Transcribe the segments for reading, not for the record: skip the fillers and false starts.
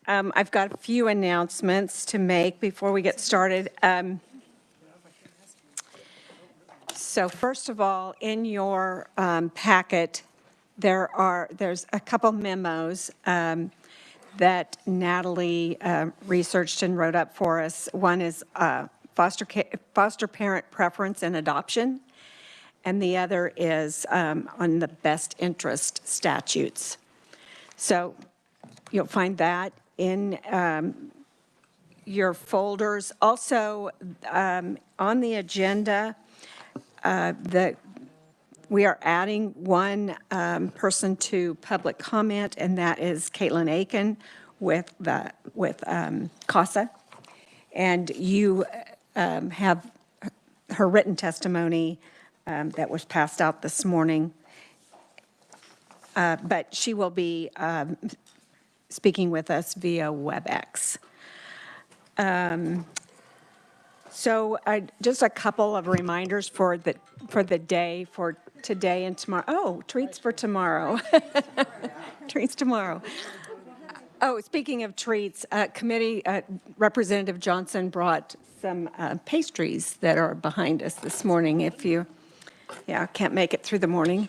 I've got a few announcements to make before we get started. So first of all, in your packet, there's a couple memos that Natalie researched and wrote up for us. One is foster parent preference and adoption, and the other is on the best interest statutes. So you'll find that in your folders. Also, on the agenda, we are adding one person to public comment, and that is Caitlin Aiken with CASA. And you have her written testimony that was passed out this morning. But she will be speaking with us via WebEx. So just a couple of reminders for the day, for today and tomorrow. Oh, treats for tomorrow. Treats tomorrow. Oh, speaking of treats, committee Representative Johnson brought some pastries that are behind us this morning. If you, can't make it through the morning.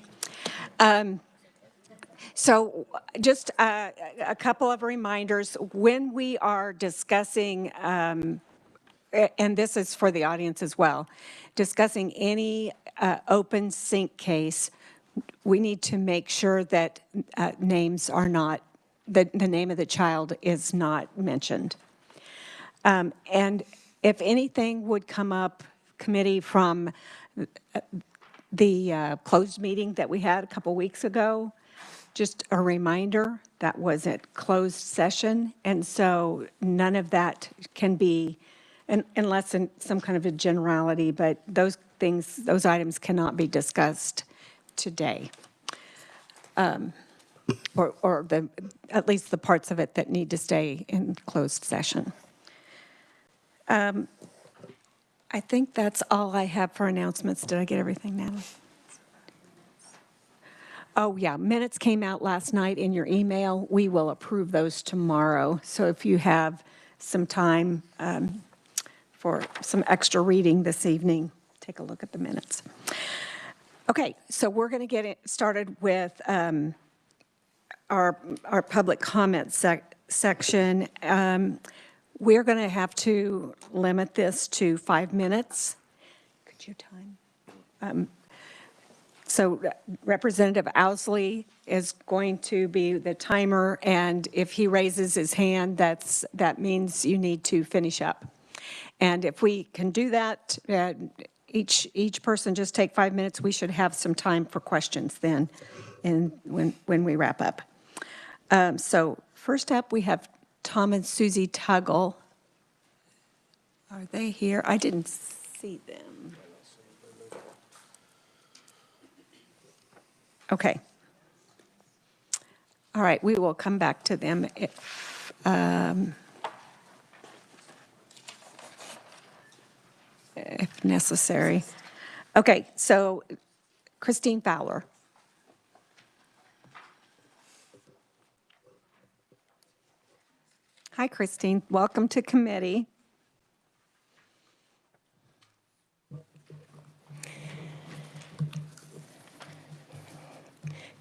So just a couple of reminders. When we are discussing, and this is for the audience as well, discussing any open sink case, we need to make sure that names are not, the name of the child is not mentioned. And if anything would come up, committee, from the closed meeting that we had a couple weeks ago, just a reminder, that was a closed session, and so none of that can be, unless in some kind of a generality, but those things, those items cannot be discussed today. Or at least the parts of it that need to stay in closed session. I think that's all I have for announcements. Did I get everything, Natalie? Oh, yeah, minutes came out last night in your email. We will approve those tomorrow. So if you have some time for some extra reading this evening, take a look at the minutes. Okay, so we're going to get it started with our public comment section. We're going to have to limit this to 5 minutes. Could you time? So Representative Owsley is going to be the timer, and if he raises his hand, that means you need to finish up. And if we can do that, each person just take 5 minutes, we should have some time for questions then, and when we wrap up. So first up, we have Tom and Susie Tuggle. Are they here? I didn't see them. Okay. All right, we will come back to them if necessary. Okay, so Christine Fowler. Hi, Christine. Welcome to committee.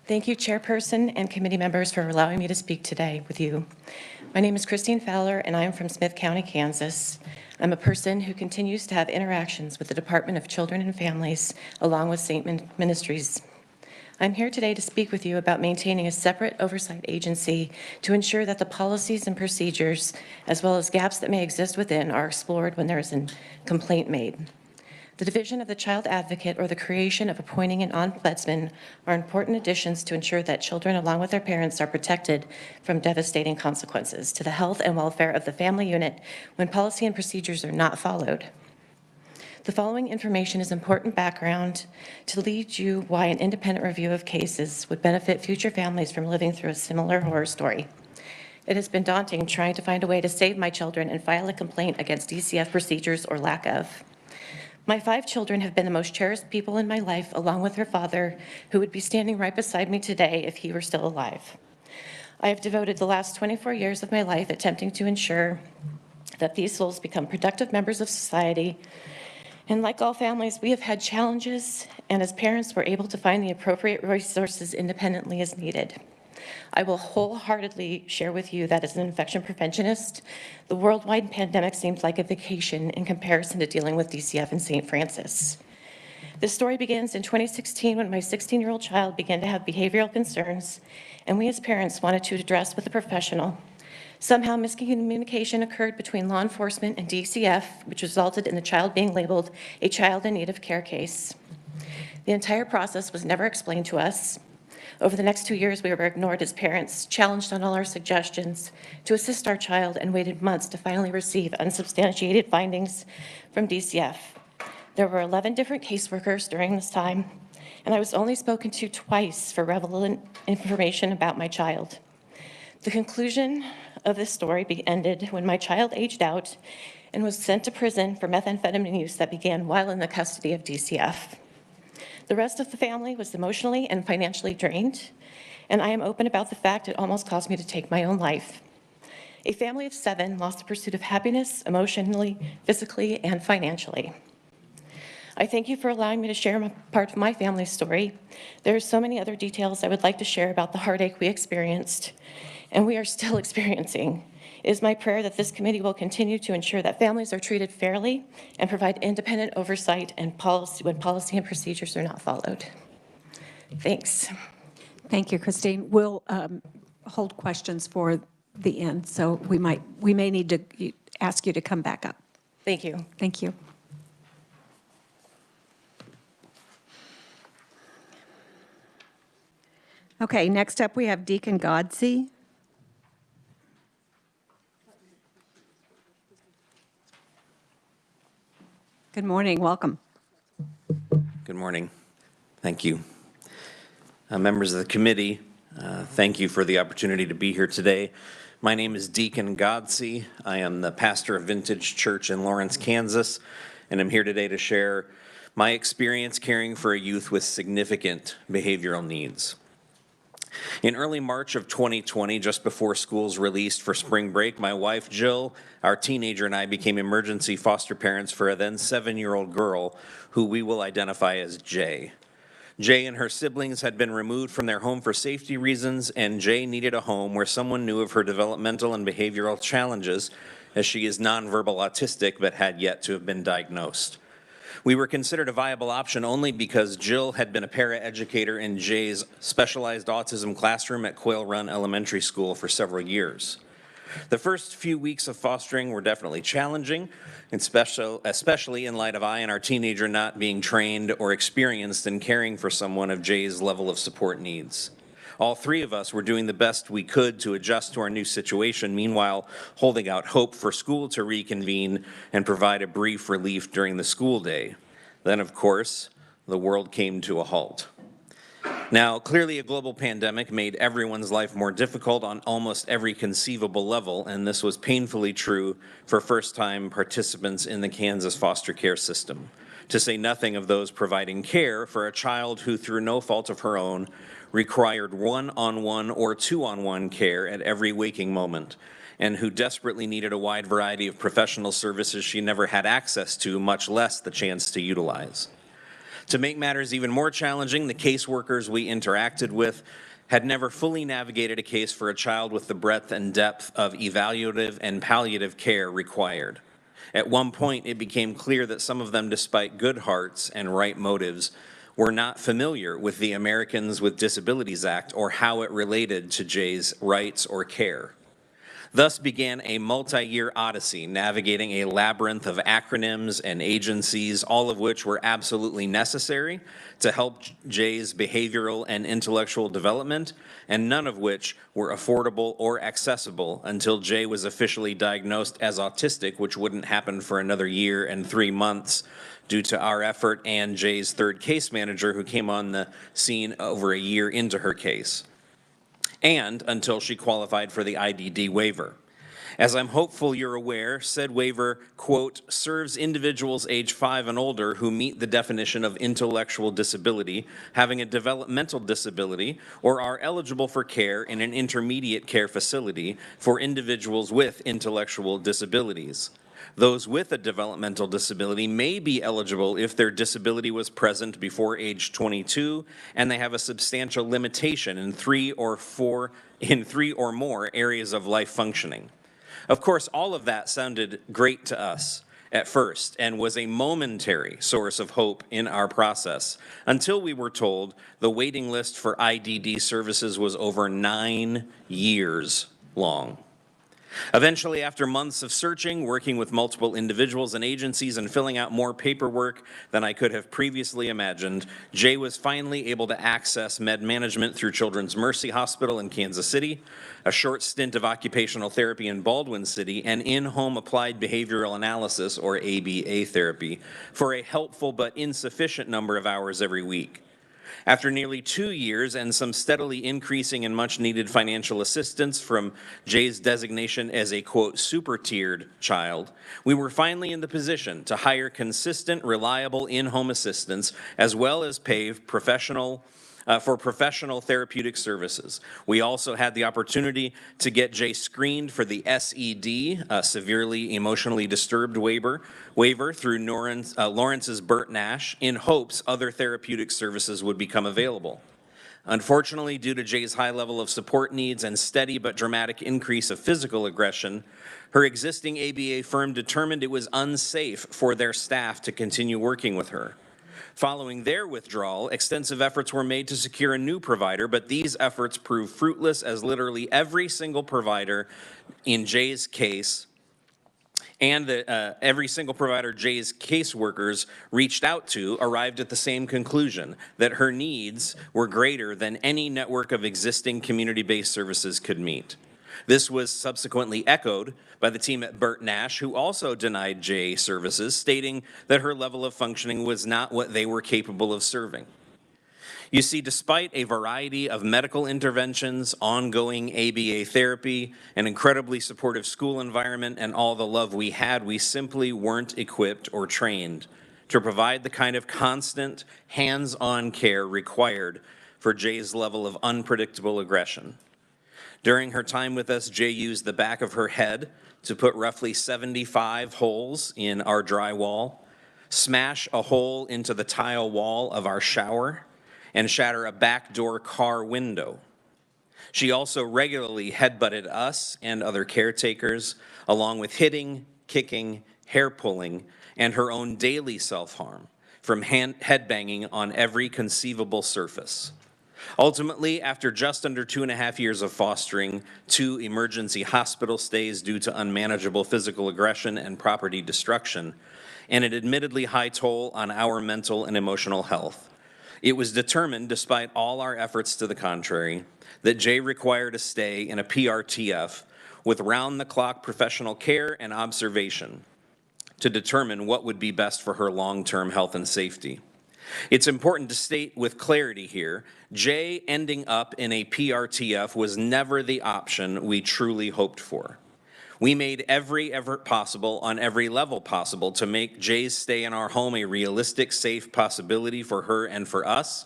Thank you, Chairperson and committee members, for allowing me to speak today with you. My name is Christine Fowler, and I am from Smith County, Kansas. I'm a person who continues to have interactions with the Department of Children and Families, along with St. Ministries. I'm here today to speak with you about maintaining a separate oversight agency to ensure that the policies and procedures, as well as gaps that may exist within, are explored when there is a complaint made. The division of the child advocate or the creation of appointing an ombudsman are important additions to ensure that children, along with their parents, are protected from devastating consequences to the health and welfare of the family unit when policy and procedures are not followed. The following information is important background to lead you why an independent review of cases would benefit future families from living through a similar horror story. It has been daunting trying to find a way to save my children and file a complaint against DCF procedures or lack of. My 5 children have been the most cherished people in my life, along with her father, who would be standing right beside me today if he were still alive. I have devoted the last 24 years of my life attempting to ensure that these souls become productive members of society. And like all families, we have had challenges, and as parents, we're able to find the appropriate resources independently as needed. I will wholeheartedly share with you that as an infection preventionist, the worldwide pandemic seems like a vacation in comparison to dealing with DCF and St. Francis. This story begins in 2016 when my 16-year-old child began to have behavioral concerns, and we as parents wanted to address with a professional. Somehow miscommunication occurred between law enforcement and DCF, which resulted in the child being labeled a child in need of care case. The entire process was never explained to us. Over the next 2 years, we were ignored as parents, challenged on all our suggestions to assist our child, and waited months to finally receive unsubstantiated findings from DCF. There were 11 different caseworkers during this time, and I was only spoken to twice for relevant information about my child. The conclusion of this story ended when my child aged out and was sent to prison for methamphetamine use that began while in the custody of DCF. The rest of the family was emotionally and financially drained, and I am open about the fact it almost caused me to take my own life. A family of 7 lost the pursuit of happiness emotionally, physically, and financially. I thank you for allowing me to share part of my family's story. There are so many other details I would like to share about the heartache we experienced, and we are still experiencing. It is my prayer that this committee will continue to ensure that families are treated fairly and provide independent oversight and policy when policy and procedures are not followed. Thanks. Thank you, Christine. We'll hold questions for the end, so we may need to ask you to come back up. Thank you. Thank you. Okay, next up we have Deacon Godsey. Good morning, welcome. Good morning. Thank you. Members of the committee, thank you for the opportunity to be here today. My name is Deacon Godsey. I am the pastor of Vintage Church in Lawrence, Kansas, and I'm here today to share my experience caring for a youth with significant behavioral needs. In early March of 2020, just before schools released for spring break, my wife Jill, our teenager, and I became emergency foster parents for a then 7-year-old girl who we will identify as Jay. Jay and her siblings had been removed from their home for safety reasons, and Jay needed a home where someone knew of her developmental and behavioral challenges, as she is nonverbal autistic but had yet to have been diagnosed. We were considered a viable option only because Jill had been a paraeducator in Jay's specialized autism classroom at Quail Run Elementary School for several years. The first few weeks of fostering were definitely challenging, and especially in light of I and our teenager not being trained or experienced in caring for someone of Jay's level of support needs. All 3 of us were doing the best we could to adjust to our new situation, meanwhile holding out hope for school to reconvene and provide a brief relief during the school day. Then, of course, the world came to a halt. Now, clearly a global pandemic made everyone's life more difficult on almost every conceivable level, and this was painfully true for first-time participants in the Kansas foster care system, to say nothing of those providing care for a child who, through no fault of her own, required one-on-one or two-on-one care at every waking moment, and who desperately needed a wide variety of professional services she never had access to, much less the chance to utilize. To make matters even more challenging, the caseworkers we interacted with had never fully navigated a case for a child with the breadth and depth of evaluative and palliative care required. At one point, it became clear that some of them, despite good hearts and right motives, were not familiar with the Americans with Disabilities Act or how it related to Jay's rights or care. Thus began a multi-year odyssey navigating a labyrinth of acronyms and agencies, all of which were absolutely necessary to help Jay's behavioral and intellectual development, and none of which were affordable or accessible until Jay was officially diagnosed as autistic, which wouldn't happen for another year and 3 months due to our effort and Jay's third case manager, who came on the scene over a year into her case, and until she qualified for the IDD waiver. As I'm hopeful you're aware, said waiver, quote, serves individuals age 5 and older who meet the definition of intellectual disability, having a developmental disability, or are eligible for care in an intermediate care facility for individuals with intellectual disabilities. Those with a developmental disability may be eligible if their disability was present before age 22 and they have a substantial limitation in three or more areas of life functioning. Of course, all of that sounded great to us at first and was a momentary source of hope in our process until we were told the waiting list for IDD services was over 9 years long. Eventually, after months of searching, working with multiple individuals and agencies, and filling out more paperwork than I could have previously imagined, Jay was finally able to access med management through Children's Mercy Hospital in Kansas City, a short stint of occupational therapy in Baldwin City, and in-home applied behavioral analysis, or ABA therapy, for a helpful but insufficient number of hours every week. After nearly 2 years and some steadily increasing and much-needed financial assistance from Jay's designation as a, quote, super-tiered child, we were finally in the position to hire consistent, reliable in-home assistance, as well as pay for professional therapeutic services. We also had the opportunity to get Jay screened for the SED, severely emotionally disturbed waiver through Lawrence's Burt Nash, in hopes other therapeutic services would become available. Unfortunately, due to Jay's high level of support needs and steady but dramatic increase of physical aggression, her existing ABA firm determined it was unsafe for their staff to continue working with her. Following their withdrawal, extensive efforts were made to secure a new provider, but these efforts proved fruitless as literally every single provider in Jay's case and every single provider Jay's caseworkers reached out to arrived at the same conclusion, that her needs were greater than any network of existing community-based services could meet. This was subsequently echoed by the team at Burt Nash, who also denied Jay services, stating that her level of functioning was not what they were capable of serving. You see, despite a variety of medical interventions, ongoing ABA therapy, an incredibly supportive school environment, and all the love we had, we simply weren't equipped or trained to provide the kind of constant, hands-on care required for Jay's level of unpredictable aggression. During her time with us, Jay used the back of her head to put roughly 75 holes in our drywall, smash a hole into the tile wall of our shower, and shatter a backdoor car window. She also regularly headbutted us and other caretakers, along with hitting, kicking, hair pulling, and her own daily self-harm from headbanging on every conceivable surface. Ultimately, after just under 2.5 years of fostering, 2 emergency hospital stays due to unmanageable physical aggression and property destruction, and an admittedly high toll on our mental and emotional health, it was determined, despite all our efforts to the contrary, that Jay required a stay in a PRTF with round-the-clock professional care and observation to determine what would be best for her long-term health and safety. It's important to state with clarity here, Jay ending up in a PRTF was never the option we truly hoped for. We made every effort possible on every level possible to make Jay's stay in our home a realistic, safe possibility for her and for us,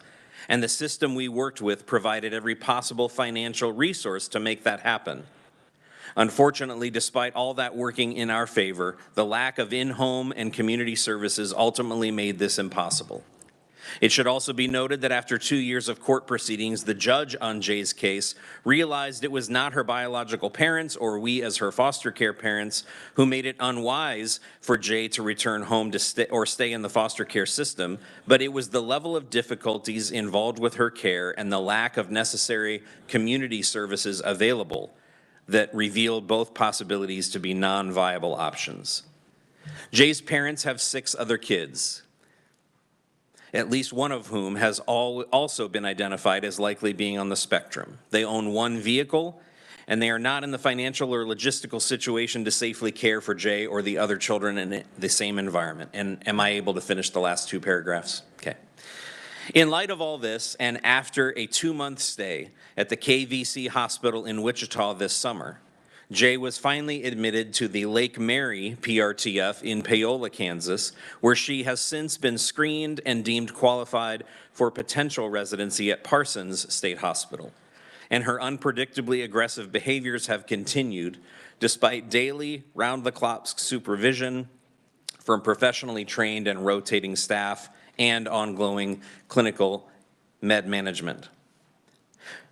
and the system we worked with provided every possible financial resource to make that happen. Unfortunately, despite all that working in our favor, the lack of in-home and community services ultimately made this impossible. It should also be noted that after 2 years of court proceedings, the judge on Jay's case realized it was not her biological parents or we as her foster care parents who made it unwise for Jay to return home to stay in the foster care system, but it was the level of difficulties involved with her care and the lack of necessary community services available that revealed both possibilities to be non-viable options. Jay's parents have 6 other kids, at least one of whom has also been identified as likely being on the spectrum. They own 1 vehicle, and they are not in the financial or logistical situation to safely care for Jay or the other children in the same environment. And am I able to finish the last 2 paragraphs? Okay. In light of all this, and after a 2-month stay at the KVC hospital in Wichita this summer, Jay was finally admitted to the Lake Mary PRTF in Paola, Kansas, where she has since been screened and deemed qualified for potential residency at Parsons State Hospital. And her unpredictably aggressive behaviors have continued despite daily, round-the-clock supervision from professionally trained and rotating staff and ongoing clinical med management.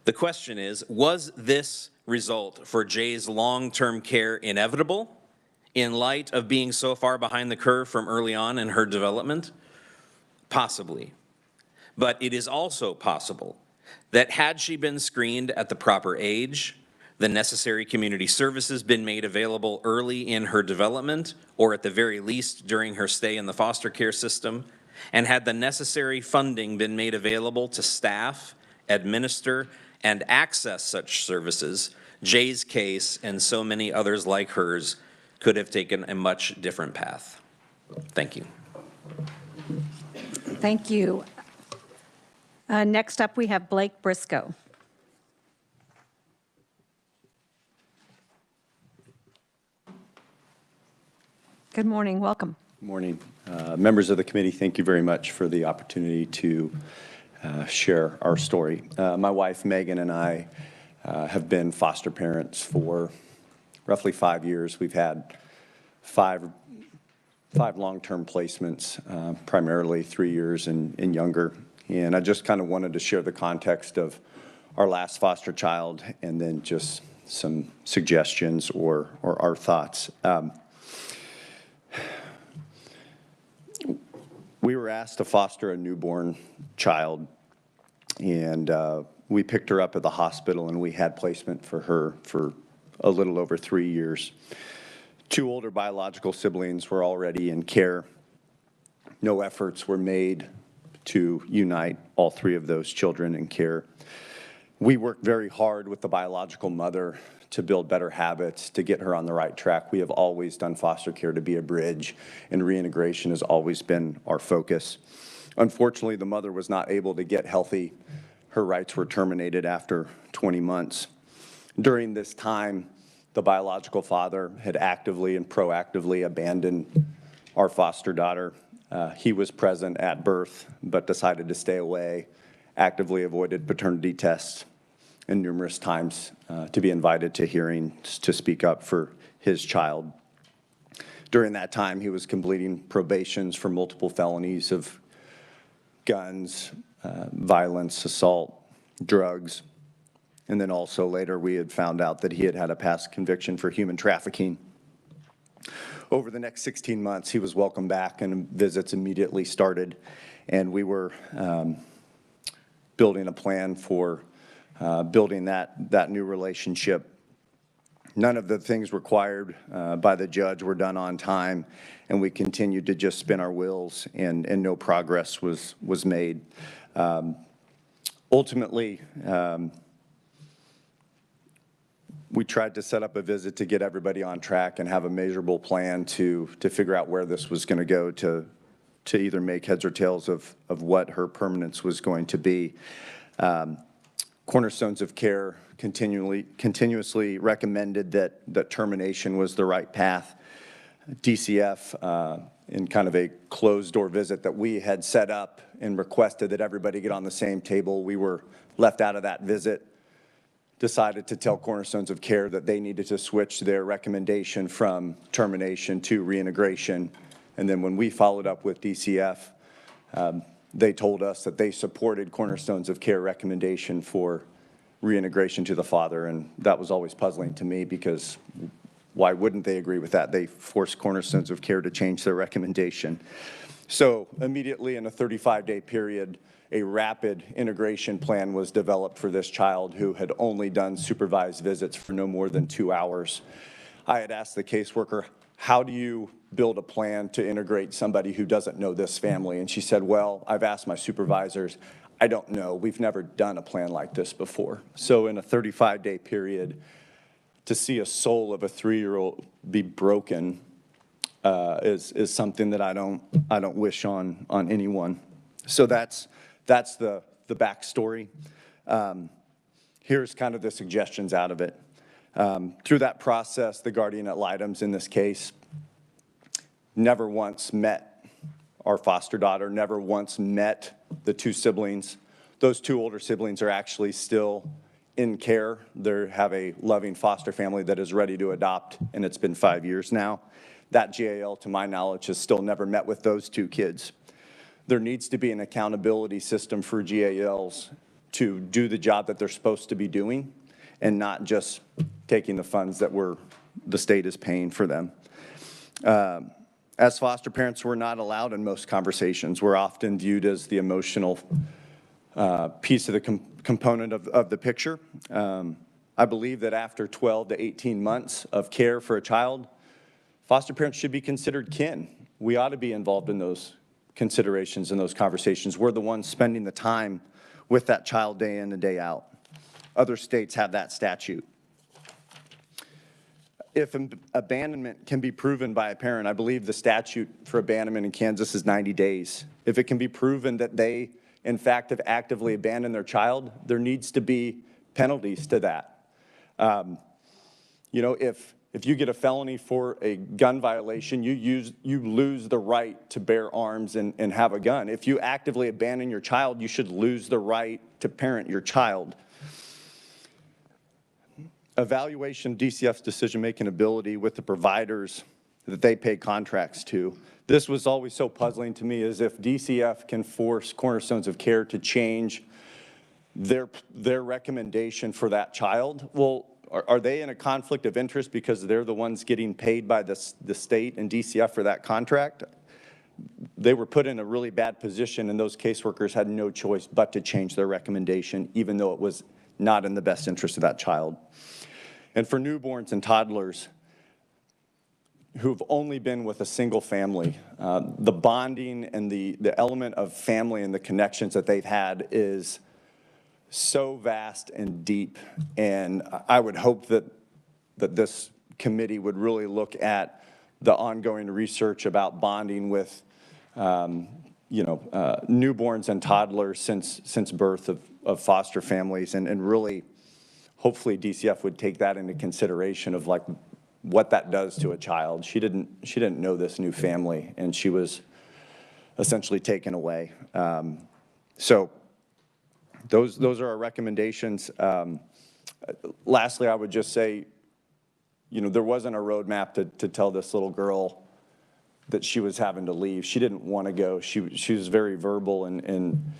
The question is, was this result for Jay's long-term care inevitable in light of being so far behind the curve from early on in her development? Possibly. But it is also possible that had she been screened at the proper age, the necessary community services been made available early in her development, or at the very least during her stay in the foster care system, and had the necessary funding been made available to staff, administer, and access such services, Jay's case and so many others like hers could have taken a much different path. Thank you. Thank you. Next up, we have Blake Briscoe. Good morning, welcome. Morning. Members of the committee, thank you very much for the opportunity to share our story. My wife, Megan, and I have been foster parents for roughly 5 years. We've had five long-term placements, primarily 3 years and younger. And I just kind of wanted to share the context of our last foster child and then just some suggestions or our thoughts. We were asked to foster a newborn child, and we picked her up at the hospital, and we had placement for her for a little over 3 years. 2 older biological siblings were already in care. No efforts were made to unite all 3 of those children in care. We worked very hard with the biological mother to build better habits, to get her on the right track. We have always done foster care to be a bridge, and reintegration has always been our focus. Unfortunately, the mother was not able to get healthy. Her rights were terminated after 20 months. During this time, the biological father had actively and proactively abandoned our foster daughter. He was present at birth, but decided to stay away, actively avoided paternity tests, and numerous times to be invited to hearings to speak up for his child. During that time, he was completing probations for multiple felonies of guns, violence, assault, drugs, and then also later we had found out that he had had a past conviction for human trafficking. Over the next 16 months, he was welcomed back and visits immediately started, and we were building a plan for building that new relationship. None of the things required by the judge were done on time, and we continued to just spin our wheels, and no progress was made. Ultimately, we tried to set up a visit to get everybody on track and have a measurable plan to figure out where this was going to go to either make heads or tails of what her permanence was going to be. Cornerstones of Care continuously recommended that termination was the right path. DCF, in kind of a closed-door visit that we had set up and requested that everybody get on the same table, we were left out of that visit, decided to tell Cornerstones of Care that they needed to switch their recommendation from termination to reintegration. And then when we followed up with DCF, they told us that they supported Cornerstones of Care recommendation for reintegration to the father, and that was always puzzling to me because why wouldn't they agree with that? They forced Cornerstones of Care to change their recommendation. So immediately in a 35-day period, a rapid integration plan was developed for this child who had only done supervised visits for no more than 2 hours. I had asked the caseworker, how do you build a plan to integrate somebody who doesn't know this family? And she said, well, I've asked my supervisors. I don't know. We've never done a plan like this before. So in a 35-day period, to see a soul of a 3-year-old be broken is something that I don't wish on anyone. So that's the backstory. Here's kind of the suggestions out of it. Through that process, the guardian ad litems in this case never once met our foster daughter, never once met the two siblings. Those two older siblings are actually still in care. They have a loving foster family that is ready to adopt, and it's been 5 years now. That GAL, to my knowledge, has still never met with those two kids. There needs to be an accountability system for GALs to do the job that they're supposed to be doing and not just taking the funds that the state is paying for them. As foster parents, we're not allowed in most conversations. We're often viewed as the emotional piece of the component of the picture. I believe that after 12 to 18 months of care for a child, foster parents should be considered kin. We ought to be involved in those considerations and those conversations. We're the ones spending the time with that child day in and day out. Other states have that statute. If abandonment can be proven by a parent, I believe the statute for abandonment in Kansas is 90 days. If it can be proven that they, in fact, have actively abandoned their child, there needs to be penalties to that. You know, if you get a felony for a gun violation, you lose the right to bear arms and have a gun. If you actively abandon your child, you should lose the right to parent your child. Evaluation of DCF's decision-making ability with the providers that they pay contracts to. This was always so puzzling to me, as if DCF can force Cornerstones of Care to change their recommendation for that child. Well, are they in a conflict of interest because they're the ones getting paid by the state and DCF for that contract? They were put in a really bad position, and those caseworkers had no choice but to change their recommendation, even though it was not in the best interest of that child. And for newborns and toddlers who've only been with a single family, the bonding and the element of family and the connections that they've had is so vast and deep. And I would hope that this committee would really look at the ongoing research about bonding with newborns and toddlers since birth of foster families, and really hopefully DCF would take that into consideration of like what that does to a child. She didn't know this new family, and she was essentially taken away. So those are our recommendations. Lastly, I would just say, you know, there wasn't a roadmap to tell this little girl that she was having to leave. She didn't want to go. She was very verbal, and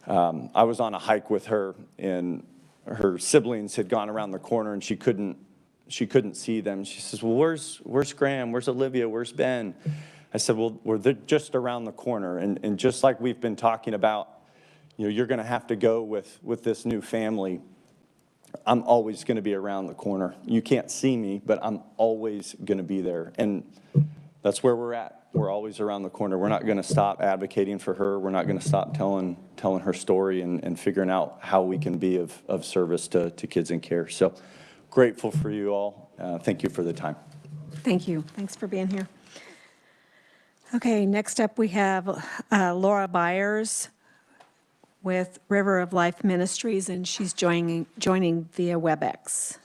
I was on a hike with her, and her siblings had gone around the corner, and she couldn't see them. She says, well, where's Graham? Where's Olivia? Where's Ben? I said, well, they're just around the corner. And just like we've been talking about, you know, you're going to have to go with this new family. I'm always going to be around the corner. You can't see me, but I'm always going to be there. And that's where we're at. We're always around the corner. We're not going to stop advocating for her. We're not going to stop telling her story and figuring out how we can be of service to kids in care. So grateful for you all. Thank you for the time. Thank you. Thanks for being here. Okay, next up we have Laura Byers with River of Life Ministries, and she's joining via WebEx.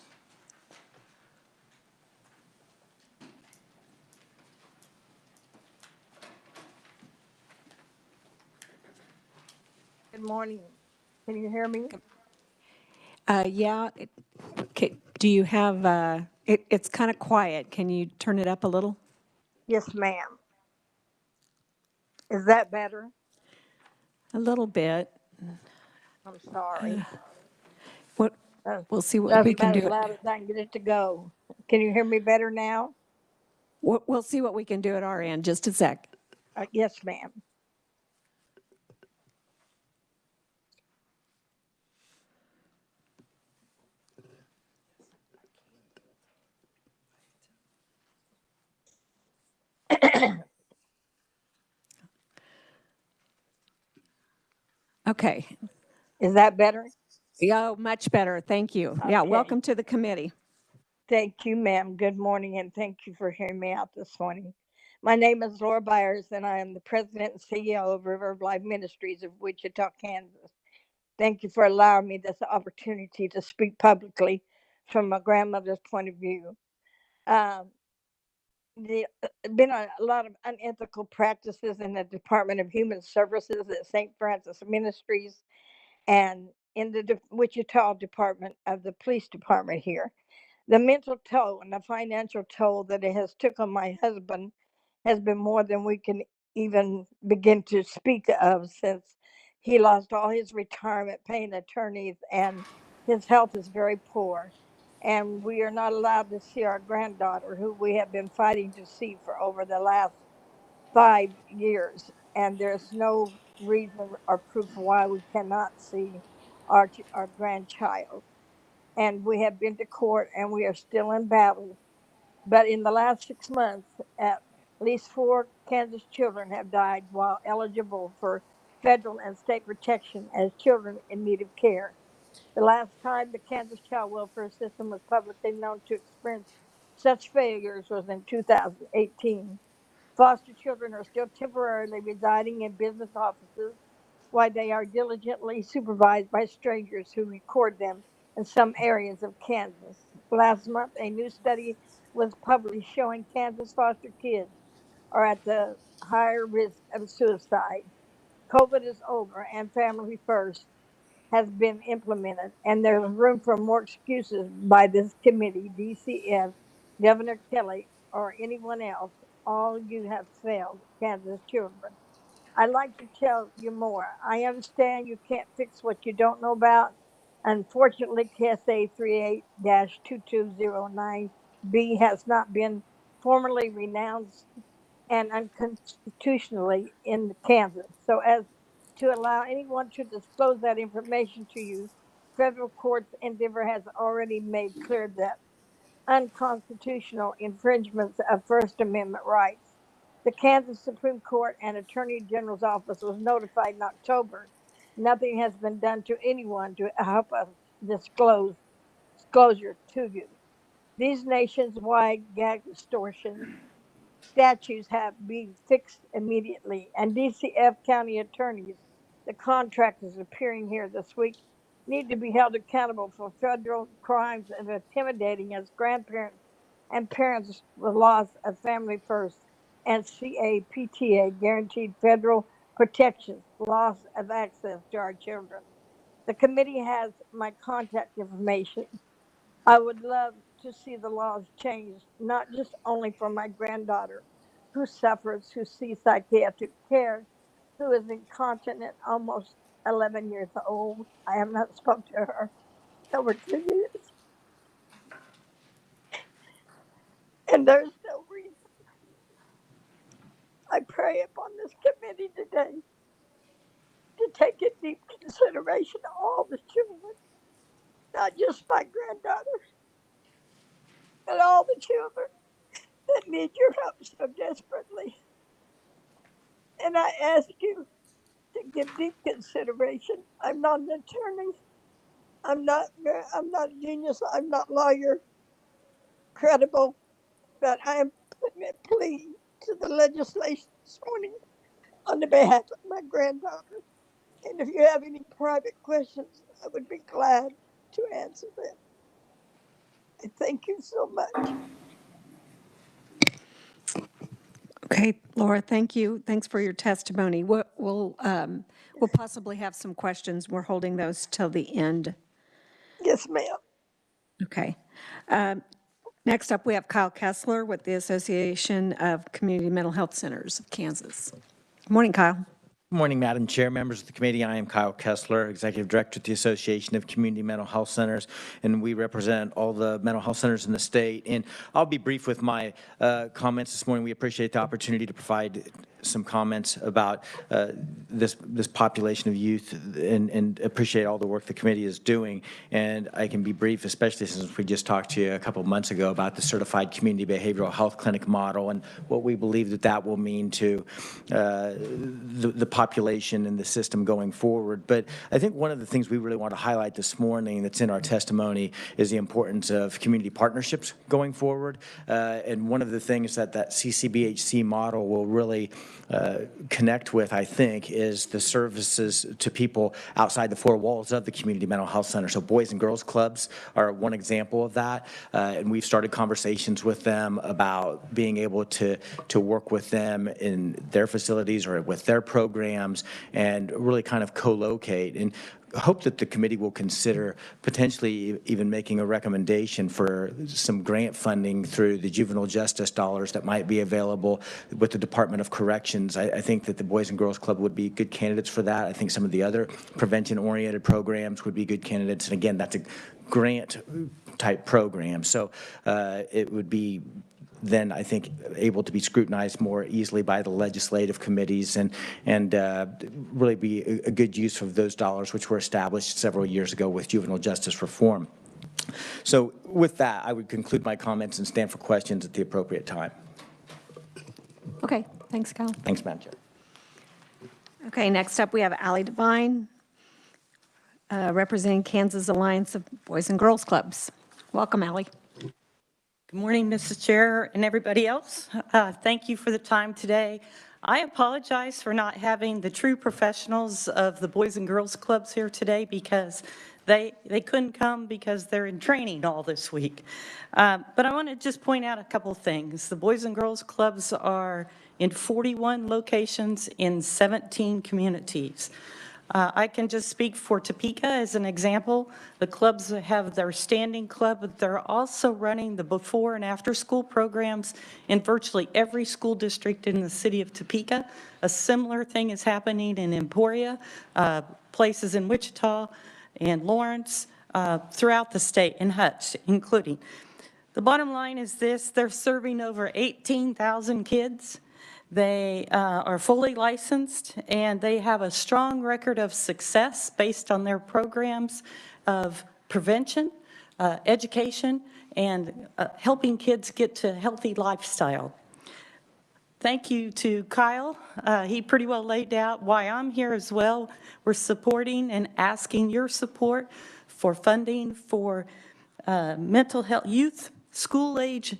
Good morning. Can you hear me? Yeah. Okay. Do you have, it's kind of quiet. Can you turn it up a little? Yes, ma'am. Is that better? A little bit. I'm sorry. What? We'll see what we can do. Doesn't matter, loud as I can get it to go. Can you hear me better now? We'll see what we can do at our end. Just a sec. Yes, ma'am. Okay. Is that better? Yeah, much better. Thank you. Yeah, Okay. welcome to the committee. Thank you, ma'am. Good morning, and thank you for hearing me out this morning. My name is Laura Byers, and I am the president and CEO of River of Life Ministries of Wichita, Kansas. Thank you for allowing me this opportunity to speak publicly from a grandmother's point of view. Um, the been a lot of unethical practices in the Department of Human Services at St. Francis Ministries and in the Wichita Department of the Police Department here. The mental toll and the financial toll that it has took on my husband has been more than we can even begin to speak of, since he lost all his retirement paying attorneys and his health is very poor. And we are not allowed to see our granddaughter, who we have been fighting to see for over the last 5 years. And there's no reason or proof why we cannot see our grandchild. And we have been to court and we are still in battle. But in the last 6 months, at least 4 Kansas children have died while eligible for federal and state protection as children in need of care. The last time the Kansas child welfare system was publicly known to experience such failures was in 2018. Foster children are still temporarily residing in business offices while they are diligently supervised by strangers who record them in some areas of Kansas. Last month, a new study was published showing Kansas foster kids are at the higher risk of suicide. COVID is over and Family First has been implemented, and there's room for more excuses by this committee, DCF, Governor Kelly, or anyone else. All you have failed Kansas children. I'd like to tell you more. I understand you can't fix what you don't know about. Unfortunately, KSA 38-2209B has not been formally renounced and unconstitutionally in Kansas. So as to allow anyone to disclose that information to you, federal court's endeavor has already made clear that unconstitutional infringements of First Amendment rights. The Kansas Supreme Court and Attorney General's office was notified in October. Nothing has been done to anyone to help us disclosure to you. These nationwide gag extortion statues have been fixed immediately, and DCF county attorneys, the contractors appearing here this week, need to be held accountable for federal crimes of intimidating as grandparents and parents with loss of Family First and CAPTA guaranteed federal protections, loss of access to our children. The committee has my contact information. I would love to see the laws changed, not just only for my granddaughter, who suffers, who sees psychiatric care, who is incontinent, almost 11 years old. I have not spoken to her in over 2 years. And there's no reason. I pray upon this committee today to take in deep consideration all the children, not just my granddaughter, but all the children that need your help so desperately. And I ask you to give deep consideration. I'm not an attorney. I'm not a genius. I'm not lawyer credible, but I am putting a plea to the legislation this morning on the behalf of my granddaughter. And if you have any private questions, I would be glad to answer them. I thank you so much. Okay, Laura, thank you. Thanks for your testimony. We'll possibly have some questions. We're holding those till the end. Yes, ma'am. Okay. Next up, we have Kyle Kessler with the Association of Community Mental Health Centers of Kansas. Good morning, Kyle. Good morning, Madam Chair, members of the committee. I am Kyle Kessler, Executive Director at the Association of Community Mental Health Centers, and we represent all the mental health centers in the state. And I'll be brief with my comments this morning. We appreciate the opportunity to provide some comments about this population of youth and appreciate all the work the committee is doing. And I can be brief, especially since we just talked to you a couple of months ago about the Certified Community Behavioral Health Clinic model and what we believe that will mean to the population and the system going forward. But I think one of the things we really want to highlight this morning that's in our testimony is the importance of community partnerships going forward. And one of the things that CCBHC model will really connect with, I think, is the services to people outside the four walls of the community mental health center. So Boys and Girls Clubs are one example of that. And we've started conversations with them about being able to work with them in their facilities or with their programs and really kind of co-locate. And hope that the committee will consider potentially even making a recommendation for some grant funding through the juvenile justice dollars that might be available with the Department of Corrections. I think that the Boys and Girls Club would be good candidates for that. I think some of the other prevention-oriented programs would be good candidates. And again, that's a grant-type program. So it would be then I think able to be scrutinized more easily by the legislative committees and really be a good use of those dollars which were established several years ago with juvenile justice reform. So with that, I would conclude my comments and stand for questions at the appropriate time. Okay, thanks, Kyle. Thanks, Madam Chair. Okay, next up we have Ali Devine, representing Kansas Alliance of Boys and Girls Clubs. Welcome, Ali. Good morning, Mrs. Chair and everybody else. Thank you for the time today. I apologize for not having the true professionals of the Boys and Girls Clubs here today because they couldn't come because they're in training all this week. But I want to just point out a couple things. The Boys and Girls Clubs are in 41 locations in 17 communities. I can just speak for Topeka as an example. The clubs have their standing club, but they're also running the before and after school programs in virtually every school district in the city of Topeka. A similar thing is happening in Emporia, places in Wichita and Lawrence, throughout the state, and Hutch including. The bottom line is this: they're serving over 18,000 kids. They are fully licensed, and they have a strong record of success based on their programs of prevention, education, and helping kids get to a healthy lifestyle. Thank you to Kyle. He pretty well laid out why I'm here as well. We're supporting and asking your support for funding for mental health, school-age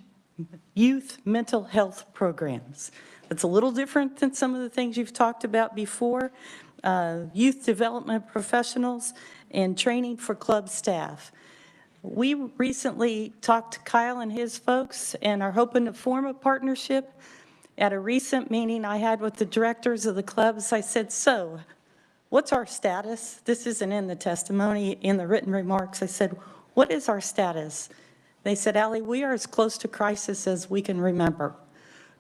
youth mental health programs. It's a little different than some of the things you've talked about before. Youth development professionals and training for club staff. We recently talked to Kyle and his folks and are hoping to form a partnership. At a recent meeting I had with the directors of the clubs, I said, so what's our status? This isn't in the testimony, in the written remarks. I said, what is our status? They said, Ali, we are as close to crisis as we can remember.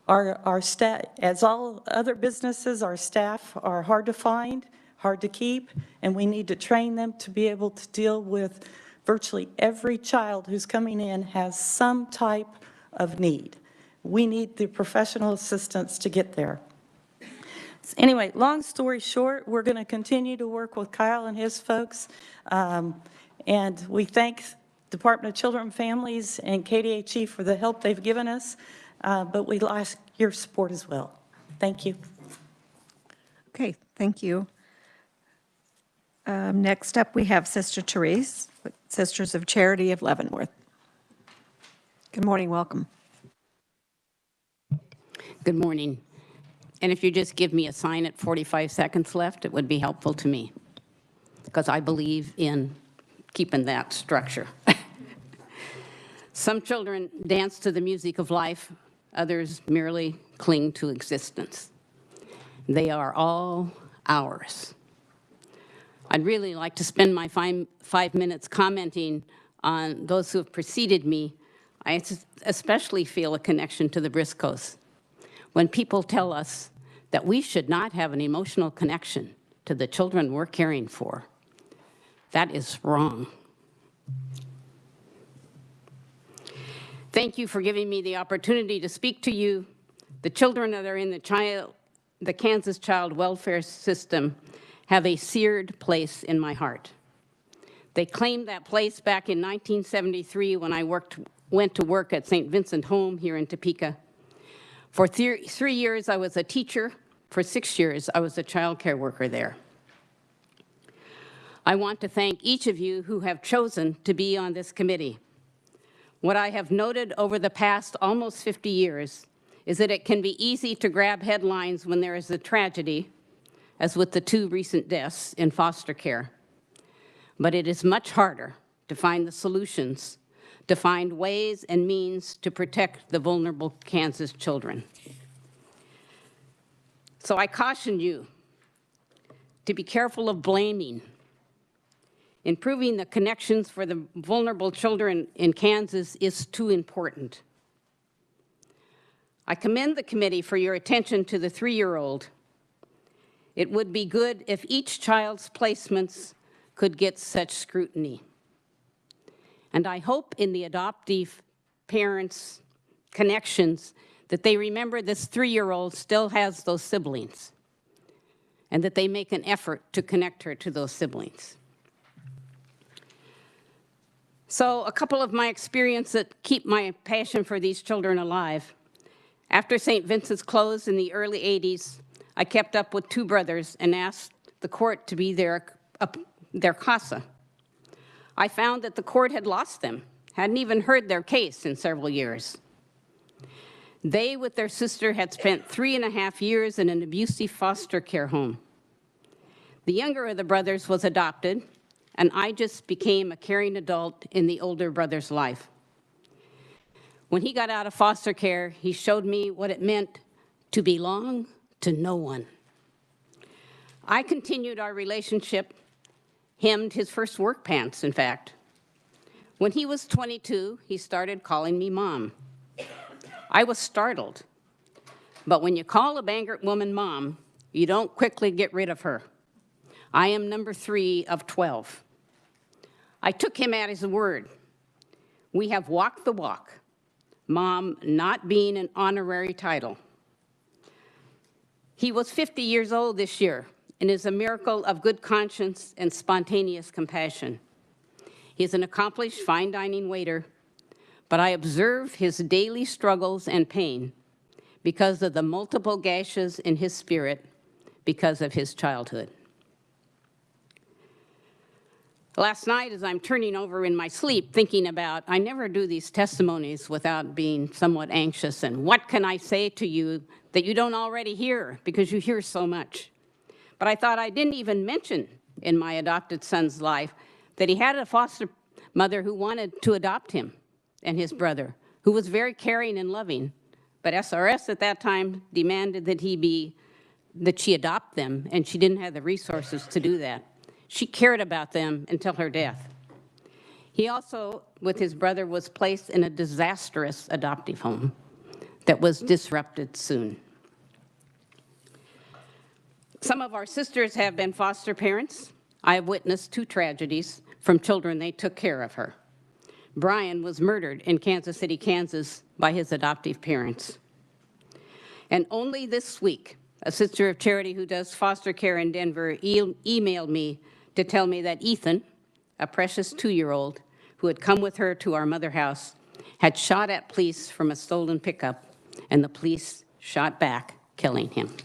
Our staff, as all other businesses, our staff are hard to find, hard to keep, and we need to train them to be able to deal with virtually every child who's coming in has some type of need. We need the professional assistance to get there. So anyway, long story short, we're going to continue to work with Kyle and his folks, and we thank Department of Children and Families and KDHE for the help they've given us. But we'd ask your support as well. Thank you. Okay, thank you. Next up, we have Sister Therese, Sisters of Charity of Leavenworth. Good morning, welcome. Good morning. And if you just give me a sign at 45 seconds left, it would be helpful to me, because I believe in keeping that structure. Some children dance to the music of life. Others merely cling to existence. They are all ours. I'd really like to spend my 5 minutes commenting on those who have preceded me. I especially feel a connection to the Briscoes. When people tell us that we should not have an emotional connection to the children we're caring for, that is wrong. Thank you for giving me the opportunity to speak to you. The children that are in the Kansas child welfare system have a seared place in my heart. They claimed that place back in 1973 when I went to work at St. Vincent Home here in Topeka. For 3 years, I was a teacher. For 6 years, I was a child care worker there. I want to thank each of you who have chosen to be on this committee. What I have noted over the past almost 50 years is that it can be easy to grab headlines when there is a tragedy, as with the 2 recent deaths in foster care. But it is much harder to find the solutions, to find ways and means to protect the vulnerable Kansas children. So I caution you to be careful of blaming. Improving the connections for the vulnerable children in Kansas is too important. I commend the committee for your attention to the 3-year-old. It would be good if each child's placements could get such scrutiny. And I hope in the adoptive parents' connections that they remember this 3-year-old still has those siblings and that they make an effort to connect her to those siblings. So a couple of my experiences that keep my passion for these children alive. After St. Vincent's closed in the early 80s, I kept up with 2 brothers and asked the court to be their casa. I found that the court had lost them, hadn't even heard their case in several years. They, with their sister, had spent 3.5 years in an abusive foster care home. The younger of the brothers was adopted, and I just became a caring adult in the older brother's life. When he got out of foster care, he showed me what it meant to belong to no one. I continued our relationship, hemmed his first work pants, in fact. When he was 22, he started calling me Mom. I was startled, but when you call a Bangor woman Mom, you don't quickly get rid of her. I am number 3 of 12. I took him at his word. We have walked the walk, Mom not being an honorary title. He was 50 years old this year and is a miracle of good conscience and spontaneous compassion. He's an accomplished fine dining waiter, but I observe his daily struggles and pain because of the multiple gashes in his spirit because of his childhood. Last night, as I'm turning over in my sleep, thinking about, I never do these testimonies without being somewhat anxious, and what can I say to you that you don't already hear, because you hear so much. But I thought I didn't even mention in my adopted son's life that he had a foster mother who wanted to adopt him and his brother, who was very caring and loving. But SRS at that time demanded that she adopt them, and she didn't have the resources to do that. She cared about them until her death. He also, with his brother, was placed in a disastrous adoptive home that was disrupted soon. Some of our sisters have been foster parents. I have witnessed 2 tragedies from children they took care of her. Brian was murdered in Kansas City, Kansas by his adoptive parents. And only this week, a sister of charity who does foster care in Denver emailed me to tell me that Ethan, a precious 2-year-old who had come with her to our mother house, had shot at police from a stolen pickup, and the police shot back, killing him.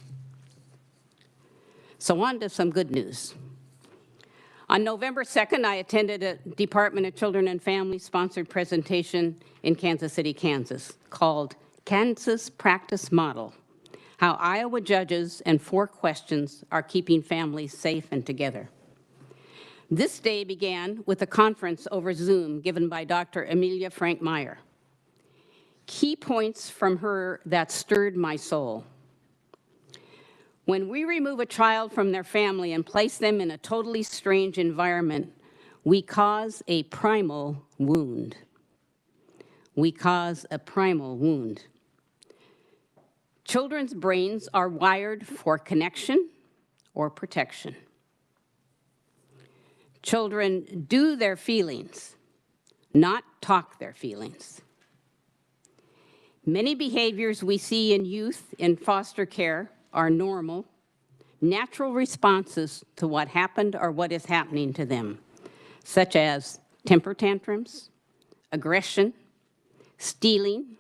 So on to some good news. On November 2nd, I attended a Department of Children and Families sponsored presentation in Kansas City, Kansas, called Kansas Practice Model: How Iowa Judges and 4 Questions Are Keeping Families Safe and Together. This day began with a conference over Zoom given by Dr. Amelia Frank Meyer. Key points from her that stirred my soul. When we remove a child from their family and place them in a totally strange environment, we cause a primal wound. We cause a primal wound. Children's brains are wired for connection or protection. Children do their feelings, not talk their feelings. Many behaviors we see in youth in foster care are normal, natural responses to what happened or what is happening to them, such as temper tantrums, aggression, stealing,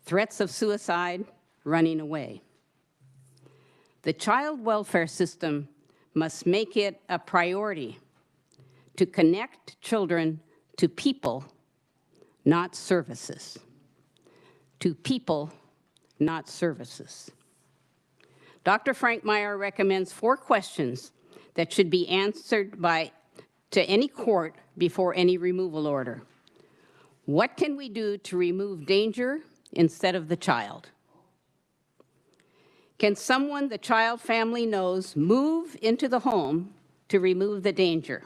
threats of suicide, running away. The child welfare system must make it a priority to connect children to people, not services. To people, not services. Dr. Frank Meyer recommends 4 questions that should be answered to any court before any removal order. What can we do to remove danger instead of the child? Can someone the child family knows move into the home to remove the danger?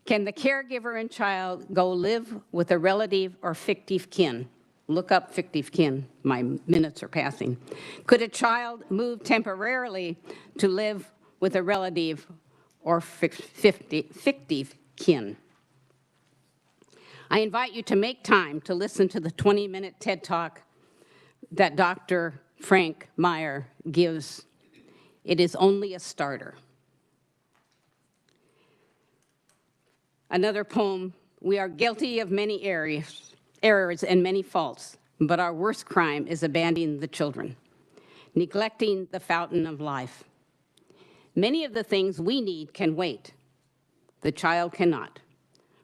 Can the caregiver and child go live with a relative or fictive kin? Look up fictive kin, my minutes are passing. Could a child move temporarily to live with a relative or fictive kin? I invite you to make time to listen to the 20-minute TED Talk that Dr. Frank Meyer gives. It is only a starter. Another poem, we are guilty of many errors and many faults, but our worst crime is abandoning the children, neglecting the fountain of life. Many of the things we need can wait. The child cannot.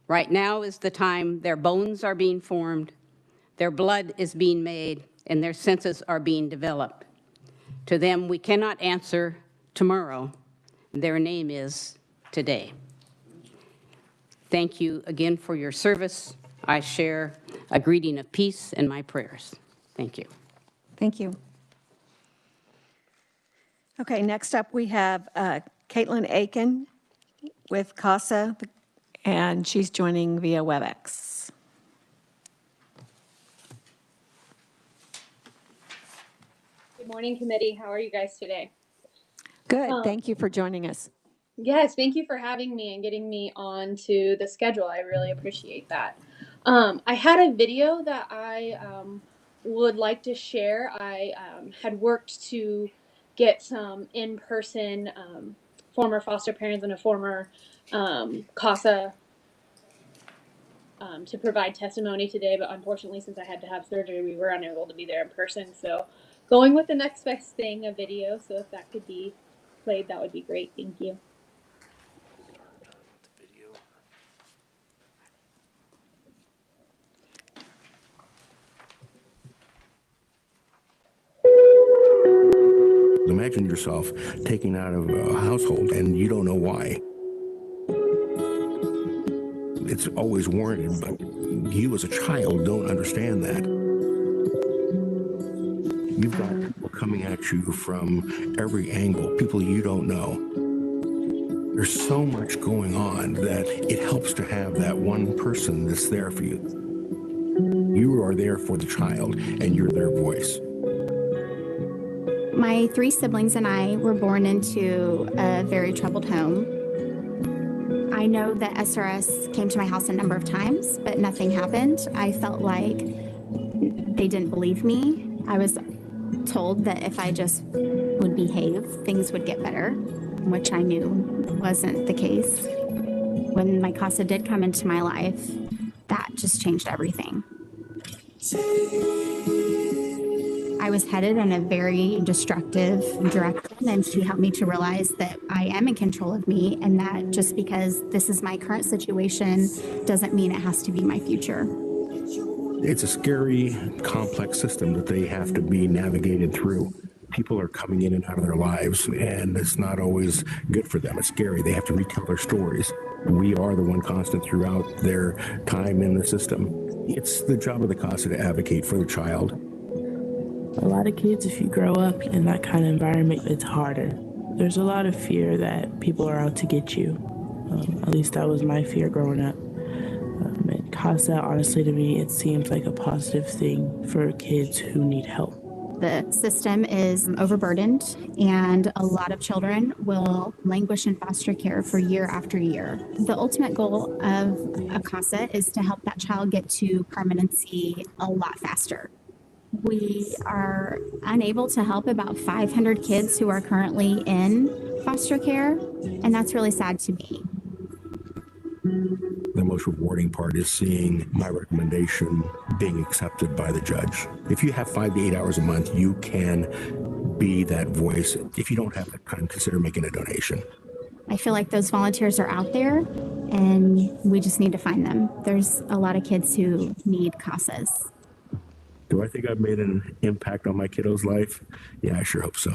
Right now is the time their bones are being formed, their blood is being made, and their senses are being developed. To them, we cannot answer tomorrow. Their name is today. Thank you again for your service. I share a greeting of peace and my prayers. Thank you. Thank you. Okay, next up we have Caitlin Aiken with CASA, and she's joining via WebEx. Good morning, committee. How are you guys today? Good, thank you for joining us. Yes, thank you for having me and getting me onto the schedule. I really appreciate that. I had a video that I would like to share. I had worked to get some in-person former foster parents and a former CASA to provide testimony today, but unfortunately, since I had to have surgery, we were unable to be there in person. So going with the next best thing, a video. So if that could be played, that would be great. Thank you. Imagine yourself taken out of a household and you don't know why. It's always warranted, but you as a child don't understand that. You've got people coming at you from every angle, people you don't know. There's so much going on that it helps to have that one person that's there for you. You are there for the child and you're their voice. My 3 siblings and I were born into a very troubled home. I know that SRS came to my house a number of times, but nothing happened. I felt like they didn't believe me. I was told that if I just would behave, things would get better, which I knew wasn't the case. When my CASA did come into my life, that just changed everything. I was headed in a very destructive direction, and she helped me to realize that I am in control of me, and that just because this is my current situation doesn't mean it has to be my future. It's a scary, complex system that they have to be navigated through. People are coming in and out of their lives, and it's not always good for them. It's scary. They have to retell their stories. We are the one constant throughout their time in the system. It's the job of the CASA to advocate for the child. A lot of kids, if you grow up in that kind of environment, it's harder. There's a lot of fear that people are out to get you. At least that was my fear growing up. And CASA, honestly, to me, it seems like a positive thing for kids who need help. The system is overburdened, and a lot of children will languish in foster care for year after year. The ultimate goal of a CASA is to help that child get to permanency a lot faster. We are unable to help about 500 kids who are currently in foster care, and that's really sad to me. The most rewarding part is seeing my recommendation being accepted by the judge. If you have 5 to 8 hours a month, you can be that voice. If you don't have that time, consider making a donation. I feel like those volunteers are out there, and we just need to find them. There's a lot of kids who need CASAs. Do I think I've made an impact on my kiddo's life? Yeah, I sure hope so.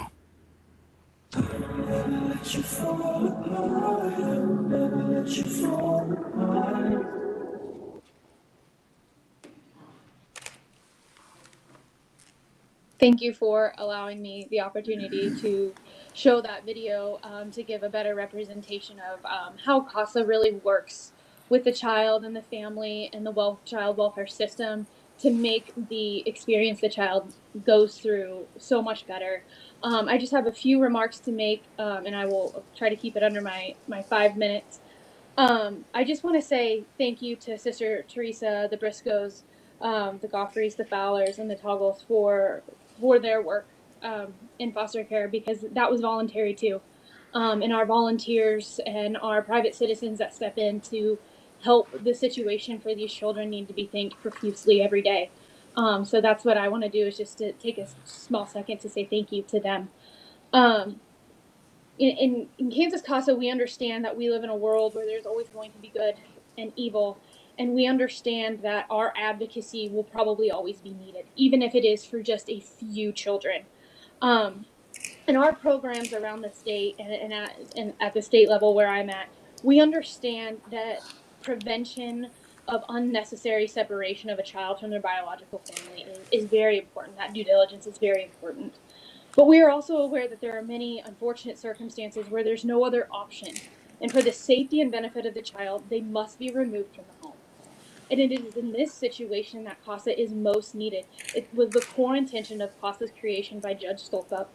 Thank you for allowing me the opportunity to show that video to give a better representation of how CASA really works with the child and the family and the child welfare system to make the experience the child goes through so much better. I just have a few remarks to make, and I will try to keep it under my 5 minutes. I just want to say thank you to Sister Therese, the Briscoes, the Goffreys, the Fowlers, and the Tuggles for their work in foster care, because that was voluntary too. And our volunteers and our private citizens that step in to help the situation for these children need to be thanked profusely every day. So that's what I want to do, is just to take a small second to say thank you to them. In Kansas CASA, we understand that we live in a world where there's always going to be good and evil, and we understand that our advocacy will probably always be needed, even if it is for just a few children. In our programs around the state and at the state level where I'm at, we understand that prevention of unnecessary separation of a child from their biological family is very important. That due diligence is very important. But we are also aware that there are many unfortunate circumstances where there's no other option. And for the safety and benefit of the child, they must be removed from the home. And it is in this situation that CASA is most needed. It was the core intention of CASA's creation by Judge Stolkup,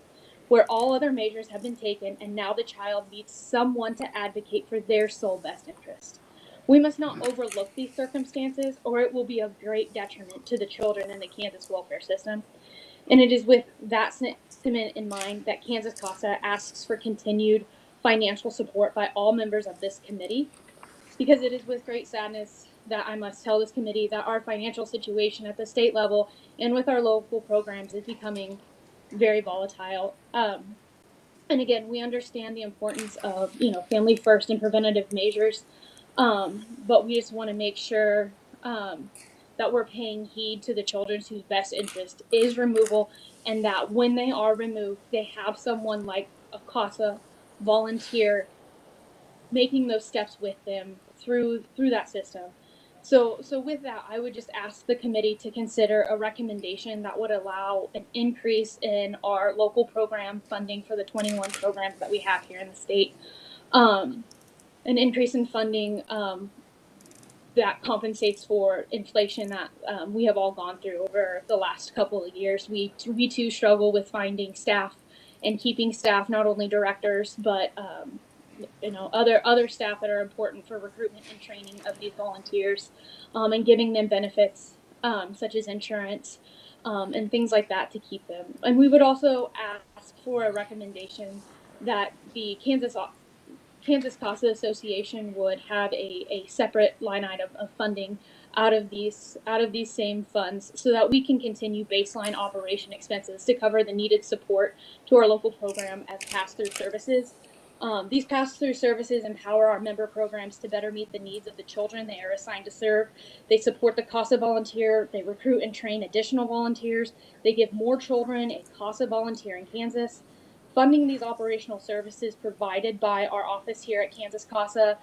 where all other measures have been taken, and now the child needs someone to advocate for their sole best interest. We must not overlook these circumstances, or it will be of great detriment to the children in the Kansas welfare system. And it is with that sentiment in mind that Kansas CASA asks for continued financial support by all members of this committee, because it is with great sadness that I must tell this committee that our financial situation at the state level and with our local programs is becoming very volatile. And again, we understand the importance of, family first and preventative measures, but we just want to make sure that we're paying heed to the children whose best interest is removal, and that when they are removed, they have someone like a CASA volunteer making those steps with them through that system. So with that, I would just ask the committee to consider a recommendation that would allow an increase in our local program funding for the 21 programs that we have here in the state. An increase in funding that compensates for inflation that we have all gone through over the last couple of years. We too struggle with finding staff and keeping staff, not only directors, but other staff that are important for recruitment and training of these volunteers, and giving them benefits such as insurance and things like that to keep them. And we would also ask for a recommendation that the Kansas CASA Association would have a separate line item of funding out of these same funds, so that we can continue baseline operation expenses to cover the needed support to our local program as pass-through services. These pass-through services empower our member programs to better meet the needs of the children they are assigned to serve. They support the CASA volunteer. They recruit and train additional volunteers. They give more children a CASA volunteer in Kansas. Funding these operational services provided by our office here at Kansas CASA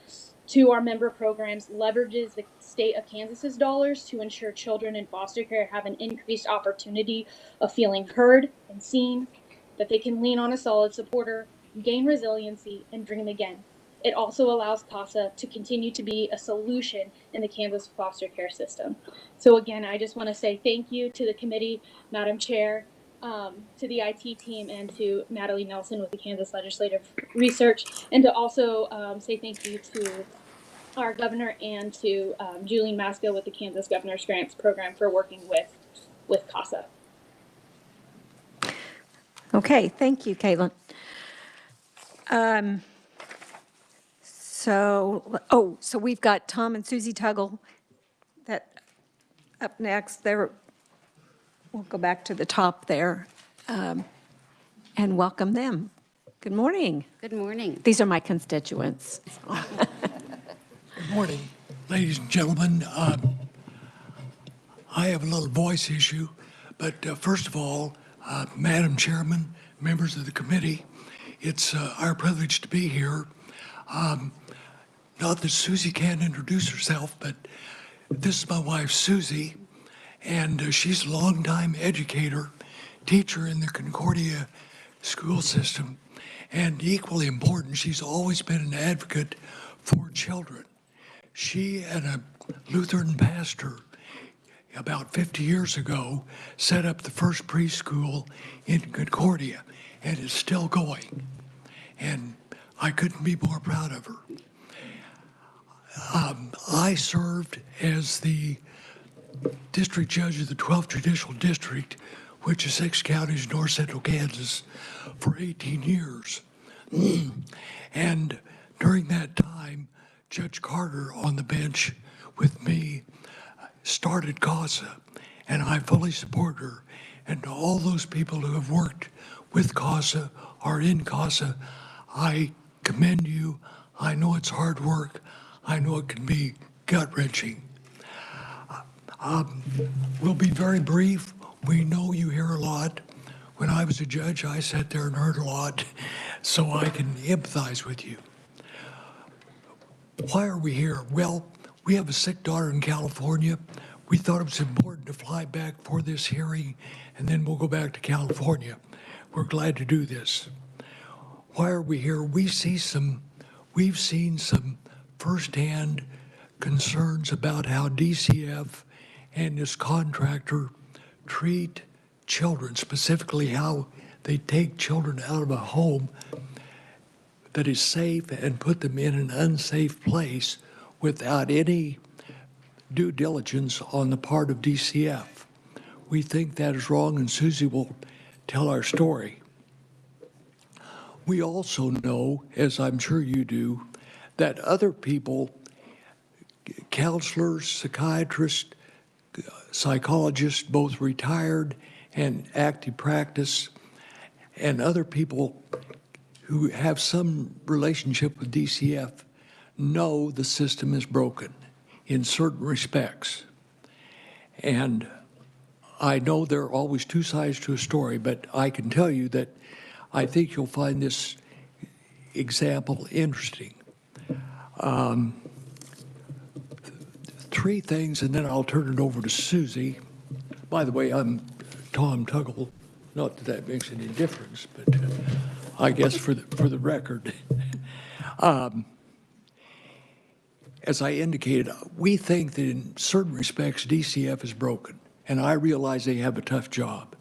to our member programs leverages the state of Kansas's dollars to ensure children in foster care have an increased opportunity of feeling heard and seen, that they can lean on a solid supporter, gain resiliency, and dream again. It also allows CASA to continue to be a solution in the Kansas foster care system. So again, I just want to say thank you to the committee, Madam Chair, to the IT team, and to Natalie Nelson with the Kansas Legislative Research, and to also say thank you to our governor and to Julie Masco with the Kansas Governor's Grants Program for working with CASA. Okay, thank you, Caitlin. So we've got Tom and Susie Tuggle that up next. We'll go back to the top there and welcome them. Good morning. Good morning. These are my constituents. Good morning, ladies and gentlemen. I have a little voice issue, But first of all, Madam Chairman, members of the committee, it's our privilege to be here. Not that Susie can't introduce herself, but this is my wife, Susie, and she's a longtime educator, teacher in the Concordia school system, and equally important, she's always been an advocate for children. She and a Lutheran pastor about 50 years ago set up the first preschool in Concordia, and it's still going. And I couldn't be more proud of her. I served as the district judge of the 12th Judicial District, which is 6 counties in north central Kansas, for 18 years. And during that time, Judge Carter on the bench with me started CASA, and I fully support her. And to all those people who have worked with CASA or in CASA, I commend you. I know it's hard work. I know it can be gut-wrenching. We'll be very brief. We know you hear a lot. When I was a judge, I sat there and heard a lot, so I can empathize with you. Why are we here? Well, we have a sick daughter in California. We thought it was important to fly back for this hearing, and then we'll go back to California. We're glad to do this. Why are we here? We've seen some firsthand concerns about how DCF and this contractor treat children, specifically how they take children out of a home that is safe and put them in an unsafe place without any due diligence on the part of DCF. We think that is wrong, and Susie will tell our story. We also know, as I'm sure you do, that other people, counselors, psychiatrists, psychologists, both retired and active practice, and other people who have some relationship with DCF know the system is broken in certain respects. And I know there are always two sides to a story, but I can tell you that I think you'll find this example interesting. Three things, and then I'll turn it over to Susie. By the way, I'm Tom Tuggle. Not that that makes any difference, but I guess for the record. As I indicated, we think that in certain respects, DCF is broken, and I realize they have a tough job.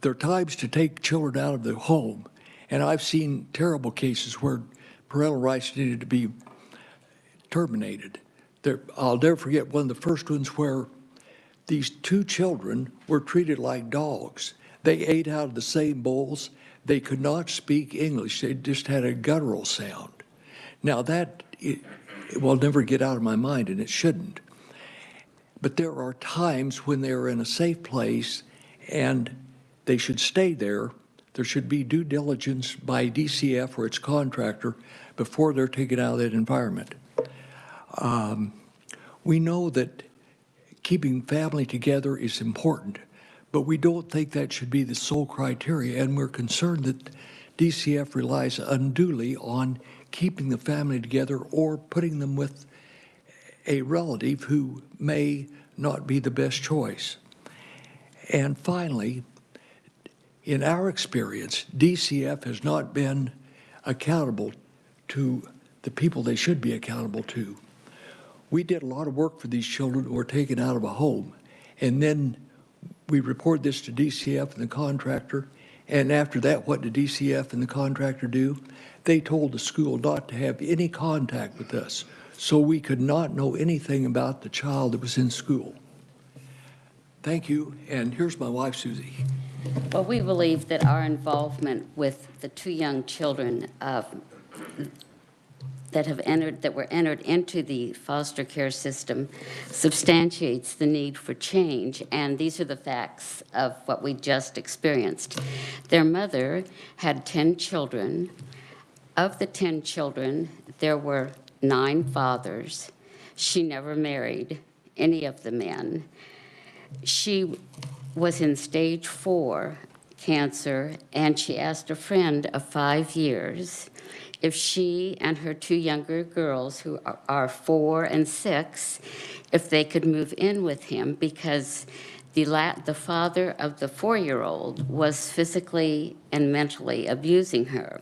There are times to take children out of the home, and I've seen terrible cases where parental rights needed to be terminated. I'll never forget one of the first ones where these two children were treated like dogs. They ate out of the same bowls. They could not speak English. They just had a guttural sound. Now it will never get out of my mind, and it shouldn't. But there are times when they're in a safe place and they should stay there. There should be due diligence by DCF or its contractor before they're taken out of that environment. We know that keeping family together is important, but we don't think that should be the sole criteria, and we're concerned that DCF relies unduly on keeping the family together or putting them with a relative who may not be the best choice. And finally, in our experience, DCF has not been accountable to the people they should be accountable to. We did a lot of work for these children who were taken out of a home, and then we report this to DCF and the contractor, and after that, what did DCF and the contractor do? They told the school not to have any contact with us, so we could not know anything about the child that was in school. Thank you, and here's my wife, Susie. Well, we believe that our involvement with the two young children that were entered into the foster care system substantiates the need for change, and these are the facts of what we just experienced. Their mother had 10 children. Of the 10 children, there were 9 fathers. She never married any of the men. She was in stage 4 cancer, and she asked a friend of 5 years if she and her 2 younger girls, who are 4 and 6, if they could move in with him because the father of the 4-year-old was physically and mentally abusing her.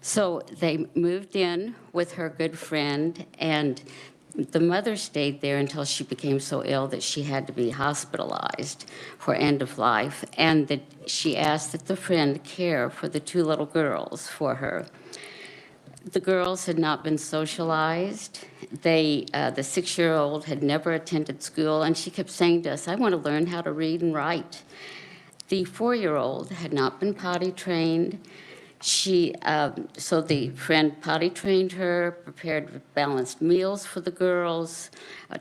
So they moved in with her good friend, and the mother stayed there until she became so ill that she had to be hospitalized for end of life, and that she asked that the friend care for the 2 little girls for her. The girls had not been socialized. The 6-year-old had never attended school, and she kept saying to us, "I want to learn how to read and write." The 4-year-old had not been potty trained. So the friend potty trained her, prepared balanced meals for the girls,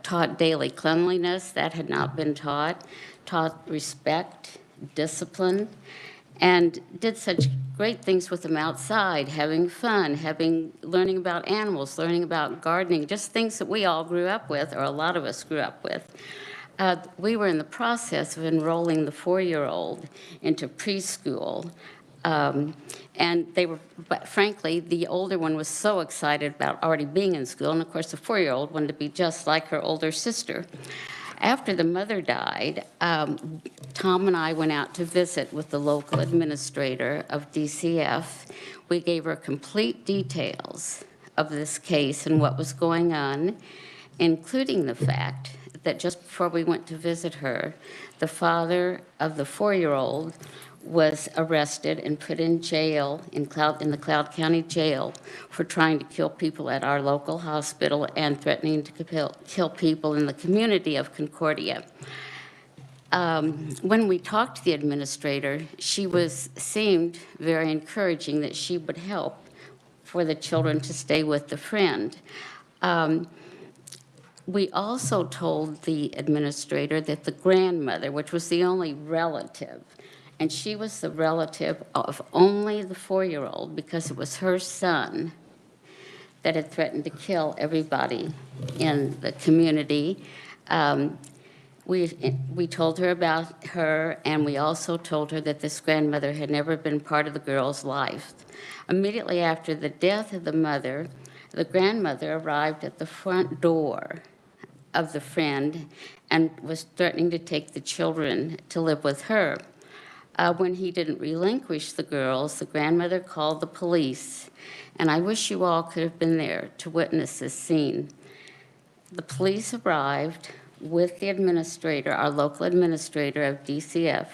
taught daily cleanliness, that had not been taught respect, discipline, and did such great things with them outside, having fun, learning about animals, learning about gardening, just things that we all grew up with, or a lot of us grew up with. We were in the process of enrolling the 4-year-old into preschool. And they were, but frankly, the older one was so excited about already being in school, and of course the 4-year-old wanted to be just like her older sister. After the mother died, Tom and I went out to visit with the local administrator of DCF. We gave her complete details of this case and what was going on, including the fact that just before we went to visit her, the father of the 4-year-old was arrested and put in jail in the Cloud County Jail for trying to kill people at our local hospital and threatening to kill people in the community of Concordia. When we talked to the administrator, she seemed very encouraging that she would help for the children to stay with the friend. We also told the administrator that the grandmother, which was the only relative, and she was the relative of only the 4-year-old because it was her son that had threatened to kill everybody in the community. We told her about her, and we also told her that this grandmother had never been part of the girl's life. Immediately after the death of the mother, the grandmother arrived at the front door of the friend and was threatening to take the children to live with her. When he didn't relinquish the girls, the grandmother called the police, and I wish you all could have been there to witness this scene. The police arrived with the administrator, our local administrator of DCF.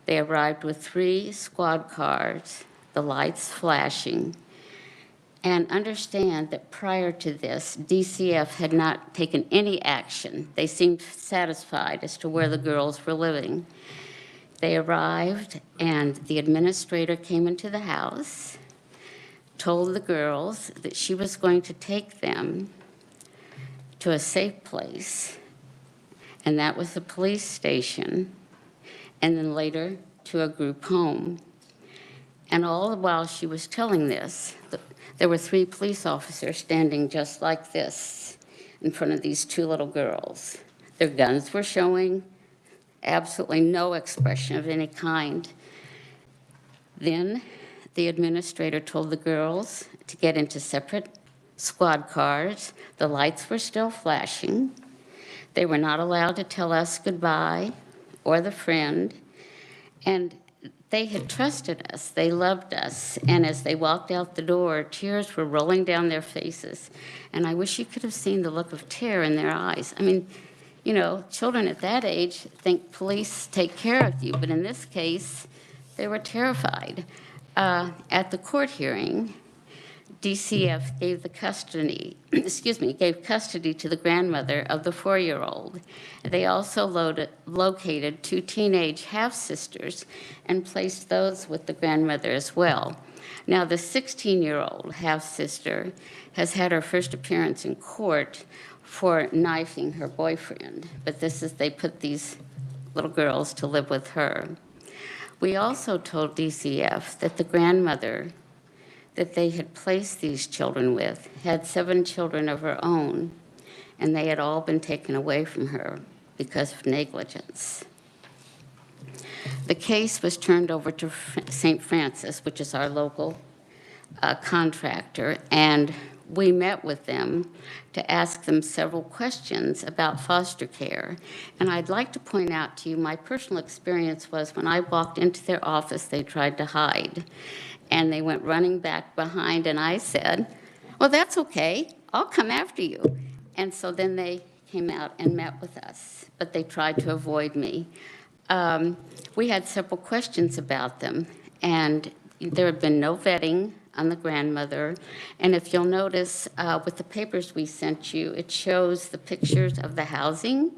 They arrived with 3 squad cars, the lights flashing. And understand that prior to this, DCF had not taken any action. They seemed satisfied as to where the girls were living. They arrived, and the administrator came into the house, told the girls that she was going to take them to a safe place, and that was the police station, and then later to a group home. And all the while she was telling this, there were 3 police officers standing just like this in front of these 2 little girls. Their guns were showing, absolutely no expression of any kind. Then the administrator told the girls to get into separate squad cars. The lights were still flashing. They were not allowed to tell us goodbye or the friend. And they had trusted us. They loved us. And as they walked out the door, tears were rolling down their faces. And I wish you could have seen the look of terror in their eyes. I mean, you know, children at that age think police take care of you, but in this case, they were terrified. At the court hearing, DCF gave custody to the grandmother of the 4-year-old. They also located 2 teenage half-sisters and placed those with the grandmother as well. Now, the 16-year-old half-sister has had her first appearance in court for knifing her boyfriend, but they put these little girls to live with her. We also told DCF that the grandmother that they had placed these children with had 7 children of her own, and they had all been taken away from her. because of negligence. The case was turned over to St. Francis, which is our local contractor, and we met with them to ask them several questions about foster care. And I'd like to point out to you, my personal experience was when I walked into their office, they tried to hide. And they went running back behind, and I said, well, that's okay. I'll come after you. And so then they came out and met with us, but they tried to avoid me. We had several questions about them, and there had been no vetting on the grandmother. And if you'll notice, with the papers we sent you, it shows the pictures of the housing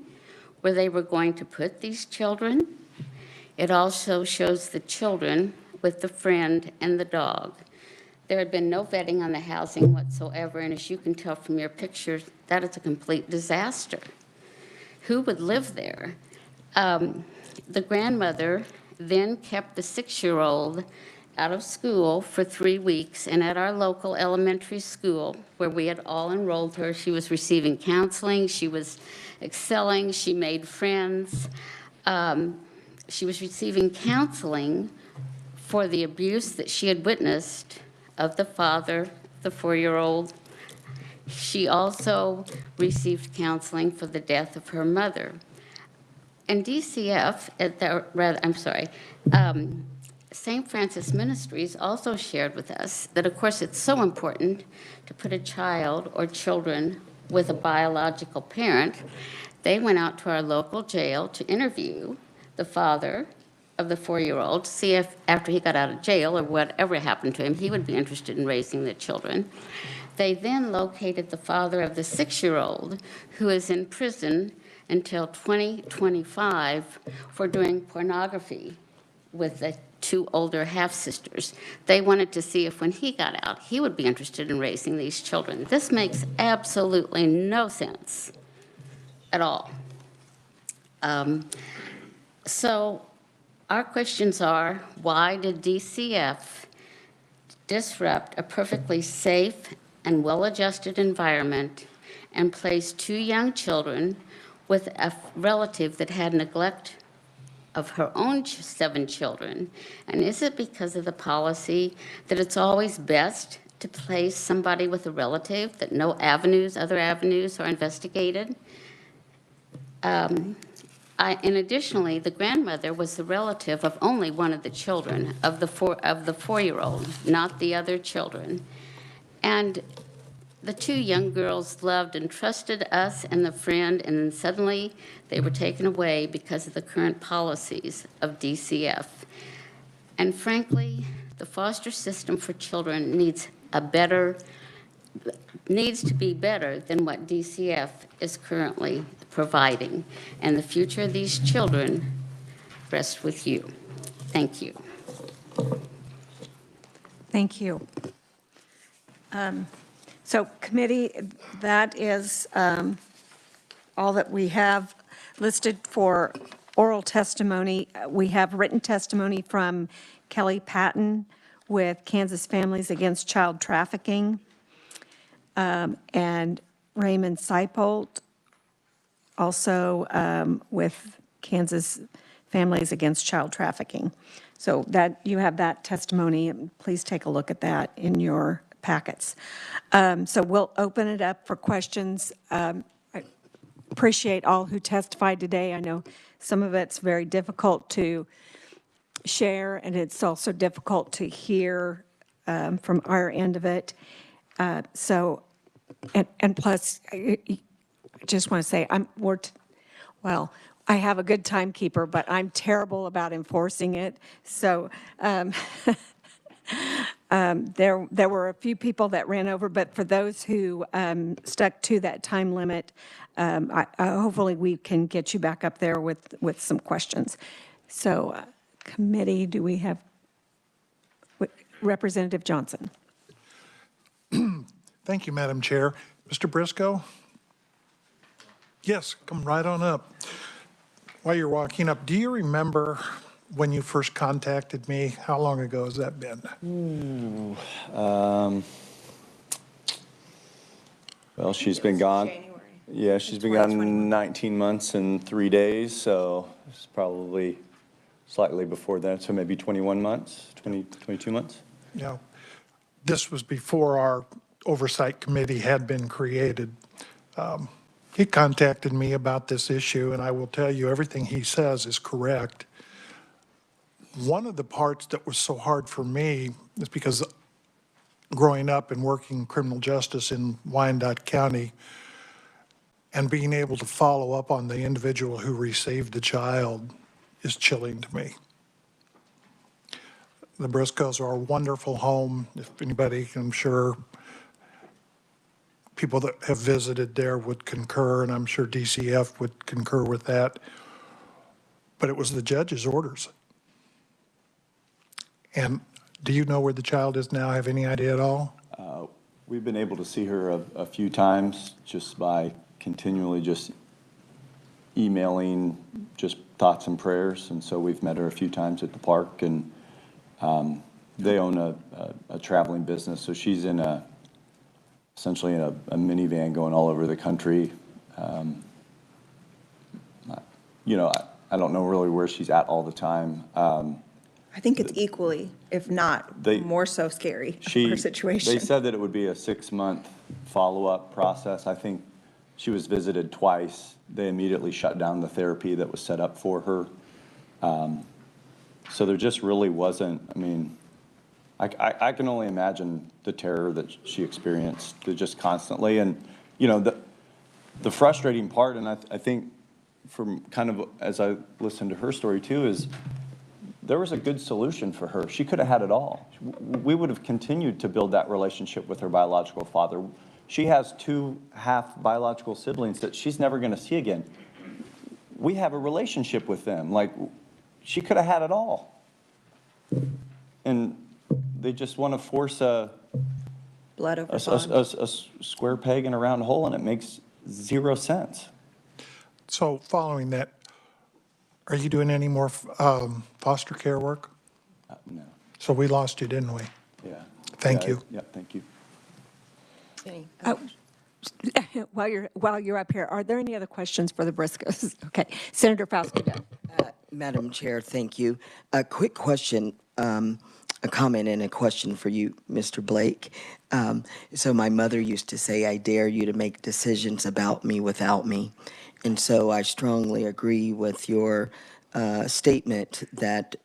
where they were going to put these children. It also shows the children with the friend and the dog. There had been no vetting on the housing whatsoever, and as you can tell from your pictures, that is a complete disaster. Who would live there? The grandmother then kept the 6-year-old out of school for 3 weeks, and at our local elementary school, where we had all enrolled her, she was receiving counseling, she was excelling, she made friends. She was receiving counseling for the abuse that she had witnessed of the father, the 4-year-old. She also received counseling for the death of her mother. And DCF, St. Francis Ministries also shared with us that, of course, it's so important to put a child or children with a biological parent. They went out to our local jail to interview the father of the 4-year-old to see if, after he got out of jail or whatever happened to him, he would be interested in raising the children. They then located the father of the 6-year-old, who is in prison until 2025 for doing pornography with the 2 older half-sisters. They wanted to see if when he got out, he would be interested in raising these children. This makes absolutely no sense at all. So our questions are, why did DCF disrupt a perfectly safe and well-adjusted environment and place 2 young children with a relative that had neglect of her own 7 children? And is it because of the policy that it's always best to place somebody with a relative, that no other avenues are investigated? And additionally, the grandmother was the relative of only one of the children, of the 4-year-old, not the other children. And the 2 young girls loved and trusted us and the friend, and then suddenly they were taken away because of the current policies of DCF. And frankly, the foster system for children needs to be better than what DCF is currently providing. And the future of these children rests with you. Thank you. Thank you. So committee, that is all that we have listed for oral testimony. We have written testimony from Kelly Patton with Kansas Families Against Child Trafficking, and Raymond Seipold, also with Kansas Families Against Child Trafficking. So that you have that testimony, and please take a look at that in your packets. So we'll open it up for questions. I appreciate all who testified today. I know some of it's very difficult to share, and it's also difficult to hear from our end of it. So, and plus, I just want to say, well, I have a good timekeeper, but I'm terrible about enforcing it. So there were a few people that ran over, but for those who stuck to that time limit, hopefully we can get you back up there with some questions. So committee, do we have Representative Johnson? Thank you, Madam Chair. Mr. Briscoe? Yes, come right on up. While you're walking up, do you remember when you first contacted me? How long ago has that been? Well, she's been gone. Yeah, she's been gone 19 months and 3 days, so it's probably slightly before that, so maybe 21 months, 22 months. Yeah. This was before our Oversight Committee had been created. He contacted me about this issue, and I will tell you, everything he says is correct. One of the parts that was so hard for me is because growing up and working criminal justice in Wyandotte County and being able to follow up on the individual who received the child is chilling to me. The Briscoes are a wonderful home. If anybody, I'm sure people that have visited there would concur, and I'm sure DCF would concur with that. But it was the judge's orders. And do you know where the child is now? Have any idea at all? We've been able to see her a few times just by continually just emailing just thoughts and prayers. And so we've met her a few times at the park, and they own a traveling business. So she's in essentially in a minivan going all over the country. You know, I don't know really where she's at all the time. I think it's equally, if not more so scary, her situation. They said that it would be a 6-month follow-up process. I think she was visited twice. They immediately shut down the therapy that was set up for her. So there just really wasn't, I mean, I can only imagine the terror that she experienced just constantly. And, you know, the frustrating part, and I think from kind of as I listened to her story too, is there was a good solution for her. She could have had it all. We would have continued to build that relationship with her biological father. She has 2 half biological siblings that she's never going to see again. We have a relationship with them. Like, she could have had it all. And they just want to force a square peg in a round hole, and it makes 0 sense. So following that, are you doing any more foster care work? No. So we lost you, didn't we? Yeah. Thank you. Yeah, thank you. While you're up here, are there any other questions for the Briscoes? Okay, Senator Fowler. Madam Chair, thank you. A quick question, a comment and a question for you, Mr. Blake. So my mother used to say, I dare you to make decisions about me without me. And so I strongly agree with your statement that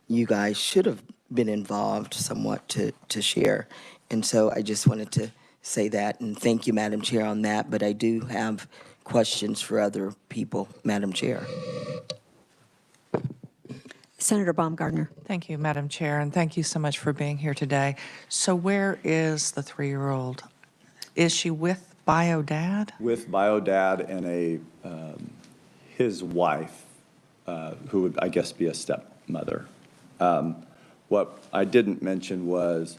you guys should have been involved somewhat to share. And so I just wanted to say that, and thank you, Madam Chair, on that. But I do have questions for other people, Madam Chair. Senator Baumgardner. Thank you, Madam Chair, and thank you so much for being here today. So where is the 3-year-old? Is she with bio dad? With bio dad and his wife, who would, I guess, be a stepmother. What I didn't mention was,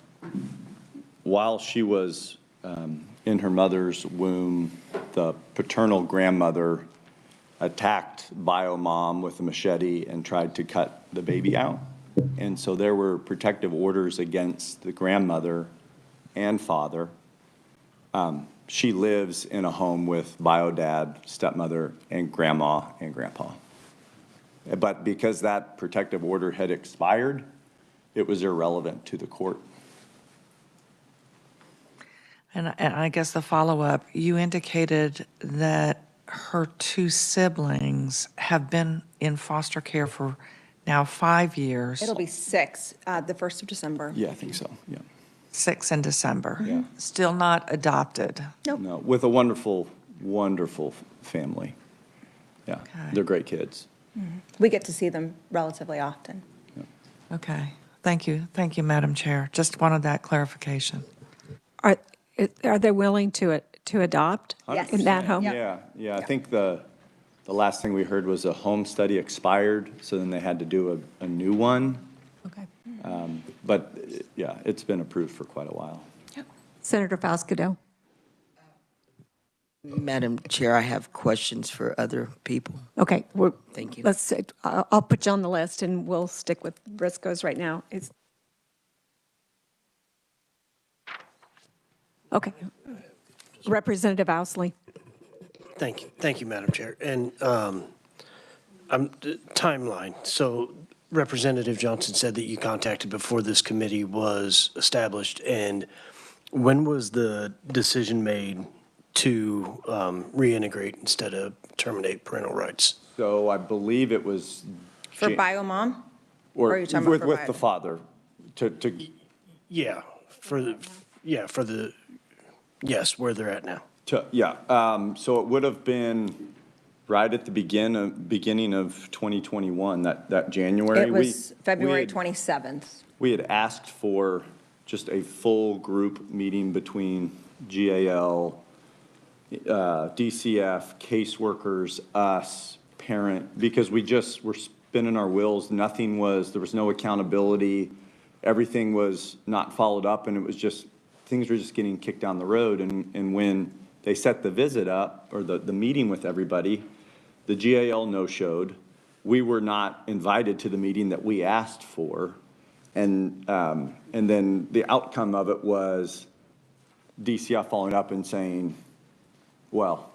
while she was in her mother's womb, the paternal grandmother attacked bio mom with a machete and tried to cut the baby out. And so there were protective orders against the grandmother and father. She lives in a home with bio dad, stepmother, and grandma and grandpa. But because that protective order had expired, it was irrelevant to the court. And I guess the follow-up, you indicated that her 2 siblings have been in foster care for now 5 years. It'll be 6, the 1st of December. Yeah, I think so, yeah. 6 in December. Yeah. Still not adopted. Nope. No, with a wonderful, wonderful family. Yeah, Okay. they're great kids. We get to see them relatively often. Okay. Thank you. Thank you, Madam Chair. Just wanted that clarification. Are they willing to adopt Yes. in that home? Yeah. I think the last thing we heard was a home study expired, so then they had to do a new one. Okay. But, yeah, it's been approved for quite a while. Senator Fowler. Madam Chair, I have questions for other people. Okay, Thank you. I'll put you on the list, and we'll stick with Briscoes right now. Okay. Representative Ousley. Thank you, Madam Chair. And timeline. So Representative Johnson said that you contacted before this committee was established. And when was the decision made to reintegrate instead of terminate parental rights? So I believe it was. For biomom? Or are you talking about with the father, Yeah, yes, where they're at now. So it would have been right at the beginning of 2021, that January. It was February 27th. We had asked for just a full group meeting between GAL, DCF, caseworkers, us, parent, because we just were spinning our wheels. There was no accountability. Everything was not followed up, and it was just, things were just getting kicked down the road. And when they set the visit up, or the meeting with everybody, the GAL no-showed. We were not invited to the meeting that we asked for. And then the outcome of it was DCF following up and saying, well,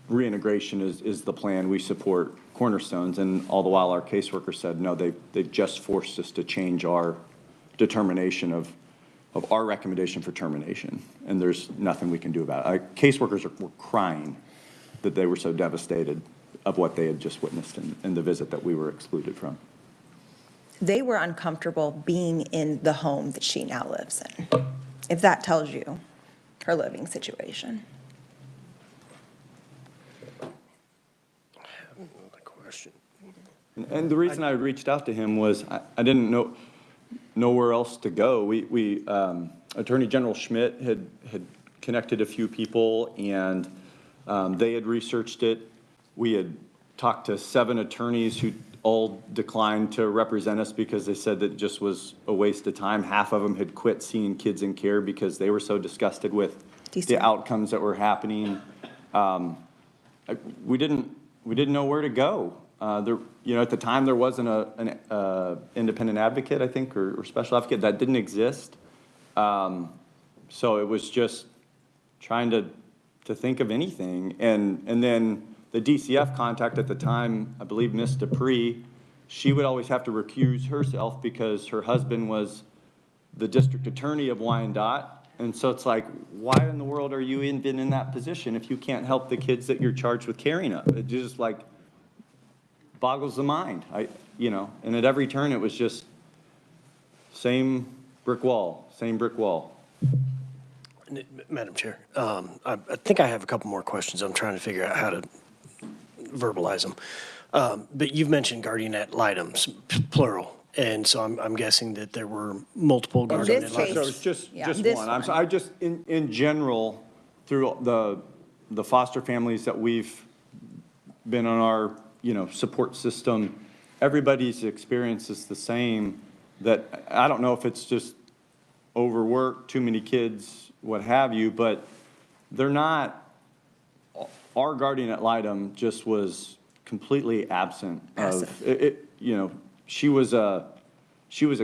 reintegration is the plan. We support cornerstones. And all the while our caseworker said, no, they've just forced us to change our determination of our recommendation for termination. And there's nothing we can do about it. Caseworkers were crying that they were so devastated of what they had just witnessed in the visit that we were excluded from. They were uncomfortable being in the home that she now lives in, if that tells you her living situation. And the reason I reached out to him was I didn't know nowhere else to go. Attorney General Schmidt had connected a few people, and they had researched it. We had talked to 7 attorneys who all declined to represent us because they said that it just was a waste of time. Half of them had quit seeing kids in care because they were so disgusted with the outcomes that were happening. We didn't know where to go. At the time there wasn't an independent advocate, I think, or special advocate. That didn't exist. So it was just trying to think of anything. And then the DCF contact at the time, I believe Miss Dupree, she would always have to recuse herself because her husband was the district attorney of Wyandotte. And so it's like, why in the world are you even in that position if you can't help the kids that you're charged with caring of? It just like boggles the mind. And at every turn it was just same brick wall. Madam Chair, I think I have a couple more questions. I'm trying to figure out how to verbalize them. But you've mentioned guardian ad litems, plural. And so I'm guessing that there were multiple guardian ad litems. So it's just one. I'm sorry. I just, in general, through the foster families that we've been on our, support system, everybody's experience is the same. That I don't know if it's just overworked, too many kids, what have you, but they're not. Our guardian ad litem just was completely absent of it. She was a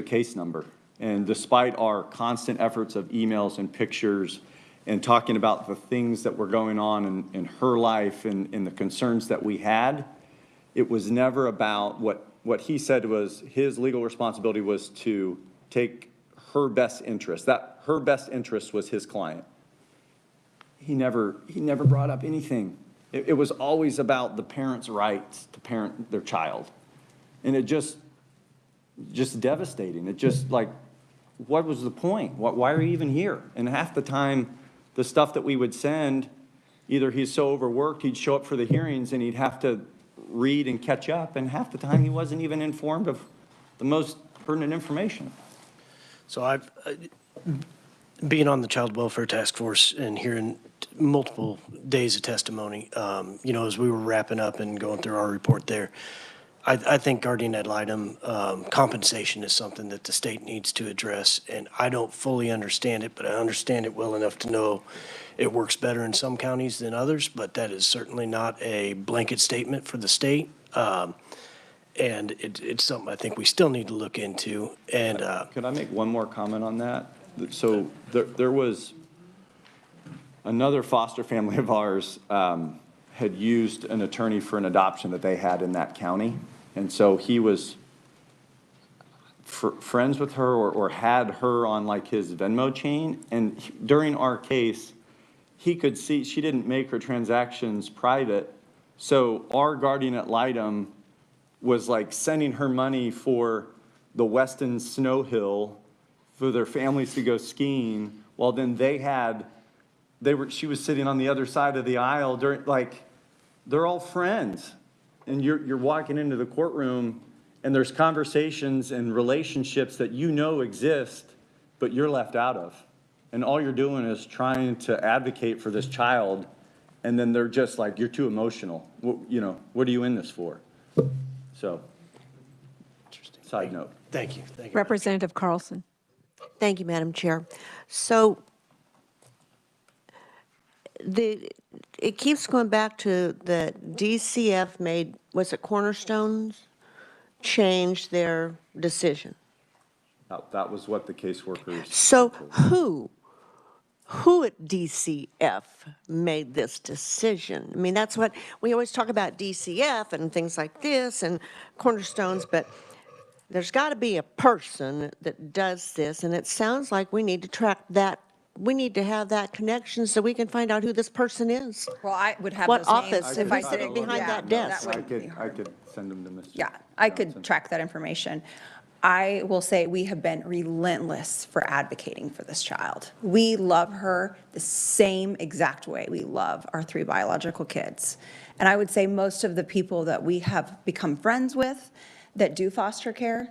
case number, and despite our constant efforts of emails and pictures and talking about the things that were going on in her life and the concerns that we had, it was never about what he said was his legal responsibility was to take her best interest. That her best interest was his client. He never brought up anything. It was always about the parents' rights to parent their child. And it just devastating. It just like, what was the point? Why are you even here? And half the time, the stuff that we would send, either he's so overworked, he'd show up for the hearings and he'd have to read and catch up. And half the time, he wasn't even informed of the most pertinent information. So I've being on the Child Welfare Task Force and hearing multiple days of testimony, as we were wrapping up and going through our report there, I think guardian ad litem compensation is something that the state needs to address. And I don't fully understand it, but I understand it well enough to know it works better in some counties than others, but that is certainly not a blanket statement for the state. And it's something I think we still need to look into. And could I make one more comment on that? So there was another foster family of ours had used an attorney for an adoption that they had in that county. And so he was friends with her or had her on like his Venmo chain. And during our case, he could see she didn't make her transactions private. So our guardian ad litem was like sending her money for the Weston Snow Hill for their families to go skiing, while then she was sitting on the other side of the aisle during, like, they're all friends. And you're walking into the courtroom and there's conversations and relationships that you know exist, but you're left out of. And all you're doing is trying to advocate for this child, and then they're just like, you're too emotional. What are you in this for? So, side note. Thank you. Thank you. Representative Carlson. Thank you, Madam Chair. So it keeps going back to the DCF made, was it Cornerstones, changed their decision. That was what the caseworkers. So who at DCF made this decision? I mean, that's what, we always talk about DCF and things like this and Cornerstones, but there's got to be a person that does this, and it sounds like we need to track that. We need to have that connection so we can find out who this person is. Well, I would have What those names office, if and I who's did sitting behind that desk. I could send them to Mr. Yeah, I could track that information. I will say we have been relentless for advocating for this child. We love her the same exact way we love our 3 biological kids. And I would say most of the people that we have become friends with that do foster care,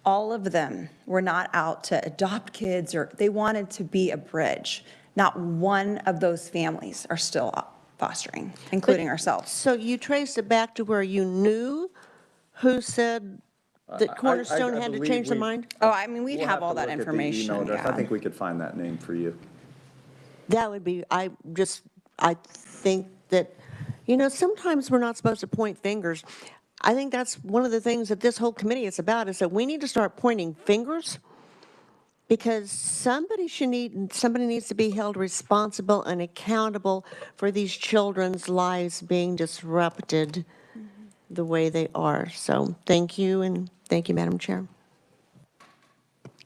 all of them were not out to adopt kids, or they wanted to be a bridge. Not one of those families are still fostering, including ourselves. So you traced it back to where you knew who said that Cornerstone had to change their mind? Oh, I mean, we'd We'll have all to that look at the information. email address. Yeah. I think we could find that name for you. That would be, I think that, sometimes we're not supposed to point fingers. I think that's one of the things that this whole committee is about, is that we need to start pointing fingers, because somebody needs to be held responsible and accountable for these children's lives being disrupted the way they are. So thank you, and thank you, Madam Chair.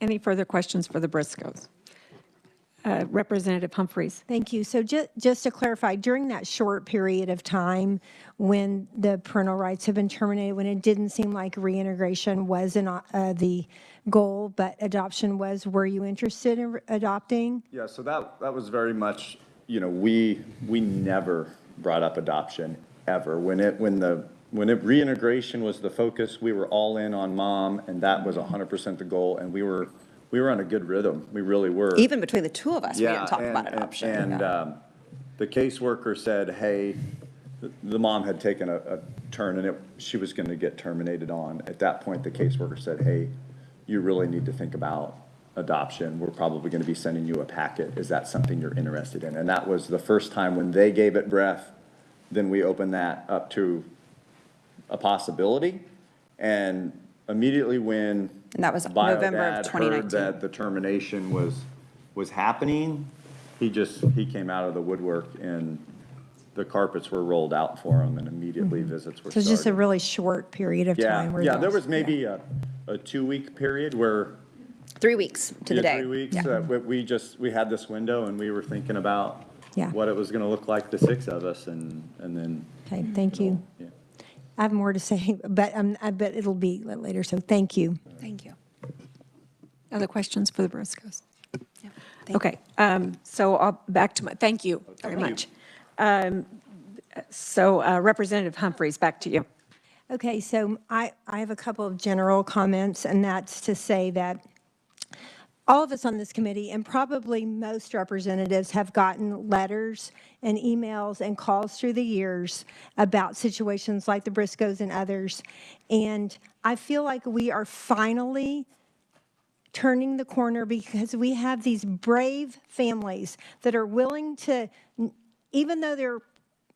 Any further questions for the Briscoes? Representative Humphreys. Thank you. So just to clarify, during that short period of time when the parental rights have been terminated, when it didn't seem like reintegration was the goal, but adoption was, were you interested in adopting? Yeah, so that was very much, we never brought up adoption ever. When reintegration was the focus, we were all in on mom, and that was 100% the goal, and we were on a good rhythm. We really were. Even between the two of us, we didn't talk about adoption. And the caseworker said, hey, the mom had taken a turn, and she was going to get terminated on. At that point, the caseworker said, hey, you really need to think about adoption. We're probably going to be sending you a packet. Is that something you're interested in? And that was the first time when they gave it breath. Then we opened that up to a possibility. And immediately when and that was Bio November Dad of 2019. heard that the termination was happening, he came out of the woodwork, and the carpets were rolled out for him, and immediately visits were So it's started. just a really short period of time. Yeah, there was maybe a 2-week period where 3 weeks to the day. 3 weeks. Yeah. We had this window, and we were thinking about Yeah. what it was going to look like to 6 of us, and then. Okay, thank you. Yeah. I have more to say, but I bet it'll be later, so thank you. Thank you. Other questions for the Briscoes? Yeah, Okay, so I'll back to thank you very much. So Representative Humphreys, back to you. Okay, so I have a couple of general comments, and that's to say that all of us on this committee, and probably most representatives, have gotten letters and emails and calls through the years about situations like the Briscoes and others. And I feel like we are finally turning the corner, because we have these brave families that are willing to, even though there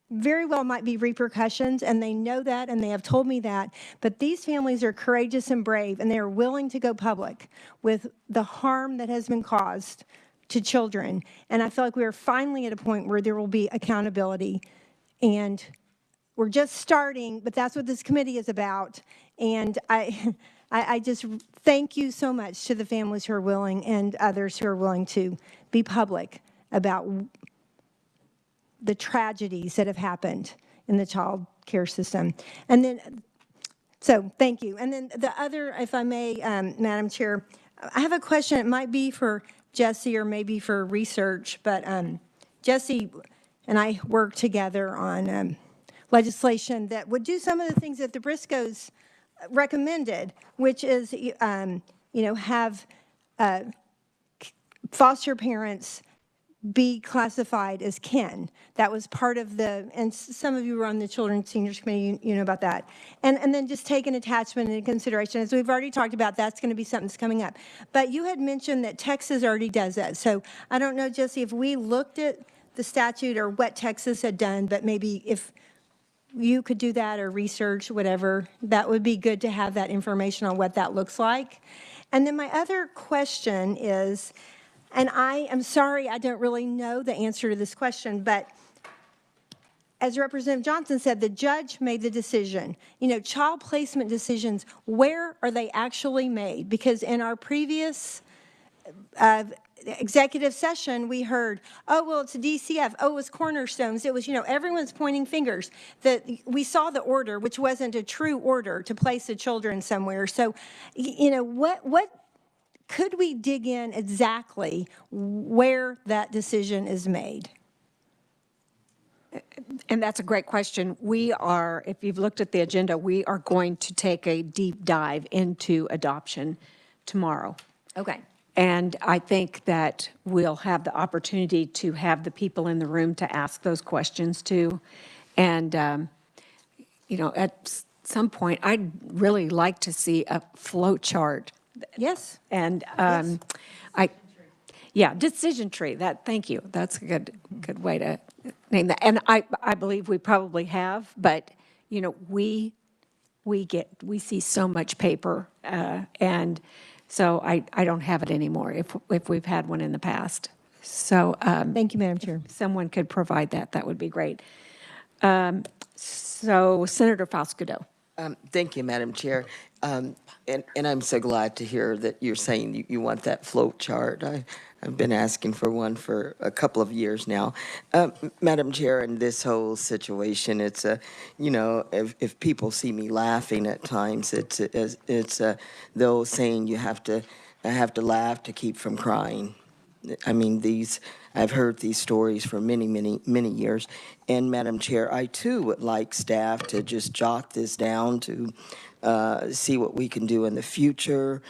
very well might be repercussions, and they know that, and they have told me that, but these families are courageous and brave, and they are willing to go public with the harm that has been caused to children. And I feel like we are finally at a point where there will be accountability. And we're just starting, but that's what this committee is about. And I just thank you so much to the families who are willing and others who are willing to be public about the tragedies that have happened in the child care system. And then, so thank you. And then the other, if I may, Madam Chair, I have a question. It might be for Jesse or maybe for research, but Jesse and I work together on legislation that would do some of the things that the Briscoes recommended, which is, have foster parents be classified as kin. That was part of the, and some of you were on the Children's Seniors Committee, you know about that. And then just take an attachment into consideration. As we've already talked about, that's going to be something that's coming up. But you had mentioned that Texas already does that. So I don't know, Jesse, if we looked at the statute or what Texas had done, but maybe if you could do that or research, whatever, that would be good to have that information on what that looks like. And then my other question is, and I am sorry, I don't really know the answer to this question, but as Representative Johnson said, the judge made the decision. You know, child placement decisions, where are they actually made? Because in our previous executive session, we heard, oh, well, it's a DCF. Oh, it was Cornerstones. It was, everyone's pointing fingers. That we saw the order, which wasn't a true order to place the children somewhere. So, what could we dig in exactly where that decision is made? And that's a great question. We are, if you've looked at the agenda, we are going to take a deep dive into adoption tomorrow. Okay. And I think that we'll have the opportunity to have the people in the room to ask those questions too. And, at some point, I'd really like to see a flow chart. Yes. And decision tree. Thank you. That's a good way to name that. And I believe we probably have, but we see so much paper, and so I don't have it anymore. If we've had one in the past, so thank you, Madam Chair. If someone could provide that would be great. So Senator Foscato. Thank you, Madam Chair. And I'm so glad to hear that you're saying you want that float chart. I've been asking for one for a couple of years now. Madam Chair, in this whole situation, it's if people see me laughing at times, it's the old saying, I have to laugh to keep from crying. I mean, I've heard these stories for many, many, many years. And Madam Chair, I too would like staff to just jot this down to see what we can do in the future.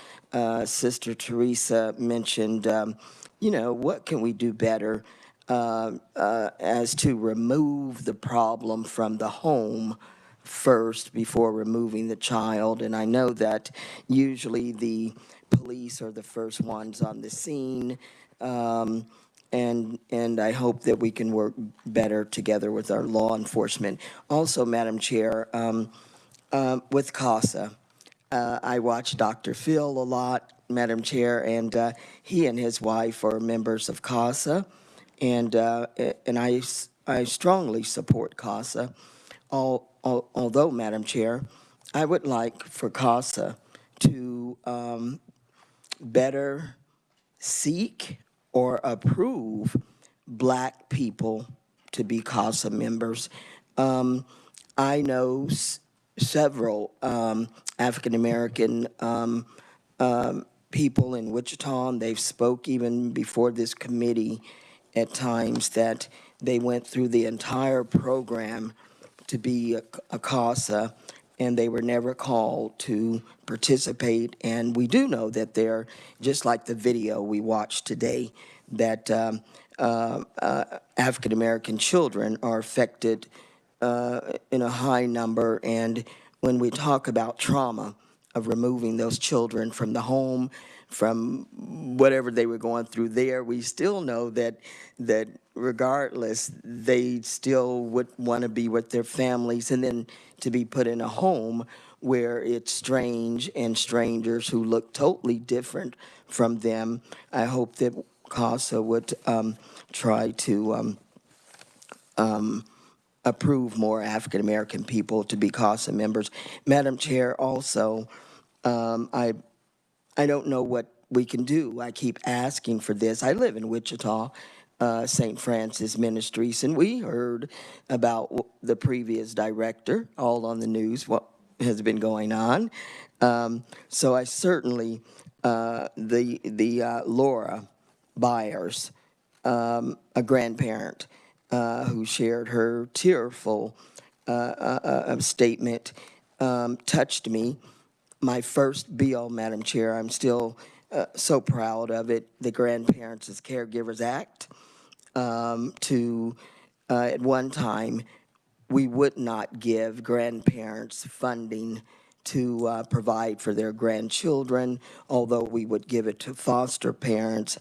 Sister Therese mentioned, what can we do better as to remove the problem from the home first before removing the child. And I know that usually the police are the first ones on the scene. And I hope that we can work better together with our law enforcement. Also, Madam Chair, with CASA, I watch Dr. Phil a lot, Madam Chair, and he and his wife are members of CASA, and I strongly support CASA. Although, Madam Chair, I would like for CASA to better seek or approve Black people to be CASA members. I know several African-American people in Wichita, and they've spoke even before this committee at times that they went through the entire program to be a CASA, and they were never called to participate. And we do know that they're, just like the video we watched today, that African-American children are affected in a high number. And when we talk about trauma of removing those children from the home, from whatever they were going through there, we still know that regardless, they still would want to be with their families, and then to be put in a home where it's strange and strangers who look totally different from them. I hope that CASA would try to approve more African-American people to be CASA members. Madam Chair, also, I don't know what we can do. I keep asking for this. I live in Wichita, St. Francis Ministries, and we heard about the previous director, all on the news, what has been going on. So I certainly, Laura Byers, a grandparent who shared her tearful statement, touched me. My first bill, Madam Chair, I'm still so proud of it, the Grandparents as Caregivers Act. At one time, we would not give grandparents funding to provide for their grandchildren, although we would give it to foster parents.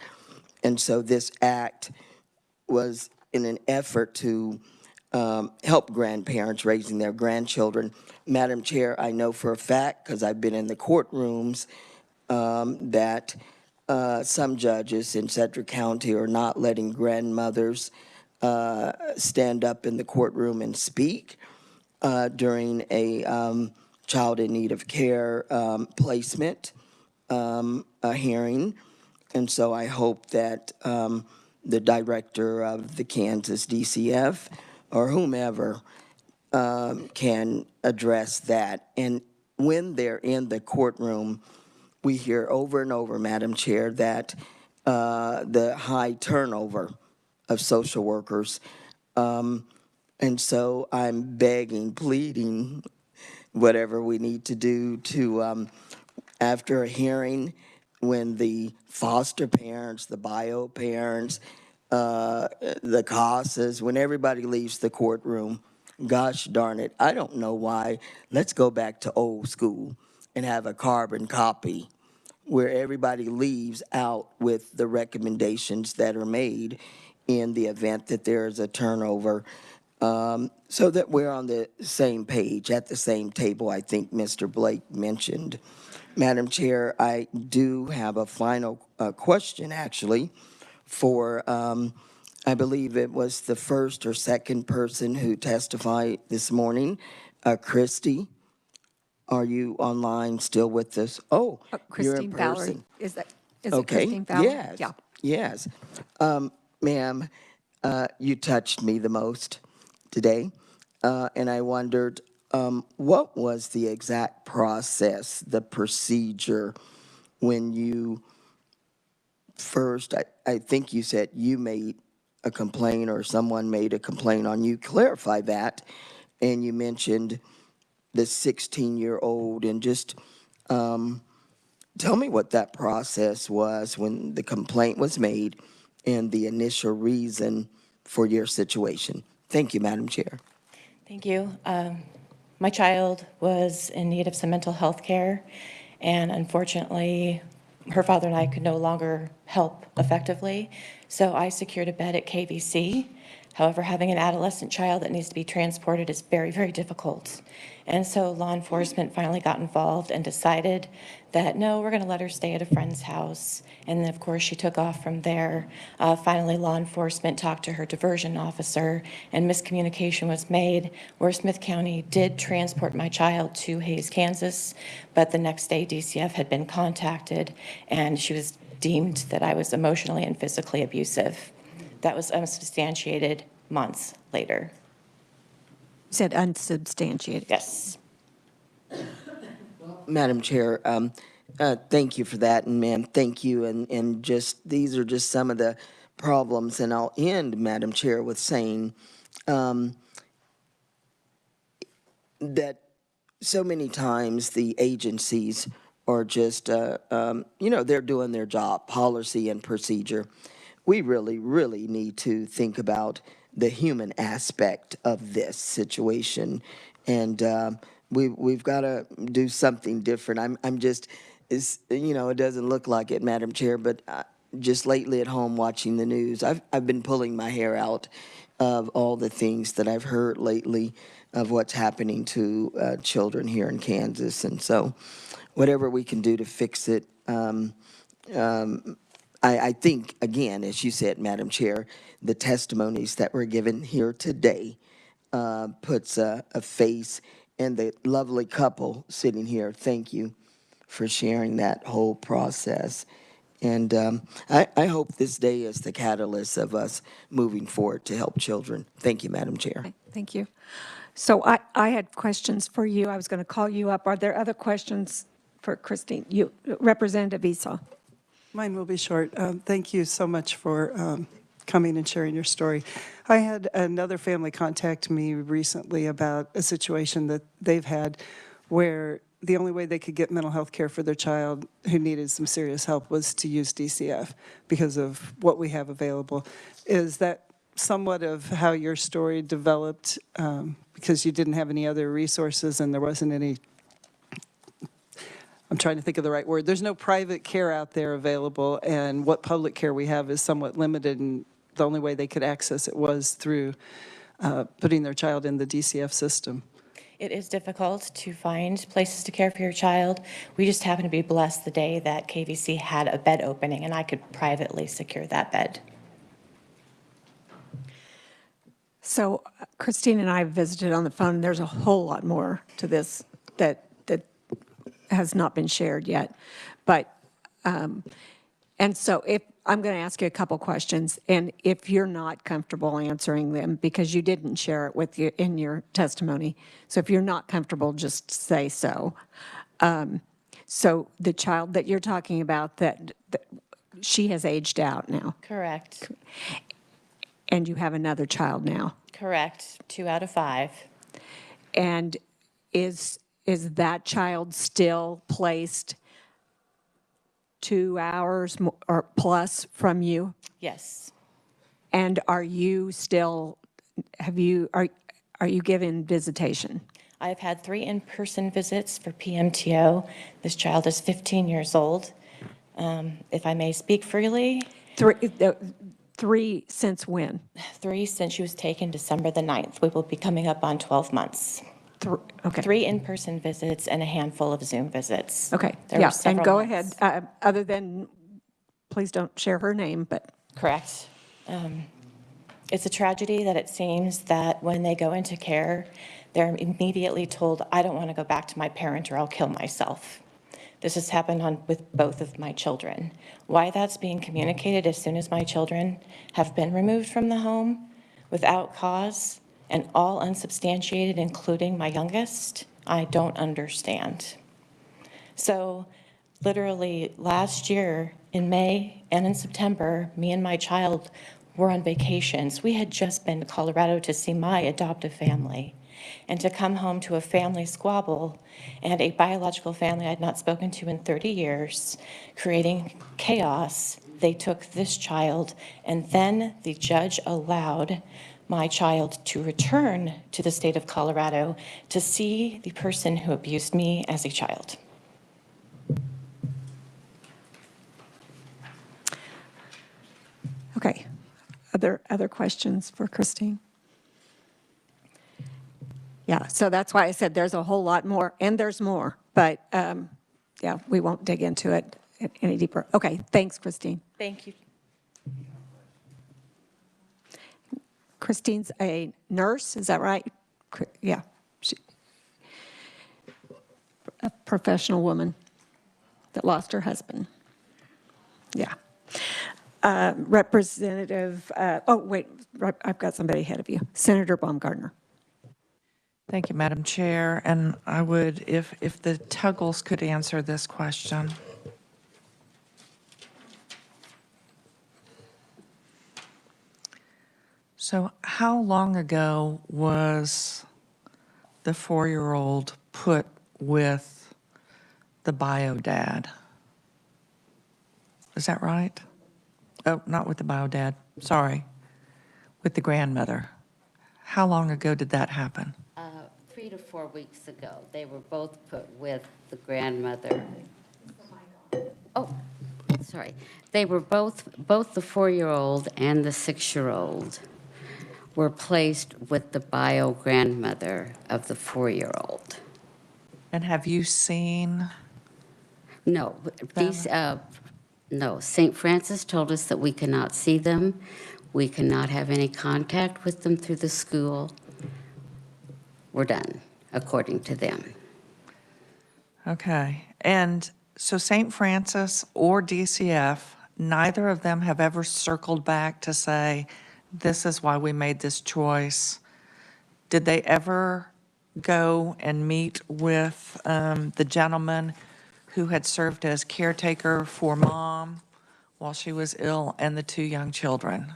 And so this act was in an effort to help grandparents raising their grandchildren. Madam Chair, I know for a fact, because I've been in the courtrooms, that some judges in Sedgwick County are not letting grandmothers stand up in the courtroom and speak during a child in need of care placement a hearing. And so I hope that the director of the Kansas DCF or whomever can address that. And when they're in the courtroom, we hear over and over, Madam Chair, that the high turnover of social workers. And so I'm begging, pleading, whatever we need to do to, after a hearing, when the foster parents, the bio parents, the CASAs, when everybody leaves the courtroom, gosh darn it, I don't know why. Let's go back to old school and have a carbon copy where everybody leaves out with the recommendations that are made in the event that there is a turnover, so that we're on the same page, at the same table, I think Mr. Blake mentioned. Madam Chair, I do have a final question, actually, for, I believe it was the first or second person who testified this morning, Christy. Are you online still with us? Oh, you're in Christine Fowler, person. is it Okay. Christine Fowler? Yes. Yeah. Yes. Ma'am, you touched me the most today, and I wondered, what was the exact process, the procedure, when you first, I think you said you made a complaint or someone made a complaint on you. Clarify that. And you mentioned the 16-year-old, and just tell me what that process was when the complaint was made and the initial reason for your situation. Thank you, Madam Chair. Thank you. My child was in need of some mental health care, and unfortunately, her father and I could no longer help effectively, so I secured a bed at KVC. However, having an adolescent child that needs to be transported is very, very difficult. And so law enforcement finally got involved and decided that, no, we're going to let her stay at a friend's house. And then, of course, she took off from there. Finally, law enforcement talked to her diversion officer, and miscommunication was made where Smith County did transport my child to Hays, Kansas, but the next day DCF had been contacted, and she was deemed that I was emotionally and physically abusive. That was unsubstantiated months later. You said unsubstantiated. Yes. Madam Chair, thank you for that, and ma'am, thank you, and just, these are just some of the problems, and I'll end, Madam Chair, with saying that so many times the agencies are just, they're doing their job, policy and procedure. We really, really need to think about the human aspect of this situation, and we've got to do something different. I'm just, it doesn't look like it, Madam Chair, but just lately at home watching the news, I've been pulling my hair out of all the things that I've heard lately of what's happening to children here in Kansas, and so whatever we can do to fix it, I I think, again, as you said, Madam Chair, the testimonies that were given here today puts a face, and the lovely couple sitting here, thank you for sharing that whole process. And I hope this day is the catalyst of us moving forward to help children. Thank you, Madam Chair. Okay, thank you. So I had questions for you. I was going to call you up. Are there other questions for Christine? You, Representative Esau. Mine will be short. Thank you so much for coming and sharing your story. I had another family contact me recently about a situation that they've had where the only way they could get mental health care for their child who needed some serious help was to use DCF because of what we have available. Is that somewhat of how your story developed because you didn't have any other resources and there wasn't any, I'm trying to think of the right word, there's no private care out there available, and what public care we have is somewhat limited, and the only way they could access it was through putting their child in the DCF system? It is difficult to find places to care for your child. We just happened to be blessed the day that KVC had a bed opening, and I could privately secure that bed. So Christine and I visited on the phone. There's a whole lot more to this that has not been shared yet. But, and so if, I'm going to ask you a couple questions, and if you're not comfortable answering them, because you didn't share it with you in your testimony, so if you're not comfortable, just say so. So the child that you're talking about, that she has aged out now. Correct. And you have another child now. Correct. 2 out of 5. And is that child still placed 2 hours or plus from you? Yes. And are you still, are you given visitation? I've had 3 in-person visits for PMTO. This child is 15 years old. If I may speak freely. 3 since when? 3 since she was taken December the 9th. We will be coming up on 12 months. Okay. 3 in-person visits and a handful of Zoom visits. Okay, There yeah, were several and go months. ahead. Other than, please don't share her name, but. Correct. It's a tragedy that it seems that when they go into care, they're immediately told, I don't want to go back to my parent or I'll kill myself. This has happened with both of my children. Why that's being communicated as soon as my children have been removed from the home without cause and all unsubstantiated, including my youngest, I don't understand. So literally last year in May and in September, me and my child were on vacations. We had just been to Colorado to see my adoptive family. And to come home to a family squabble and a biological family I'd not spoken to in 30 years, creating chaos, they took this child, and then the judge allowed my child to return to the state of Colorado to see the person who abused me as a child. Okay. Other questions for Christine? Yeah, so that's why I said there's a whole lot more, and there's more, but yeah, we won't dig into it any deeper. Okay, thanks, Christine. Thank you. Christine's a nurse, is that right? Yeah. A professional woman that lost her husband. Yeah. Representative, oh, wait, I've got somebody ahead of you. Senator Baumgartner. Thank you, Madam Chair. And I would, if the Tuggles could answer this question. So how long ago was the 4-year-old put with the bio dad? Is that right? Oh, not with the bio dad, sorry. With the grandmother. How long ago did that happen? 3 to 4 weeks ago. They were both put with the grandmother. Oh, sorry. They were both the 4-year-old and the 6-year-old were placed with the bio grandmother of the 4-year-old. And have you seen? No, these No, St. Francis told us that we cannot see them. We cannot have any contact with them through the school. We're done, according to them. Okay. And so St. Francis or DCF, neither of them have ever circled back to say, this is why we made this choice. Did they ever go and meet with the gentleman who had served as caretaker for Mom while she was ill and the 2 young children?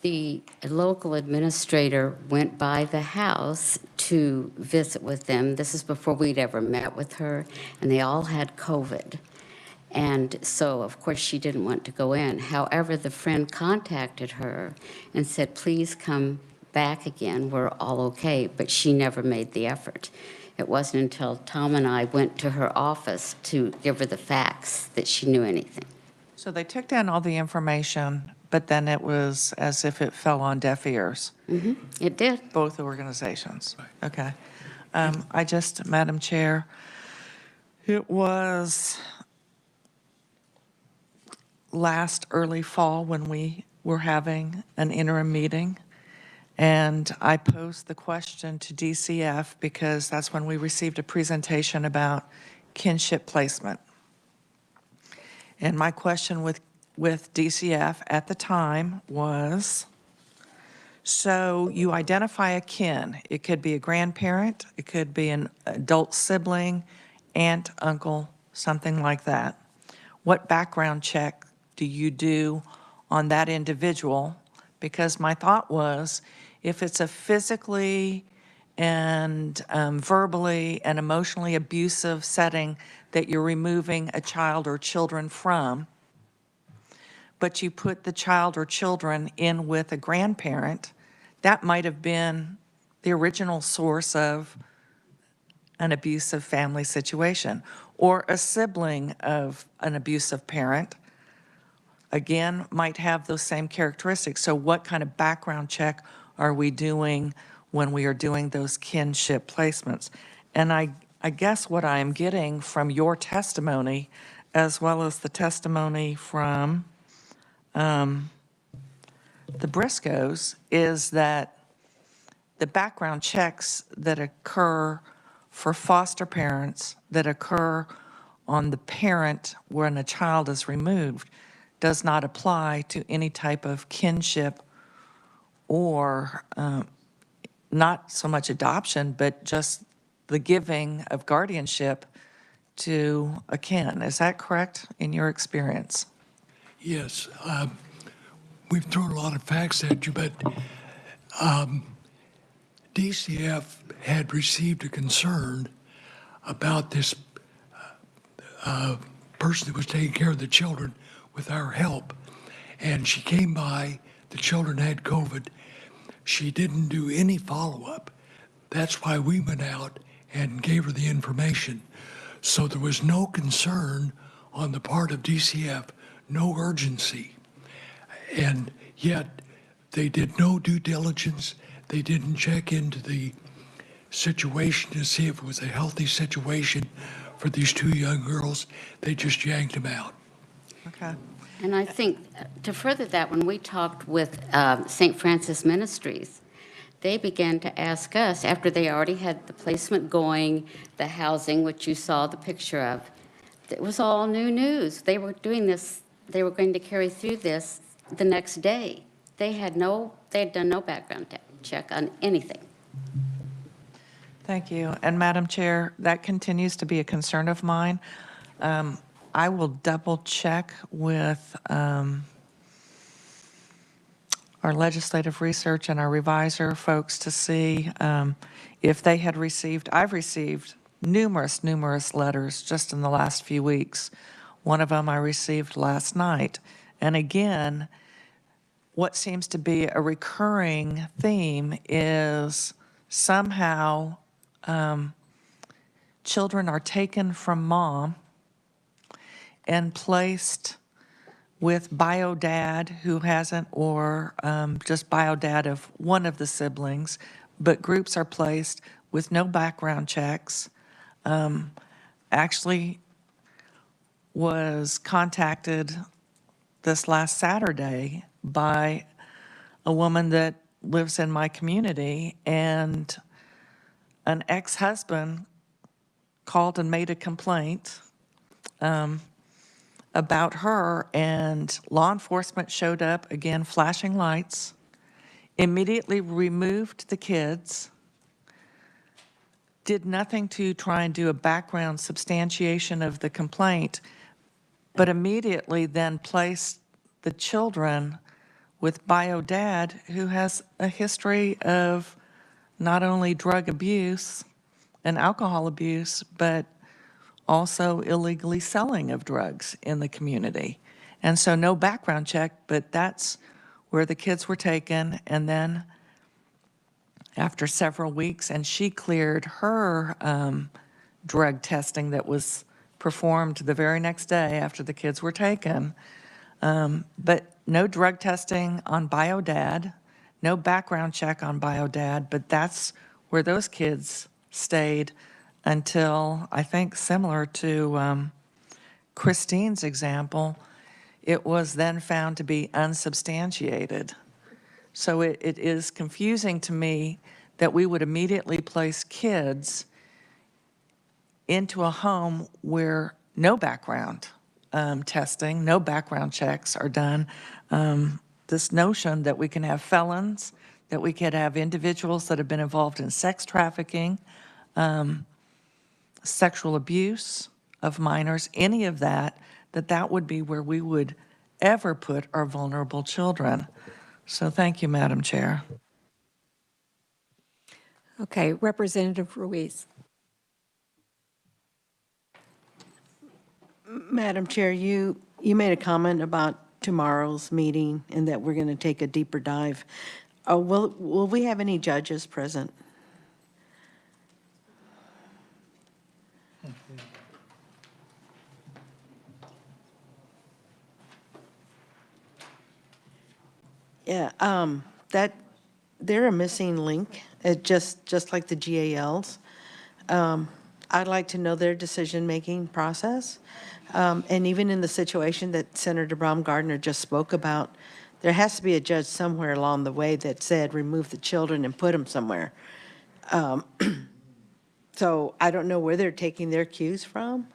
The local administrator went by the house to visit with them. This is before we'd ever met with her, and they all had COVID. And so, of course, she didn't want to go in. However, the friend contacted her and said, please come back again. We're all okay. But she never made the effort. It wasn't until Tom and I went to her office to give her the facts that she knew anything. So they took down all the information, but then it was as if it fell on deaf ears. Mm-hmm. It did. Both organizations. Okay. Madam Chair, it was last early fall when we were having an interim meeting, and I posed the question to DCF because that's when we received a presentation about kinship placement. And my question with DCF at the time was, so you identify a kin. It could be a grandparent, it could be an adult sibling, aunt, uncle, something like that. What background check do you do on that individual? Because my thought was, if it's a physically and verbally and emotionally abusive setting that you're removing a child or children from, but you put the child or children in with a grandparent, that might have been the original source of an abusive family situation, or a sibling of an abusive parent, again, might have those same characteristics. So what kind of background check are we doing when we are doing those kinship placements? And I guess what I am getting from your testimony, as well as the testimony from the Briscoes, is that the background checks that occur for foster parents, that occur on the parent when a child is removed, does not apply to any type of kinship or not so much adoption, but just the giving of guardianship to a kin. Is that correct in your experience? Yes. We've thrown a lot of facts at you, but DCF had received a concern about this person that was taking care of the children with our help. And she came by, the children had COVID. She didn't do any follow-up. That's why we went out and gave her the information. So there was no concern on the part of DCF, no urgency. And yet they did no due diligence. They didn't check into the situation to see if it was a healthy situation for these 2 young girls. They just yanked them out. Okay. And I think to further that, when we talked with St. Francis Ministries, they began to ask us, after they already had the placement going, the housing, which you saw the picture of, it was all new news. They were doing this, they were going to carry through this the next day. They had done no background check on anything. Thank you. And Madam Chair, that continues to be a concern of mine. I will double check with our legislative research and our reviser folks to see if they had received, I've received numerous letters just in the last few weeks. One of them I received last night. And again, what seems to be a recurring theme is somehow children are taken from mom and placed with bio dad who hasn't, or just bio dad of one of the siblings, but groups are placed with no background checks. Actually, was contacted this last Saturday by a woman that lives in my community, and an ex-husband called and made a complaint about her, and law enforcement showed up, again, flashing lights, immediately removed the kids, did nothing to try and do a background substantiation of the complaint, but immediately then placed the children with bio dad, who has a history of not only drug abuse and alcohol abuse, but also illegally selling of drugs in the community. And so no background check, but that's where the kids were taken. And then after several weeks, and she cleared her drug testing that was performed the very next day after the kids were taken. But no drug testing on bio dad, no background check on bio dad, but that's where those kids stayed until, I think similar to Christine's example, it was then found to be unsubstantiated. So it is confusing to me that we would immediately place kids into a home where no background testing, no background checks are done. This notion that we can have felons, that we could have individuals that have been involved in sex trafficking, sexual abuse of minors, any of that, that would be where we would ever put our vulnerable children. So thank you, Madam Chair. Okay, Representative Ruiz. Madam Chair, you made a comment about tomorrow's meeting and that we're going to take a deeper dive. Will we have any judges present? Yeah, they're a missing link, just like the GALs. I'd like to know their decision-making process. And even in the situation that Senator Baumgardner just spoke about, there has to be a judge somewhere along the way that said, remove the children and put them somewhere. So I don't know where they're taking their cues from.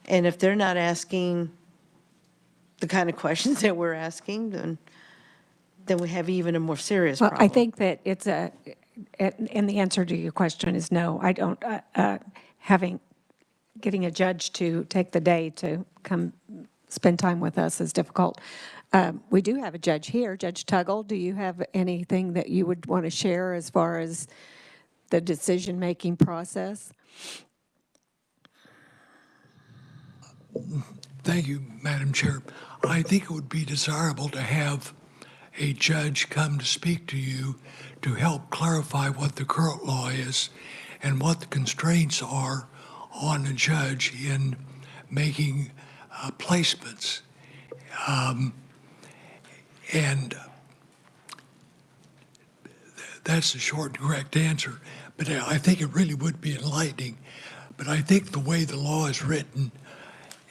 And if they're not asking the kind of questions that we're asking, then we have even a more serious Well, problem. I think that it's and the answer to your question is no. I don't, getting a judge to take the day to come spend time with us is difficult. We do have a judge here, Judge Tuggle. Do you have anything that you would want to share as far as the decision-making process? Thank you, Madam Chair. I think it would be desirable to have a judge come to speak to you to help clarify what the current law is and what the constraints are on a judge in making placements. And that's the short, direct answer. But I think it really would be enlightening. But I think the way the law is written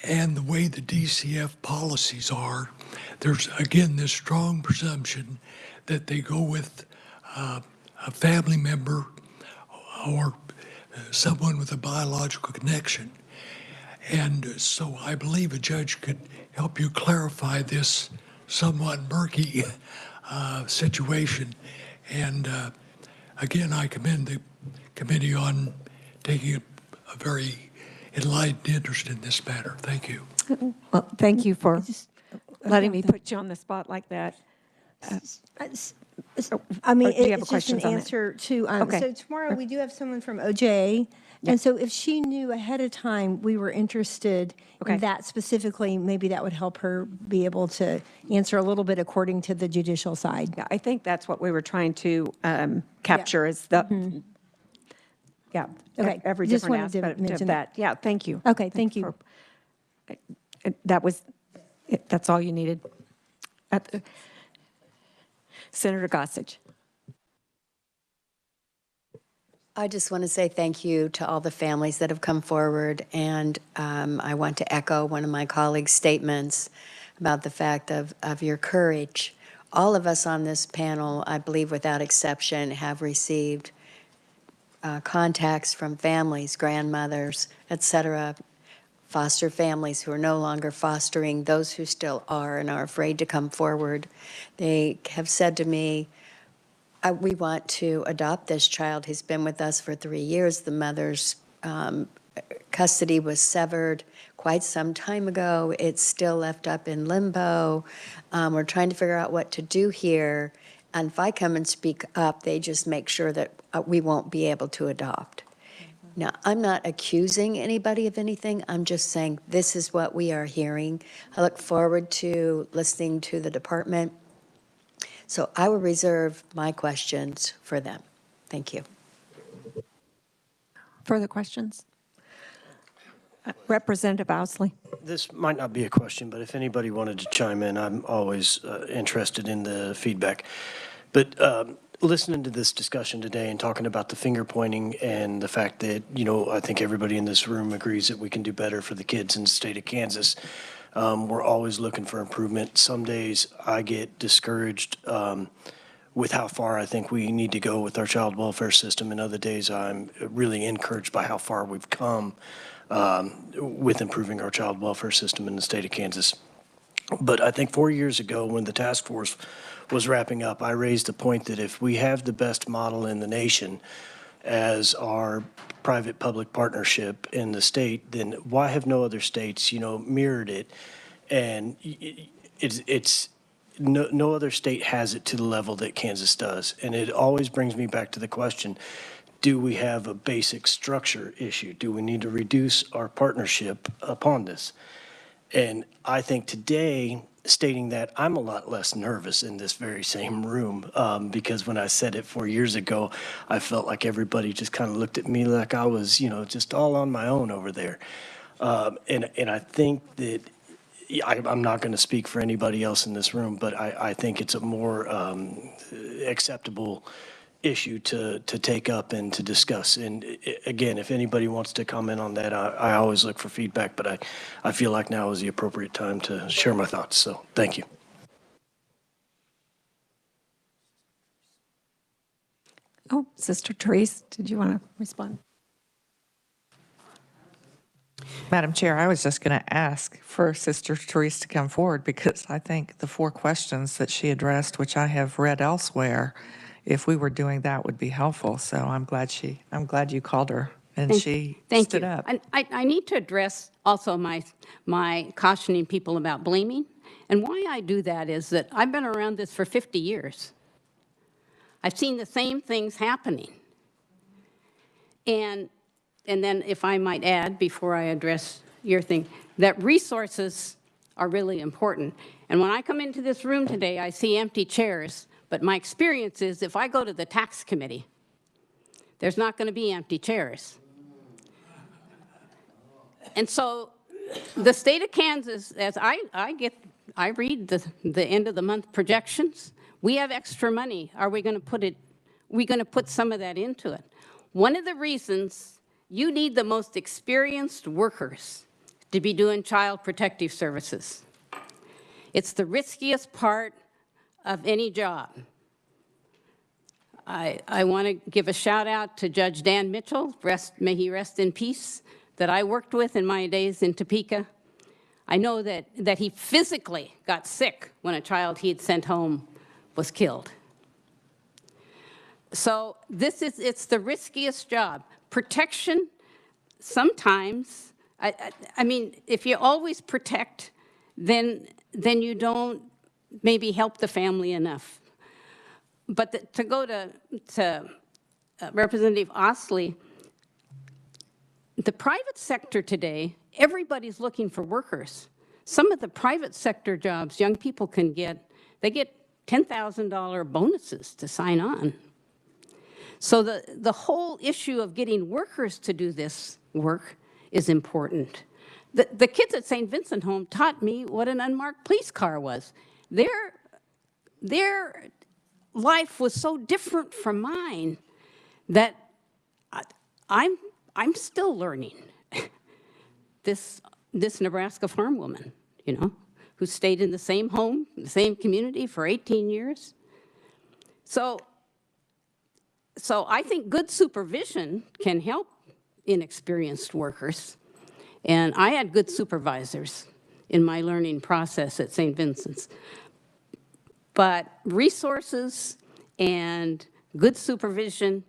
and the way the DCF policies are, there's, again, this strong presumption that they go with a family member or someone with a biological connection. And so I believe a judge could help you clarify this somewhat murky situation. And again, I commend the committee on taking a very enlightened interest in this matter. Thank you. Well, thank you for letting me put you on the spot like that. I mean, do you have it's just an questions on that? answer to, Okay. so tomorrow we do have someone from OJ. And so if she knew ahead of time we were interested in that specifically, maybe that would help her be able to answer a little bit according to the judicial side. Yeah, I think that's what we were trying to capture is the, yeah, Okay. every Just different wanted to aspect of mention that. Yeah, thank you. Okay, thank you. That's all you needed. Senator Godsey. I just want to say thank you to all the families that have come forward, and I want to echo one of my colleagues' statements about the fact of your courage. All of us on this panel, I believe without exception, have received contacts from families, grandmothers, et cetera, foster families who are no longer fostering, those who still are and are afraid to come forward. They have said to me, we want to adopt this child. He's been with us for 3 years. The mother's custody was severed quite some time ago. It's still left up in limbo. We're trying to figure out what to do here. And if I come and speak up, they just make sure that we won't be able to adopt. Now, I'm not accusing anybody of anything. I'm just saying this is what we are hearing. I look forward to listening to the department. So I will reserve my questions for them. Thank you. Further questions? Representative Ousley. This might not be a question, but if anybody wanted to chime in, I'm always interested in the feedback. But listening to this discussion today and talking about the finger pointing and the fact that, I think everybody in this room agrees that we can do better for the kids in the state of Kansas. We're always looking for improvement. Some days I get discouraged with how far I think we need to go with our child welfare system, and other days I'm really encouraged by how far we've come with improving our child welfare system in the state of Kansas. But I think 4 years ago when the task force was wrapping up, I raised the point that if we have the best model in the nation as our private-public partnership in the state, then why have no other states, mirrored it? And no other state has it to the level that Kansas does. And it always brings me back to the question, do we have a basic structure issue? Do we need to reduce our partnership upon this? And I think today, stating that, I'm a lot less nervous in this very same room because when I said it 4 years ago, I felt like everybody just kind of looked at me like I was, just all on my own over there. And I think that I'm not going to speak for anybody else in this room, but I think it's a more acceptable issue to take up and to discuss. And again, if anybody wants to comment on that, I always look for feedback, but I feel like now is the appropriate time to share my thoughts. So thank you. Oh, Sister Therese, did you want to respond? Madam Chair, I was just going to ask for Sister Therese to come forward because I think the 4 questions that she addressed, which I have read elsewhere, if we were doing that would be helpful. So I'm glad you called her and she stood up. I need to address also my cautioning people about blaming. And why I do that is that I've been around this for 50 years. I've seen the same things happening. And then if I might add, before I address your thing, that resources are really important. And when I come into this room today, I see empty chairs. But my experience is if I go to the tax committee, there's not going to be empty chairs. And so the state of Kansas, as I read the end of the month projections, we have extra money. Are we going to put some of that into it? One of the reasons you need the most experienced workers to be doing child protective services. It's the riskiest part of any job. I want to give a shout out to Judge Dan Mitchell, may he rest in peace, that I worked with in my days in Topeka. I know that he physically got sick when a child he had sent home was killed. So it's the riskiest job. Protection, sometimes, I mean, if you always protect, then you don't maybe help the family enough. But to go to Representative Ousley, the private sector today, everybody's looking for workers. Some of the private sector jobs young people can get, they get $10,000 bonuses to sign on. So the whole issue of getting workers to do this work is important. The kids at St. Vincent Home taught me what an unmarked police car was. Their life was so different from mine that I'm still learning. This Nebraska farm woman, you know, who stayed in the same home, the same community for 18 years. So I think good supervision can help inexperienced workers. And I had good supervisors in my learning process at St. Vincent's. But resources and good supervision,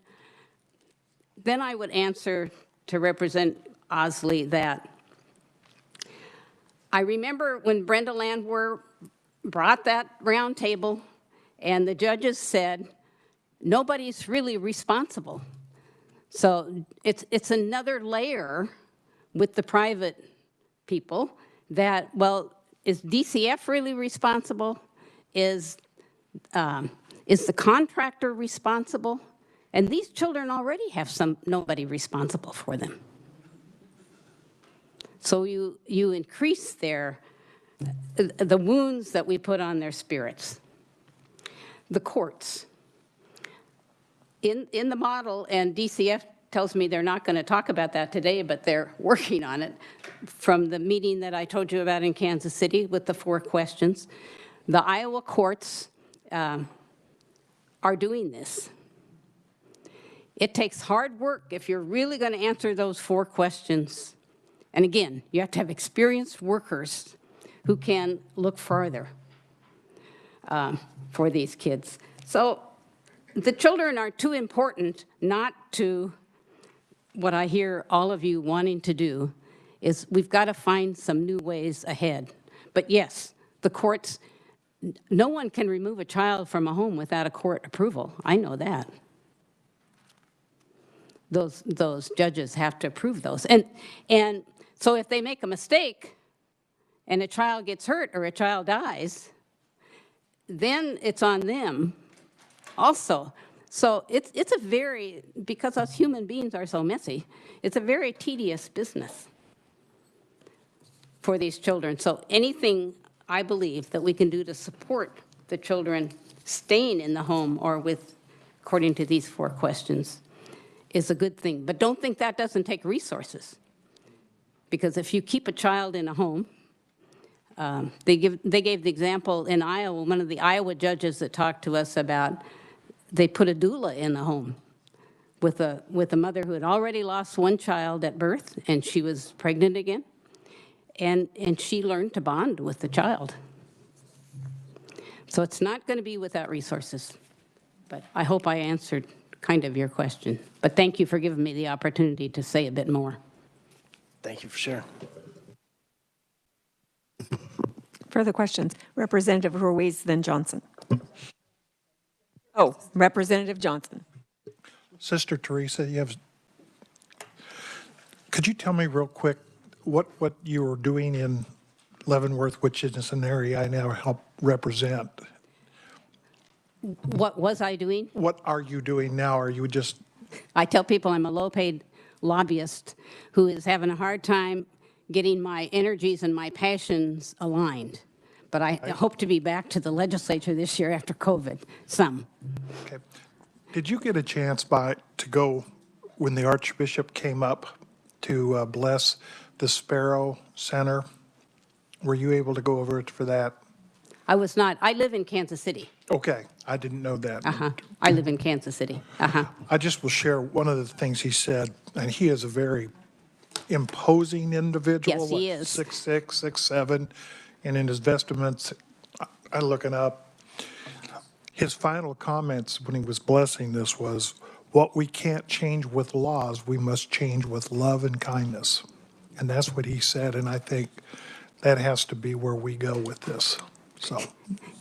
then I would answer to Representative Osley that I remember when Brenda Landwehr brought that round table and the judges said, nobody's really responsible. So it's another layer with the private people that, well, is DCF really responsible? Is the contractor responsible? And these children already have nobody responsible for them. So you increase the wounds that we put on their spirits. The courts. In the model, and DCF tells me they're not going to talk about that today, but they're working on it, from the meeting that I told you about in Kansas City with the 4 questions. The Iowa courts are doing this. It takes hard work if you're really going to answer those 4 questions. And again, you have to have experienced workers who can look farther for these kids. So the children are too important not to, what I hear all of you wanting to do is we've got to find some new ways ahead. But yes, the courts, no one can remove a child from a home without a court approval. I know that. Those judges have to approve those. And so if they make a mistake and a child gets hurt or a child dies, then it's on them also. So it's a very, because us human beings are so messy, it's a very tedious business for these children. So anything I believe that we can do to support the children staying in the home or with, according to these 4 questions, is a good thing. But don't think that doesn't take resources. Because if you keep a child in a home, they gave the example in Iowa, one of the Iowa judges that talked to us about, they put a doula in the home with a mother who had already lost 1 child at birth, and she was pregnant again, and she learned to bond with the child. So it's not going to be without resources. But I hope I answered kind of your question. But thank you for giving me the opportunity to say a bit more. Thank you for sharing. Further questions? Representative Ruiz, then Johnson. Oh, Representative Johnson. Sister Therese, could you tell me real quick what you were doing in Leavenworth, which is an area I now help represent? What was I doing? What are you doing now? Are you just... I tell people I'm a low-paid lobbyist who is having a hard time getting my energies and my passions aligned. But I hope to be back to the legislature this year after COVID, some. Okay. Did you get a chance to go when the Archbishop came up to bless the Sparrow Center? Were you able to go over it for that? I was not. I live in Kansas City. Okay, I didn't know that. I live in Kansas City. I just will share one of the things he said, and he is a very imposing individual. Yes, he is. 6'6", 6'7", and in his vestments, I looking up. His final comments when he was blessing this was, what we can't change with laws, we must change with love and kindness. And that's what he said, and I think that has to be where we go with this. So,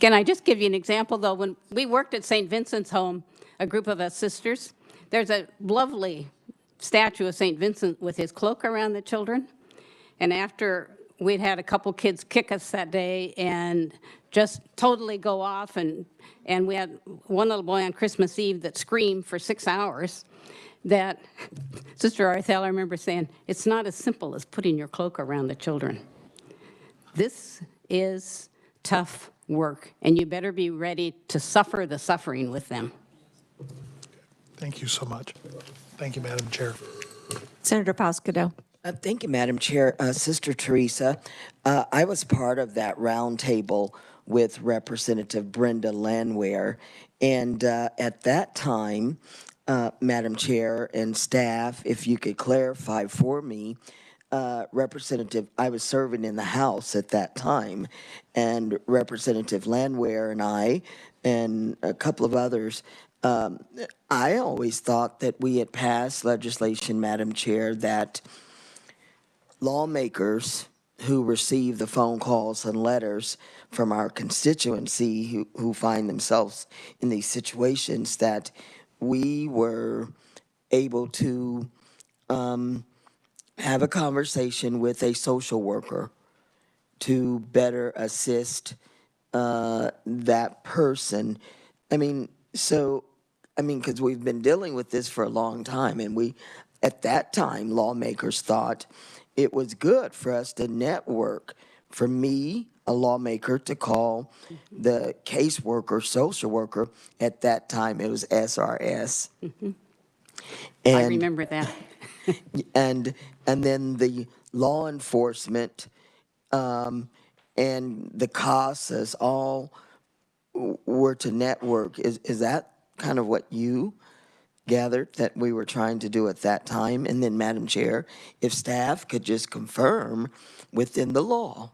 can I just give you an example, though? When we worked at St. Vincent's home, a group of us sisters, there's a lovely statue of St. Vincent with his cloak around the children. And after we'd had a couple kids kick us that day and just totally go off, and we had one little boy on Christmas Eve that screamed for 6 hours, that Sister Arthel, I remember saying, it's not as simple as putting your cloak around the children. This is tough work, and you better be ready to suffer the suffering with them. thank you so much. Thank you, Madam Chair. Senator Pasquito. Thank you, Madam Chair. Sister Theresa, I was part of that roundtable with Representative Brenda Landwehr, and at that time, Madam Chair and staff, if you could clarify for me, Representative, I was serving in the House at that time, and Representative Landwehr and I, and a couple of others, I always thought that we had passed legislation, Madam Chair, that lawmakers who receive the phone calls and letters from our constituency who find themselves in these situations, that we were able to have a conversation with a social worker to better assist that person. Because we've been dealing with this for a long time, and at that time, lawmakers thought it was good for us to network. For me, a lawmaker, to call the caseworker, social worker, at that time it was SRS. I remember that. and then the law enforcement and the CASAs all were to network. Is that kind of what you gathered that we were trying to do at that time? And then, Madam Chair, if staff could just confirm within the law,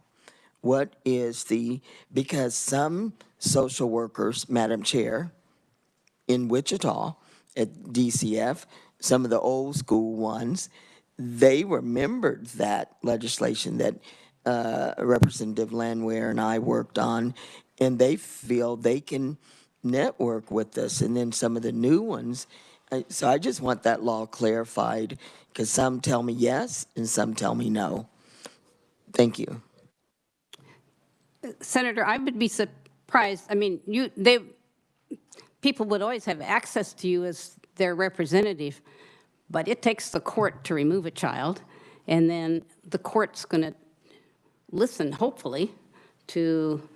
what is because some social workers, Madam Chair, in Wichita at DCF, some of the old school ones, they remembered that legislation that Representative Landwehr and I worked on, and they feel they can network with us. And then some of the new ones, so I just want that law clarified, because some tell me yes and some tell me no. Thank you. Senator, I would be surprised. I mean, people would always have access to you as their representative, but it takes the court to remove a child, and then the court's going to listen, hopefully, to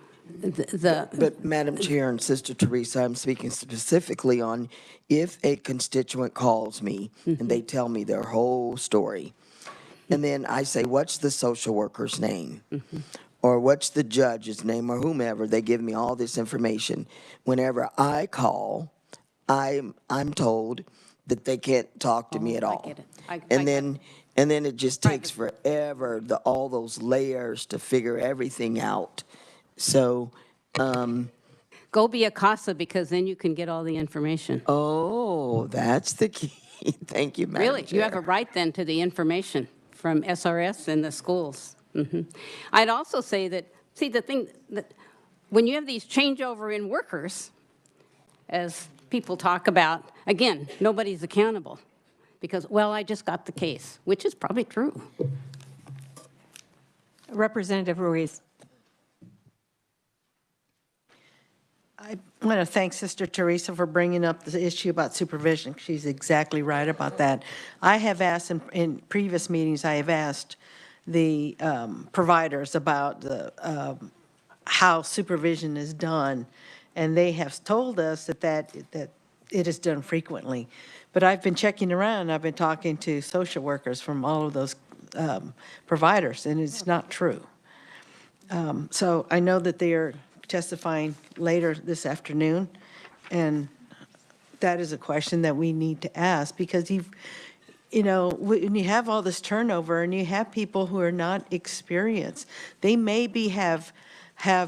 But Madam Chair and Sister Theresa, I'm speaking specifically on if a constituent calls me and they tell me their whole story, and then I say, what's the social worker's name? Or what's the judge's name, or whomever, they give me all this information. Whenever I call, I'm told that they can't talk to me at all. I get it. And then it just takes forever, all those layers to figure everything out. So, go be a CASA, because then you can get all the information. Oh, that's the key. Thank you, Madam Really, Chair. you have a right then to the information from SRS and the schools. I'd also say that, the thing that when you have these changeover in workers, as people talk about, again, nobody's accountable because, well, I just got the case, which is probably true. Representative Ruiz. I want to thank Sister Theresa for bringing up the issue about supervision. She's exactly right about that. I have asked in previous meetings, I have asked the providers about how supervision is done, and they have told us that it is done frequently. But I've been checking around, I've been talking to social workers from all of those providers, and it's not true. So I know that they are testifying later this afternoon, and that is a question that we need to ask, because when you have all this turnover and you have people who are not experienced, they maybe have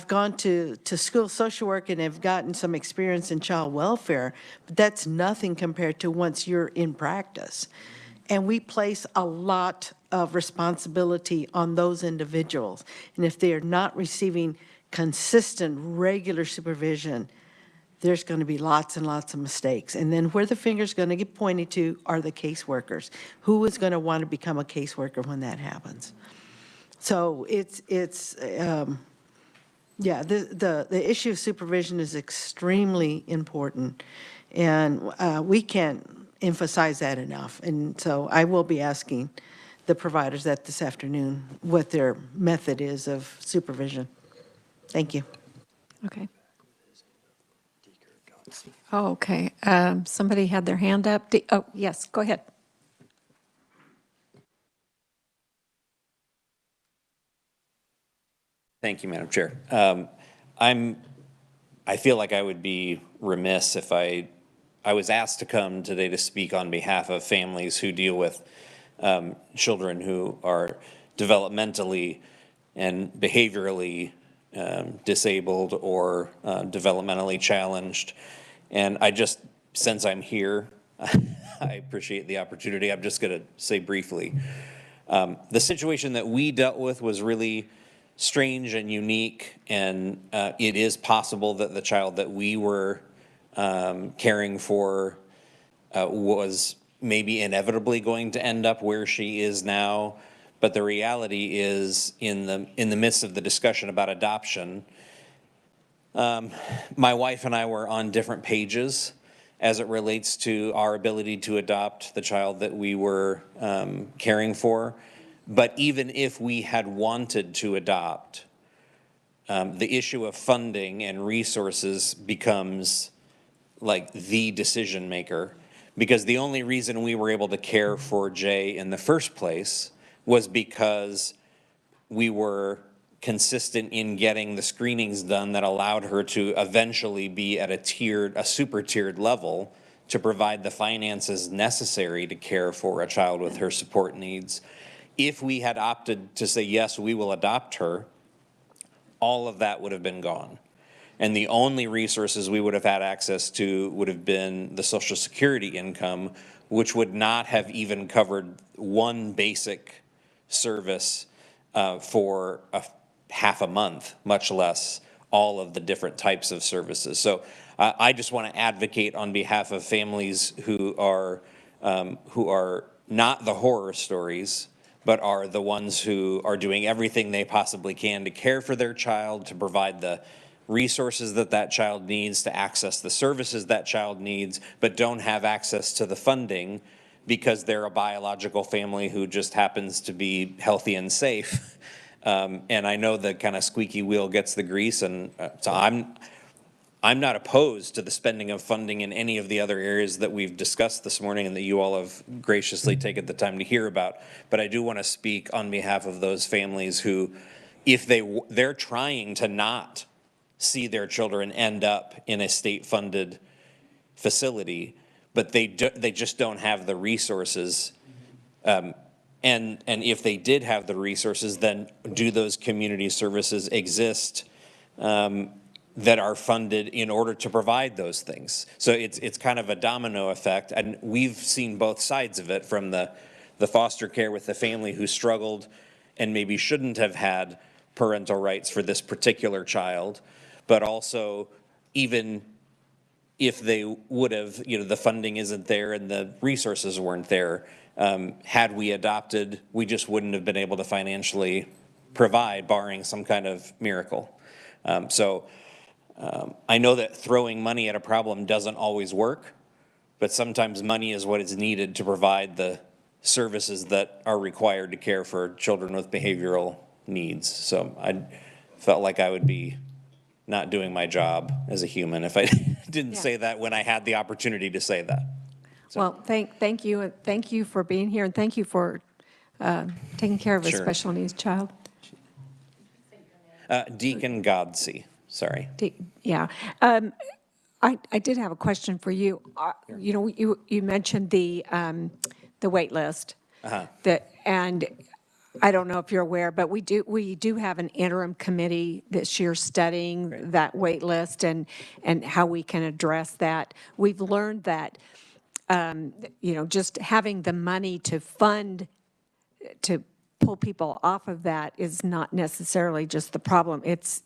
gone to school social work and have gotten some experience in child welfare, but that's nothing compared to once you're in practice. And we place a lot of responsibility on those individuals. And if they are not receiving consistent, regular supervision, there's going to be lots and lots of mistakes. And then where the finger's going to get pointed to are the caseworkers. Who is going to want to become a caseworker when that happens? So the issue of supervision is extremely important, and we can't emphasize that enough. And so I will be asking the providers that this afternoon what their method is of supervision. Thank you. Okay. Oh, okay. Somebody had their hand up. Oh, yes, go ahead. Thank you, Madam Chair. I feel like I would be remiss if I was asked to come today to speak on behalf of families who deal with children who are developmentally and behaviorally disabled or developmentally challenged. And I just, since I'm here, I appreciate the opportunity. I'm just going to say briefly, the situation that we dealt with was really strange and unique, and it is possible that the child that we were caring for was maybe inevitably going to end up where she is now. But the reality is, in the midst of the discussion about adoption, my wife and I were on different pages as it relates to our ability to adopt the child that we were caring for. But even if we had wanted to adopt, the issue of funding and resources becomes like the decision maker, because the only reason we were able to care for Jay in the first place was because we were consistent in getting the screenings done that allowed her to eventually be at a super tiered level to provide the finances necessary to care for a child with her support needs. If we had opted to say, yes, we will adopt her, all of that would have been gone. And the only resources we would have had access to would have been the Social Security income, which would not have even covered one basic service for half a month, much less all of the different types of services. So I just want to advocate on behalf of families who are not the horror stories, but are the ones who are doing everything they possibly can to care for their child, to provide the resources that that child needs, to access the services that child needs, but don't have access to the funding because they're a biological family who just happens to be healthy and safe. And I know the kind of squeaky wheel gets the grease, and so I'm not opposed to the spending of funding in any of the other areas that we've discussed this morning and that you all have graciously taken the time to hear about. But I do want to speak on behalf of those families who, if they're trying to not see their children end up in a state-funded facility, but they just don't have the resources. And if they did have the resources, then do those community services exist that are funded in order to provide those things? So it's kind of a domino effect, and we've seen both sides of it, from the foster care with the family who struggled and maybe shouldn't have had parental rights for this particular child, but also even if they would have, the funding isn't there and the resources weren't there. Had we adopted, we just wouldn't have been able to financially provide, barring some kind of miracle. I know that throwing money at a problem doesn't always work, but sometimes money is what is needed to provide the services that are required to care for children with behavioral needs. So I felt like I would be not doing my job as a human if I didn't say that when I had the opportunity to say that. So. Well, thank you, and thank you for being here, and thank you for taking care of a special needs child. Deacon Godsey, sorry. Yeah. I did have a question for you. You mentioned the wait list. And I don't know if you're aware, but we do have an interim committee this year studying that wait list and how we can address that. We've learned that just having the money to fund, to pull people off of that is not necessarily just the problem. It's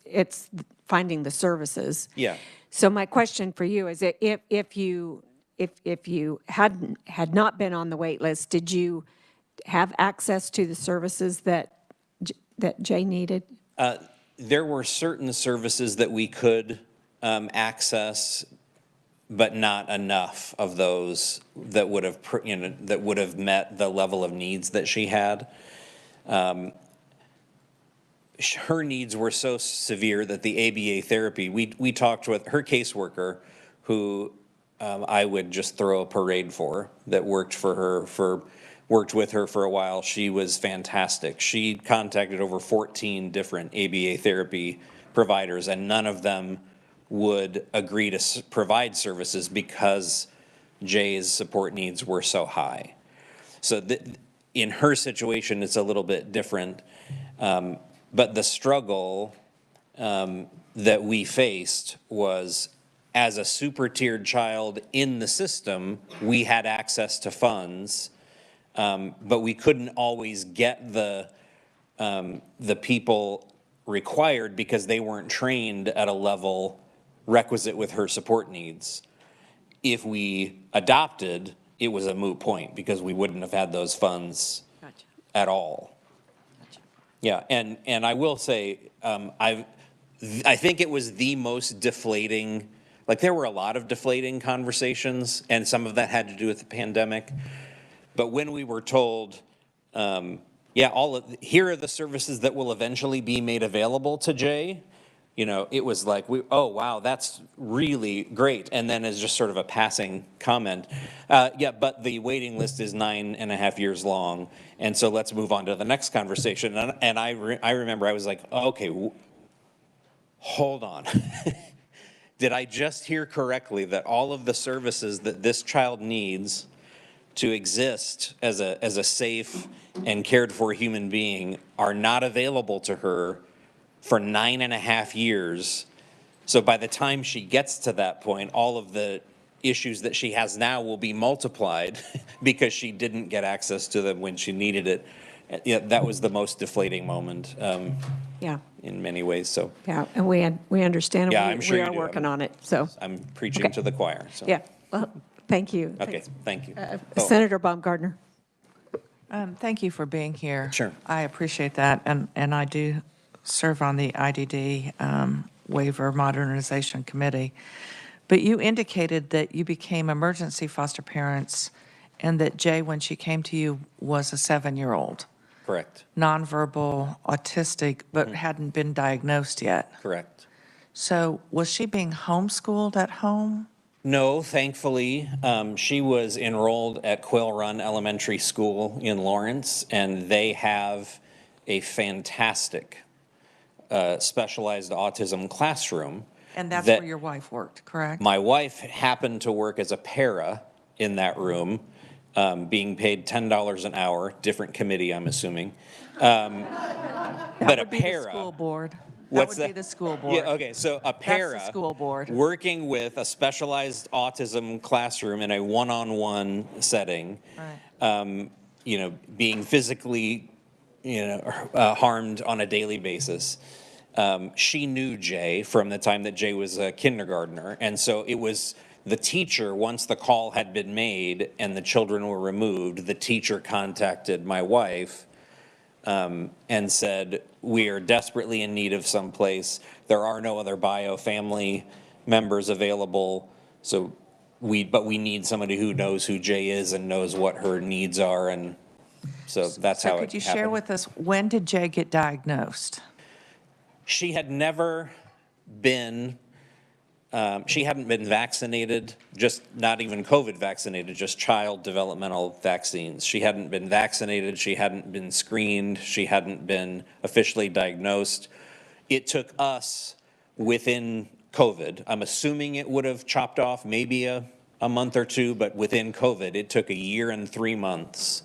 finding the services. Yeah. So my question for you is, if you had not been on the wait list, did you have access to the services that Jay needed? There were certain services that we could access, but not enough of those that would have met the level of needs that she had. Her needs were so severe that the ABA therapy, we talked with her caseworker, who I would just throw a parade for, that worked for her for worked with her for a while. She was fantastic. She contacted over 14 different ABA therapy providers, and none of them would agree to provide services because Jay's support needs were so high. So in her situation, it's a little bit different. But the struggle that we faced was, as a super tiered child in the system, we had access to funds, but we couldn't always get the people required because they weren't trained at a level requisite with her support needs. If we adopted, it was a moot point because we wouldn't have had those funds at all. Yeah, and I will say, I think it was the most deflating, like there were a lot of deflating conversations, and some of that had to do with the pandemic. But when we were told, yeah, here are the services that will eventually be made available to Jay, you know, it was like, oh, wow, that's really great. And then as just sort of a passing comment, yeah, but the waiting list is 9.5 years long. And so let's move on to the next conversation. And I remember I was like, okay, hold on. Did I just hear correctly that all of the services that this child needs to exist as a safe and cared for human being are not available to her for 9.5 years? So by the time she gets to that point, all of the issues that she has now will be multiplied because she didn't get access to them when she needed it. Yeah, that was the most deflating moment. Yeah. In many ways. So yeah, and we understand. Yeah, and I'm sure we you are do. working on it. So I'm preaching to the choir. So yeah. Well, thank you. Okay, thank you. Senator Baumgardner. Thank you for being here. Sure. I appreciate that, and I do serve on the IDD Waiver Modernization Committee. But you indicated that you became emergency foster parents and that Jay, when she came to you, was a 7-year-old. Correct. Nonverbal, autistic, but hadn't been diagnosed yet. Correct. So was she being homeschooled at home? No, thankfully, she was enrolled at Quill Run Elementary School in Lawrence, and they have a fantastic specialized autism classroom. And that's where your wife worked, correct? My wife happened to work as a para in that room, being paid $10 an hour, different committee, I'm assuming. But a para. That would be the school board. What's That would be the school board. Yeah, okay, so a para. That's the school board. Working with a specialized autism classroom in a one-on-one setting, Right. you know, being physically, you know, harmed on a daily basis. She knew Jay from the time that Jay was a kindergartner, and so it was the teacher, once the call had been made and the children were removed, the teacher contacted my wife and said, we are desperately in need of some place. There are no other bio family members available. So but we need somebody who knows who Jay is and knows what her needs are. And so that's how it happened. Could you share with us, when did Jay get diagnosed? She had never been, she hadn't been vaccinated, just not even COVID vaccinated, just child developmental vaccines. She hadn't been vaccinated, she hadn't been screened, she hadn't been officially diagnosed. It took us within COVID, I'm assuming it would have chopped off maybe a month or two, but within COVID, it took 1 year and 3 months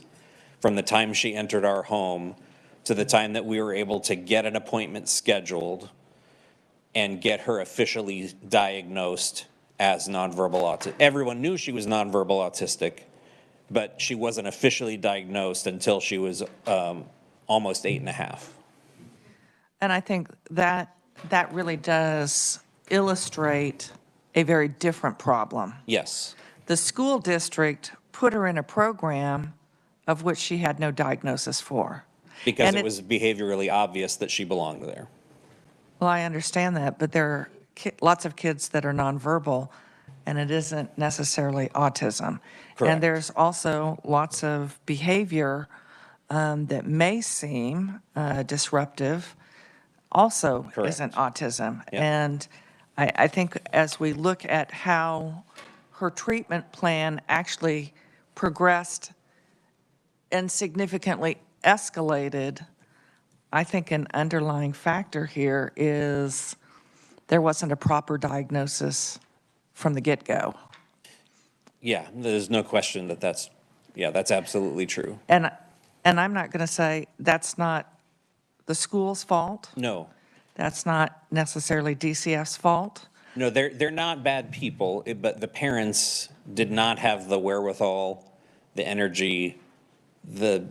from the time she entered our home to the time that we were able to get an appointment scheduled and get her officially diagnosed as nonverbal autistic. Everyone knew she was nonverbal autistic, but she wasn't officially diagnosed until she was almost 8.5. And I think that really does illustrate a very different problem. Yes. The school district put her in a program of which she had no diagnosis for. Because it was behaviorally obvious that she belonged there. Well, I understand that, but there are lots of kids that are nonverbal, and it isn't necessarily autism. Correct. And there's also lots of behavior that may seem disruptive, also Correct. isn't autism. Yep. And I think as we look at how her treatment plan actually progressed and significantly escalated, I think an underlying factor here is there wasn't a proper diagnosis from the get-go. Yeah, there's no question that that's absolutely true. And I'm not going to say that's not the school's fault. No. That's not necessarily DCF's fault. No, they're not bad people, but the parents did not have the wherewithal, the energy, they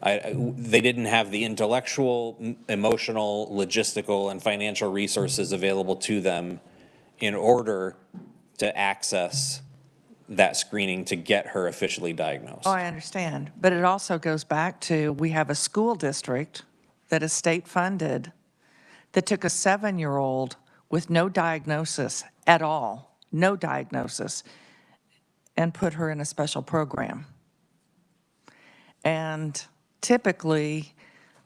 didn't have the intellectual, emotional, logistical, and financial resources available to them in order to access that screening to get her officially diagnosed. Oh, I understand. But it also goes back to, we have a school district that is state funded that took a 7-year-old with no diagnosis at all, no diagnosis, and put her in a special program. And typically,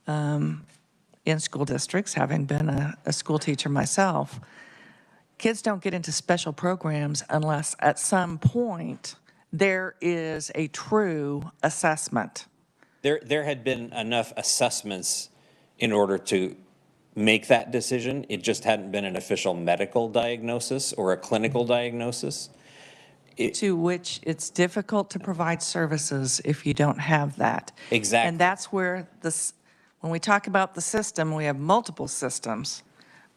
in school districts, having been a school teacher myself, kids don't get into special programs unless at some point there is a true assessment. There had been enough assessments in order to make that decision. It just hadn't been an official medical diagnosis or a clinical diagnosis. To which it's difficult to provide services if you don't have that. Exactly. And that's where when we talk about the system, we have multiple systems,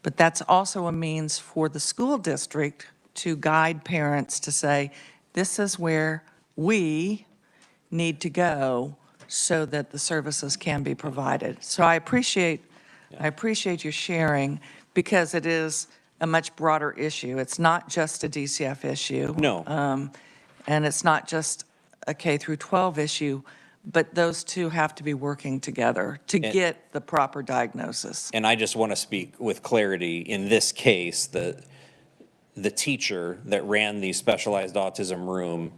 but that's also a means for the school district to guide parents to say, this is where we need to go so that the services can be provided. So I appreciate your sharing, because it is a much broader issue. It's not just a DCF issue. No. And it's not just a K through 12 issue, but those two have to be working together to get the proper diagnosis. And I just want to speak with clarity. In this case, the teacher that ran the specialized autism room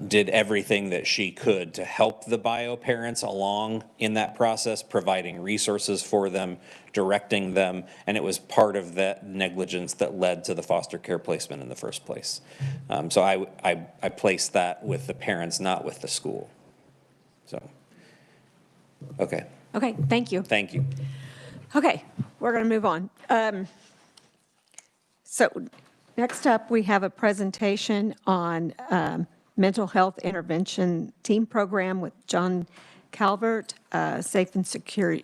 did everything that she could to help the bio parents along in that process, providing resources for them, directing them, and it was part of that negligence that led to the foster care placement in the first place. So I placed that with the parents, not with the school. So, okay. Okay, thank you. Thank you. Okay, we're going to move on. So next up, we have a presentation on mental health intervention team program with John Calvert, Safe and Secure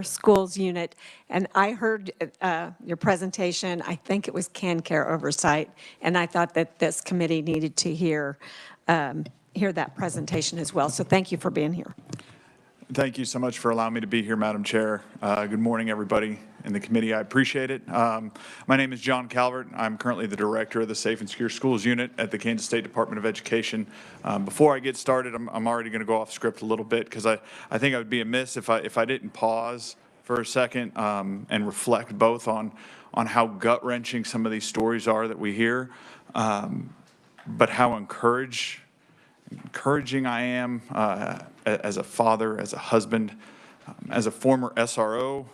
Schools Unit. And I heard your presentation. I think it was CanCare Oversight, and I thought that this committee needed to hear that presentation as well. So thank you for being here. Thank you so much for allowing me to be here, Madam Chair. Good morning, everybody in the committee. I appreciate it. My name is John Calvert. I'm currently the director of the Safe and Secure Schools Unit at the Kansas State Department of Education. Before I get started, I'm already going to go off script a little bit, because I think I would be amiss if I didn't pause for a second and reflect both on how gut-wrenching some of these stories are that we hear, but how encouraging I am as a father, as a husband, as a former SRO,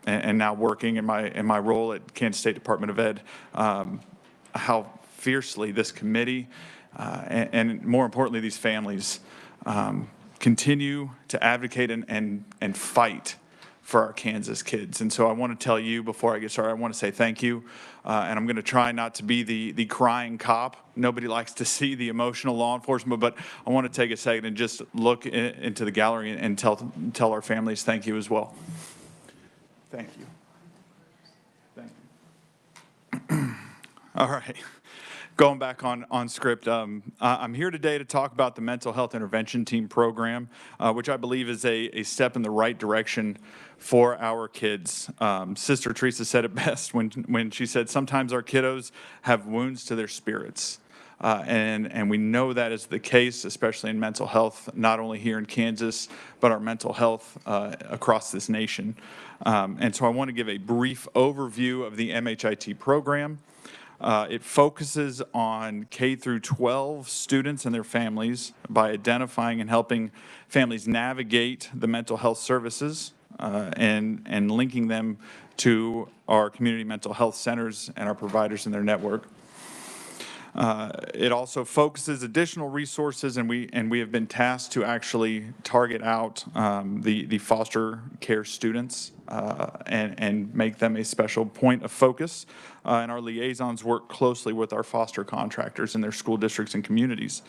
and now working in my role at Kansas State Department of Ed, how fiercely this committee and more importantly these families continue to advocate and fight for our Kansas kids. And so I want to tell you, before I get started, I want to say thank you. And I'm going to try not to be the crying cop. Nobody likes to see the emotional law enforcement, but I want to take a second and just look into the gallery and tell our families thank you as well. Thank you. Thank you. All right. Going back on script, I'm here today to talk about the Mental Health Intervention Team program, which I believe is a step in the right direction for our kids. Sister Therese said it best when she said, sometimes our kiddos have wounds to their spirits. And we know that is the case, especially in mental health, not only here in Kansas, but our mental health across this nation. And so I want to give a brief overview of the MHIT program. It focuses on K through 12 students and their families by identifying and helping families navigate the mental health services and linking them to our community mental health centers and our providers in their network. It also focuses additional resources, and we have been tasked to actually target out the foster care students and make them a special point of focus. And our liaisons work closely with our foster contractors in their school districts and communities.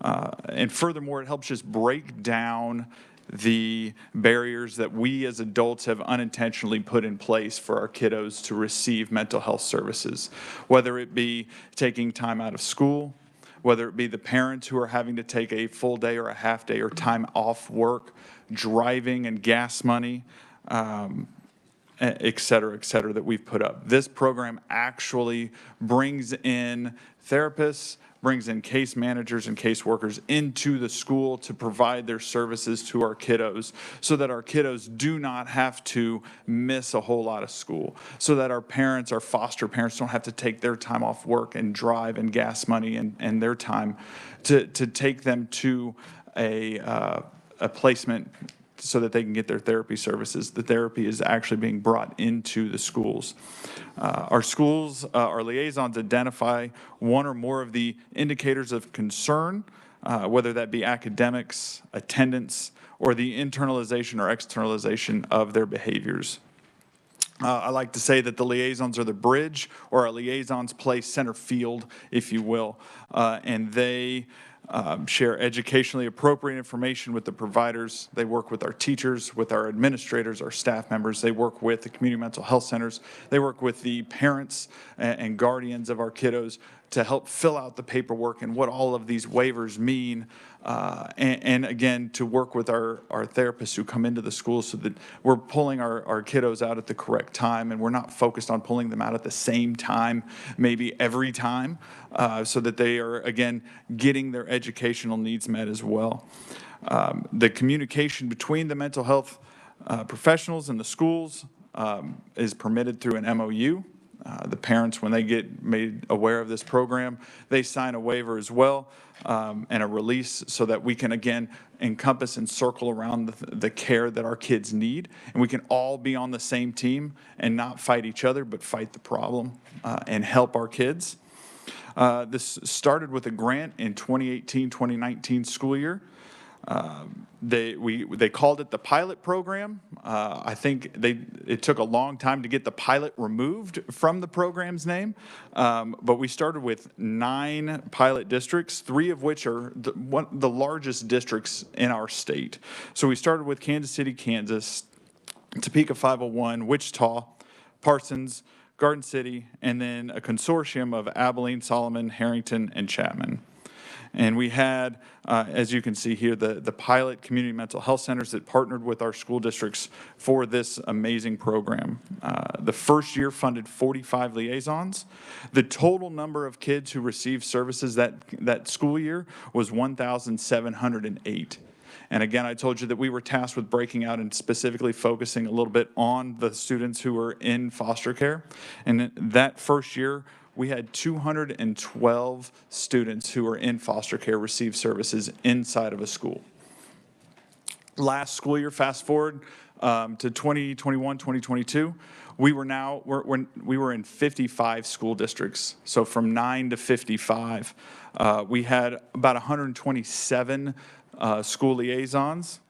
And furthermore, it helps just break down the barriers that we as adults have unintentionally put in place for our kiddos to receive mental health services, whether it be taking time out of school, whether it be the parents who are having to take a full day or a half day or time off work, driving and gas money, et cetera, that we've put up. This program actually brings in therapists, brings in case managers and caseworkers into the school to provide their services to our kiddos so that our kiddos do not have to miss a whole lot of school, so that our parents, our foster parents, don't have to take their time off work and drive and gas money and their time to take them to a placement so that they can get their therapy services. The therapy is actually being brought into the schools. Our schools, our liaisons identify one or more of the indicators of concern, whether that be academics, attendance, or the internalization or externalization of their behaviors. I like to say that the liaisons are the bridge, or our liaisons play center field, if you will, and they share educationally appropriate information with the providers. They work with our teachers, with our administrators, our staff members. They work with the community mental health centers. They work with the parents and guardians of our kiddos to help fill out the paperwork and what all of these waivers mean. And again, to work with our therapists who come into the school so that we're pulling our kiddos out at the correct time, and we're not focused on pulling them out at the same time, maybe every time, so that they are, again, getting their educational needs met as well. The communication between the mental health professionals and the schools is permitted through an MOU. The parents, when they get made aware of this program, they sign a waiver as well and a release so that we can, again, encompass and circle around the care that our kids need. And we can all be on the same team and not fight each other, but fight the problem and help our kids. This started with a grant in 2018-2019 school year. They called it the pilot program. I think it took a long time to get the pilot removed from the program's name, but we started with 9 pilot districts, 3 of which are the largest districts in our state. So we started with Kansas City, Kansas, Topeka 501, Wichita, Parsons, Garden City, and then a consortium of Abilene, Solomon, Harrington, and Chapman. And we had, as you can see here, the pilot community mental health centers that partnered with our school districts for this amazing program. The first year funded 45 liaisons. The total number of kids who received services that school year was 1,708. And again, I told you that we were tasked with breaking out and specifically focusing a little bit on the students who were in foster care. And that first year, we had 212 students who were in foster care receive services inside of a school. Last school year, fast forward to 2021, 2022, we were in 55 school districts. So from 9 to 55, we had about 127 school liaisons.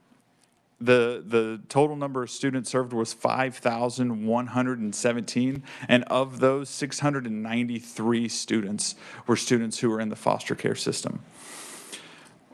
The total number of students served was 5,117, and of those, 693 students were students who were in the foster care system.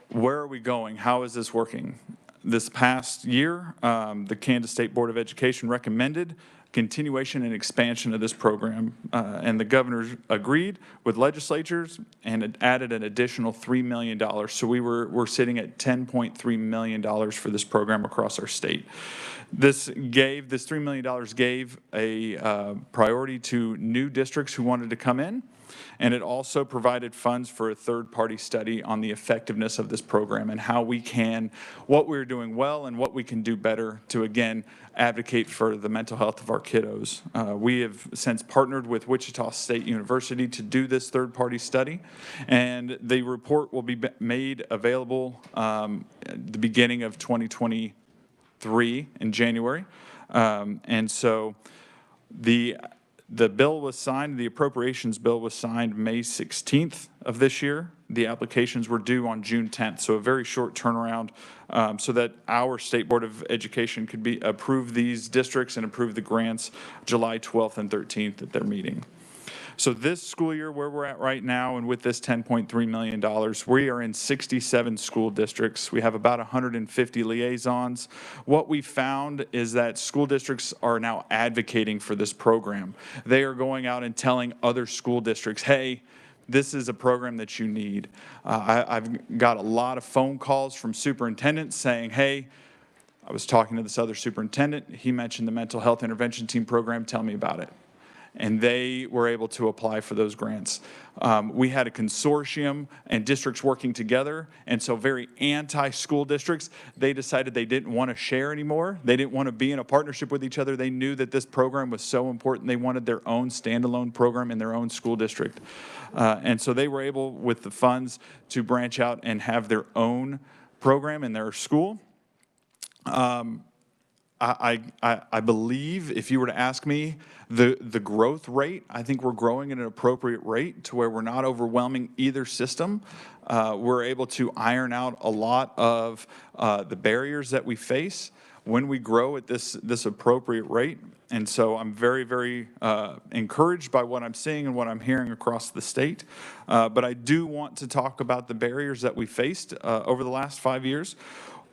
Where are we going? How is this working? This past year, the Kansas State Board of Education recommended continuation and expansion of this program, and the governor agreed with legislatures and it added an additional $3 million. So we're sitting at $10.3 million for this program across our state. This $3 million gave a priority to new districts who wanted to come in, and it also provided funds for a third-party study on the effectiveness of this program and what we're doing well and what we can do better to, again, advocate for the mental health of our kiddos. We have since partnered with Wichita State University to do this third-party study, and the report will be made available at the beginning of 2023 in January. And so The bill was signed, the appropriations bill was signed May 16th of this year. The applications were due on June 10th, so a very short turnaround, so that our State Board of Education could approve these districts and approve the grants July 12th and 13th at their meeting. So this school year where we're at right now, and with this $10.3 million, we are in 67 school districts. We have about 150 liaisons. What we found is that school districts are now advocating for this program. They are going out and telling other school districts, hey, this is a program that you need. I've got a lot of phone calls from superintendents saying, hey, I was talking to this other superintendent. He mentioned the mental health intervention team program. Tell me about it. And they were able to apply for those grants. We had a consortium and districts working together, and so very anti-school districts, they decided they didn't want to share anymore. They didn't want to be in a partnership with each other. They knew that this program was so important. They wanted their own standalone program in their own school district. And so they were able, with the funds, to branch out and have their own program in their school. I believe, if you were to ask me, the growth rate, I think we're growing at an appropriate rate to where we're not overwhelming either system. We're able to iron out a lot of the barriers that we face when we grow at this appropriate rate. And so I'm very, very encouraged by what I'm seeing and what I'm hearing across the state. But I do want to talk about the barriers that we faced over the last 5 years.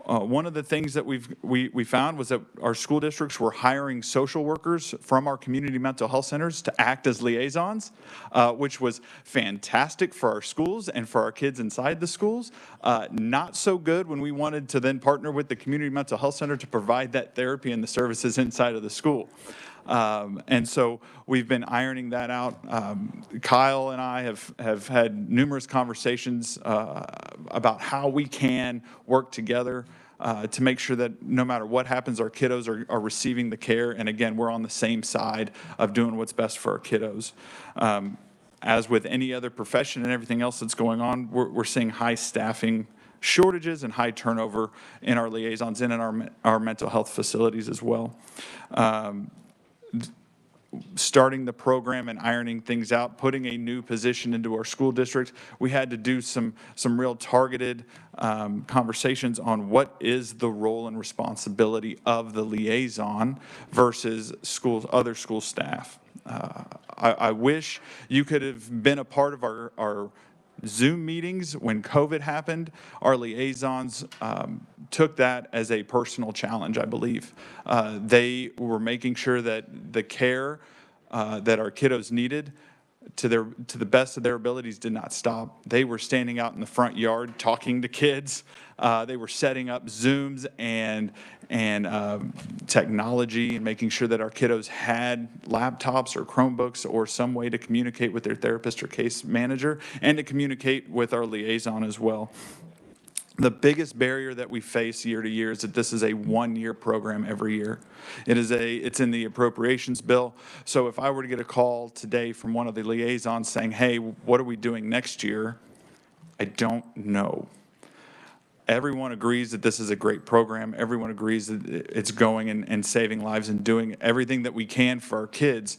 One of the things that we found was that our school districts were hiring social workers from our community mental health centers to act as liaisons, which was fantastic for our schools and for our kids inside the schools. Not so good when we wanted to then partner with the community mental health center to provide that therapy and the services inside of the school. And so we've been ironing that out. Kyle and I have had numerous conversations about how we can work together to make sure that no matter what happens, our kiddos are receiving the care. And again, we're on the same side of doing what's best for our kiddos. As with any other profession and everything else that's going on, we're seeing high staffing shortages and high turnover in our liaisons and in our mental health facilities as well. Starting the program and ironing things out, putting a new position into our school district, we had to do some real targeted conversations on what is the role and responsibility of the liaison versus other school staff. I wish you could have been a part of our Zoom meetings when COVID happened. Our liaisons took that as a personal challenge, I believe. They were making sure that the care that our kiddos needed to the best of their abilities did not stop. They were standing out in the front yard talking to kids. They were setting up Zooms and technology and making sure that our kiddos had laptops or Chromebooks or some way to communicate with their therapist or case manager and to communicate with our liaison as well. The biggest barrier that we face year to year is that this is a one-year program every year. It's in the appropriations bill. So if I were to get a call today from one of the liaisons saying, hey, what are we doing next year? I don't know. Everyone agrees that this is a great program. Everyone agrees that it's going and saving lives and doing everything that we can for our kids,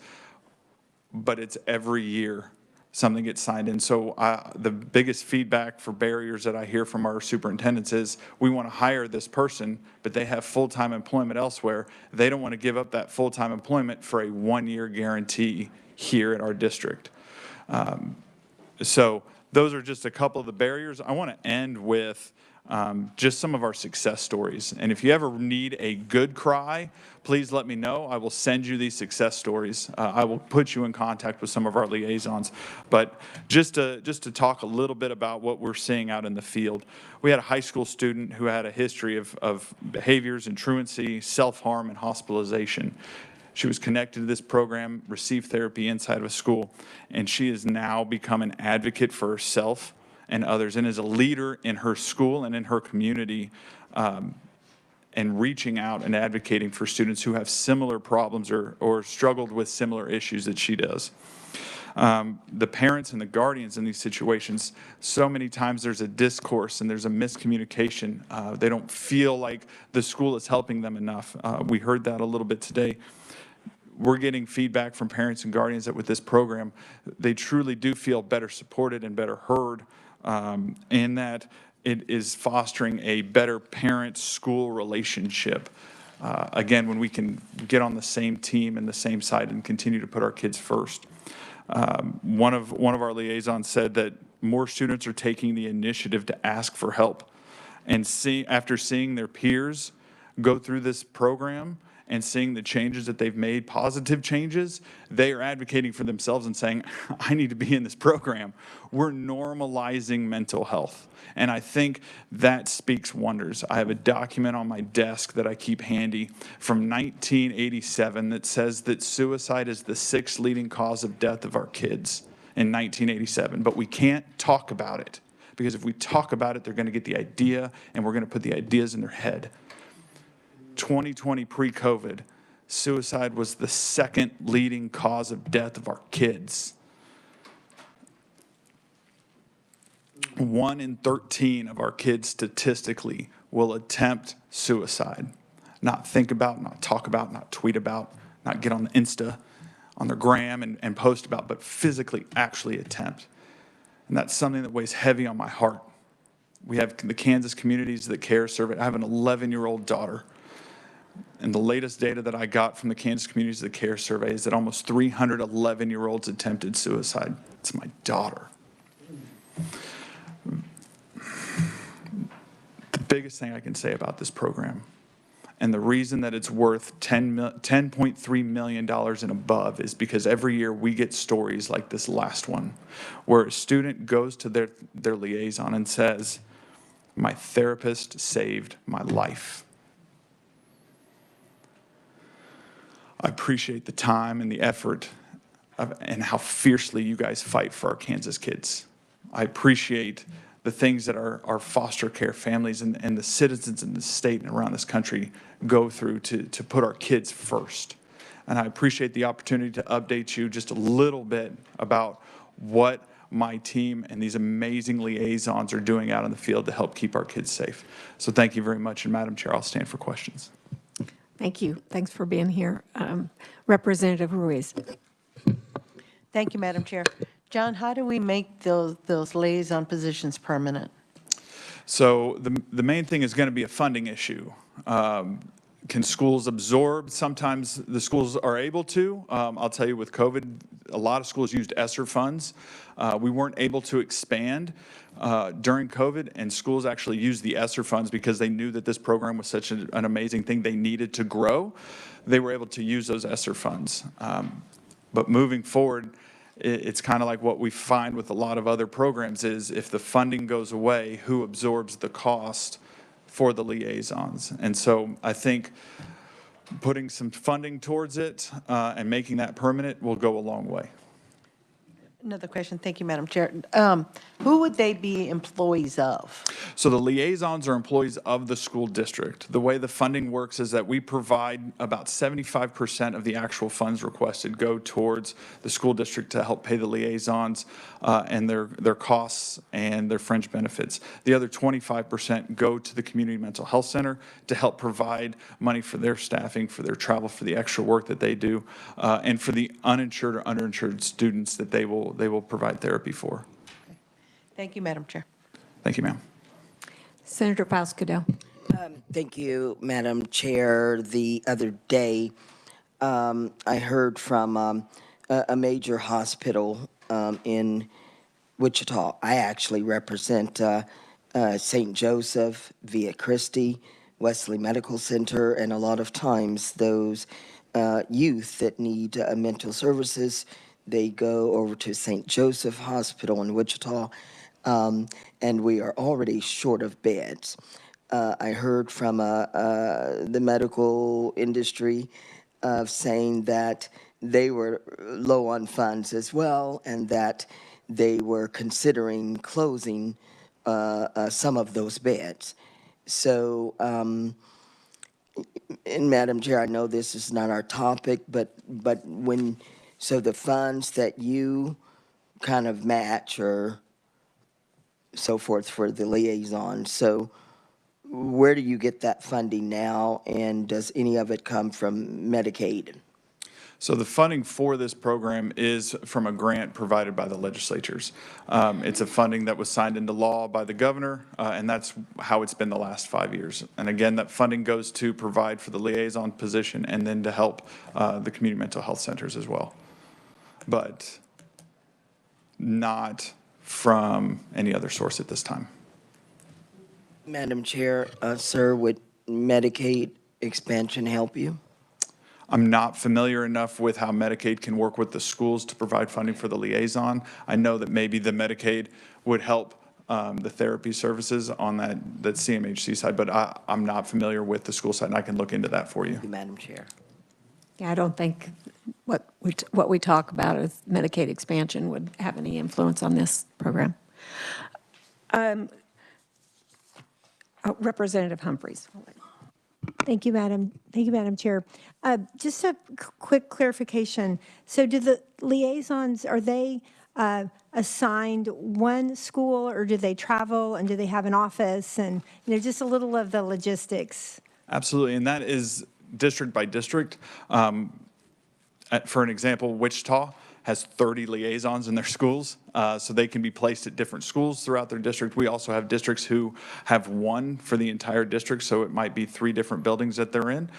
but it's every year something gets signed in. So the biggest feedback for barriers that I hear from our superintendents is we want to hire this person, but they have full-time employment elsewhere. They don't want to give up that full-time employment for a one-year guarantee here at our district. So those are just a couple of the barriers. I want to end with just some of our success stories. And if you ever need a good cry, please let me know. I will send you these success stories. I will put you in contact with some of our liaisons. But just to talk a little bit about what we're seeing out in the field, we had a high school student who had a history of behaviors and truancy, self-harm, and hospitalization. She was connected to this program, received therapy inside of a school, and she has now become an advocate for herself and others, and is a leader in her school and in her community, and reaching out and advocating for students who have similar problems or struggled with similar issues that she does. The parents and the guardians in these situations, so many times there's a discourse and there's a miscommunication. They don't feel like the school is helping them enough. We heard that a little bit today. we're getting feedback from parents and guardians that with this program, they truly do feel better supported and better heard, in that it is fostering a better parent-school relationship. Again, when we can get on the same team and the same side and continue to put our kids first. One of our liaisons said that more students are taking the initiative to ask for help. And after seeing their peers go through this program and seeing the changes that they've made, positive changes, they are advocating for themselves and saying, I need to be in this program. We're normalizing mental health. And I think that speaks wonders. I have a document on my desk that I keep handy from 1987 that says that suicide is the 6th leading cause of death of our kids in 1987. But we can't talk about it, because if we talk about it, they're going to get the idea, and we're going to put the ideas in their head. 2020 pre-COVID, suicide was the 2nd leading cause of death of our kids. 1 in 13 of our kids statistically will attempt suicide. Not think about, not talk about, not tweet about, not get on the Insta, on their gram and post about, but physically actually attempt. And that's something that weighs heavy on my heart. We have the Kansas Communities That Care survey. I have an 11-year-old daughter. And the latest data that I got from the Kansas Communities That Care survey is that almost 300 11-year-olds attempted suicide. It's my daughter. The biggest thing I can say about this program, and the reason that it's worth $10.3 million and above, is because every year we get stories like this last one, where a student goes to their liaison and says, my therapist saved my life. I appreciate the time and the effort and how fiercely you guys fight for our Kansas kids. I appreciate the things that our foster care families and the citizens in the state and around this country go through to put our kids first. And I appreciate the opportunity to update you just a little bit about what my team and these amazing liaisons are doing out in the field to help keep our kids safe. So thank you very much. And Madam Chair, I'll stand for questions. Thank you. Thanks for being here. Representative Ruiz. Thank you, Madam Chair. John, how do we make those liaison positions permanent? So the main thing is going to be a funding issue. Can schools absorb? Sometimes the schools are able to. I'll tell you, with COVID, a lot of schools used ESSER funds. We weren't able to expand during COVID, and schools actually used the ESSER funds because they knew that this program was such an amazing thing they needed to grow. They were able to use those ESSER funds. But moving forward, it's kind of like what we find with a lot of other programs is if the funding goes away, who absorbs the cost for the liaisons? And so I think putting some funding towards it and making that permanent will go a long way. Another question. Thank you, Madam Chair. Who would they be employees of? So the liaisons are employees of the school district. The way the funding works is that we provide about 75% of the actual funds requested go towards the school district to help pay the liaisons and their costs and their fringe benefits. The other 25% go to the community mental health center to help provide money for their staffing, for their travel, for the extra work that they do, and for the uninsured or underinsured students that they will provide therapy for. Thank you, Madam Chair. Thank you, ma'am. Senator Pascal. Thank you, Madam Chair. The other day, I heard from a major hospital in Wichita. I actually represent St. Joseph, Via Christi, Wesley Medical Center, and a lot of times those youth that need mental services, they go over to St. Joseph Hospital in Wichita, and we are already short of beds. I heard from the medical industry saying that they were low on funds as well, and that they were considering closing some of those beds. So, and Madam Chair, I know this is not our topic, but when, so the funds that you kind of match or so forth for the liaison, so where do you get that funding now, and does any of it come from Medicaid? So the funding for this program is from a grant provided by the legislatures. It's a funding that was signed into law by the governor, and that's how it's been the last 5 years. And again, that funding goes to provide for the liaison position and then to help the community mental health centers as well. But not from any other source at this time. Madam Chair, sir, would Medicaid expansion help you? I'm not familiar enough with how Medicaid can work with the schools to provide funding for the liaison. I know that maybe the Medicaid would help the therapy services on that CMHC side, but I'm not familiar with the school side, and I can look into that for you. Madam Chair. Yeah, I don't think what we talk about as Medicaid expansion would have any influence on this program. Representative Humphreys. Thank you, Madam Chair. Just a quick clarification. So do the liaisons, are they assigned one school, or do they travel, and do they have an office? And, just a little of the logistics. Absolutely, and that is district by district. For an example, Wichita has 30 liaisons in their schools, so they can be placed at different schools throughout their district. We also have districts who have one for the entire district, so it might be 3 different buildings that they're in.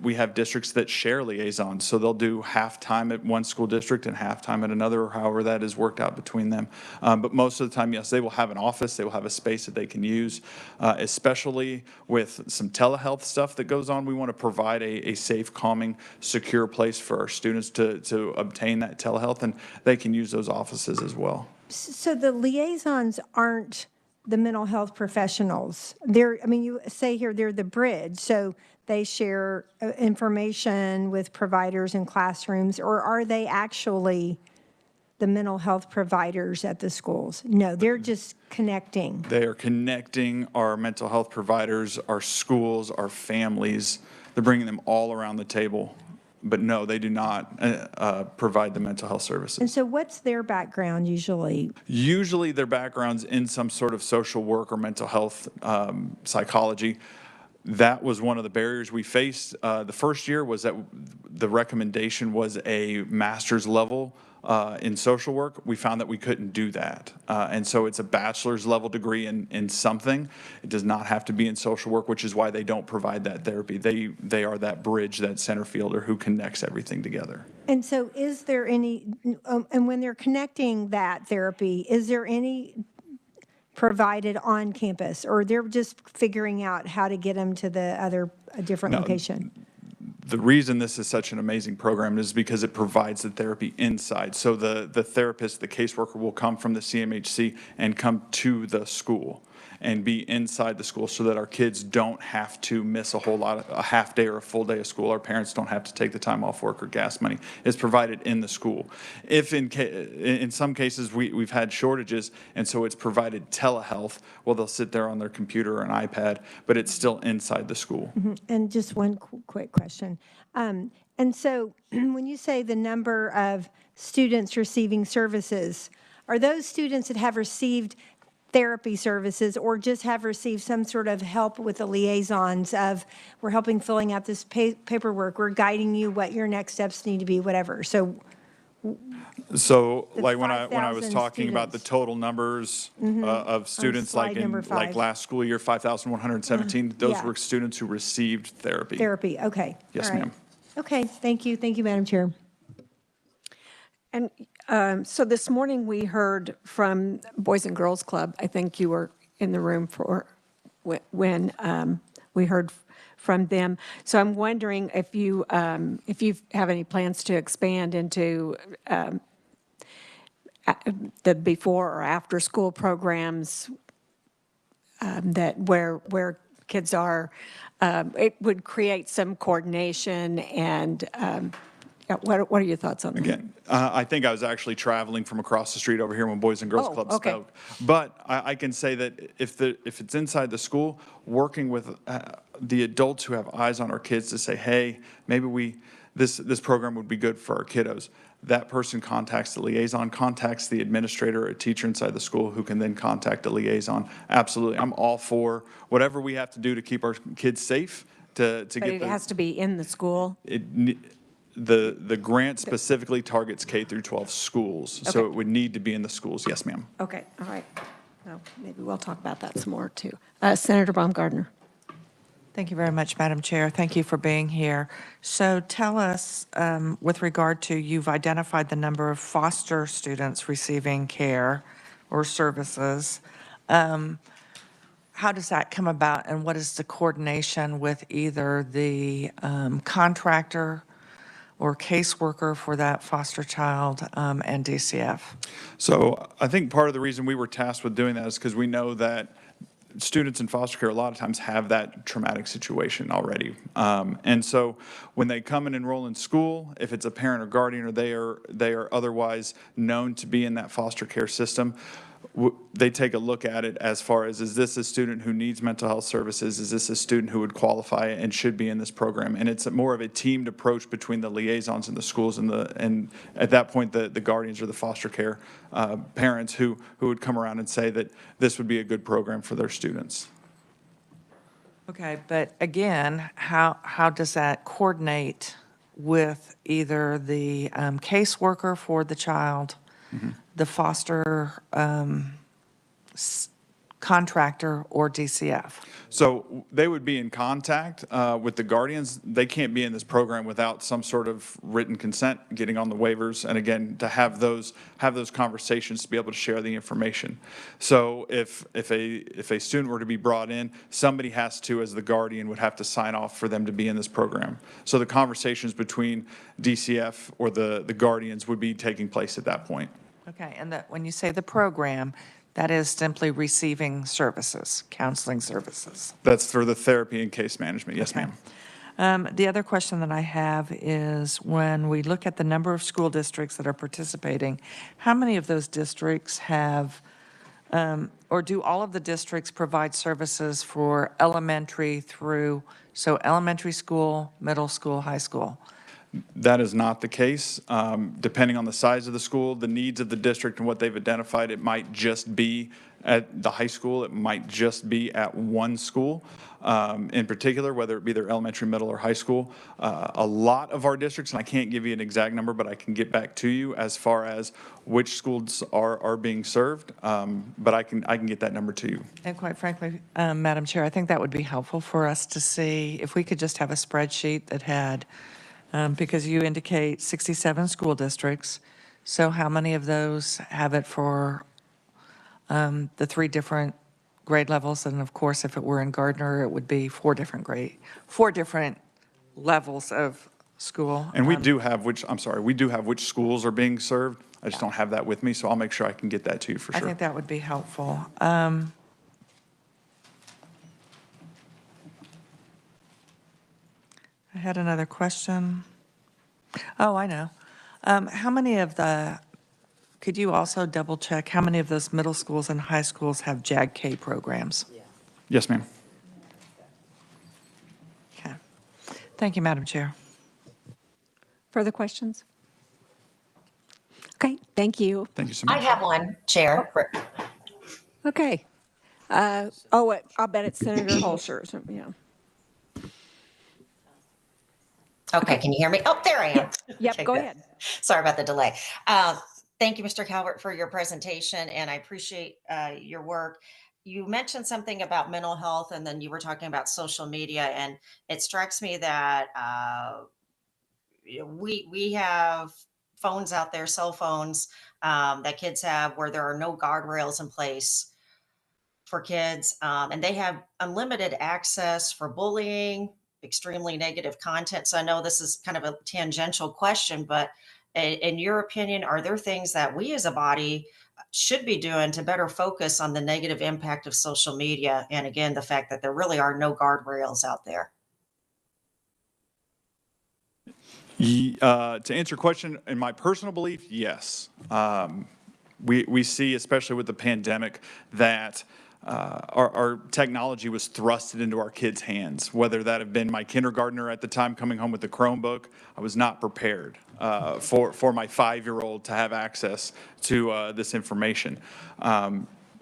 We have districts that share liaisons, so they'll do half time at one school district and half time at another, or however that is worked out between them. But most of the time, yes, they will have an office, they will have a space that they can use, especially with some telehealth stuff that goes on. We want to provide a safe, calming, secure place for our students to obtain that telehealth, and they can use those offices as well. So the liaisons aren't the mental health professionals. You say here they're the bridge, so they share information with providers in classrooms, or are they actually the mental health providers at the schools? No, they're just connecting. They are connecting our mental health providers, our schools, our families. They're bringing them all around the table. But no, they do not provide the mental health services. And so what's their background usually? Usually their background's in some sort of social work or mental health psychology. That was one of the barriers we faced. The first year was that the recommendation was a master's level in social work. We found that we couldn't do that. And so it's a bachelor's level degree in something. It does not have to be in social work, which is why they don't provide that therapy. They are that bridge, that center fielder who connects everything together. And so is there any, and when they're connecting that therapy, is there any provided on campus, or they're just figuring out how to get them to the different location? The reason this is such an amazing program is because it provides the therapy inside. So the therapist, the caseworker will come from the CMHC and come to the school and be inside the school, so that our kids don't have to miss a half day or a full day of school. Our parents don't have to take the time off work or gas money. It's provided in the school. If in some cases we've had shortages, and so it's provided telehealth, well, they'll sit there on their computer or an iPad, but it's still inside the school. Mm-hmm. And just one quick question. And so when you say the number of students receiving services, are those students that have received therapy services, or just have received some sort of help with the liaisons of, we're helping filling out this paperwork, we're guiding you what your next steps need to be, whatever? So like when I was talking about the total numbers of students, like last school year, 5,117, those were students who received therapy. Therapy, okay. Yes, ma'am. Okay, thank you, Madam Chair. And so this morning we heard from Boys and Girls Club. I think you were in the room for when we heard from them. So I'm wondering if you have any plans to expand into the before or after school programs that where kids are. It would create some coordination and. What are your thoughts on that? Again, I think I was actually traveling from across the street over here when Boys and Girls Club spoke. But I can say that if it's inside the school, working with the adults who have eyes on our kids to say, hey, maybe this program would be good for our kiddos. That person contacts the liaison, contacts the administrator or a teacher inside the school, who can then contact the liaison. Absolutely. I'm all for whatever we have to do to keep our kids safe. But it has to be in the school? The grant specifically targets K through 12 schools, so Okay. it would need to be in the schools. Yes, ma'am. Okay, all right. Well, maybe we'll talk about that some more, too. Senator Baumgardner. Thank you very much, Madam Chair. Thank you for being here. So tell us, with regard to, you've identified the number of foster students receiving care or services. How does that come about, and what is the coordination with either the contractor or caseworker for that foster child and DCF? So I think part of the reason we were tasked with doing that is because we know that students in foster care a lot of times have that traumatic situation already. And so when they come and enroll in school, if it's a parent or guardian or they are otherwise known to be in that foster care system, they take a look at it as far as, is this a student who needs mental health services? Is this a student who would qualify and should be in this program? And it's more of a teamed approach between the liaisons in the schools and at that point, the guardians or the foster care parents who would come around and say that this would be a good program for their students. Okay, but again, how does that coordinate with either the caseworker for the child, the foster contractor, or DCF? So they would be in contact with the guardians. They can't be in this program without some sort of written consent, getting on the waivers, and again, to have those conversations to be able to share the information. So if a student were to be brought in, somebody has to, as the guardian, would have to sign off for them to be in this program. So the conversations between DCF or the guardians would be taking place at that point. Okay, and that when you say the program, that is simply receiving services, counseling services. That's for the therapy and case management. Yes, ma'am. The other question that I have is, when we look at the number of school districts that are participating, how many of those districts have, or do all of the districts provide services for elementary through, so elementary school, middle school, high school? That is not the case. Depending on the size of the school, the needs of the district and what they've identified, it might just be at the high school. It might just be at one school in particular, whether it be their elementary, middle, or high school. A lot of our districts, and I can't give you an exact number, but I can get back to you as far as which schools are being served. But I can get that number to you. And quite frankly, Madam Chair, I think that would be helpful for us to see if we could just have a spreadsheet that had, because you indicate 67 school districts, so how many of those have it for the 3 different grade levels? And of course, if it were in Gardner, it would be 4 different levels of school. And we do have which schools are being served. I just don't have that with me, so I'll make sure I can get that to you for sure. I think that would be helpful. I had another question. Oh, I know. How many of could you also double check how many of those middle schools and high schools have JAG-K programs? Yes, ma'am. Okay. Thank you, Madam Chair. Further questions? Okay, thank you. Thank you so much. I have one, Chair. Okay. I'll bet it's Senator Holscher. Yeah. Okay, can you hear me? Oh, there I am. Yep, Okay, go good. ahead. Sorry about the delay. Thank you, Mr. Calvert, for your presentation, and I appreciate your work. You mentioned something about mental health, and then you were talking about social media, and it strikes me that we have phones out there, cell phones that kids have, where there are no guardrails in place for kids, and they have unlimited access for bullying, extremely negative content. So I know this is kind of a tangential question, but in your opinion, are there things that we as a body should be doing to better focus on the negative impact of social media? And again, the fact that there really are no guardrails out there. To answer your question, in my personal belief, yes. We see, especially with the pandemic, that our technology was thrusted into our kids' hands, whether that have been my kindergartner at the time coming home with the Chromebook. I was not prepared for my 5-year-old to have access to this information.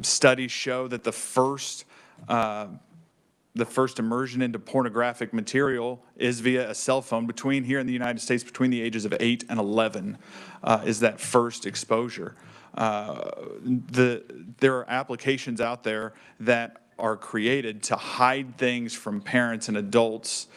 Studies show that the first the first immersion into pornographic material is via a cell phone between here in the United States, between the ages of 8 and 11, is that first exposure. There are applications out there that are created to hide things from parents and adults.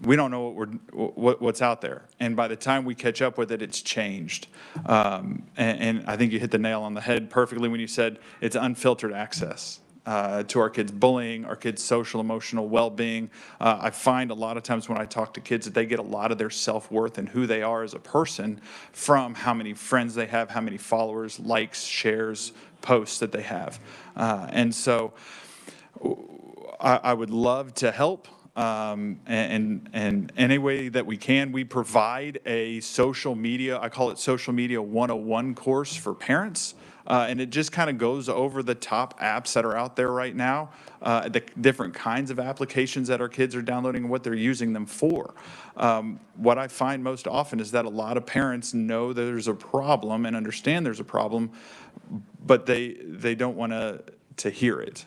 We don't know what's out there, and by the time we catch up with it, it's changed. And I think you hit the nail on the head perfectly when you said it's unfiltered access to our kids' bullying, our kids' social, emotional well-being. I find a lot of times when I talk to kids that they get a lot of their self-worth and who they are as a person from how many friends they have, how many followers, likes, shares, posts that they have. And so I would love to help. And any way that we can, we provide a social media, I call it Social Media 101 course for parents. And it just kind of goes over the top apps that are out there right now, the different kinds of applications that our kids are downloading and what they're using them for. What I find most often is that a lot of parents know that there's a problem and understand there's a problem, but they don't want to hear it.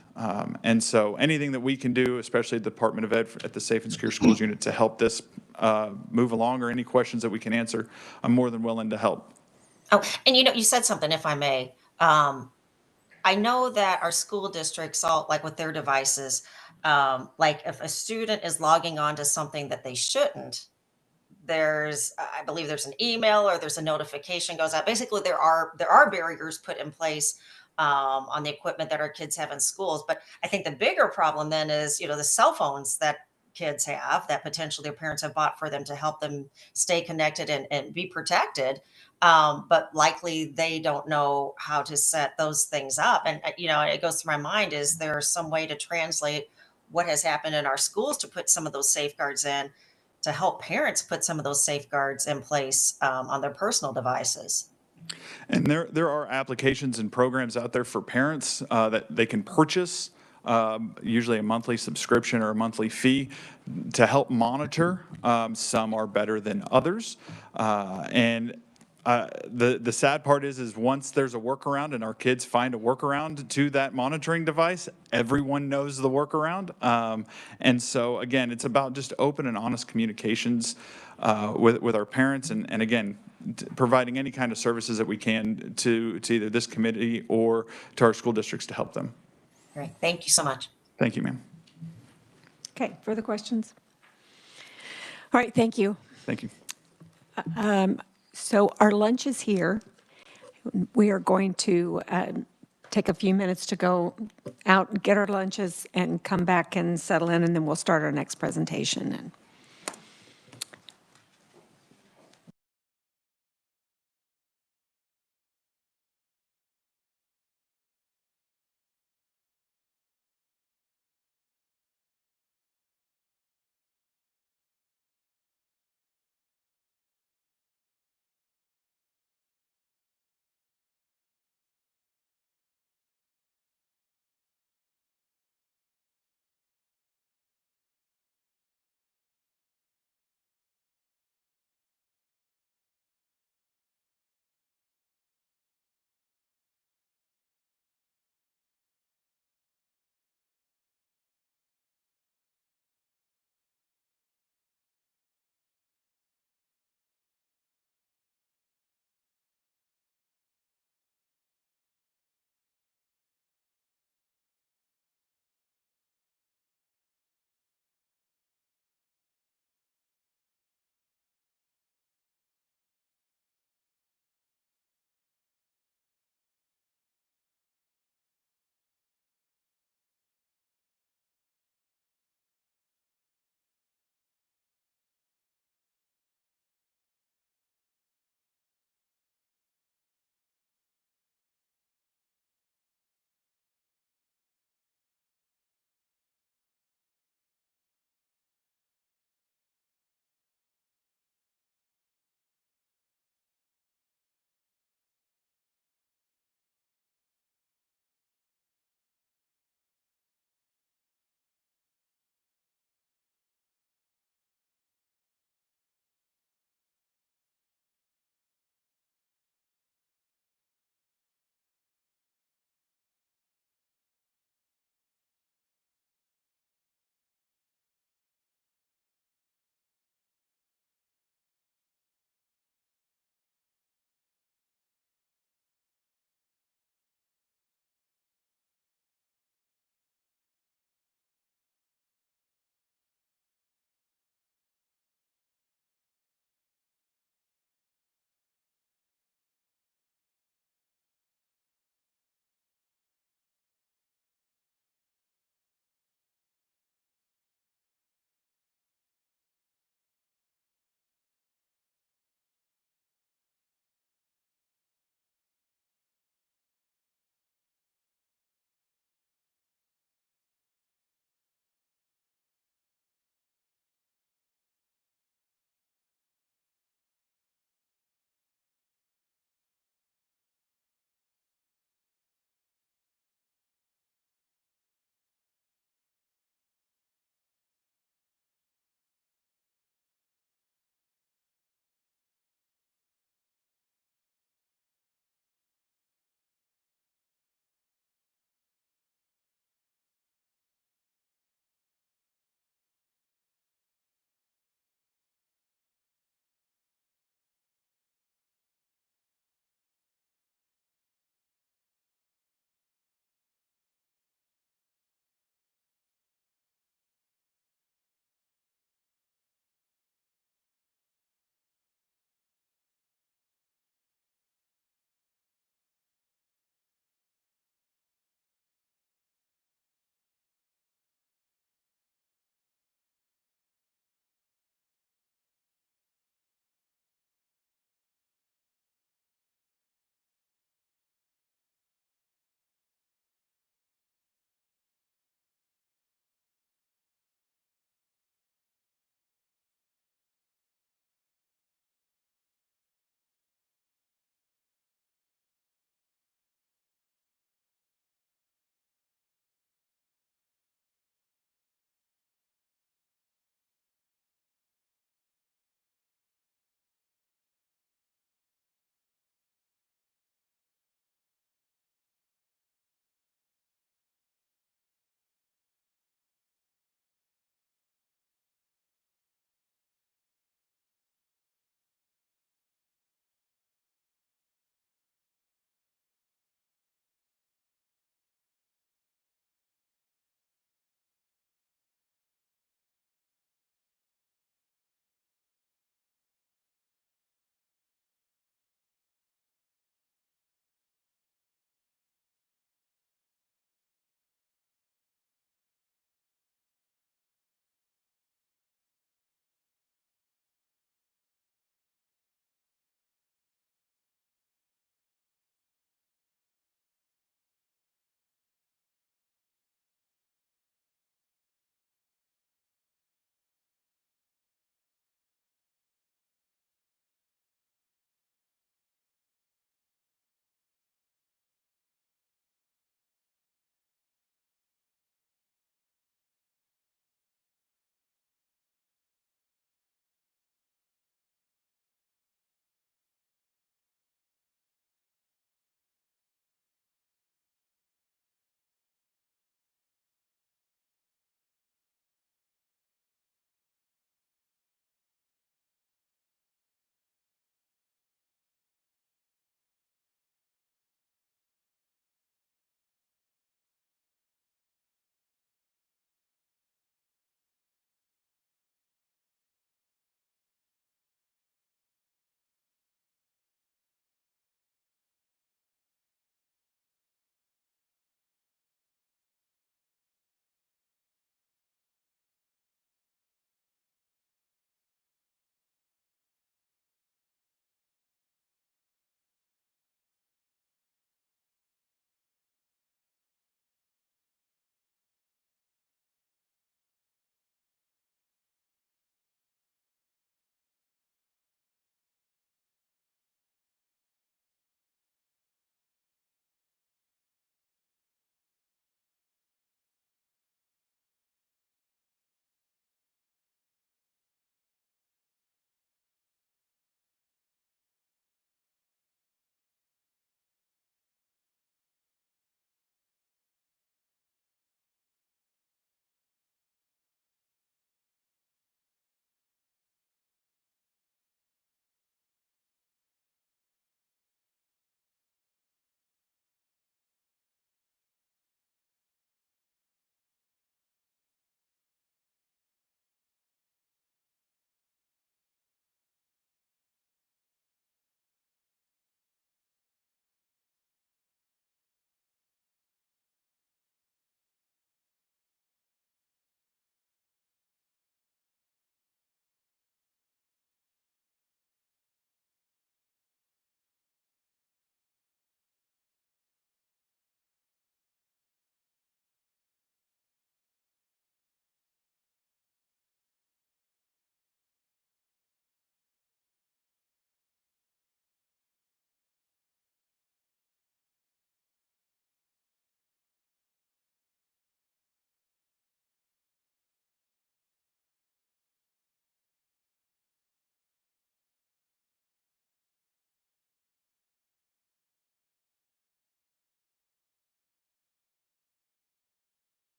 And so anything that we can do, especially the Department of Ed at the Safe and Secure Schools Unit, to help this move along, or any questions that we can answer, I'm more than willing to help. Oh, and you said something, if I may. I know that our school districts, all like with their devices, like if a student is logging on to something that they shouldn't, I believe there's an email or there's a notification goes out. Basically, there are barriers put in place on the equipment that our kids have in schools. But I think the bigger problem then is, the cell phones that kids have that potentially their parents have bought for them to help them stay connected and be protected. But likely they don't know how to set those things up. And, it goes through my mind, is there some way to translate what has happened in our schools to put some of those safeguards in, to help parents put some of those safeguards in place on their personal devices? And there are applications and programs out there for parents that they can purchase, usually a monthly subscription or a monthly fee, to help monitor. Some are better than others. The sad part is once there's a workaround and our kids find a workaround to that monitoring device, everyone knows the workaround. And so again, it's about just open and honest communications with our parents, and again, providing any kind of services that we can to either this committee or to our school districts to help them. Great. Thank you so much. Thank you, ma'am. Okay, further questions? All right, thank you. Thank you. So our lunch is here. We are going to take a few minutes to go out and get our lunches and come back and settle in, and then we'll start our next presentation.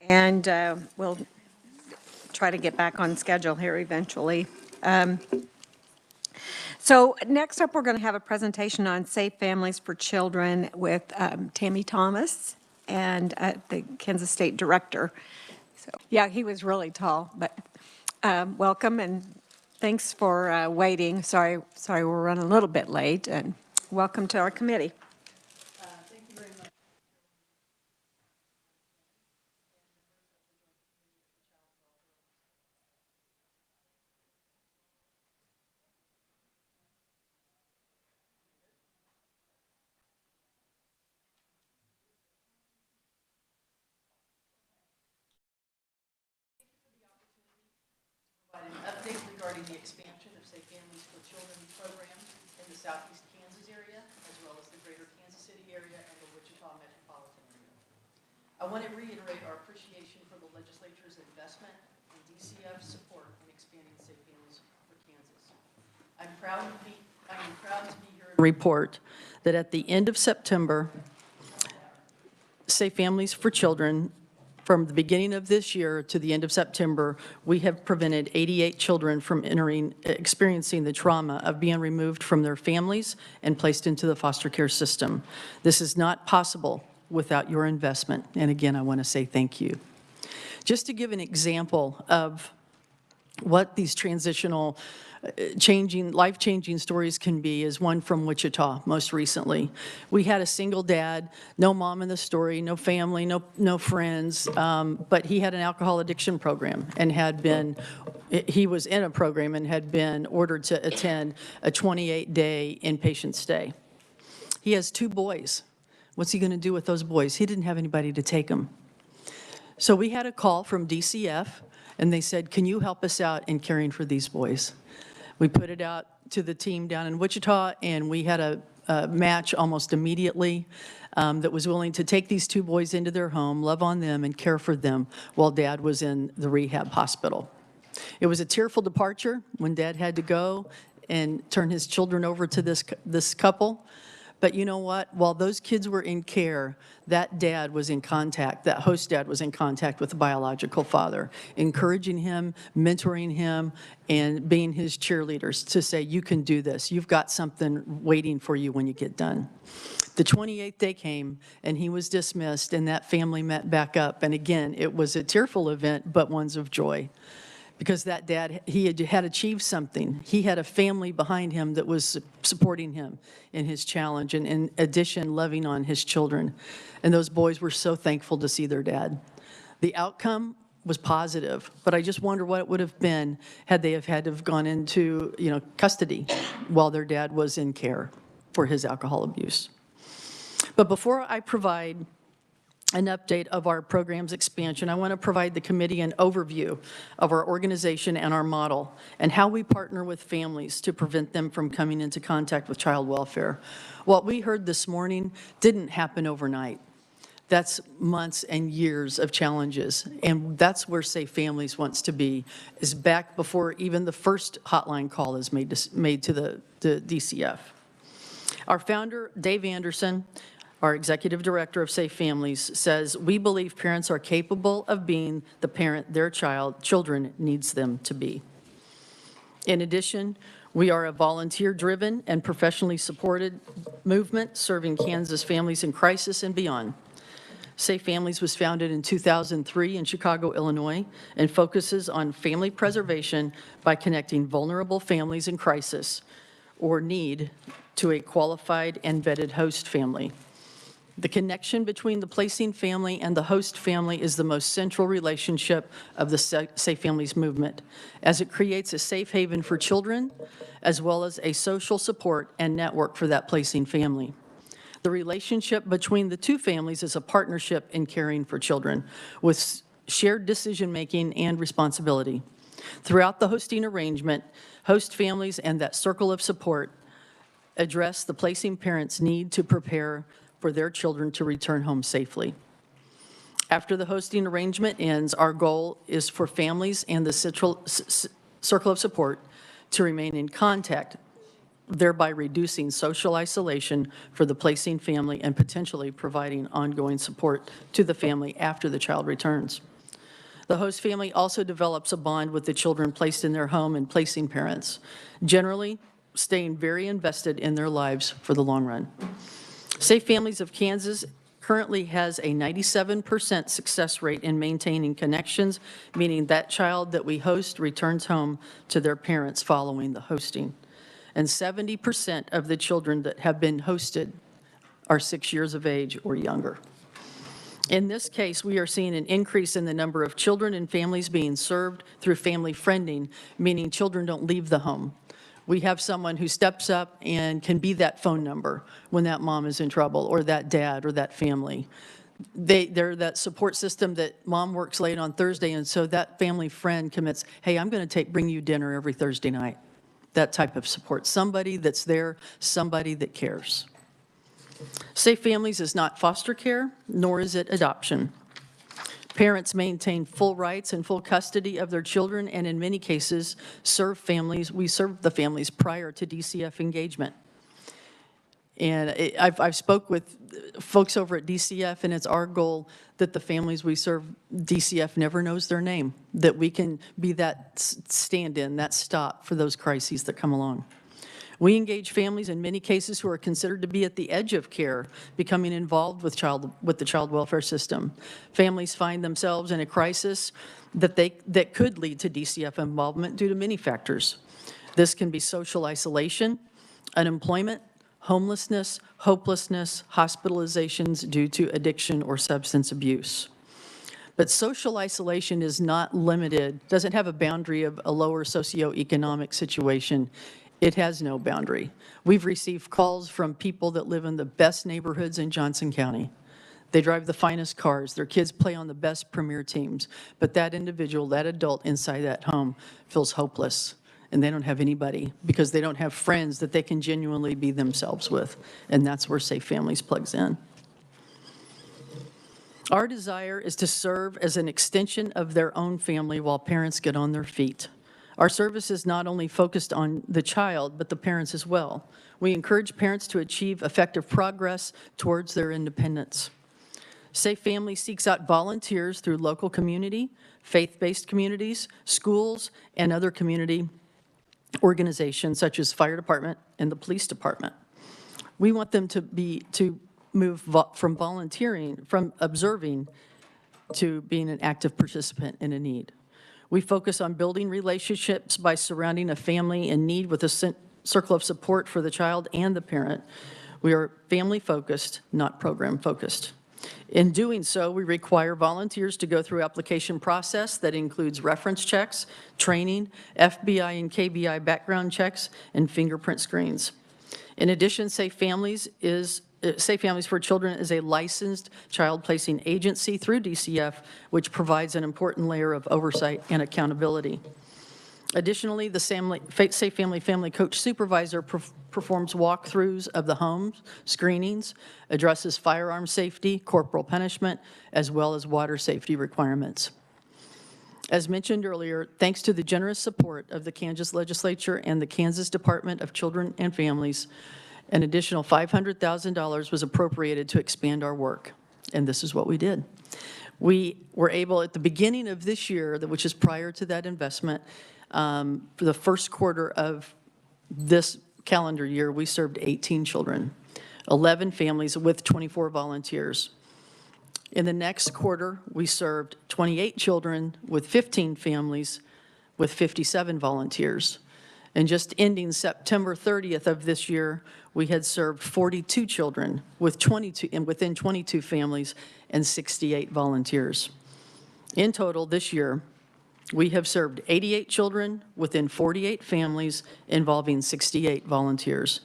And we'll try to get back on schedule here eventually. So next up, we're going to have a presentation on Safe Families for Children with Tammy Thomas and the Kansas State Director. So, yeah, he was really tall, but welcome and thanks for waiting. Sorry we're running a little bit late, and welcome to our committee. Thank you very much. Provide an update regarding the expansion of Safe Families for Children programs in the southeast Kansas area, as well as the greater Kansas City area and the Wichita metropolitan area. I want to reiterate our appreciation for the legislature's investment and DCF support in expanding Safe Families for Kansas. I am proud to be here to report that at the end of September, Safe Families for Children, from the beginning of this year to the end of September, we have prevented 88 children from experiencing the trauma of being removed from their families and placed into the foster care system. This is not possible without your investment. And again, I want to say thank you. Just to give an example of what these transitional life-changing stories can be is one from Wichita most recently. We had a single dad, no mom in the story, no family, no friends, but he had an alcohol addiction program and he was in a program and had been ordered to attend a 28-day inpatient stay. He has 2 boys. What's he going to do with those boys? He didn't have anybody to take them. So we had a call from DCF, and they said, can you help us out in caring for these boys? We put it out to the team down in Wichita, and we had a match almost immediately that was willing to take these 2 boys into their home, love on them, and care for them while Dad was in the rehab hospital. It was a tearful departure when Dad had to go and turn his children over to this couple. But you know what? While those kids were in care, that dad was in contact, that host dad was in contact with the biological father, encouraging him, mentoring him, and being his cheerleaders to say, you can do this. You've got something waiting for you when you get done. The 28th day came, and he was dismissed, and that family met back up. And again, it was a tearful event, but ones of joy. Because that dad, he had achieved something. He had a family behind him that was supporting him in his challenge, and in addition, loving on his children. And those boys were so thankful to see their dad. The outcome was positive, but I just wonder what it would have been had they had to have gone into, custody while their dad was in care for his alcohol abuse. But before I provide an update of our program's expansion, I want to provide the committee an overview of our organization and our model and how we partner with families to prevent them from coming into contact with child welfare. What we heard this morning didn't happen overnight. That's months and years of challenges, and that's where Safe Families wants to be, is back before even the first hotline call is made to the DCF. Our founder, Dave Anderson, our executive director of Safe Families, says, we believe parents are capable of being the parent their children needs them to be. In addition, we are a volunteer-driven and professionally supported movement serving Kansas families in crisis and beyond. Safe Families was founded in 2003 in Chicago, Illinois, and focuses on family preservation by connecting vulnerable families in crisis or need to a qualified and vetted host family. The connection between the placing family and the host family is the most central relationship of the Safe Families movement, as it creates a safe haven for children, as well as a social support and network for that placing family. The relationship between the 2 families is a partnership in caring for children, with shared decision-making and responsibility. Throughout the hosting arrangement, host families and that circle of support address the placing parents' need to prepare for their children to return home safely. After the hosting arrangement ends, our goal is for families and the circle of support to remain in contact thereby reducing social isolation for the placing family and potentially providing ongoing support to the family after the child returns. The host family also develops a bond with the children placed in their home and placing parents, generally staying very invested in their lives for the long run. Safe Families of Kansas currently has a 97% success rate in maintaining connections, meaning that child that we host returns home to their parents following the hosting. And 70% of the children that have been hosted are 6 years of age or younger. In this case, we are seeing an increase in the number of children and families being served through family friending, meaning children don't leave the home. We have someone who steps up and can be that phone number when that mom is in trouble, or that dad, or that family. They're that support system that mom works late on Thursday, and so that family friend commits, hey, I'm going to bring you dinner every Thursday night. That type of support. Somebody that's there, somebody that cares. Safe Families is not foster care, nor is it adoption. Parents maintain full rights and full custody of their children, and in many cases, we serve the families prior to DCF engagement. And I've spoke with folks over at DCF, and it's our goal that the families we serve, DCF never knows their name, that we can be that stand-in, that stop for those crises that come along. We engage families in many cases who are considered to be at the edge of care, becoming involved with the child welfare system. Families find themselves in a crisis that could lead to DCF involvement due to many factors. This can be social isolation, unemployment, homelessness, hopelessness, hospitalizations due to addiction or substance abuse. But social isolation is not limited, doesn't have a boundary of a lower socioeconomic situation. It has no boundary. We've received calls from people that live in the best neighborhoods in Johnson County. They drive the finest cars. Their kids play on the best premier teams. But that individual, that adult inside that home feels hopeless. And they don't have anybody because they don't have friends that they can genuinely be themselves with. And that's where Safe Families plugs in. Our desire is to serve as an extension of their own family while parents get on their feet. Our service is not only focused on the child, but the parents as well. We encourage parents to achieve effective progress towards their independence. Safe Family seeks out volunteers through local community, faith-based communities, schools, and other community organizations such as fire department and the police department. We want them to move from volunteering, from observing, to being an active participant in a need. We focus on building relationships by surrounding a family in need with a circle of support for the child and the parent. We are family-focused, not program-focused. In doing so, we require volunteers to go through application process that includes reference checks, training, FBI and KBI background checks, and fingerprint screens. In addition, Safe Families for Children is a licensed child placing agency through DCF, which provides an important layer of oversight and accountability. Additionally, the Safe Family Coach Supervisor performs walkthroughs of the homes, screenings, addresses firearm safety, corporal punishment, as well as water safety requirements. As mentioned earlier, thanks to the generous support of the Kansas Legislature and the Kansas Department of Children and Families, an additional $500,000 was appropriated to expand our work, and this is what we did. We were able, at the beginning of this year, which is prior to that investment, for the first quarter of this calendar year, we served 18 children, 11 families with 24 volunteers. In the next quarter, we served 28 children with 15 families with 57 volunteers. And just ending September 30th of this year, we had served 42 children with within 22 families and 68 volunteers. In total, this year, we have served 88 children within 48 families involving 68 volunteers.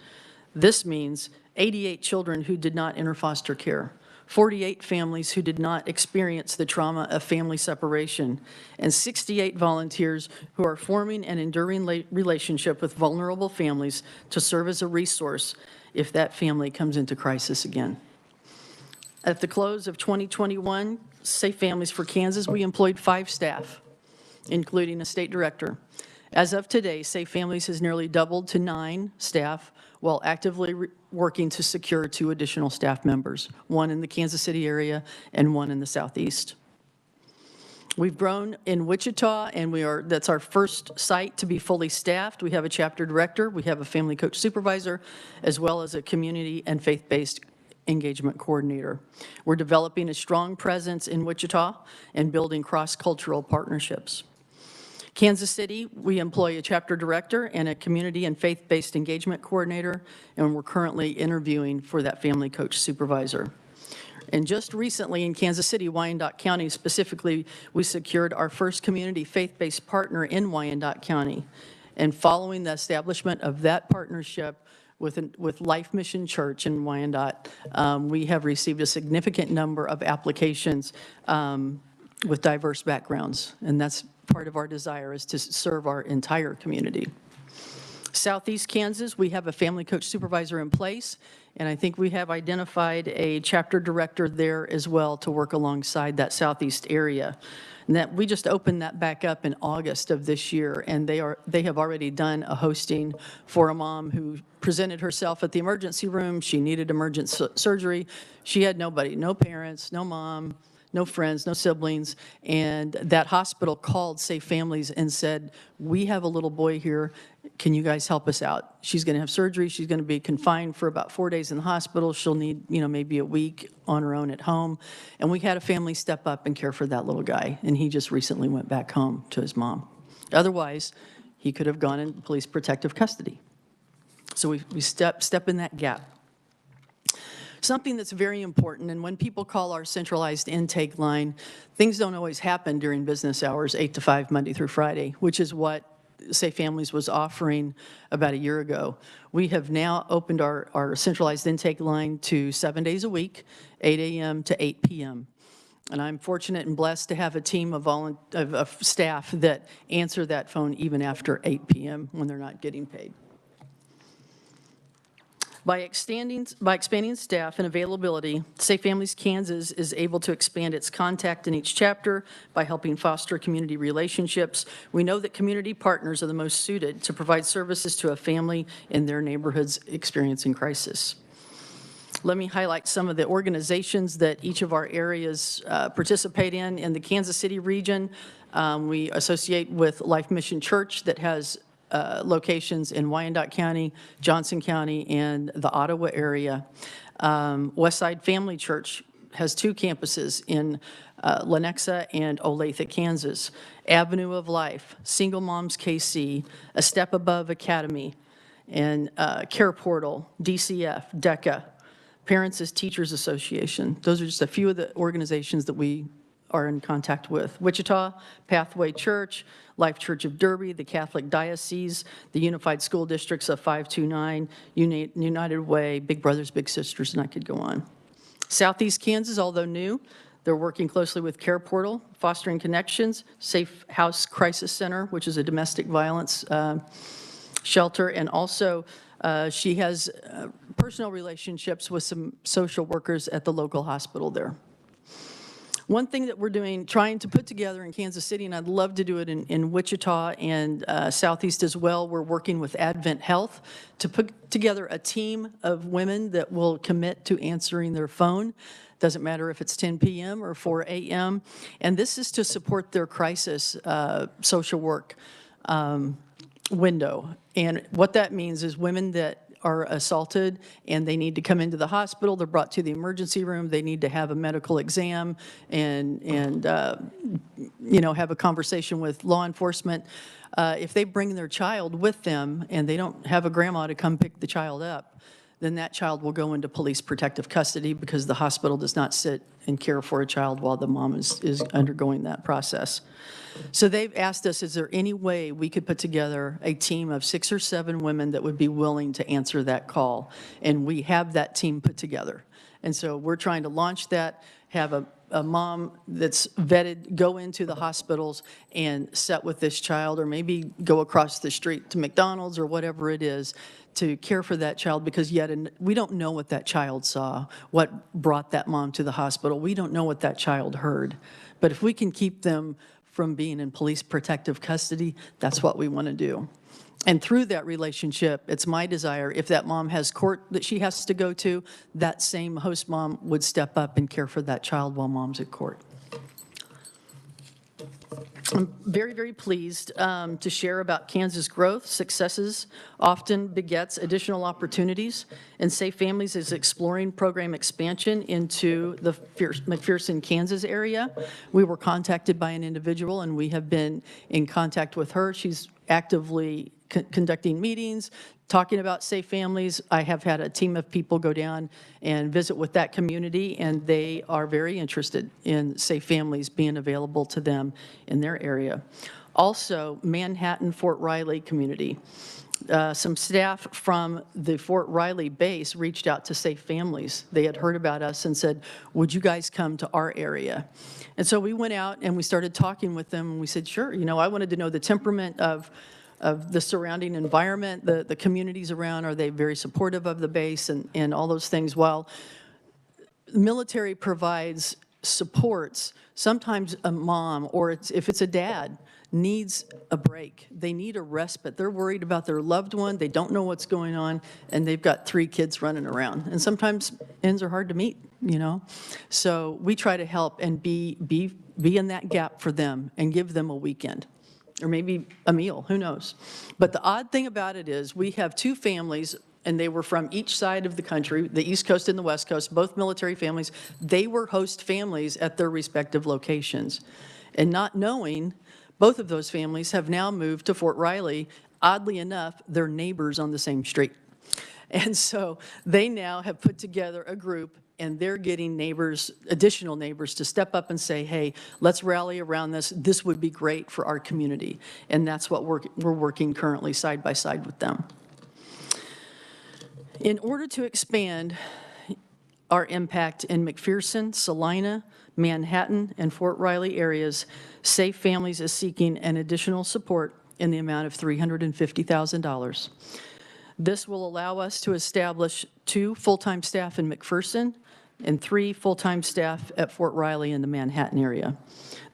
This means 88 children who did not enter foster care, 48 families who did not experience the trauma of family separation, and 68 volunteers who are forming an enduring relationship with vulnerable families to serve as a resource if that family comes into crisis again. At the close of 2021, Safe Families for Kansas, we employed 5 staff, including a state director. As of today, Safe Families has nearly doubled to 9 staff while actively working to secure 2 additional staff members, 1 in the Kansas City area and 1 in the Southeast. We've grown in Wichita, and that's our first site to be fully staffed. We have a chapter director, we have a family coach supervisor, as well as a community and faith-based engagement coordinator. We're developing a strong presence in Wichita and building cross-cultural partnerships. Kansas City, we employ a chapter director and a community and faith-based engagement coordinator, and we're currently interviewing for that family coach supervisor. And just recently in Kansas City, Wyandotte County specifically, we secured our first community faith-based partner in Wyandotte County. And following the establishment of that partnership with Life Mission Church in Wyandotte, we have received a significant number of applications with diverse backgrounds. And that's part of our desire, is to serve our entire community. Southeast Kansas, we have a family coach supervisor in place, and I think we have identified a chapter director there as well to work alongside that Southeast area. And that we just opened that back up in August of this year, and they have already done a hosting for a mom who presented herself at the emergency room. She needed emergency surgery. She had nobody, no parents, no mom, no friends, no siblings, and that hospital called Safe Families and said, we have a little boy here, can you guys help us out? She's gonna have surgery, she's gonna be confined for about 4 days in the hospital, she'll need, maybe a week on her own at home. And we had a family step up and care for that little guy, and he just recently went back home to his mom. Otherwise, he could have gone in police protective custody. So we step in that gap. Something that's very important, and when people call our centralized intake line, things don't always happen during business hours, 8 to 5, Monday through Friday, which is what Safe Families was offering about a year ago. We have now opened our centralized intake line to 7 days a week, 8 a.m. to 8 p.m. And I'm fortunate and blessed to have a team of staff that answer that phone even after 8 p.m. when they're not getting paid. By expanding staff and availability, Safe Families Kansas is able to expand its contact in each chapter by helping foster community relationships. We know that community partners are the most suited to provide services to a family in their neighborhoods experiencing crisis. Let me highlight some of the organizations that each of our areas participate in. In the Kansas City region, we associate with Life Mission Church that has locations in Wyandotte County, Johnson County, and the Ottawa area. Westside Family Church has 2 campuses in Lenexa and Olathe, Kansas. Avenue of Life, Single Moms KC, A Step Above Academy, and Care Portal, DCF, DECA, Parents as Teachers Association. Those are just a few of the organizations that we are in contact with. Wichita, Pathway Church, Life Church of Derby, the Catholic Diocese, the Unified School Districts of 529, United Way, Big Brothers, Big Sisters, and I could go on. Southeast Kansas, although new, they're working closely with Care Portal, Fostering Connections, Safe House Crisis Center, which is a domestic violence shelter, and also she has personal relationships with some social workers at the local hospital there. One thing that we're doing, trying to put together in Kansas City, and I'd love to do it in Wichita and Southeast as well, we're working with Advent Health to put together a team of women that will commit to answering their phone. Doesn't matter if it's 10 p.m. or 4 a.m. And this is to support their crisis social work window. And what that means is women that are assaulted and they need to come into the hospital, they're brought to the emergency room, they need to have a medical exam and have a conversation with law enforcement. If they bring their child with them and they don't have a grandma to come pick the child up, then that child will go into police protective custody because the hospital does not sit and care for a child while the mom is undergoing that process. So they've asked us, is there any way we could put together a team of 6 or 7 women that would be willing to answer that call? And we have that team put together. And so we're trying to launch that, have a mom that's vetted go into the hospitals and sit with this child, or maybe go across the street to McDonald's or whatever it is to care for that child, because we don't know what that child saw, what brought that mom to the hospital. We don't know what that child heard. But if we can keep them from being in police protective custody, that's what we want to do. And through that relationship, it's my desire, if that mom has court that she has to go to, that same host mom would step up and care for that child while mom's at court. I'm very, very pleased to share about Kansas growth. Successes often begets additional opportunities, and Safe Families is exploring program expansion into the McPherson, Kansas area. We were contacted by an individual, and we have been in contact with her. She's actively conducting meetings, talking about Safe Families. I have had a team of people go down and visit with that community, and they are very interested in Safe Families being available to them in their area. Also, Manhattan, Fort Riley community. Some staff from the Fort Riley base reached out to Safe Families. They had heard about us and said, would you guys come to our area? And so we went out and we started talking with them, and we said, sure. You know, I wanted to know the temperament of the surrounding environment, the communities around, are they very supportive of the base and all those things. While the military provides supports, sometimes a mom or if it's a dad needs a break. They need a respite. They're worried about their loved one. They don't know what's going on, and they've got 3 kids running around. And sometimes ends are hard to meet, you know. So we try to help and be in that gap for them and give them a weekend. Or maybe a meal, who knows? But the odd thing about it is we have 2 families, and they were from each side of the country, the East Coast and the West Coast, both military families. They were host families at their respective locations. And not knowing, both of those families have now moved to Fort Riley. Oddly enough, they're neighbors on the same street. And so they now have put together a group, and they're getting neighbors, additional neighbors, to step up and say, hey, let's rally around this. This would be great for our community. And that's what we're working currently side by side with them. In order to expand our impact in McPherson, Salina, Manhattan, and Fort Riley areas, Safe Families is seeking an additional support in the amount of $350,000. This will allow us to establish 2 full-time staff in McPherson and 3 full-time staff at Fort Riley in the Manhattan area.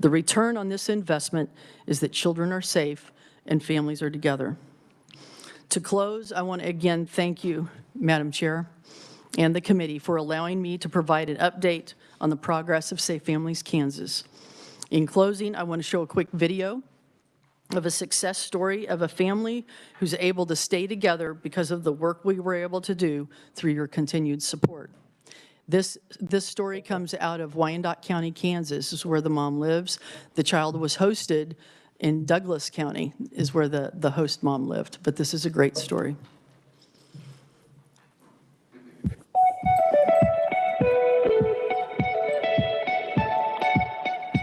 The return on this investment is that children are safe and families are together. To close, I want to again thank you, Madam Chair, and the committee for allowing me to provide an update on the progress of Safe Families Kansas. In closing, I want to show a quick video of a success story of a family who's able to stay together because of the work we were able to do through your continued support. This story comes out of Wyandotte County, Kansas, is where the mom lives. The child was hosted in Douglas County, is where the host mom lived. But this is a great story.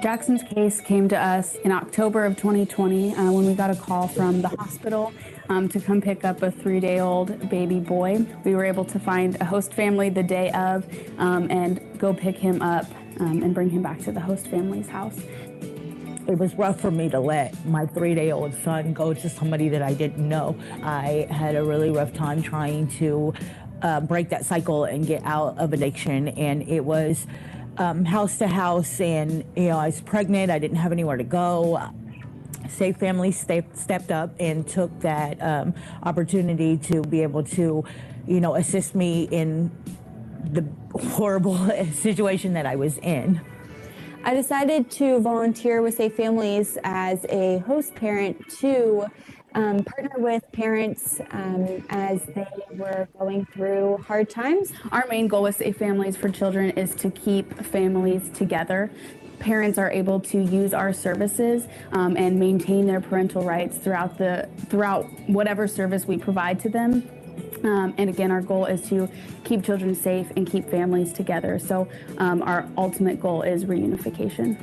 Jackson's case came to us in October of 2020 when we got a call from the hospital to come pick up a 3-day-old baby boy. We were able to find a host family the day of and go pick him up and bring him back to the host family's house. It was rough for me to let my 3-day-old son go to somebody that I didn't know. I had a really rough time trying to break that cycle and get out of addiction, and it was house to house, and I was pregnant. I didn't have anywhere to go. Safe Families stepped up and took that opportunity to be able to, assist me in the horrible situation that I was in. I decided to volunteer with Safe Families as a host parent to partner with parents as they were going through hard times. Our main goal with Safe Families for Children is to keep families together. Parents are able to use our services and maintain their parental rights throughout whatever service we provide to them. And again, our goal is to keep children safe and keep families together. So our ultimate goal is reunification.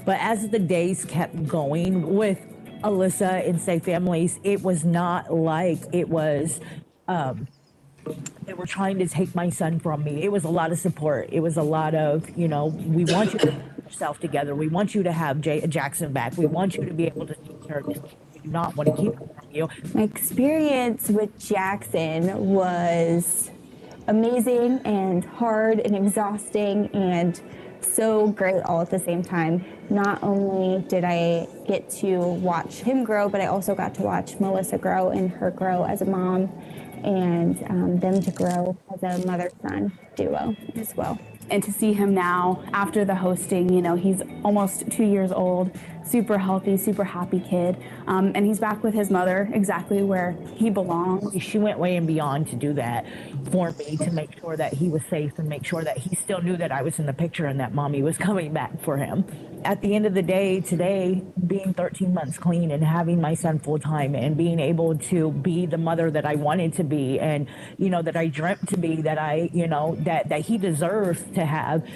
But as the days kept going with Alyssa in Safe Families, it was not like it was, they were trying to take my son from me. It was a lot of support. It was a lot of, we want you to keep yourself together. We want you to have Jackson back. We want you to be able to take care of this. We do not want to keep him from you. My experience with Jackson was amazing and hard and exhausting and so great all at the same time. not only did I get to watch him grow, but I also got to watch Melissa grow and her grow as a mom, and them to grow as a mother-son duo as well. And to see him now after the hosting, you know, he's almost 2 years old, super healthy, super happy kid. And he's back with his mother exactly where he belongs. She went way and beyond to do that for me, to make sure that he was safe and make sure that he still knew that I was in the picture and that mommy was coming back for him. At the end of the day, today, being 13 months clean and having my son full time and being able to be the mother that I wanted to be and, you know, that I dreamt to be, that I, you know, that he deserves to have,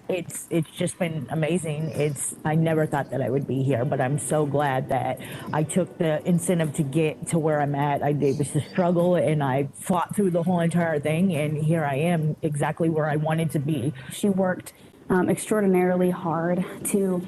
it's just been amazing. I never thought that I would be here, but I'm so glad that I took the incentive to get to where I'm at. It was a struggle, and I fought through the whole entire thing, and here I am exactly where I wanted to be. She worked extraordinarily hard to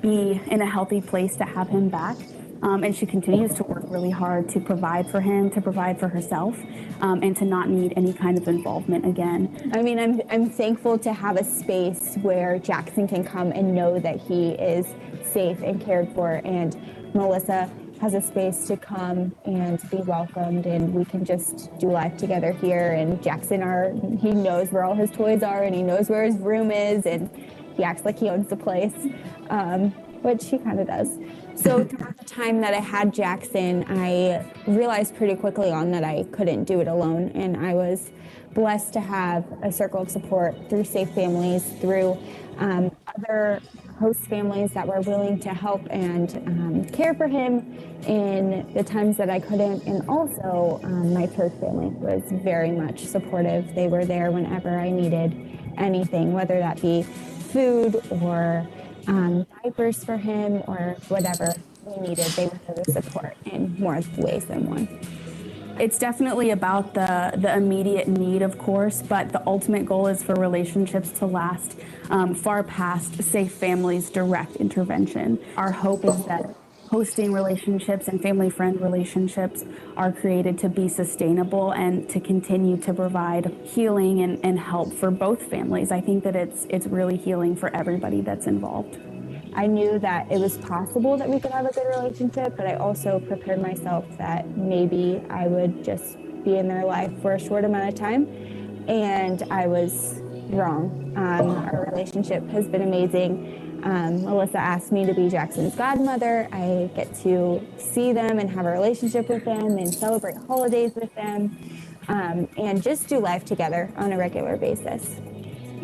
be in a healthy place to have him back. And she continues to work really hard to provide for him, to provide for herself, and to not need any kind of involvement again. I mean, I'm thankful to have a space where Jackson can come and know that he is safe and cared for, and Melissa has a space to come and be welcomed, and we can just do life together here. And Jackson, he knows where all his toys are, and he knows where his room is, and he acts like he owns the place, which he kind of does. So throughout the time that I had Jackson, I realized pretty quickly on that I couldn't do it alone, and I was blessed to have a circle of support through Safe Families, through other host families that were willing to help and care for him in the times that I couldn't, and also my church family was very much supportive. They were there whenever I needed anything, whether that be food or diapers for him or whatever we needed. They were there to support in more ways than one. It's definitely about the immediate need, of course, but the ultimate goal is for relationships to last far past Safe Families' direct intervention. Our hope is that hosting relationships and family-friend relationships are created to be sustainable and to continue to provide healing and help for both families. I think that it's really healing for everybody that's involved. I knew that it was possible that we could have a good relationship, but I also prepared myself that maybe I would just be in their life for a short amount of time, and I was wrong. Our relationship has been amazing. Melissa asked me to be Jackson's godmother. I get to see them and have a relationship with them and celebrate holidays with them, and just do life together on a regular basis.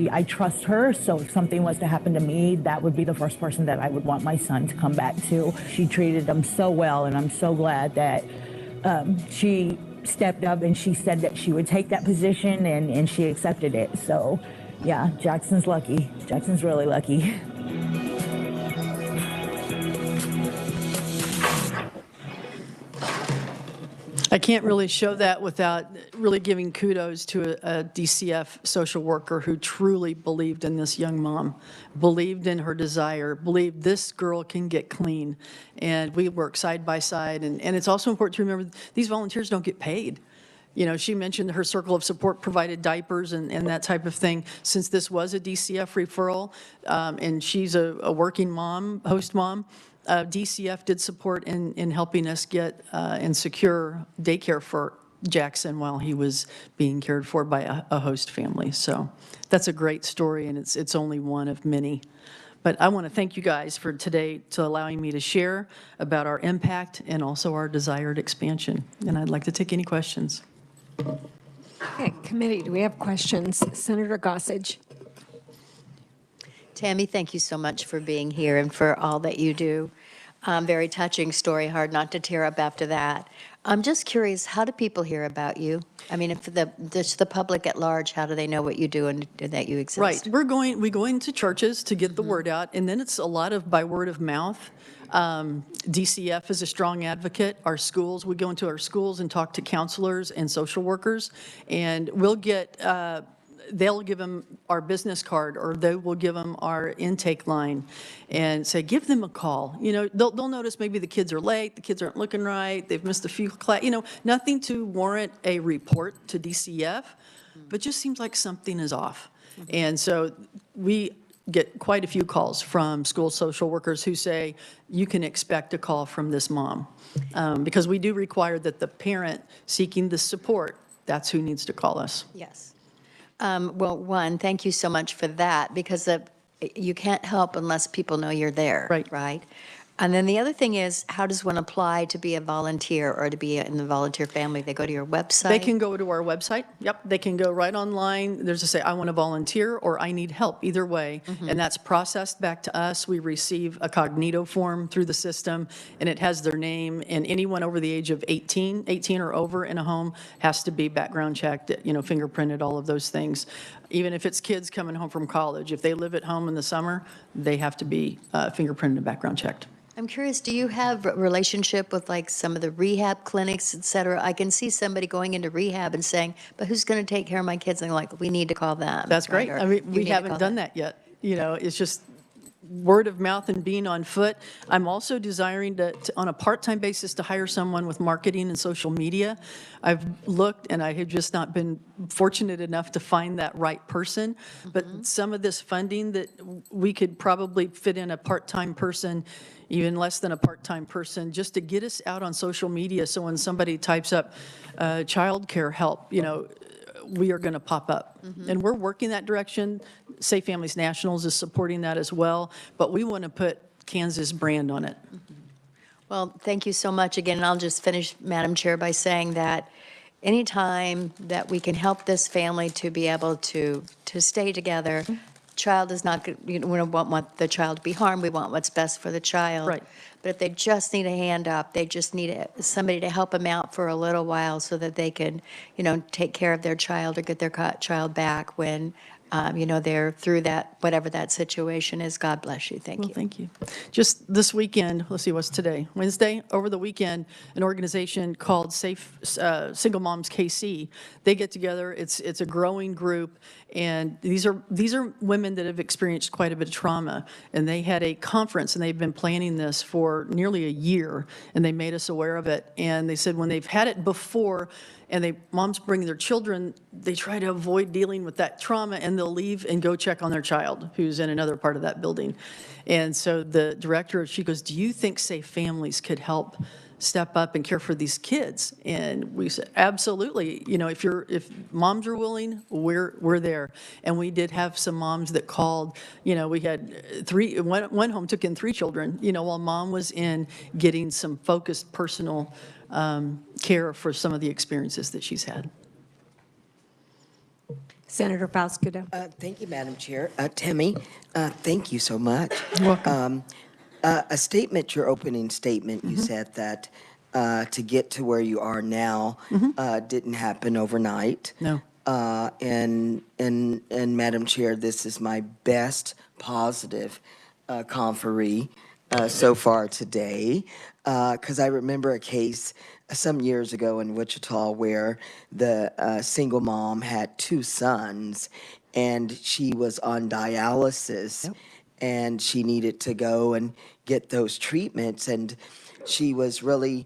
I trust her, so if something was to happen to me, that would be the first person that I would want my son to come back to. She treated him so well, and I'm so glad that she stepped up and she said that she would take that position, and she accepted it. So, yeah, Jackson's lucky. Jackson's really lucky. I can't really show that without really giving kudos to a DCF social worker who truly believed in this young mom, believed in her desire, believed this girl can get clean. And we work side by side. And it's also important to remember these volunteers don't get paid. You know, she mentioned her circle of support provided diapers and that type of thing. Since this was a DCF referral, and she's a working mom, host mom, DCF did support in helping us get and secure daycare for Jackson while he was being cared for by a host family. So that's a great story, and it's only one of many. But I want to thank you guys for today to allowing me to share about our impact and also our desired expansion. And I'd like to take any questions. Okay, committee, do we have questions? Senator Godsey. Tammy, thank you so much for being here and for all that you do. Very touching story, hard not to tear up after that. I'm just curious, how do people hear about you? I mean, if the public at large, how do they know what you do and that you exist? Right, we go into churches to get the word out, and then it's a lot of by word of mouth. DCF is a strong advocate. Our schools, we go into our schools and talk to counselors and social workers, and we'll get they'll give them our business card, or they will give them our intake line and say, give them a call. You know, they'll notice maybe the kids are late, the kids aren't looking right, they've missed a few class, you know, nothing to warrant a report to DCF, but just seems like something is off. And so we get quite a few calls from school social workers who say, you can expect a call from this mom. Because we do require that the parent seeking the support, that's who needs to call us. Yes. Well, one, thank you so much for that, because you can't help unless people know you're there. Right? And then the other thing is, how does one apply to be a volunteer or to be in the volunteer family? They go to your website? They can go to our website. Yep, they can go right online. There's a say, I want to volunteer, or I need help, either way. And that's processed back to us. We receive a cognito form through the system, and it has their name. And anyone over the age of 18 or over in a home has to be background checked, fingerprinted, all of those things. Even if it's kids coming home from college, if they live at home in the summer, they have to be fingerprinted and background checked. I'm curious, do you have a relationship with like some of the rehab clinics, et cetera? I can see somebody going into rehab and saying, but who's going to take care of my kids? And they're like, we need to call them. That's great. Right? I mean, we haven't done that yet. It's just word of mouth and being on foot. I'm also desiring to on a part-time basis, to hire someone with marketing and social media. I've looked, and I have just not been fortunate enough to find that right person. But some of this funding that we could probably fit in a part-time person, even less than a part-time person, just to get us out on social media, so when somebody types up childcare help, we are going to pop up. And we're working that direction. Safe Families Nationals is supporting that as well, but we want to put Kansas brand on it. Well, thank you so much again. And I'll just finish, Madam Chair, by saying that anytime that we can help this family to be able to stay together, child is not, we don't want the child to be harmed. We want what's best for the child. Right. But if they just need a hand up, they just need somebody to help them out for a little while so that they can, take care of their child or get their child back when, they're through that, whatever that situation is. God bless you. Thank you. Thank you. Just this weekend, let's see, what's today? Wednesday? Over the weekend, an organization called Safe Single Moms KC, they get together. It's a growing group, and these are women that have experienced quite a bit of trauma, and they had a conference, and they've been planning this for nearly a year, and they made us aware of it. And they said when they've had it before, and moms bring their children, they try to avoid dealing with that trauma, and they'll leave and go check on their child who's in another part of that building. And so the director, she goes, do you think Safe Families could help step up and care for these kids? And we said, absolutely. If moms are willing, we're there. And we did have some moms that called. We had one home took in 3 children, while mom was in getting some focused personal care for some of the experiences that she's had. Senator Faustudo. Thank you, Madam Chair. Tammy, thank you so much. You're welcome. A statement, your opening statement, you said that to get to where you are now didn't happen overnight. No. And Madam Chair, this is my best positive conferee so far today, because I remember a case some years ago in Wichita where the single mom had 2 sons, and she was on dialysis, and she needed to go and get those treatments, and she was really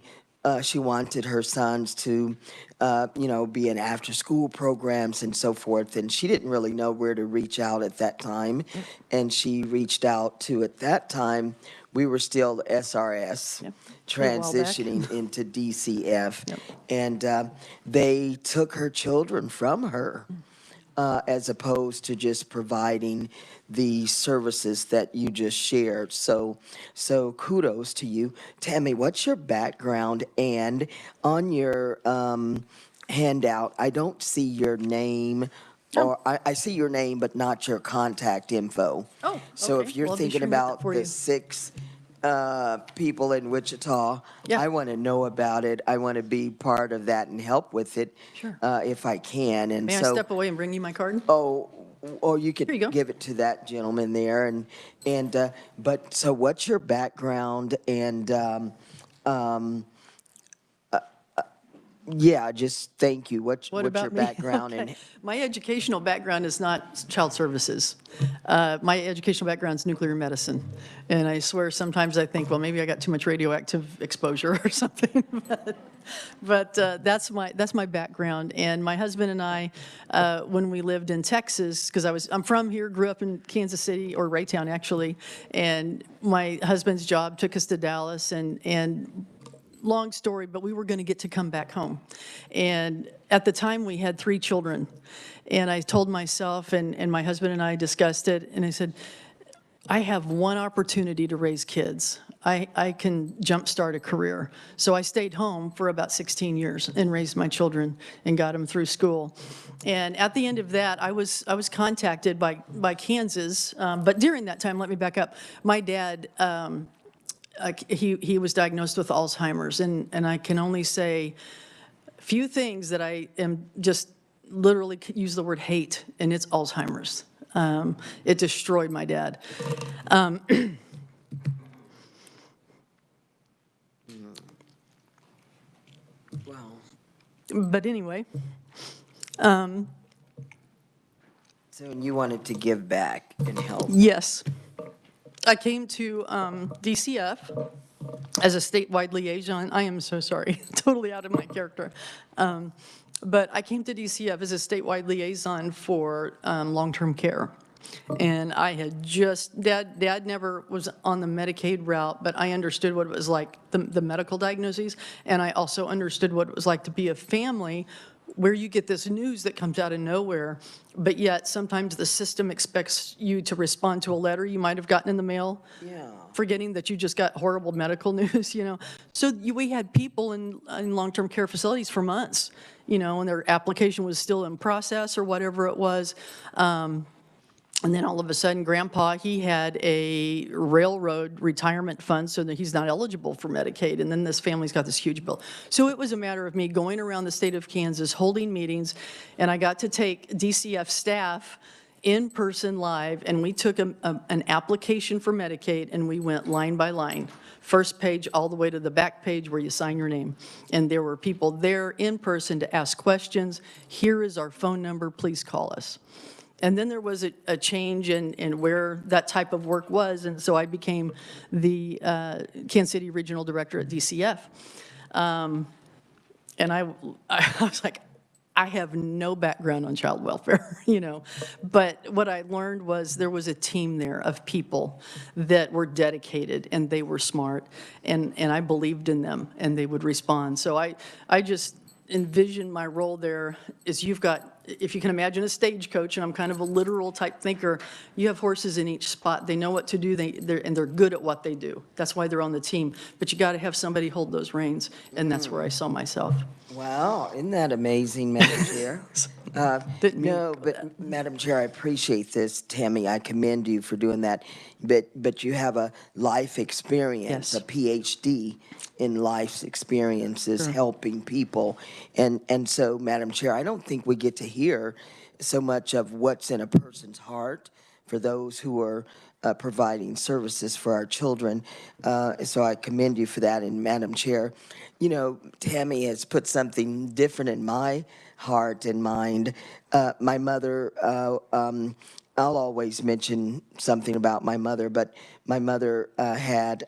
she wanted her sons to be in after school programs and so forth, and she didn't really know where to reach out at that time. And she reached out to, at that time we were still SRS, transitioning into DCF, and they took her children from her, as opposed to just providing the services that you just shared. So kudos to you. Tammy, what's your background? And on your handout, I don't see your name, or I see your name, but not your contact info. Oh, so okay. if you're Well, I'll be thinking sure to get that about for the you. 6 people in Wichita, I want to know about it. I want to be part of that and help with it, Sure. if I can. And May I step away and bring you my card? Or you could give it to that gentleman there. But so what's your background? And Yeah, just thank you. What's What your about me? background? Okay. And My educational background is not child services. My educational background is nuclear medicine. And I swear sometimes I think, well, maybe I got too much radioactive exposure or something. But that's my background. And my husband and I, when we lived in Texas, because I'm from here, grew up in Kansas City, or Raytown actually, and my husband's job took us to Dallas, and long story, but we were going to get to come back home. And at the time, we had 3 children. And I told myself, and my husband and I discussed it, and I said, I have one opportunity to raise kids. I can jumpstart a career. So I stayed home for about 16 years and raised my children and got them through school. And at the end of that, I was contacted by Kansas. But during that time, let me back up. My dad, he was diagnosed with Alzheimer's, and I can only say few things that I am just literally use the word hate, and it's Alzheimer's. It destroyed my dad. wow. But anyway. So you wanted to give back and help. Yes. I came to DCF as a statewide liaison. I am so sorry, totally out of my character. But I came to DCF as a statewide liaison for long-term care. And I had just, Dad never was on the Medicaid route, but I understood what it was like, the medical diagnoses, and I also understood what it was like to be a family where you get this news that comes out of nowhere, but yet sometimes the system expects you to respond to a letter you might have gotten in the mail, forgetting that you just got horrible medical news, So we had people in long-term care facilities for months, and their application was still in process or whatever it was. And then all of a sudden, Grandpa, he had a railroad retirement fund so that he's not eligible for Medicaid. And then this family's got this huge bill. So it was a matter of me going around the state of Kansas, holding meetings, and I got to take DCF staff in person live, and we took an application for Medicaid, and we went line by line. First page all the way to the back page where you sign your name. And there were people there in person to ask questions. Here is our phone number, please call us. And then there was a change in where that type of work was, and so I became the Kansas City Regional Director at DCF. And I was like, I have no background on child welfare, But what I learned was there was a team there of people that were dedicated, and they were smart, and I believed in them, and they would respond. So I just envision my role there is you've got, if you can imagine a stagecoach, and I'm kind of a literal type thinker, you have horses in each spot. They know what to do, and they're good at what they do. That's why they're on the team. But you got to have somebody hold those reins, and that's where I saw myself. Wow, isn't that amazing, Madam Chair? No, but Madam Chair, I appreciate this, Tammy. I commend you for doing that. But you have a life experience, a PhD in life's experiences, helping people. And so, Madam Chair, I don't think we get to hear so much of what's in a person's heart for those who are providing services for our children. So I commend you for that. And Madam Chair, Tammy has put something different in my heart and mind. My mother, I'll always mention something about my mother, but my mother had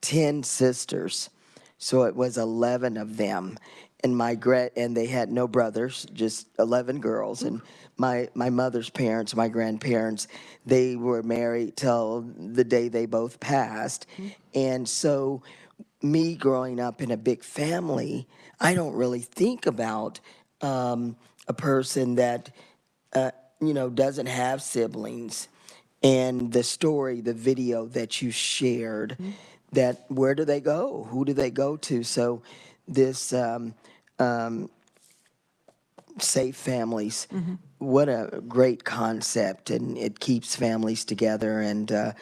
10 sisters, so it was 11 of them. And and they had no brothers, just 11 girls. And my mother's parents, my grandparents, they were married till the day they both passed. And so me growing up in a big family, I don't really think about a person that, doesn't have siblings. And the video that you shared, that where do they go? Who do they go to? So this Safe Families, what a great concept, and it keeps families together. And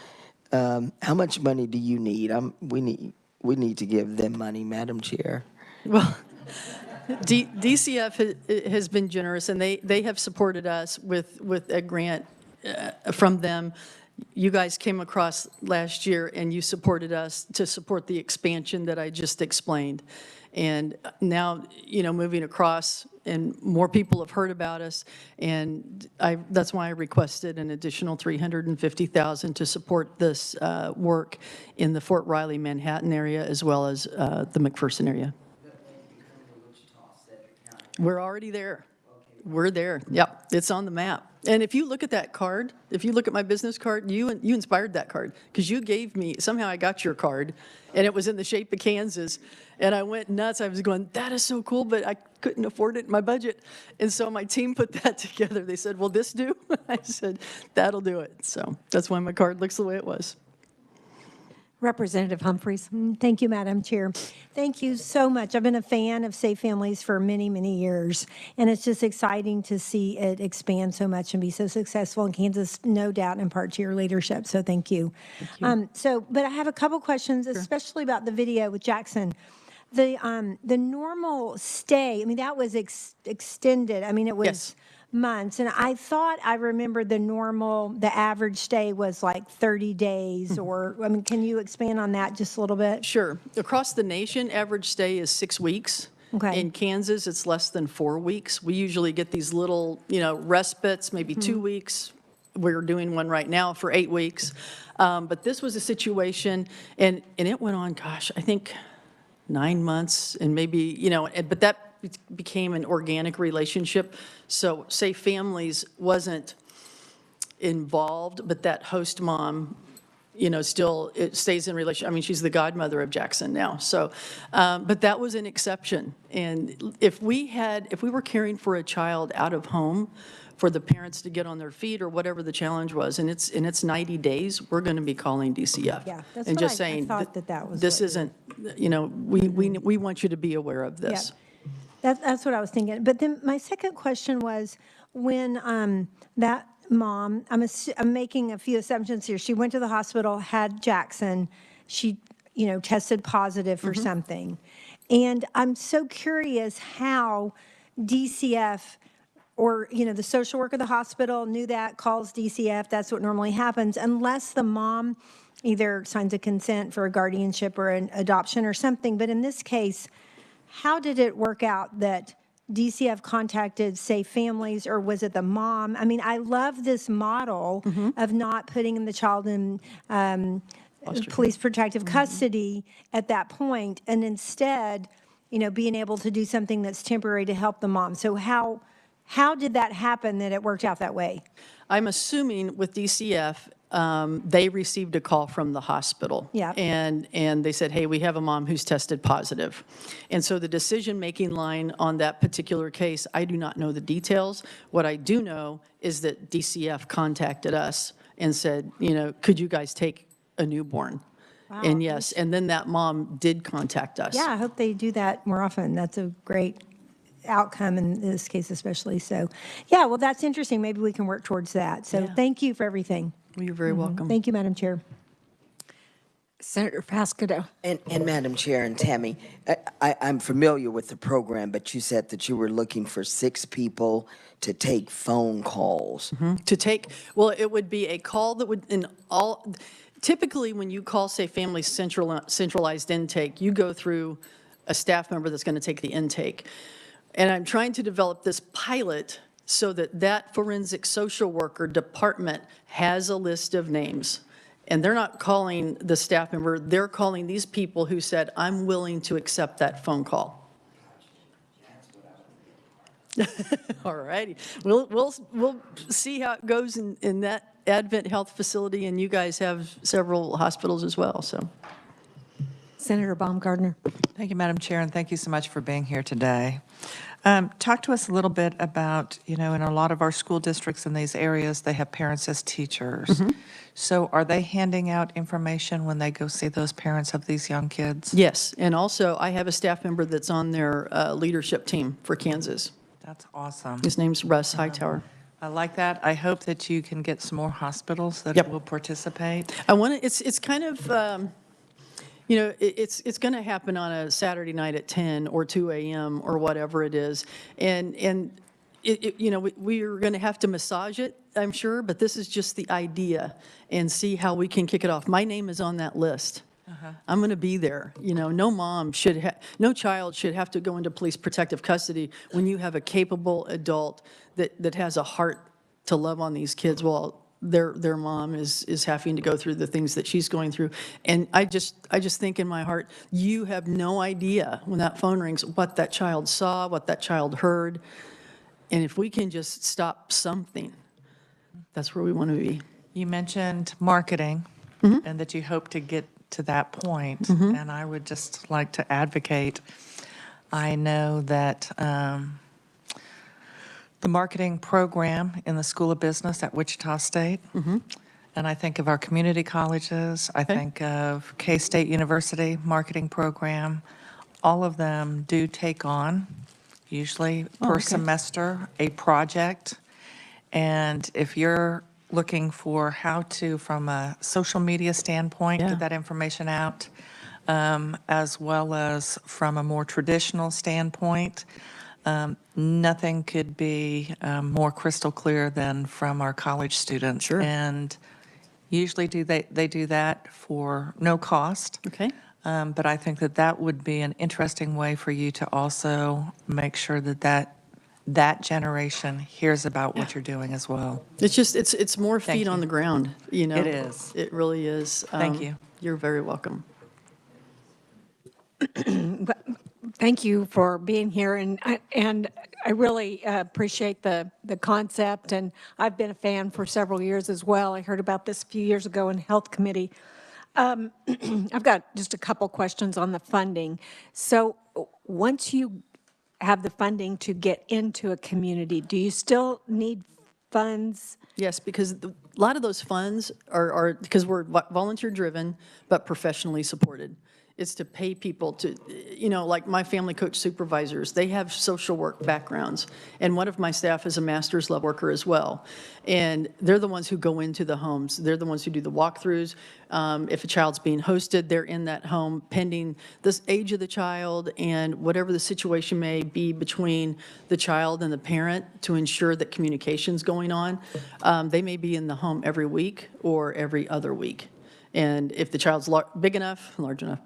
how much money do you need? We need to give them money, Madam Chair. Well, DCF has been generous, and they have supported us with a grant from them. you guys came across last year and you supported us to support the expansion that I just explained. And now, moving across and more people have heard about us, and that's why I requested an additional $350,000 to support this work in the Fort Riley, Manhattan area, as well as the McPherson area. We're already there. We're there. Yep, it's on the map. And if you look at that card, if you look at my business card, you inspired that card because you gave me, somehow I got your card, and it was in the shape of Kansas, and I went nuts. I was going, that is so cool, but I couldn't afford it in my budget. And so my team put that together. They said, will this do? I said, that'll do it. So that's why my card looks the way it was. Representative Humphreys. Thank you, Madam Chair. Thank you so much. I've been a fan of Safe Families for many, many years, and it's just exciting to see it expand so much and be so successful in Kansas, no doubt in part to your leadership, so thank you. But I have a couple questions, especially about the video with Jackson. The normal stay, I mean, that was extended. I mean, it was months. And I thought I remembered the average stay was like 30 days or, I mean, can you expand on that just a little bit? Sure. Across the nation, average stay is 6 weeks. Okay. In Kansas, it's less than 4 weeks. We usually get these little, respites, maybe 2 weeks. We're doing one right now for 8 weeks. But this was a situation, and it went on, gosh, I think 9 months, and maybe, but that became an organic relationship. So Safe Families wasn't involved, but that host mom, still it stays in relation. I mean, she's the godmother of Jackson now. So, but that was an exception. And if we were caring for a child out of home, for the parents to get on their feet or whatever the challenge was, and it's 90 days, we're going to be calling DCF. Yeah, that's and what just I saying thought that was. This isn't, we want you to be aware of this. Yeah. That's what I was thinking. But then my second question was when that mom, I'm making a few assumptions here. She went to the hospital, had Jackson. She, tested positive for something. And I'm so curious how DCF or, the social worker of the hospital knew that, calls DCF, that's what normally happens, unless the mom either signs a consent for a guardianship or an adoption or something. But in this case, how did it work out that DCF contacted Safe Families, or was it the mom? I mean, I love this model of not putting the child in police protective custody at that point, and instead, being able to do something that's temporary to help the mom. So how did that happen that it worked out that way? I'm assuming with DCF, they received a call from the hospital. Yeah. And they said, hey, we have a mom who's tested positive. And so the decision-making line on that particular case, I do not know the details. What I do know is that DCF contacted us and said, could you guys take a newborn? Wow. And yes, and then that mom did contact us. Yeah, I hope they do that more often. That's a great outcome in this case especially. So, yeah, well, that's interesting. Maybe we can work towards that. So thank you for everything. Well, you're very welcome. Thank you, Madam Chair. Senator Pasquito. And Madam Chair and Tammy, I'm familiar with the program, but you said that you were looking for 6 people to take phone calls. Well, it would be a call that would, typically when you call, say, Family Centralized Intake, you go through a staff member that's going to take the intake. And I'm trying to develop this pilot so that forensic social worker department has a list of names. And they're not calling the staff member, they're calling these people who said, I'm willing to accept that phone call. All righty. We'll see how it goes in that Advent Health facility, and you guys have several hospitals as well, so. Senator Baumgardner. Thank you, Madam Chair, and thank you so much for being here today. Talk to us a little bit about, in a lot of our school districts in these areas, they have parents as teachers. So are they handing out information when they go see those parents of these young kids? Yes, and also I have a staff member that's on their leadership team for Kansas. That's awesome. His name's Russ Hightower. I like that. I hope that you can get some more hospitals that will participate. I want to, it's kind of, it's going to happen on a Saturday night at 10 or 2 a.m. or whatever it is. And we are going to have to massage it I'm sure, but this is just the idea, and see how we can kick it off. My name is on that list. I'm going to be there. You know, no child should have to go into police protective custody when you have a capable adult that has a heart to love on these kids while their mom is having to go through the things that she's going through. And I just think in my heart, you have no idea when that phone rings what that child saw, what that child heard. And if we can just stop something, that's where we want to be. You mentioned marketing and that you hope to get to that point, and I would just like to advocate. I know that the marketing program in the School of Business at Wichita State, and I think of our community colleges, I think of K-State University marketing program, all of them do take on, usually per semester, a project. And if you're looking for how to, from a social media standpoint, get that information out, as well as from a more traditional standpoint, nothing could be more crystal clear than from our college students. Sure. And usually they do that for no cost. Okay. But I think that would be an interesting way for you to also make sure that generation hears about what you're doing as well. It's just, it's more feet on the ground, you know? It is. It really is. Thank you. You're very welcome. Thank you for being here, and I really appreciate the concept, and I've been a fan for several years as well. I heard about this a few years ago in Health Committee. I've got just a couple questions on the funding. So once you have the funding to get into a community, do you still need funds? Yes, because a lot of those funds are because we're volunteer-driven, but professionally supported. It's to pay people to, you know, like my family coach supervisors, they have social work backgrounds. And one of my staff is a master's level worker as well. And they're the ones who go into the homes. They're the ones who do the walkthroughs. If a child's being hosted, they're in that home pending the age of the child and whatever the situation may be between the child and the parent to ensure that communication's going on. They may be in the home every week or every other week. And if the child's large enough,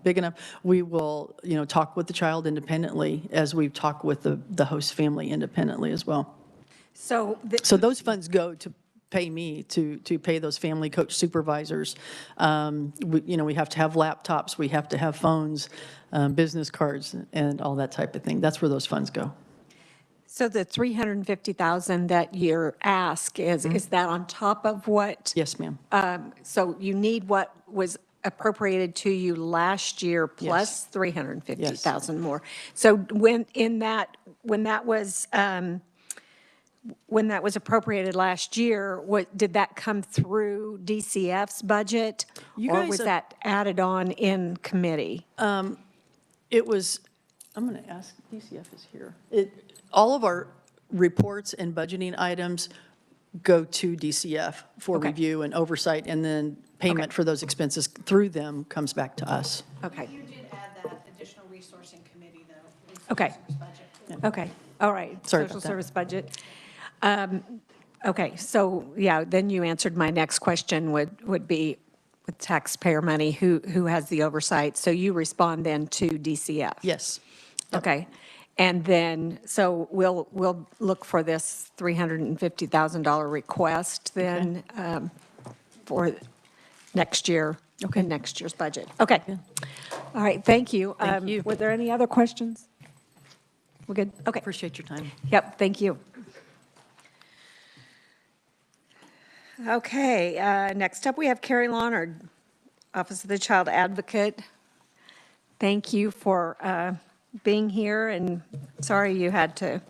big enough, we will, you know, talk with the child independently as we talk with the host family independently as well. So those funds go to pay me to pay those family coach supervisors. We have to have laptops, we have to have phones, business cards, and all that type of thing. That's where those funds go. So the $350,000 that you're asked is that on top of what? Yes, ma'am. So you need what was appropriated to you last year plus $350,000 more. So when that was appropriated last year, did that come through DCF's budget, or was that added on in committee? It was. I'm going to ask. DCF is here. All of our reports and budgeting items go to DCF for review and oversight, and then payment for those expenses through them comes back to us. Okay. You did add that additional resourcing committee, though. Okay. Okay. All right. Sorry Social about that. service budget. Okay. So yeah, then you answered my next question. Would be with taxpayer money, who has the oversight? So you respond then to DCF. Yes. Okay. And then, so we'll look for this $350,000 request then for next year, in next year's budget. Okay. All right, thank you. Thank you. Were there any other questions? We're good? Okay. Appreciate your time. Yep, thank you. Okay, next up we have Carrie Lawnard, Office of the Child Advocate. Thank you for being here, and sorry you had to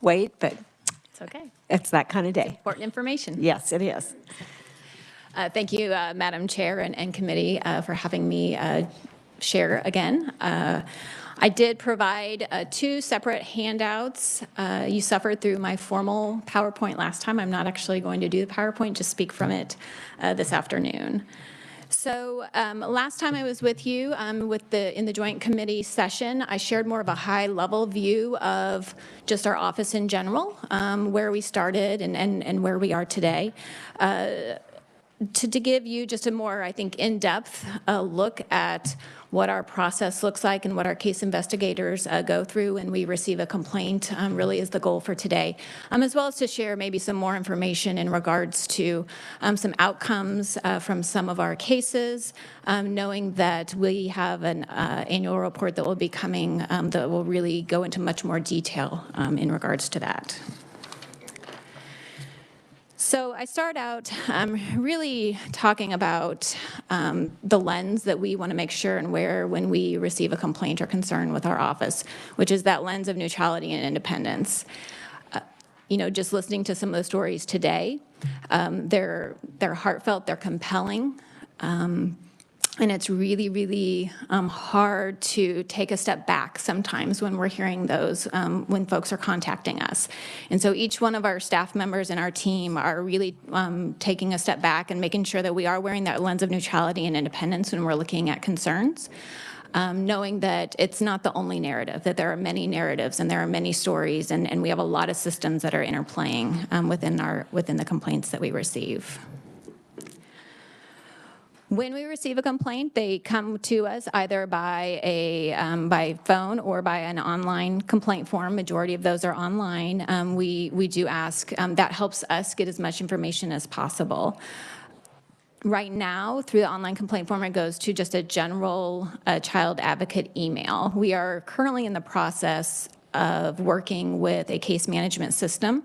wait, but It's okay. it's that kind of day. Important information. Yes, it is. Thank you, Madam Chair and committee, for having me share again. I did provide 2 separate handouts. You suffered through my formal PowerPoint last time. I'm not actually going to do the PowerPoint, just speak from it this afternoon. So last time I was with you in the joint committee session, I shared more of a high-level view of just our office in general, where we started and where we are today. To give you just a more, I think, in-depth look at what our process looks like and what our case investigators go through when we receive a complaint really is the goal for today, as well as to share maybe some more information in regards to some outcomes from some of our cases, knowing that we have an annual report that will be coming that will really go into much more detail in regards to that. So I start out really talking about the lens that we want to make sure and wear when we receive a complaint or concern with our office, which is that lens of neutrality and independence. Just listening to some of the stories today, they're heartfelt, they're compelling. And it's really, really hard to take a step back sometimes when we're hearing those, when folks are contacting us. And so each one of our staff members in our team are really taking a step back and making sure that we are wearing that lens of neutrality and independence when we're looking at concerns, knowing that it's not the only narrative, that there are many narratives and there are many stories, and we have a lot of systems that are interplaying within the complaints that we receive. When we receive a complaint, they come to us either by phone or by an online complaint form. Majority of those are online. We do ask, that helps us get as much information as possible. Right now, through the online complaint form, it goes to just a general child advocate email. We are currently in the process of working with a case management system.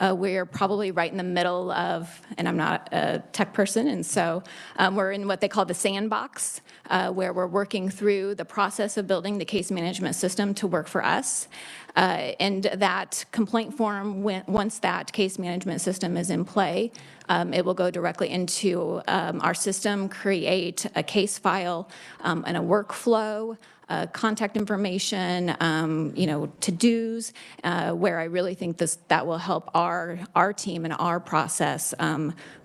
We're probably right in the middle of, and I'm not a tech person, and so we're in what they call the sandbox, where we're working through the process of building the case management system to work for us. And that complaint form, once that case management system is in play, it will go directly into our system, create a case file and a workflow, contact information, to-dos, where I really think that will help our team and our process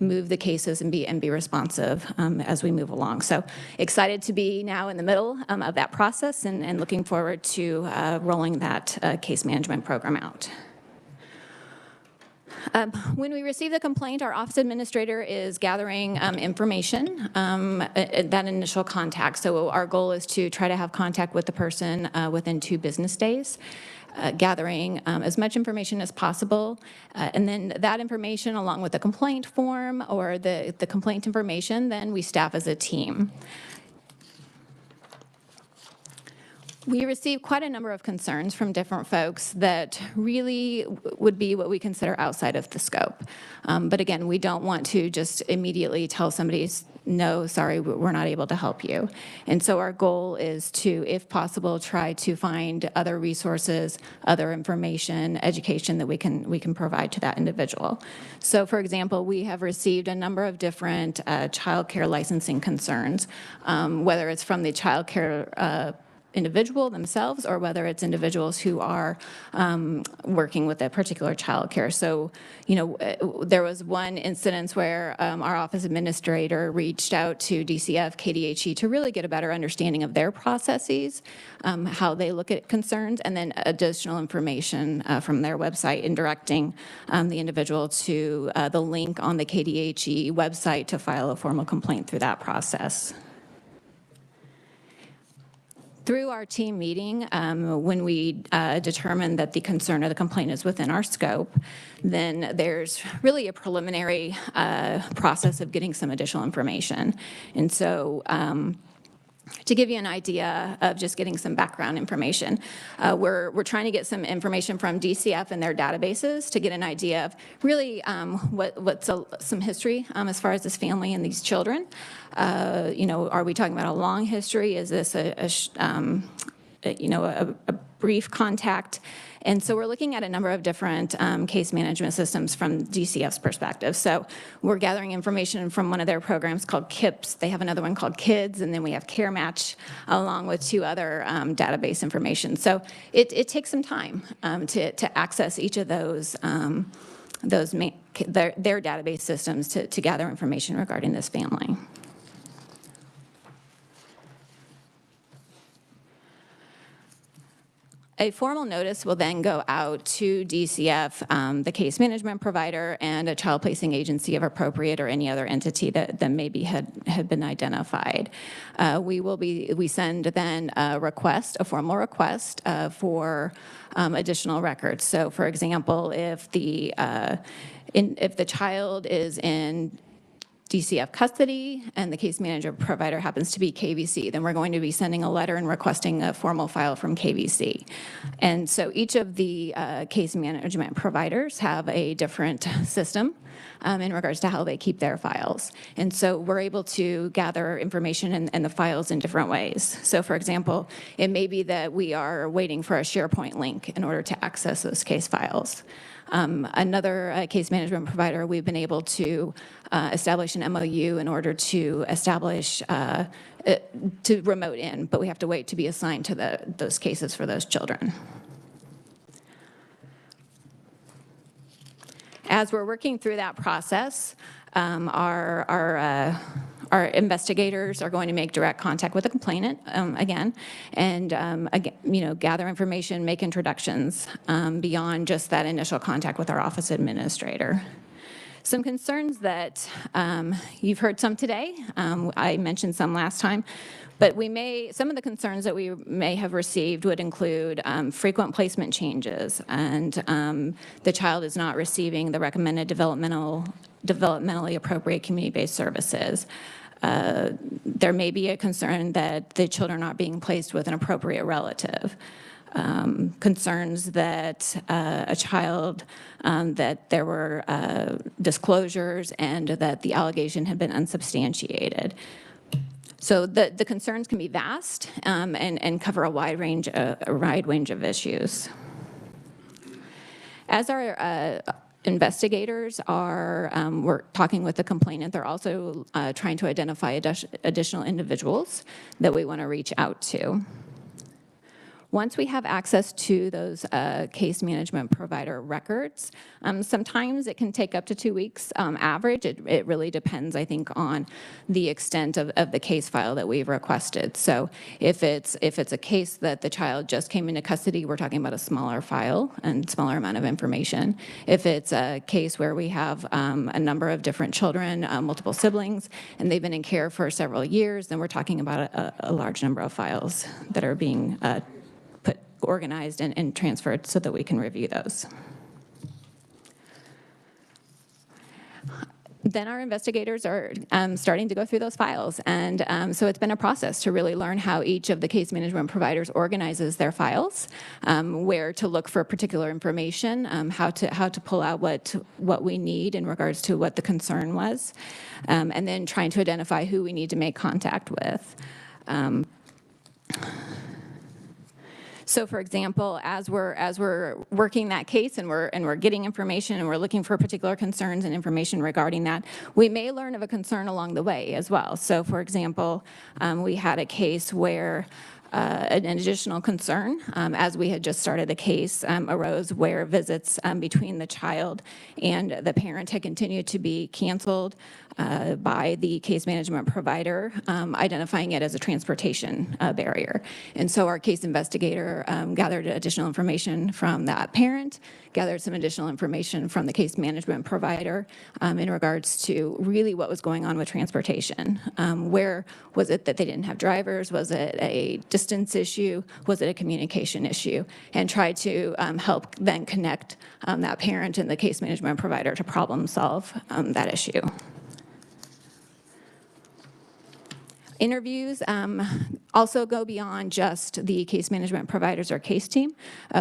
move the cases and be responsive as we move along. So excited to be now in the middle of that process and looking forward to rolling that case management program out. When we receive the complaint, our office administrator is gathering information, that initial contact. So our goal is to try to have contact with the person within 2 business days, gathering as much information as possible. And then that information, along with the complaint form or the complaint information, then we staff as a team. We receive quite a number of concerns from different folks that really would be what we consider outside of the scope. But again, we don't want to just immediately tell somebody, no, sorry, we're not able to help you. And so our goal is to, if possible, try to find other resources, other information, education that we can provide to that individual. So for example, we have received a number of different child care licensing concerns, whether it's from the child care individual themselves or whether it's individuals who are working with a particular child care. So, there was one incident where our office administrator reached out to DCF, KDHE to really get a better understanding of their processes, how they look at concerns, and then additional information from their website and directing the individual to the link on the KDHE website to file a formal complaint through that process. Through our team meeting, when we determine that the concern or the complaint is within our scope, then there's really a preliminary process of getting some additional information. And so to give you an idea of just getting some background information, we're trying to get some information from DCF and their databases to get an idea of really what's some history as far as this family and these children. Are we talking about a long history? Is this a brief contact? And so we're looking at a number of different case management systems from DCF's perspective. So we're gathering information from one of their programs called KIPS. They have another one called KIDS, and then we have CareMatch along with 2 other database information. So it takes some time to access each of those their database systems to gather information regarding this family. A formal notice will then go out to DCF, the case management provider, and a child placing agency if appropriate, or any other entity that maybe had been identified. We send then a formal request for additional records. So, for example, if the child is in DCF custody and the case manager provider happens to be KVC, then we're going to be sending a letter and requesting a formal file from KVC. And so each of the case management providers have a different system in regards to how they keep their files. And so we're able to gather information and the files in different ways. So for example, it may be that we are waiting for a SharePoint link in order to access those case files. Another case management provider, we've been able to establish an MOU in order to establish, to remote in, but we have to wait to be assigned to those cases for those children. As we're working through that process, our investigators are going to make direct contact with the complainant again, and again, gather information, make introductions beyond just that initial contact with our office administrator. Some concerns that you've heard some today. I mentioned some last time. But some of the concerns that we may have received would include frequent placement changes, and the child is not receiving the recommended developmentally appropriate community-based services. There may be a concern that the children are not being placed with an appropriate relative. Concerns that a child, that there were disclosures and that the allegation had been unsubstantiated. So the concerns can be vast and cover a wide range of issues. As our investigators are we're talking with the complainant, they're also trying to identify additional individuals that we want to reach out to. Once we have access to those case management provider records, sometimes it can take up to 2 weeks average. It really depends, I think, on the extent of the case file that we've requested. So if it's a case that the child just came into custody, we're talking about a smaller file and smaller amount of information. If it's a case where we have a number of different children, multiple siblings, and they've been in care for several years, then we're talking about a large number of files that are being organized and transferred so that we can review those. Then our investigators are starting to go through those files, and so it's been a process to really learn how each of the case management providers organizes their files, where to look for particular information, how to pull out what we need in regards to what the concern was, and then trying to identify who we need to make contact with. So, for example, as we're working that case and we're getting information and we're looking for particular concerns and information regarding that, we may learn of a concern along the way as well. So, for example, we had a case where an additional concern, as we had just started the case, arose where visits between the child and the parent had continued to be canceled by the case management provider, identifying it as a transportation barrier. And so our case investigator gathered additional information from that parent, gathered some additional information from the case management provider in regards to really what was going on with transportation. Where was it that they didn't have drivers? Was it a distance issue? Was it a communication issue? And tried to help then connect that parent and the case management provider to problem solve that issue. Interviews also go beyond just the case management providers or case team.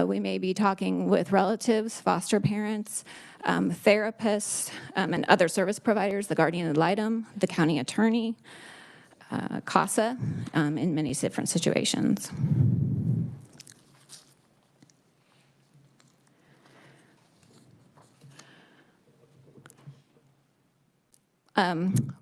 We may be talking with relatives, foster parents, therapists, and other service providers, the guardian ad litem, the county attorney, CASA, in many different situations.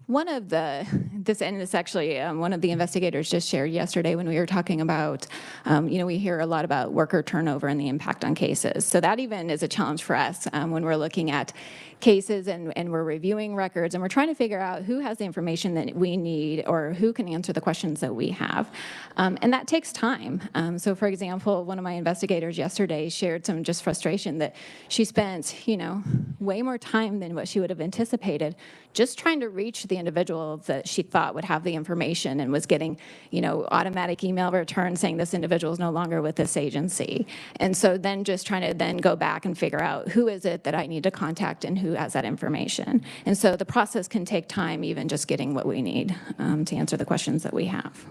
One of the this actually, one of the investigators just shared yesterday when we were talking about, we hear a lot about worker turnover and the impact on cases. So that even is a challenge for us when we're looking at cases and we're reviewing records and we're trying to figure out who has the information that we need or who can answer the questions that we have. And that takes time. So for example, one of my investigators yesterday shared some just frustration that she spent, way more time than what she would have anticipated just trying to reach the individual that she thought would have the information and was getting, automatic email return saying this individual is no longer with this agency. And so then just trying to then go back and figure out who is it that I need to contact and who has that information. And so the process can take time, even just getting what we need to answer the questions that we have.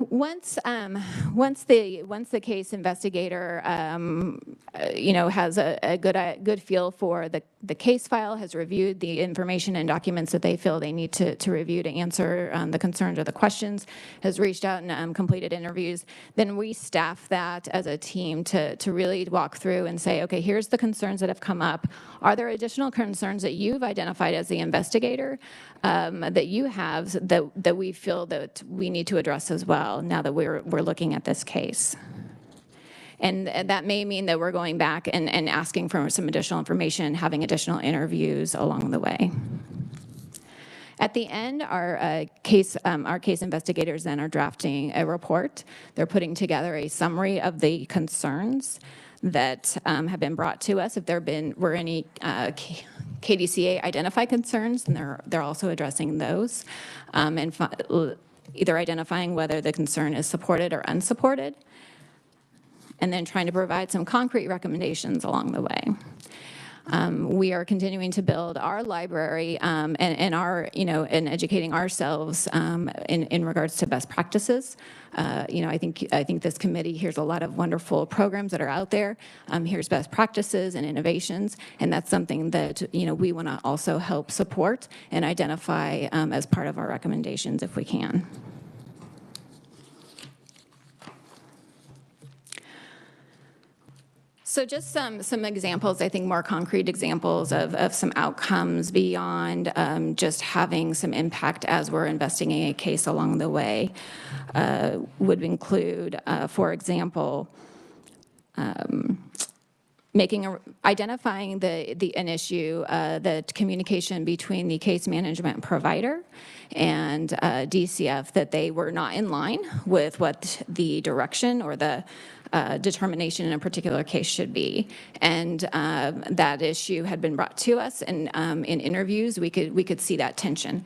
Once the case investigator, has a good feel for the case file, has reviewed the information and documents that they feel they need to review to answer the concerns or the questions, has reached out and completed interviews, then we staff that as a team to really walk through and say, okay, here's the concerns that have come up. Are there additional concerns that you've identified as the investigator that you have that we feel that we need to address as well now that we're looking at this case? And that may mean that we're going back and asking for some additional information, having additional interviews along the way. At the end, our case investigators then are drafting a report. They're putting together a summary of the concerns that have been brought to us. If there were any KDCA identified concerns, then they're also addressing those and either identifying whether the concern is supported or unsupported, and then trying to provide some concrete recommendations along the way. We are continuing to build our library and and educating ourselves in regards to best practices. I think this committee hears a lot of wonderful programs that are out there. Here's best practices and innovations, and that's something that we want to also help support and identify as part of our recommendations if we can. So just some examples, I think more concrete examples of some outcomes beyond just having some impact as we're investigating a case along the way would include, for example, identifying an issue, the communication between the case management provider and DCF, that they were not in line with what the direction or the determination in a particular case should be. And that issue had been brought to us, and in interviews we could see that tension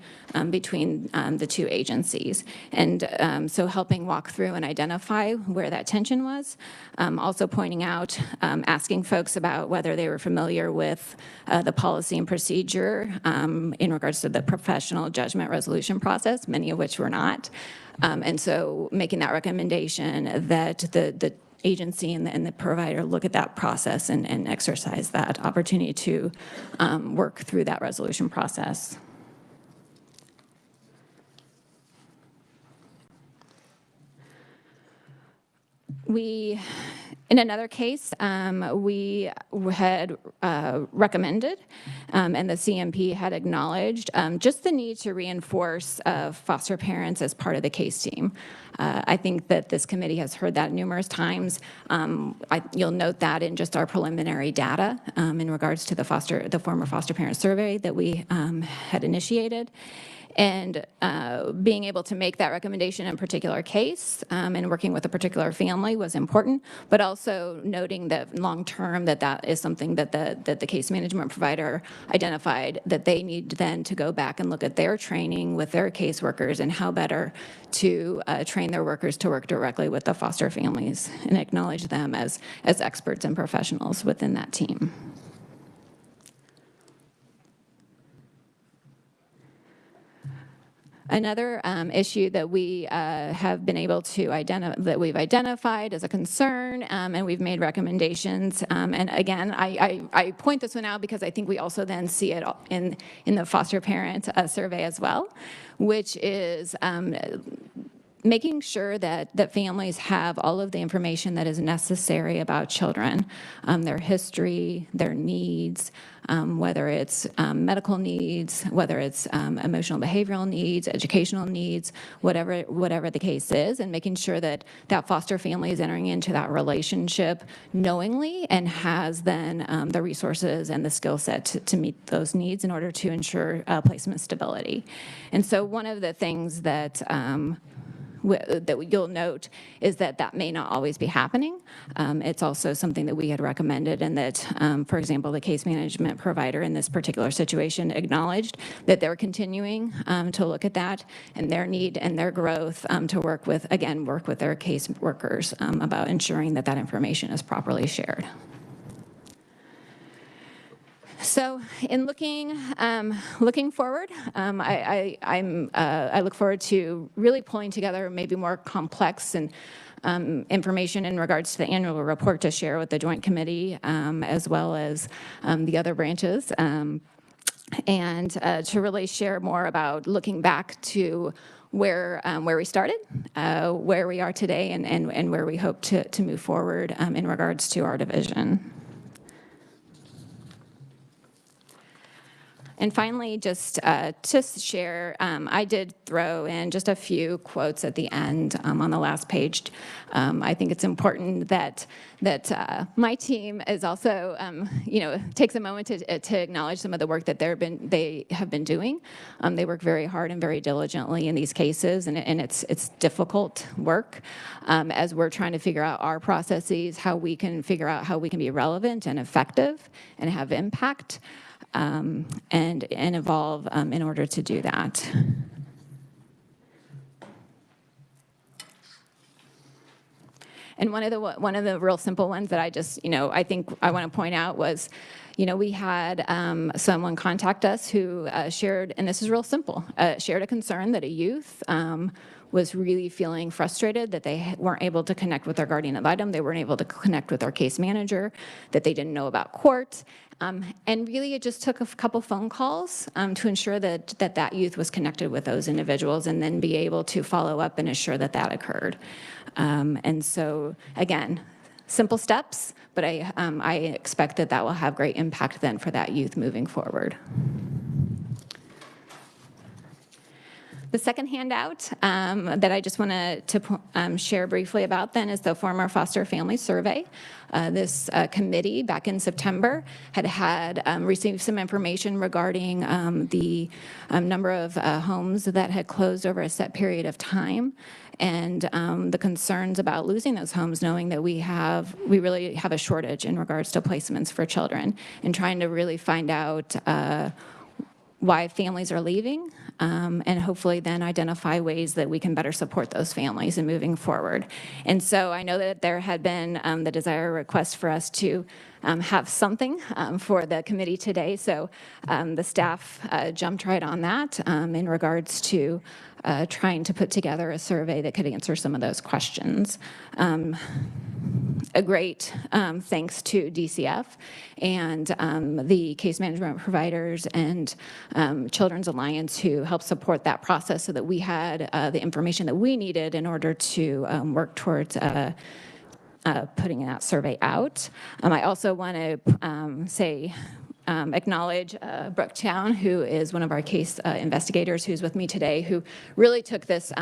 between the two agencies. And so helping walk through and identify where that tension was, also pointing out, asking folks about whether they were familiar with the policy and procedure in regards to the professional judgment resolution process, many of which were not. And so making that recommendation that the agency and the provider look at that process and exercise that opportunity to work through that resolution process. We, in another case, we had recommended, and the CMP had acknowledged, just the need to reinforce foster parents as part of the case team. I think that this committee has heard that numerous times. You'll note that in just our preliminary data in regards to the former foster parent survey that we had initiated. And being able to make that recommendation in a particular case and working with a particular family was important, but also noting that long-term that is something that the case management provider identified that they need then to go back and look at their training with their caseworkers and how better to train their workers to work directly with the foster families and acknowledge them as experts and professionals within that team. Another issue that we have been able to identified as a concern, and we've made recommendations. And again, I point this one out because I think we also then see it in the foster parent survey as well, which is making sure that families have all of the information that is necessary about children, their history, their needs, whether it's medical needs, whether it's emotional behavioral needs, educational needs, whatever the case is, and making sure that that foster family is entering into that relationship knowingly and has then the resources and the skill set to meet those needs in order to ensure placement stability. And so one of the things that you'll note is that may not always be happening. It's also something that we had recommended, and that, for example, the case management provider in this particular situation acknowledged that they're continuing to look at that and their need and their growth to work with their case workers about ensuring that that information is properly shared. So in looking forward, I look forward to really pulling together maybe more complex and information in regards to the annual report to share with the Joint Committee, as well as the other branches, and to really share more about looking back to where we started, where we are today, and where we hope to move forward in regards to our division. And finally, just to share, I did throw in just a few quotes at the end on the last page. I think it's important that my team is also, takes a moment to acknowledge some of the work that they have been doing. They work very hard and very diligently in these cases, and it's difficult work as we're trying to figure out our processes, how we can figure out how we can be relevant and effective and have impact. And evolve in order to do that. And one of the real simple ones that I think I want to point out was, we had someone contact us who shared, and this is real simple, shared a concern that a youth was really feeling frustrated that they weren't able to connect with their guardian ad litem, they weren't able to connect with their case manager, that they didn't know about court. And really, it just took a couple phone calls to ensure that youth was connected with those individuals, and then be able to follow up and assure that occurred. And so, again, simple steps, but I expect that will have great impact then for that youth moving forward. The second handout that I just want to share briefly about then is the former foster family survey. This committee back in September had received some information regarding the number of homes that had closed over a set period of time, and the concerns about losing those homes, knowing that we really have a shortage in regards to placements for children, and trying to really find out why families are leaving, and hopefully then identify ways that we can better support those families in moving forward. And so I know that there had been the desire request for us to have something for the committee today, so the staff jumped right on that in regards to trying to put together a survey that could answer some of those questions. A great thanks to DCF and the case management providers and Children's Alliance, who helped support that process so that we had the information that we needed in order to work towards putting that survey out. I also want to acknowledge Brooktown, who is one of our case investigators, who's with me today, who really took this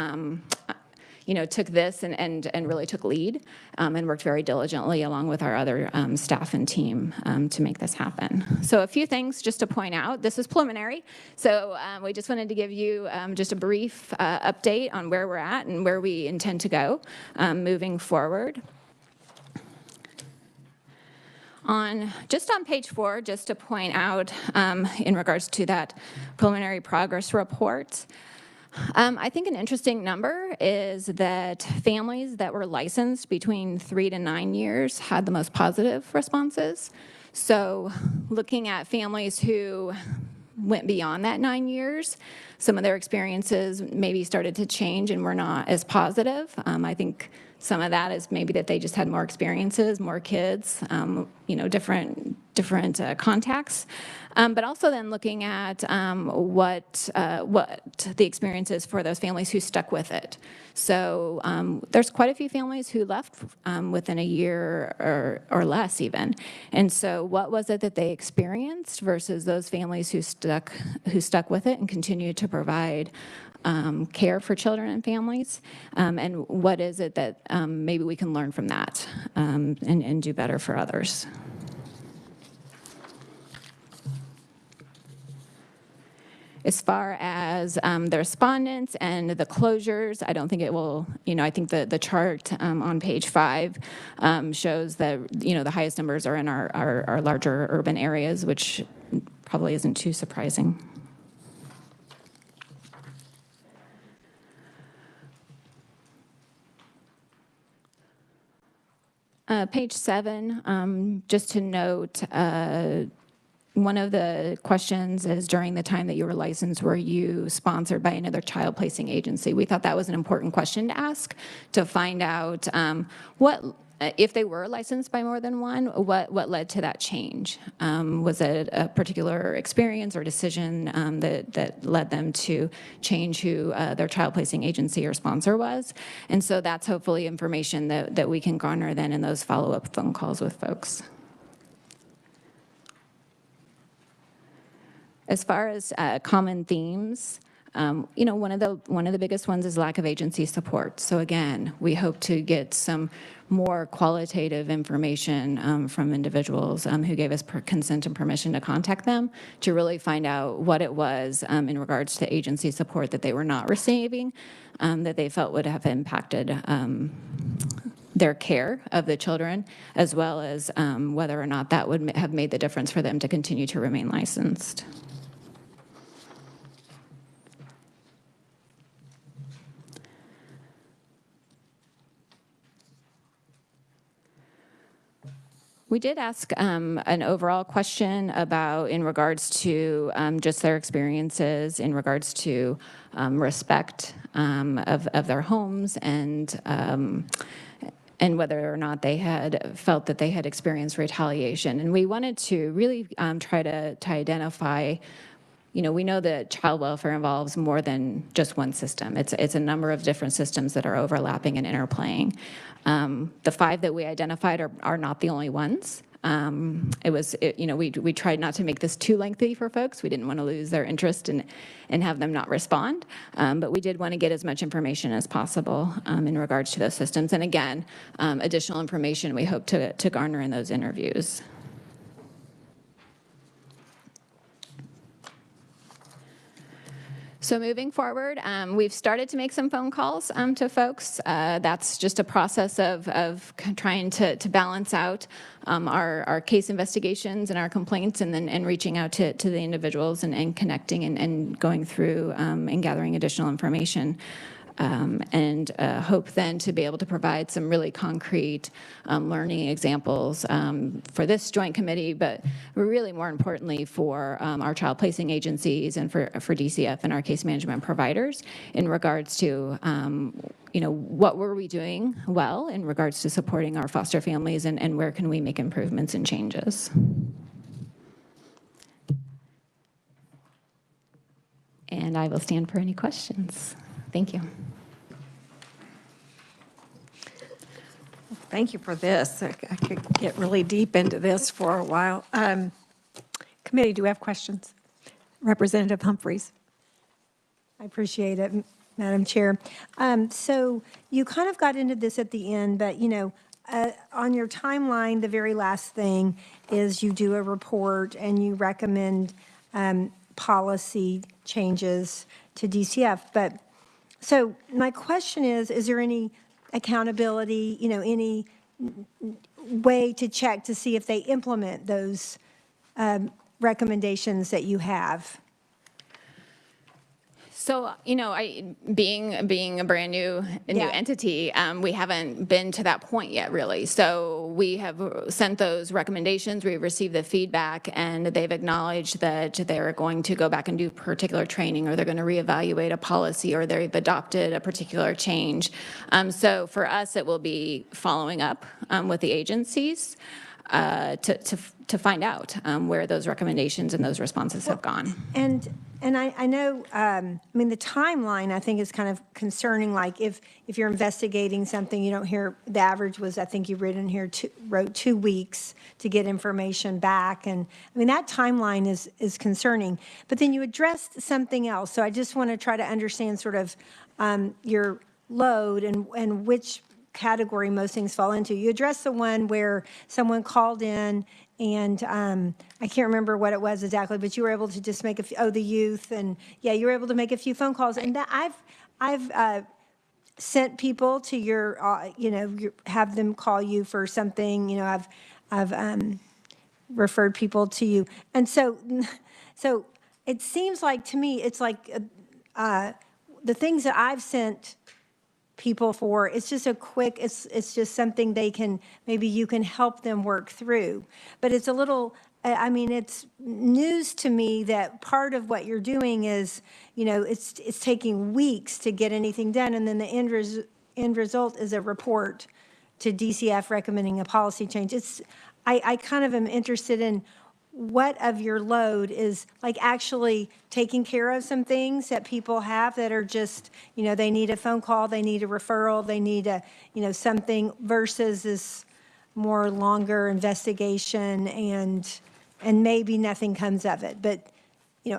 took this and really took lead and worked very diligently along with our other staff and team to make this happen. So a few things just to point out. This is preliminary, so we just wanted to give you just a brief update on where we're at and where we intend to go moving forward. On page 4, just to point out in regards to that preliminary progress report, I think an interesting number is that families that were licensed between 3 to 9 years had the most positive responses. So looking at families who went beyond that 9 years, some of their experiences maybe started to change and were not as positive. I think some of that is maybe that they just had more experiences, more kids, different different contacts, but also then looking at what the experience is for those families who stuck with it. So there's quite a few families who left within a year or less even. And so what was it that they experienced versus those families who stuck with it and continued to provide care for children and families, and what is it that maybe we can learn from that and do better for others. As far as the respondents and the closures, I don't think it will, I think the chart on page 5 shows that, the highest numbers are in our larger urban areas, which probably isn't too surprising. Page 7, just to note, one of the questions is, during the time that you were licensed, were you sponsored by another child placing agency? We thought that was an important question to ask, to find out if they were licensed by more than one, what led to that change? Was it a particular experience or decision that led them to change who their child placing agency or sponsor was? And so that's hopefully information that we can garner then in those follow-up phone calls with folks. As far as common themes, one of the biggest ones is lack of agency support. So again, we hope to get some more qualitative information from individuals who gave us consent and permission to contact them, to really find out what it was in regards to agency support that they were not receiving, that they felt would have impacted their care of the children, as well as whether or not that would have made the difference for them to continue to remain licensed. We did ask an overall question in regards to just their experiences in regards to respect of their homes and whether or not they had felt that they had experienced retaliation. And we wanted to really try to identify, we know that child welfare involves more than just one system. It's a number of different systems that are overlapping and interplaying. The 5 that we identified are not the only ones. We tried not to make this too lengthy for folks. We didn't want to lose their interest and have them not respond. But we did want to get as much information as possible in regards to those systems. And again, additional information we hope to garner in those interviews. So moving forward, we've started to make some phone calls to folks. That's just a process of trying to balance out our case investigations and our complaints, and reaching out to the individuals and connecting and going through and gathering additional information. And hope then to be able to provide some really concrete learning examples for this joint committee, but really more importantly for our child placing agencies and for DCF and our case management providers in regards to what were we doing well in regards to supporting our foster families, and where can we make improvements and changes. And I will stand for any questions. Thank you. Thank you for this. I could get really deep into this for a while. Committee, do we have questions? Representative Humphreys. I appreciate it, Madam Chair. So you kind of got into this at the end, but on your timeline, the very last thing is you do a report and you recommend policy changes to DCF. But so my question is there any accountability, any way to check to see if they implement those recommendations that you have? So, being a brand new entity, we haven't been to that point yet, really. So we have sent those recommendations, we've received the feedback, and they've acknowledged that they're going to go back and do particular training, or they're going to reevaluate a policy, or they've adopted a particular change. So for us, it will be following up with the agencies. to find out where those recommendations and those responses have gone. And I know, I mean, the timeline, I think, is kind of concerning. Like, if you're investigating something, you don't hear, the average was, I think you wrote 2 weeks to get information back. And, I mean, that timeline is concerning. But then you addressed something else. So I just want to try to understand sort of your load and which category most things fall into. You addressed the one where someone called in and I can't remember what it was exactly, but you were able to just make a few, the youth, and yeah, you were able to make a few phone calls. And that I've sent people to your, have them call you for something, I've referred people to you. And so it seems like, to me, it's like the things that I've sent people for, it's just a quick, it's just something maybe you can help them work through. But it's a little, I mean, it's news to me that part of what you're doing is, it's taking weeks to get anything done, and then the end result is a report to DCF recommending a policy change. I kind of am interested in what of your load is like actually taking care of some things that people have that are just, they need a phone call, they need a referral, they need something, versus this more longer investigation and maybe nothing comes of it. But,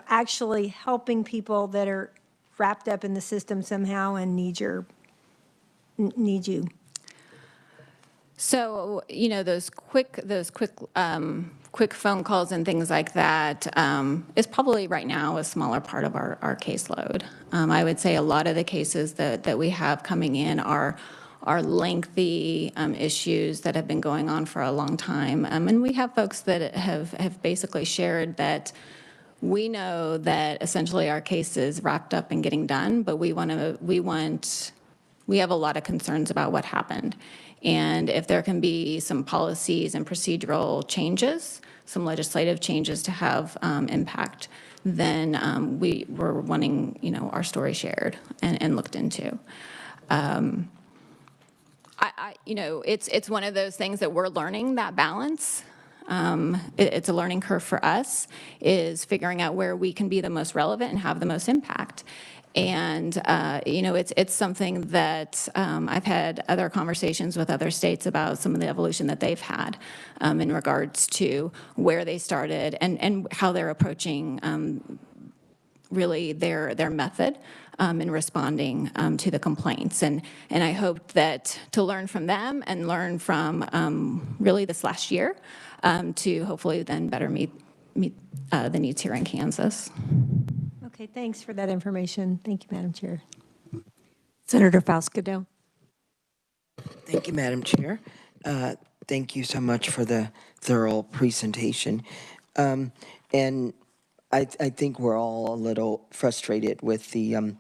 actually helping people that are wrapped up in the system somehow and need you. So, those quick phone calls and things like that is probably right now a smaller part of our caseload. I would say a lot of the cases that we have coming in are lengthy issues that have been going on for a long time. And we have folks that have basically shared that we know that essentially our case is wrapped up and getting done, but we have a lot of concerns about what happened. And if there can be some policies and procedural changes, some legislative changes to have impact, then we're wanting, our story shared and looked into. It's one of those things that we're learning, that balance. It's a learning curve for us, is figuring out where we can be the most relevant and have the most impact. And, it's something that I've had other conversations with other states about some of the evolution that they've had in regards to where they started and how they're approaching really their method in responding to the complaints. And I hope that to learn from them and learn from really this last year to hopefully then better meet the needs here in Kansas. Okay, thanks for that information. Thank you, Madam Chair. Senator Fausto. Thank you, Madam Chair. Thank you so much for the thorough presentation. And I think we're all a little frustrated with the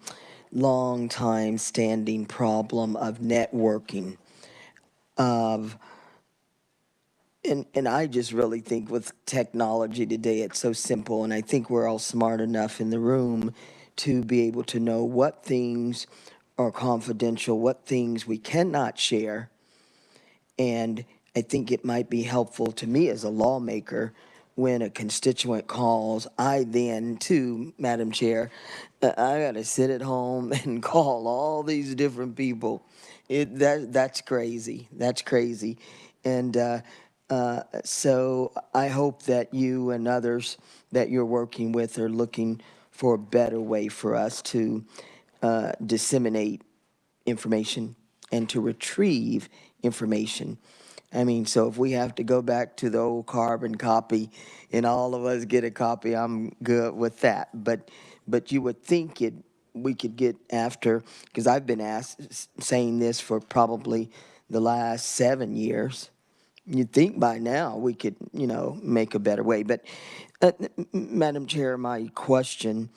long time standing problem of networking And I just really think with technology today, it's so simple. And I think we're all smart enough in the room to be able to know what things are confidential, what things we cannot share. And I think it might be helpful to me as a lawmaker when a constituent calls, I then too, Madam Chair, I got to sit at home and call all these different people. That's crazy. That's crazy. And so I hope that you and others that you're working with are looking for a better way for us to disseminate information and to retrieve information. I mean, so if we have to go back to the old carbon copy and all of us get a copy, I'm good with that. But you would think we could get after, because I've been saying this for probably the last 7 years. You'd think by now we could, make a better way. But, Madam Chair, my question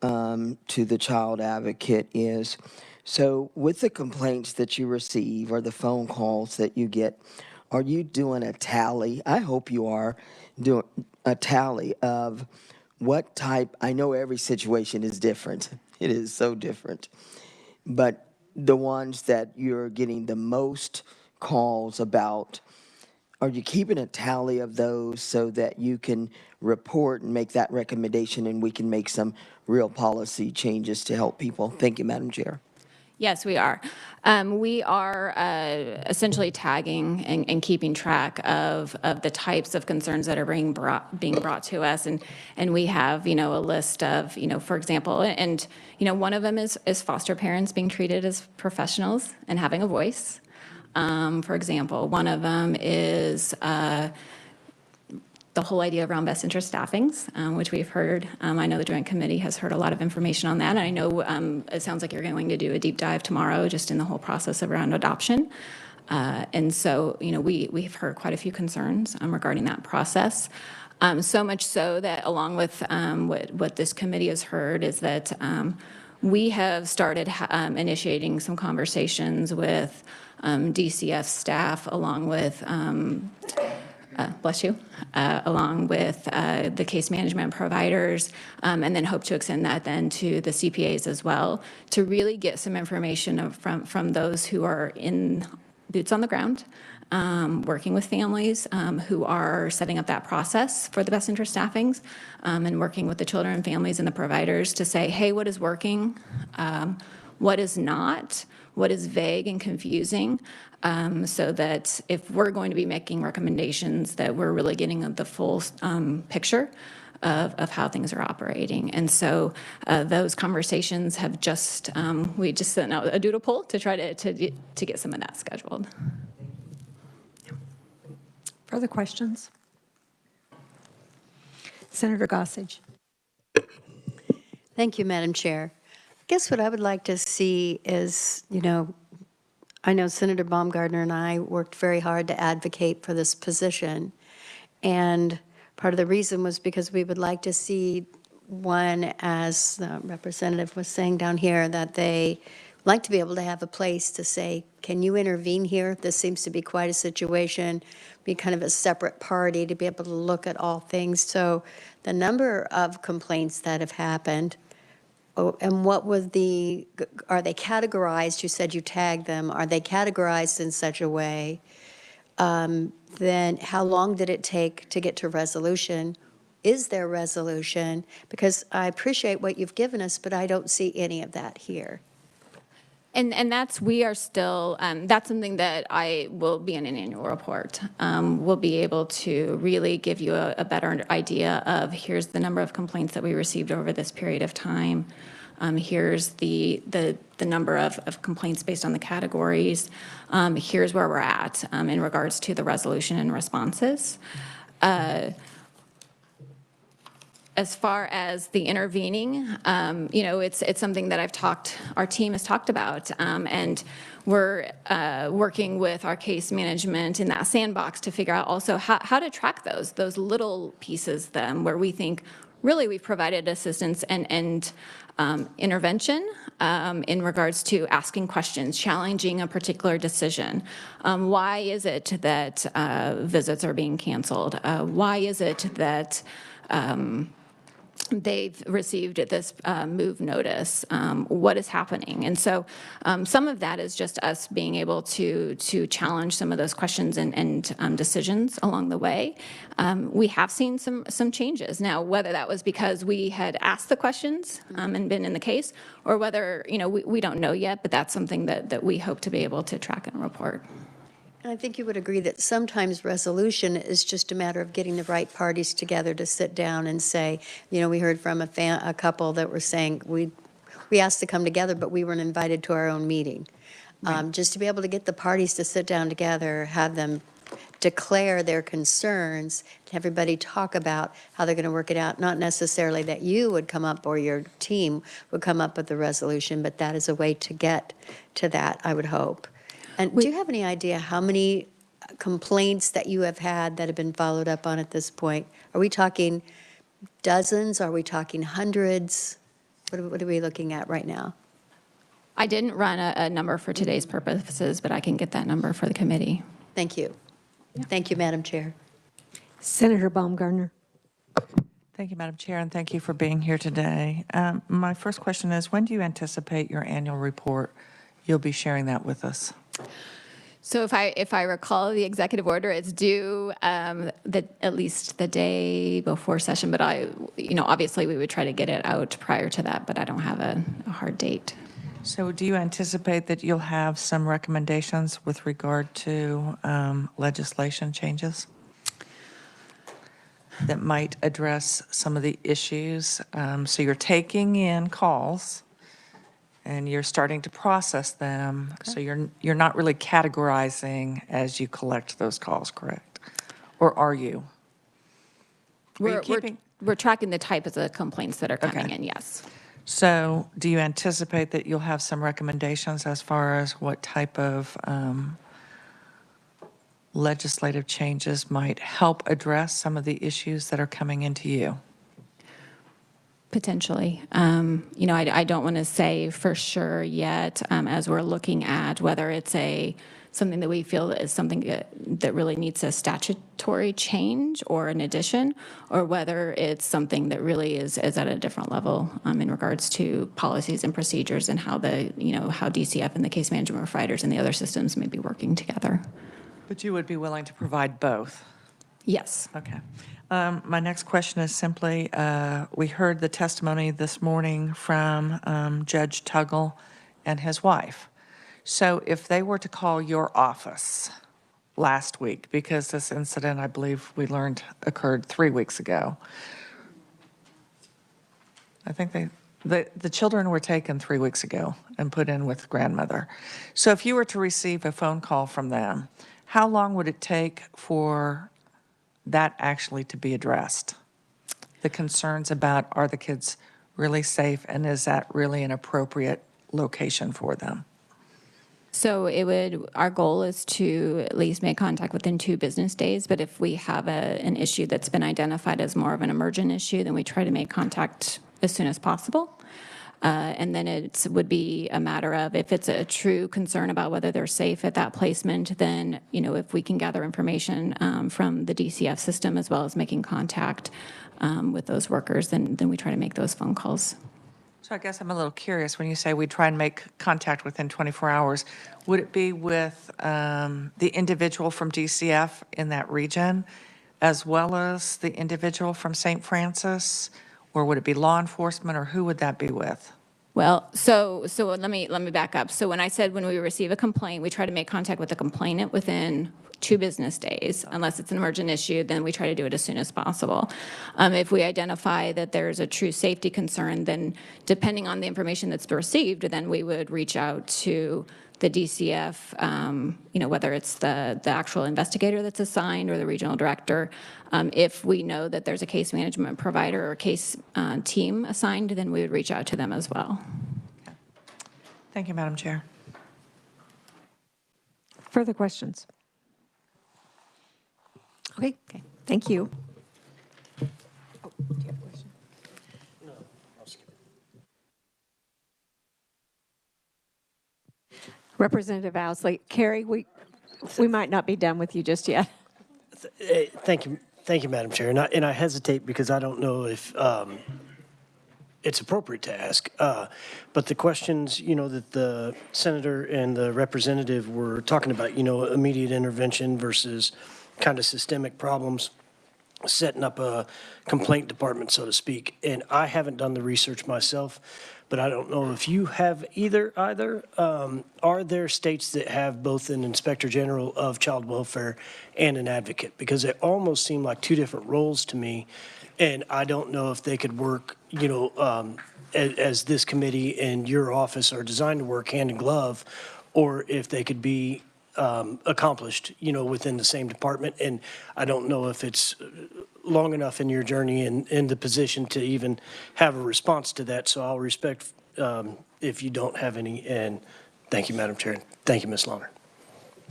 to the child advocate is, so with the complaints that you receive or the phone calls that you get, are you doing a tally? I hope you are doing a tally of what type. I know every situation is different. It is so different. But the ones that you're getting the most calls about, are you keeping a tally of those so that you can report and make that recommendation and we can make some real policy changes to help people? Thank you, Madam Chair. Yes, we are. We are essentially tagging and keeping track of the types of concerns that are being brought to us, and we have a list of for example, and one of them is foster parents being treated as professionals and having a voice. For example, one of them is the whole idea around best interest staffings, which we've heard. I know the Joint Committee has heard a lot of information on that. And I know it sounds like you're going to do a deep dive tomorrow just in the whole process around adoption. And so, we've heard quite a few concerns regarding that process. So much so that along with what this committee has heard is that we have started initiating some conversations with DCF staff along with along with the case management providers, and then hope to extend that then to the CPAs as well, to really get some information from those who are in boots on the ground, working with families who are setting up that process for the best interest staffings, and working with the children and families and the providers to say, hey, what is working, what is not, what is vague and confusing, so that if we're going to be making recommendations, that we're really getting the full picture of how things are operating. And so those conversations have just, we just sent out a doodle poll to try to get some of that scheduled. Further questions? Senator Godsey. Thank you, Madam Chair. I guess what I would like to see is, I know Senator Baumgardner and I worked very hard to advocate for this position. And part of the reason was because we would like to see one, as the representative was saying down here, that they like to be able to have a place to say, can you intervene here? This seems to be quite a situation. Be kind of a separate party to be able to look at all things. So the number of complaints that have happened, and what was are they categorized? You said you tagged them. Are they categorized in such a way? Then how long did it take to get to resolution? Is there resolution? Because I appreciate what you've given us, but I don't see any of that here. And we are still, that's something that I will be in an annual report. We'll be able to really give you a better idea of here's the number of complaints that we received over this period of time. Here's the number of complaints based on the categories. Here's where we're at in regards to the resolution and responses. As far as the intervening, it's something that our team has talked about, and we're working with our case management in that sandbox to figure out also how to track those little pieces then where we think really we've provided assistance and intervention in regards to asking questions, challenging a particular decision. Why is it that visits are being canceled? Why is it that they've received this move notice? What is happening? And so some of that is just us being able to challenge some of those questions and decisions along the way. We have seen some changes. Now, whether that was because we had asked the questions and been in the case, or whether, we don't know yet, but that's something that we hope to be able to track and report. And I think you would agree that sometimes resolution is just a matter of getting the right parties together to sit down and say, we heard from a couple that were saying, we asked to come together, but we weren't invited to our own meeting. Right. Just to be able to get the parties to sit down together, have them declare their concerns, and everybody talk about how they're going to work it out. Not necessarily that you would come up or your team would come up with the resolution, but that is a way to get to that, I would hope. And do you have any idea how many complaints that you have had that have been followed up on at this point? Are we talking dozens? Are we talking hundreds? What are we looking at right now? I didn't run a number for today's purposes, but I can get that number for the committee. Thank you. Yeah. Thank you, Madam Chair. Senator Baumgardner. Thank you, Madam Chair, and thank you for being here today. My first question is, when do you anticipate your annual report? You'll be sharing that with us. So if I recall the executive order, it's due at least the day before session, but obviously we would try to get it out prior to that, but I don't have a hard date. So do you anticipate that you'll have some recommendations with regard to legislation changes that might address some of the issues? So you're taking in calls and you're starting to process them. So you're not really categorizing as you collect those calls, correct? Or are you? We're tracking the type of the complaints that are coming in, yes. So do you anticipate that you'll have some recommendations as far as what type of legislative changes might help address some of the issues that are coming into you? Potentially. I don't want to say for sure yet, as we're looking at whether it's something that we feel is something that really needs a statutory change or an addition, or whether it's something that really is at a different level in regards to policies and procedures and how how DCF and the case management providers and the other systems may be working together. But you would be willing to provide both? Yes. Okay. My next question is simply, we heard the testimony this morning from Judge Tuggle and his wife. So if they were to call your office last week, because this incident, I believe we learned, occurred 3 weeks ago. I think the children were taken 3 weeks ago and put in with grandmother. So if you were to receive a phone call from them, how long would it take for that actually to be addressed? The concerns about, are the kids really safe, and is that really an appropriate location for them? So our goal is to at least make contact within 2 business days, but if we have an issue that's been identified as more of an emergent issue, then we try to make contact as soon as possible. And then it would be a matter of, if it's a true concern about whether they're safe at that placement, then, if we can gather information from the DCF system as well as making contact with those workers, then we try to make those phone calls. So I guess I'm a little curious, when you say we try and make contact within 24 hours, would it be with the individual from DCF in that region, as well as the individual from St. Francis? Or would it be law enforcement, or who would that be with? Well, so let me back up. So when I said when we receive a complaint, we try to make contact with the complainant within 2 business days. Unless it's an emergent issue, then we try to do it as soon as possible. If we identify that there's a true safety concern, then depending on the information that's received, then we would reach out to the DCF, whether it's the actual investigator that's assigned or the regional director. If we know that there's a case management provider or case team assigned, then we would reach out to them as well. Okay. Thank you, Madam Chair. Further questions? Okay, thank you. Oh, do you have a question? No, I'll skip it. Representative Owsley. Carrie, we might not be done with you just yet. Thank you, Madam Chair. And I hesitate because I don't know if it's appropriate to ask. But the questions, that the senator and the representative were talking about, immediate intervention versus kind of systemic problems, setting up a complaint department, so to speak. And I haven't done the research myself, but I don't know if you have either. Are there states that have both an inspector general of child welfare and an advocate? Because they almost seem like 2 different roles to me. And I don't know if they could work, as this committee and your office are designed to work hand in glove, or if they could be accomplished, within the same department. And I don't know if it's long enough in your journey and in the position to even have a response to that. So I'll respect if you don't have any. And thank you, Madam Chair. Thank you, Ms. Launer.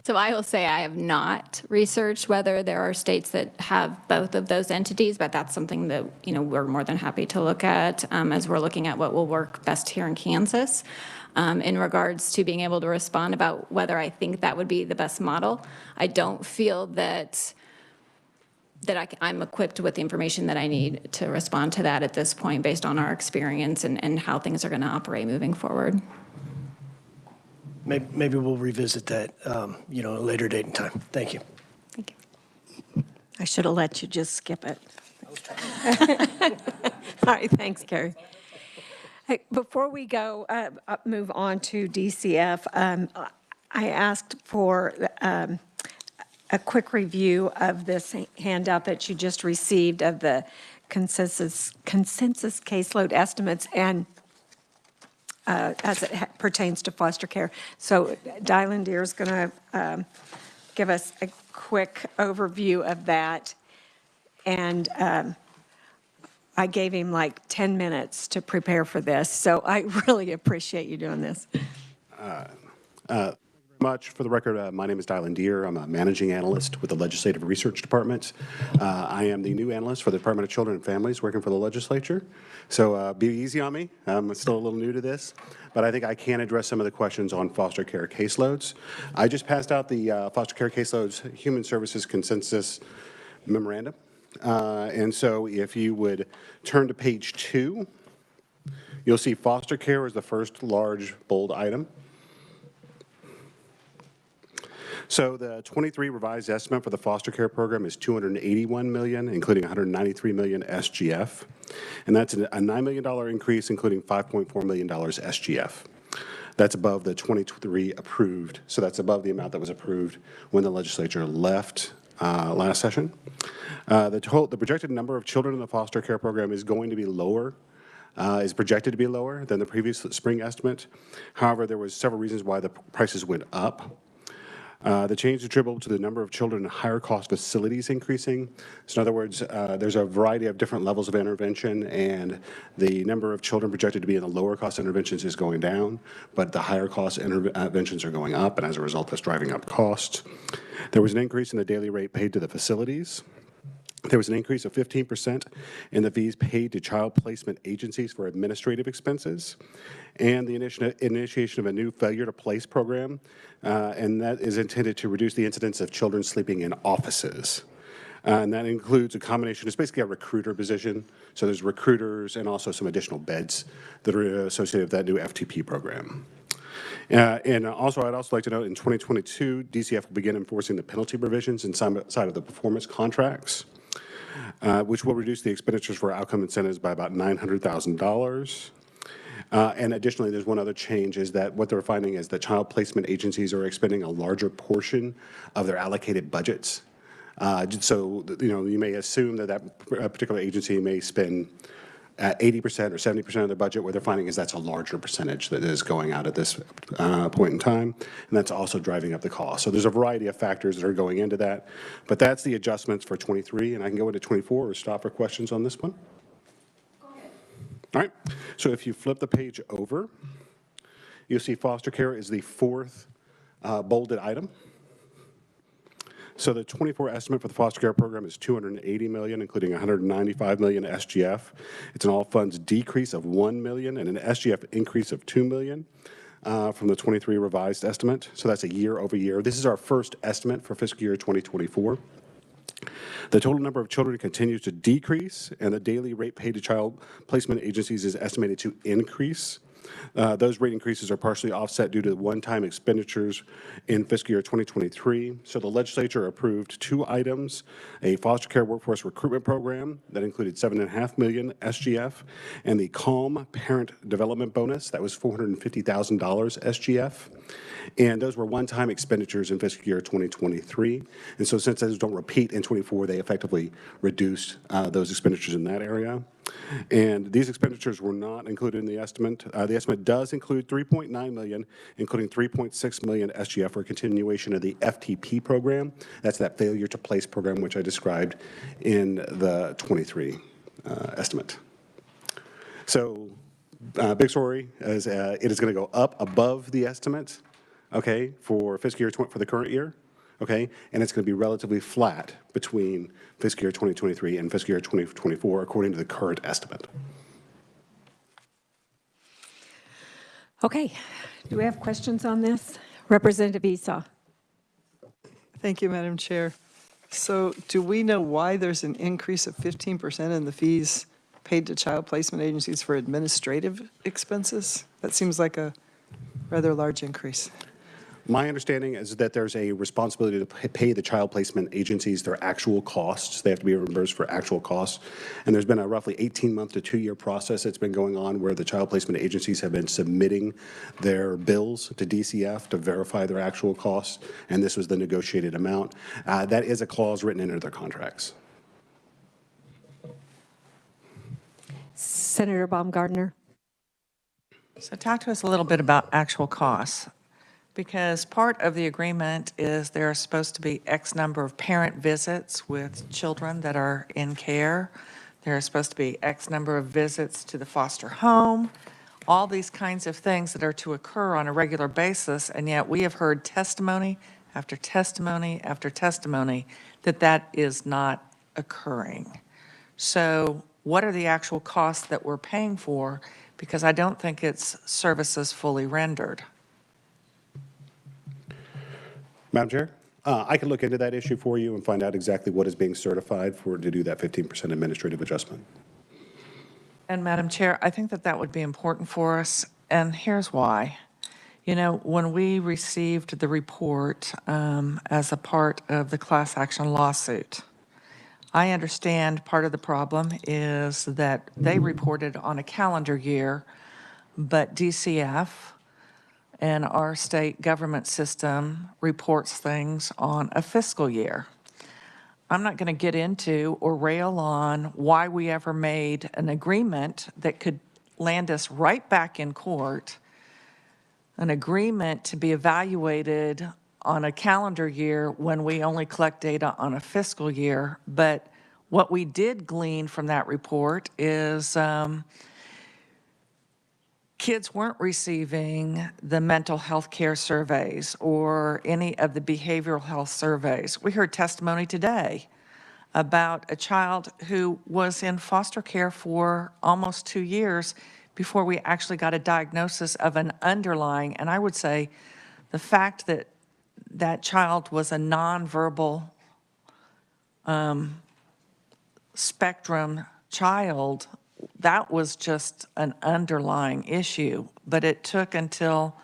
So I will say I have not researched whether there are states that have both of those entities, but that's something that, we're more than happy to look at as we're looking at what will work best here in Kansas. In regards to being able to respond about whether I think that would be the best model, I don't feel that I'm equipped with the information that I need to respond to that at this point, based on our experience and how things are going to operate moving forward. Thank you, Madam Chair. Thank you, Ms. Launer. So I will say I have not researched whether there are states that have both of those entities, but that's something that, we're more than happy to look at as we're looking at what will work best here in Kansas. In regards to being able to respond about whether I think that would be the best model, I don't feel that I'm equipped with the information that I need to respond to that at this point, based on our experience and how things are going to operate moving forward. maybe we'll revisit that, at a later date and time. Thank you. I should have let you just skip it. All right, thanks, Carrie. Hey, before we go, move on to DCF, I asked for a quick review of this handout that you just received of the consensus caseload estimates and as it pertains to foster care. So Dylan Deere is going to give us a quick overview of that. And I gave him like 10 minutes to prepare for this, so I really appreciate you doing this. Much. For the record, my name is Dylan Deere. I'm a managing analyst with the Legislative Research Department. I am the new analyst for the Department of Children and Families working for the Legislature. So be easy on me. I'm still a little new to this, but I think I can address some of the questions on foster care caseloads. I just passed out the Foster Care Caseloads Human Services Consensus Memorandum. And so if you would turn to page 2, you'll see foster care is the first large bold item. So the 23 revised estimate for the foster care program is $281 million, including $193 million SGF. And that's a $9 million increase, including $5.4 million SGF. That's above the 23 approved. So that's above the amount that was approved when the legislature left last session. The projected number of children in the foster care program is going to be lower, is projected to be lower than the previous spring estimate. However, there was several reasons why the prices went up. The change is attributable to the number of children in higher cost facilities increasing. So in other words, there's a variety of different levels of intervention, and the number of children projected to be in the lower cost interventions is going down, but the higher cost interventions are going up, and as a result, that's driving up costs. There was an increase in the daily rate paid to the facilities. There was an increase of 15% in the fees paid to child placement agencies for administrative expenses, and the initiation of a new failure to place program, and that is intended to reduce the incidence of children sleeping in offices. And that includes a combination, it's basically a recruiter position, so there's recruiters and also some additional beds that are associated with that new FTP program. And also, I'd also like to note in 2022, DCF will begin enforcing the penalty provisions inside of the performance contracts, which will reduce the expenditures for outcome incentives by about $900,000. And additionally, there's one other change, is that what they're finding is that child placement agencies are expending a larger portion of their allocated budgets. So, you may assume that that particular agency may spend 80% or 70% of their budget. What they're finding is that's a larger percentage that is going out at this point in time, and that's also driving up the cost. So there's a variety of factors that are going into that, but that's the adjustments for 23, and I can go into 24 or stop for questions on this one. All right, so if you flip the page over, you'll see foster care is the fourth bolded item. So the 24 estimate for the foster care program is $280 million, including $195 million SGF. It's an all funds decrease of $1 million and an SGF increase of $2 million from the 23 revised estimate. So that's a year over year. This is our first estimate for fiscal year 2024. The total number of children continues to decrease, and the daily rate paid to child placement agencies is estimated to increase. Those rate increases are partially offset due to one-time expenditures in fiscal year 2023. So the legislature approved 2 items, a foster care workforce recruitment program that included $7.5 million SGF, and the CALM parent development bonus that was $450,000 SGF. And those were one-time expenditures in fiscal year 2023. And so since those don't repeat in 24, they effectively reduced those expenditures in that area. And these expenditures were not included in the estimate. The estimate does include $3.9 million, including $3.6 million SGF for continuation of the FTP program. That's that failure to place program, which I described in the 23 estimate. So big story is it is going to go up above the estimate, okay, for fiscal year for the current year. Okay, and it's going to be relatively flat between fiscal year 2023 and fiscal year 2024, according to the current estimate. Okay, do we have questions on this? Representative Esau. Thank you, Madam Chair. So do we know why there's an increase of 15% in the fees paid to child placement agencies for administrative expenses? That seems like a rather large increase. My understanding is that there's a responsibility to pay the child placement agencies their actual costs. They have to be reimbursed for actual costs. And there's been a roughly 18-month to 2-year process that's been going on where the child placement agencies have been submitting their bills to DCF to verify their actual costs. And this was the negotiated amount. That is a clause written into their contracts. Senator Baumgardner. So talk to us a little bit about actual costs, because part of the agreement is there are supposed to be X number of parent visits with children that are in care. There are supposed to be X number of visits to the foster home, all these kinds of things that are to occur on a regular basis, and yet we have heard testimony after testimony after testimony that that is not occurring. So what are the actual costs that we're paying for? Because I don't think it's services fully rendered. Madam Chair, I can look into that issue for you and find out exactly what is being certified to do that 15% administrative adjustment. And Madam Chair, I think that that would be important for us, and here's why. You know, when we received the report as a part of the class action lawsuit, I understand part of the problem is that they reported on a calendar year, but DCF and our state government system reports things on a fiscal year. I'm not going to get into or rail on why we ever made an agreement that could land us right back in court, an agreement to be evaluated on a calendar year when we only collect data on a fiscal year. But what we did glean from that report is kids weren't receiving the mental health care surveys or any of the behavioral health surveys. We heard testimony today about a child who was in foster care for almost 2 years before we actually got a diagnosis of an underlying, and I would say the fact that that child was a nonverbal spectrum child, that was just an underlying issue. But it took until,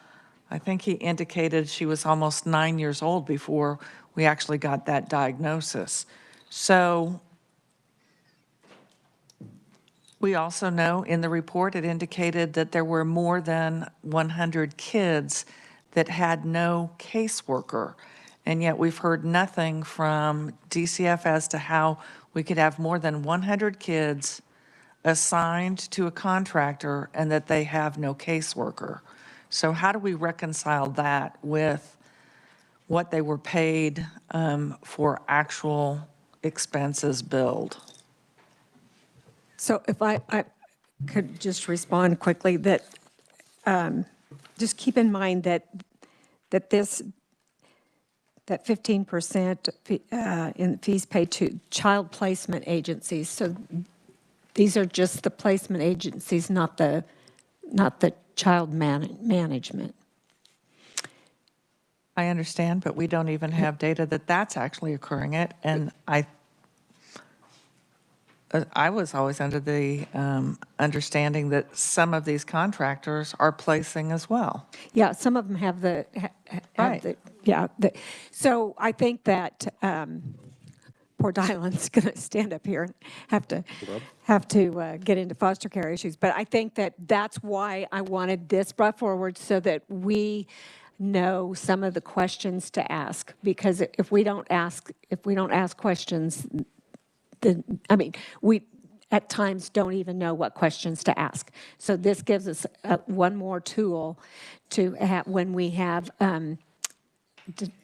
I think he indicated she was almost 9 years old before we actually got that diagnosis. So we also know in the report it indicated that there were more than 100 kids that had no caseworker. And yet we've heard nothing from DCF as to how we could have more than 100 kids assigned to a contractor and that they have no caseworker. So how do we reconcile that with what they were paid for actual expenses billed? So if I could just respond quickly, that just keep in mind that that 15% in fees paid to child placement agencies. So these are just the placement agencies, not the child management. I understand, but we don't even have data that that's actually occurring it. And I was always under the understanding that some of these contractors are placing as well. Yeah, some of them have the, Right. so I think that poor Dylan's going to stand up here and have to get into foster care issues. But I think that that's why I wanted this brought forward, so that we know some of the questions to ask. Because if we don't ask questions, we at times don't even know what questions to ask. So this gives us one more tool to have when we have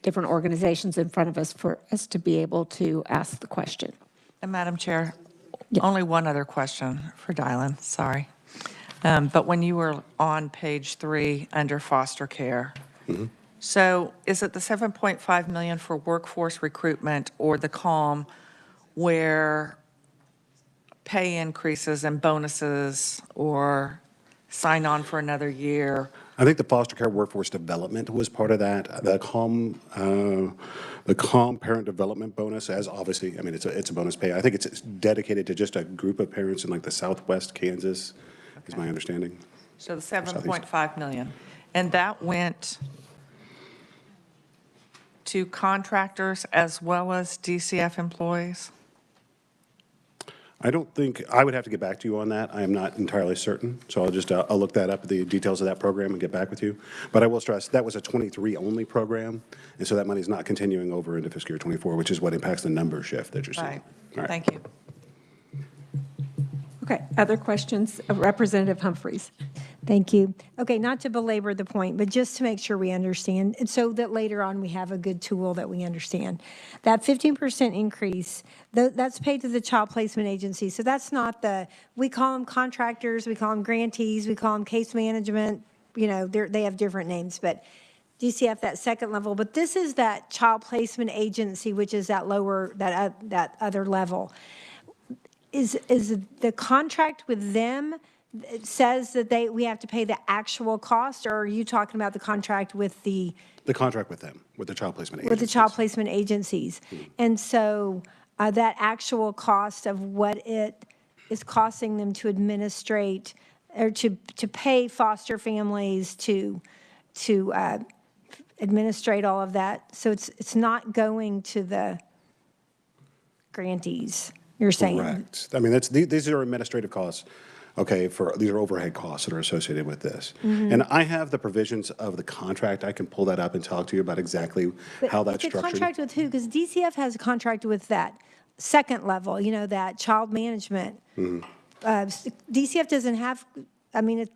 different organizations in front of us for us to be able to ask the question. And Madam Chair, only one other question for Dylan, sorry. But when you were on page 3 under foster care, so is it the 7.5 million for workforce recruitment or the CALM where pay increases and bonuses or sign on for another year? I think the foster care workforce development was part of that. The CALM parent development bonus, as obviously, it's a bonus pay. I think it's dedicated to just a group of parents in like the Southwest Kansas, is my understanding. So the 7.5 million. And that went to contractors as well as DCF employees? I don't think, I would have to get back to you on that. I am not entirely certain. So I'll just, I'll look that up, the details of that program, and get back with you. But I will stress, that was a 23 only program. And so that money is not continuing over into fiscal year 24, which is what impacts the number shift that you're seeing. Right. All right. Thank you. Okay, other questions of Representative Humphreys? Thank you. Okay, not to belabor the point, but just to make sure we understand, and so that later on we have a good tool that we understand. That 15% increase, that's paid to the child placement agency. So that's not we call them contractors, we call them grantees, we call them case management, you know, they have different names, but DCF, that second level. But this is that child placement agency, which is that lower, that other level. Is the contract with them, it says that we have to pay the actual cost, or are you talking about the contract with the contract with them, with the child placement agencies? With the child placement agencies. And so that actual cost of what it is costing them to administrate or to pay foster families to administrate all of that. So it's not going to the grantees, you're saying? Correct. I mean, these are administrative costs. Okay, these are overhead costs that are associated with this. Mm-hmm. And I have the provisions of the contract. I can pull that up and talk to you about exactly how that's The structured. contract with who? Because DCF has a contract with that second level, you know, that child management. Mm-hmm. DCF doesn't have, I mean,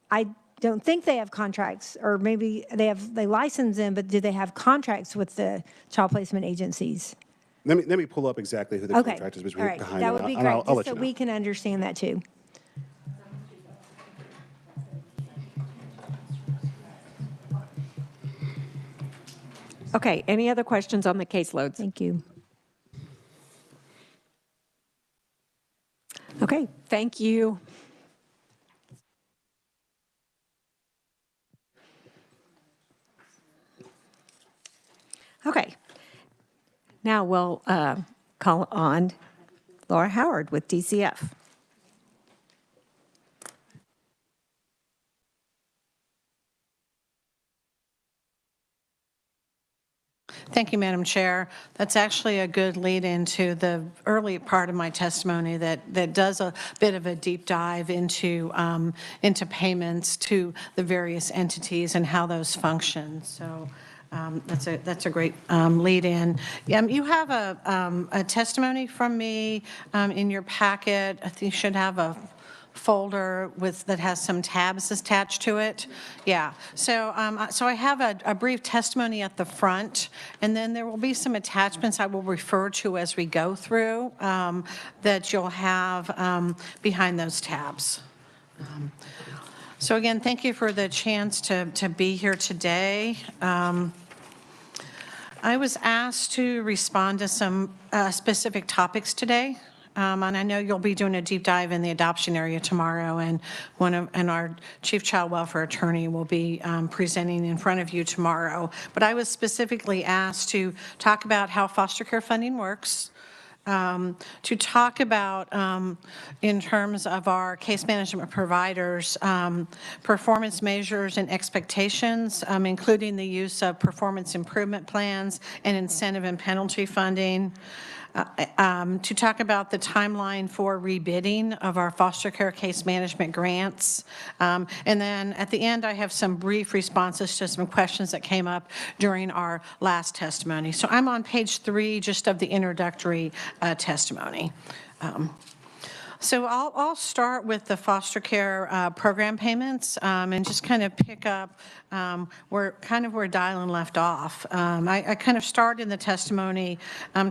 I don't think they have contracts, or maybe they license them, but do they have contracts with the child placement agencies? Let me pull up exactly who the Okay, contract is all behind. right, that would be great, I'll just let so you know. we can understand that too. Okay, any other questions on the caseloads? Thank you. Okay, thank you. Okay, now we'll call on Laura Howard with DCF. Thank you, Madam Chair. That's actually a good lead into the early part of my testimony that does a bit of a deep dive into payments to the various entities and how those function. So that's a great lead in. You have a testimony from me in your packet. I think you should have a folder that has some tabs attached to it. Yeah, so I have a brief testimony at the front, and then there will be some attachments I will refer to as we go through that you'll have behind those tabs. So again, thank you for the chance to be here today. I was asked to respond to some specific topics today. And I know you'll be doing a deep dive in the adoption area tomorrow, and our chief child welfare attorney will be presenting in front of you tomorrow. But I was specifically asked to talk about how foster care funding works, to talk about, in terms of our case management providers, performance measures and expectations, including the use of performance improvement plans and incentive and penalty funding. To talk about the timeline for rebidding of our foster care case management grants. And then at the end, I have some brief responses to some questions that came up during our last testimony. So I'm on page 3 just of the introductory testimony. So I'll start with the foster care program payments and just kind of pick up where Dylan left off. I kind of started in the testimony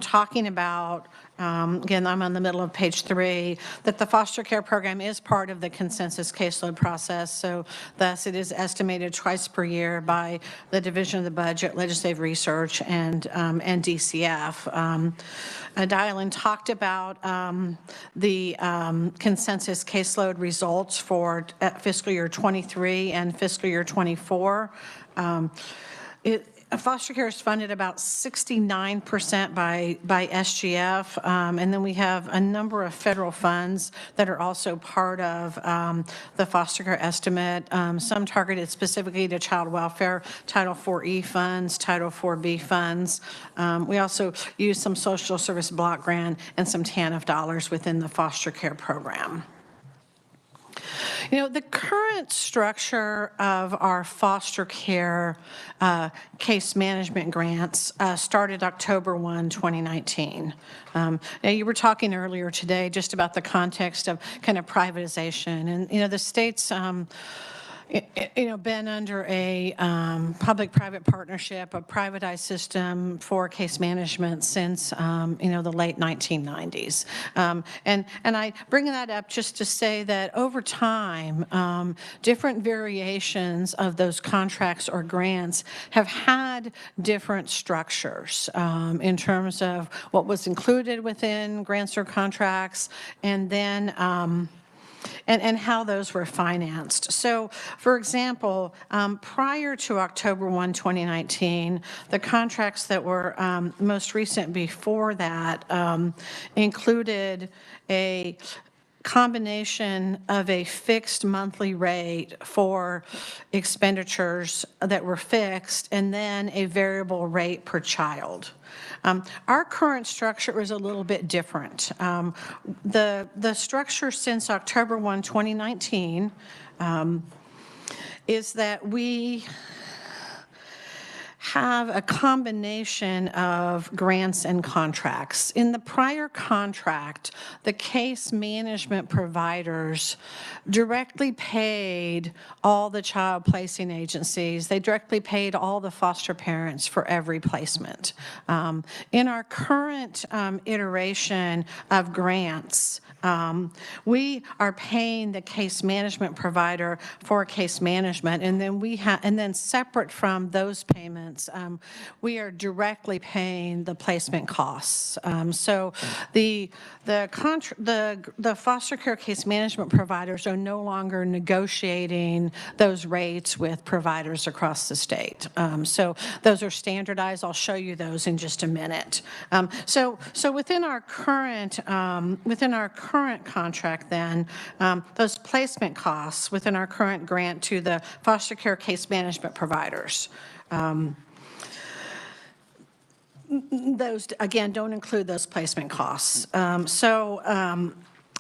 talking about, again, I'm on the middle of page 3, that the foster care program is part of the consensus caseload process. So thus it is estimated twice per year by the Division of the Budget, Legislative Research, and DCF. Dylan talked about the consensus caseload results for fiscal year 23 and fiscal year 24. Foster care is funded about 69% by SGF, and then we have a number of federal funds that are also part of the foster care estimate, some targeted specifically to child welfare, Title IV-E funds, Title IV-B funds. We also use some social service block grant and some TANF dollars within the foster care program. You know, the current structure of our foster care case management grants started October 1, 2019. Now, you were talking earlier today just about the context of kind of privatization. And, you know, the state's been under a public-private partnership, a privatized system for case management since, the late 1990s. And I bring that up just to say that over time, different variations of those contracts or grants have had different structures in terms of what was included within grants or contracts, and then and how those were financed. So, for example, prior to October 1, 2019, the contracts that were most recent before that included a combination of a fixed monthly rate for expenditures that were fixed and then a variable rate per child. Our current structure is a little bit different. The structure since October 1, 2019 is that we have a combination of grants and contracts. In the prior contract, the case management providers directly paid all the child placing agencies. They directly paid all the foster parents for every placement. In our current iteration of grants, we are paying the case management provider for case management, and then separate from those payments, we are directly paying the placement costs. So the foster care case management providers are no longer negotiating those rates with providers across the state. So those are standardized. I'll show you those in just a minute. So within our current contract, then those placement costs within our current grant to the foster care case management providers. Those, again, don't include those placement costs.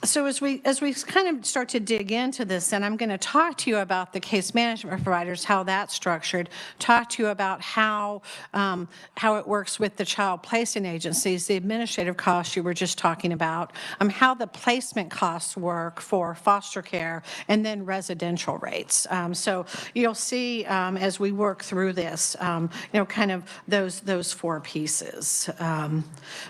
So as we kind of start to dig into this, and I'm going to talk to you about the case management providers, how that's structured, talk to you about how it works with the child placing agencies, the administrative costs you were just talking about, how the placement costs work for foster care, and then residential rates. So you'll see as we work through this, kind of those four pieces.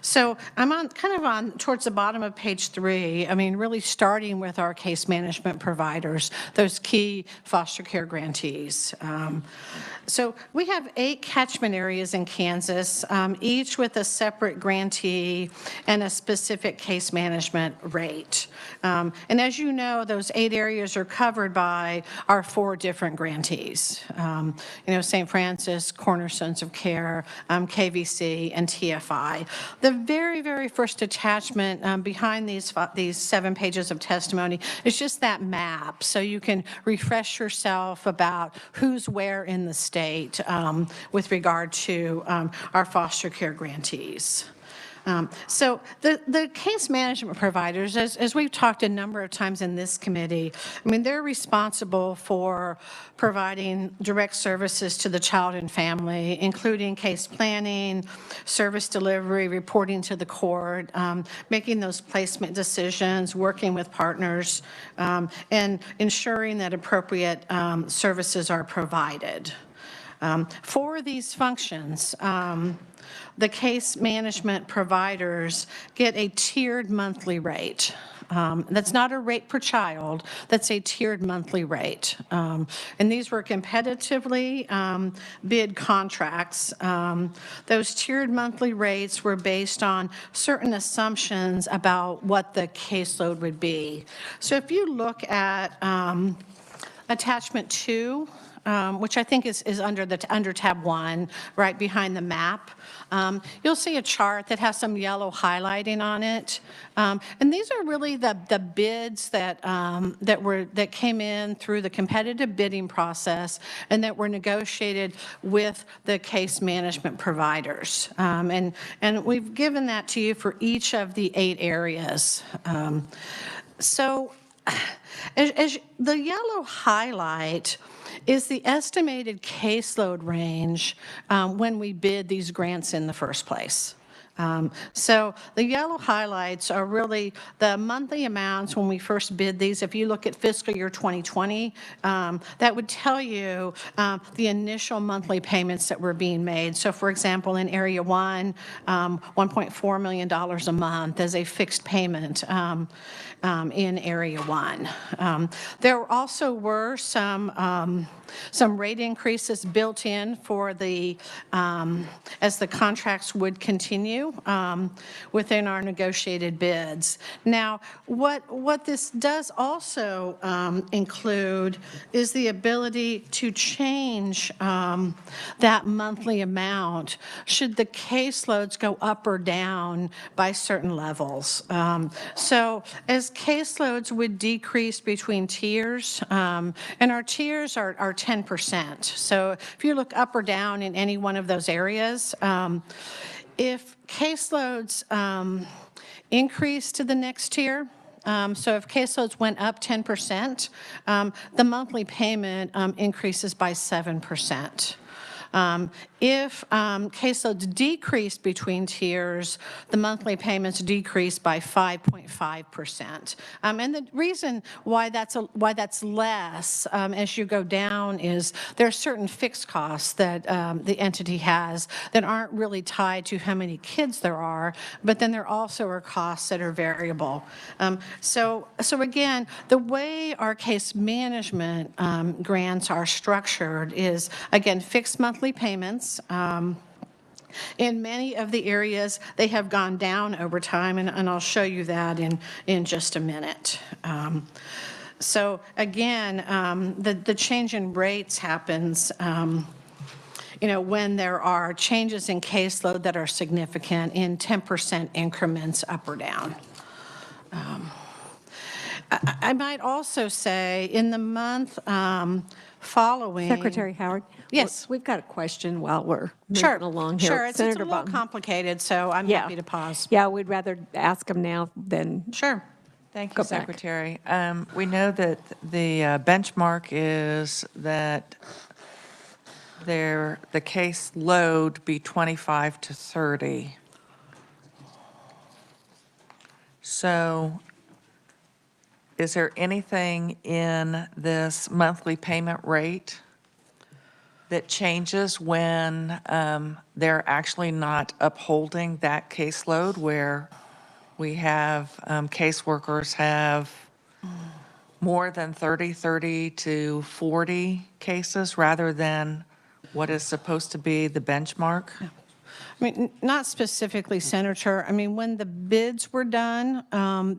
So I'm towards the bottom of page 3. I mean, really starting with our case management providers, those key foster care grantees. So we have 8 catchment areas in Kansas, each with a separate grantee and a specific case management rate. And as you know, those 8 areas are covered by our 4 different grantees. St. Francis, Cornerstones of Care, KVC, and TFI. The very, very first attachment behind these 7 pages of testimony is just that map, so you can refresh yourself about who's where in the state with regard to our foster care grantees. So the case management providers, as we've talked a number of times in this committee, I mean, they're responsible for providing direct services to the child and family, including case planning, service delivery, reporting to the court, making those placement decisions, working with partners, and ensuring that appropriate services are provided. For these functions, the case management providers get a tiered monthly rate. That's not a rate per child, that's a tiered monthly rate. And these were competitively bid contracts. Those tiered monthly rates were based on certain assumptions about what the caseload would be. So if you look at attachment 2, which I think is under tab 1, right behind the map, you'll see a chart that has some yellow highlighting on it. And these are really the bids that came in through the competitive bidding process and that were negotiated with the case management providers. And we've given that to you for each of the 8 areas. So as the yellow highlight is the estimated caseload range when we bid these grants in the first place. So the yellow highlights are really the monthly amounts when we first bid these. If you look at fiscal year 2020, that would tell you the initial monthly payments that were being made. So for example, in Area 1, $1.4 million a month as a fixed payment in Area 1. There also were some rate increases built in for the, as the contracts would continue within our negotiated bids. Now, what this does also include is the ability to change that monthly amount should the caseloads go up or down by certain levels. So as caseloads would decrease between tiers, and our tiers are 10%. So if you look up or down in any one of those areas, if caseloads increase to the next tier, so if caseloads went up 10%, the monthly payment increases by 7%. If caseloads decrease between tiers, the monthly payments decrease by 5.5%. And the reason why that's less as you go down is there are certain fixed costs that the entity has that aren't really tied to how many kids there are, but then there also are costs that are variable. So again, the way our case management grants are structured is, again, fixed monthly payments. In many of the areas, they have gone down over time, and I'll show you that in just a minute. So again, the change in rates happens when there are changes in caseload that are significant in 10% increments up or down. I might also say in the month following... Secretary Howard? Yes. We've got a question while we're moving along here. Sure, it's a little complicated, so I'm happy to pause. Yeah, we'd rather ask them now than... Sure. Thank you, Secretary. We know that the benchmark is that the case load be 25 to 30. So is there anything in this monthly payment rate that changes when they're actually not upholding that caseload, where we have caseworkers have more than 30 to 40 cases rather than what is supposed to be the benchmark? I mean, not specifically, Senator. I mean, when the bids were done,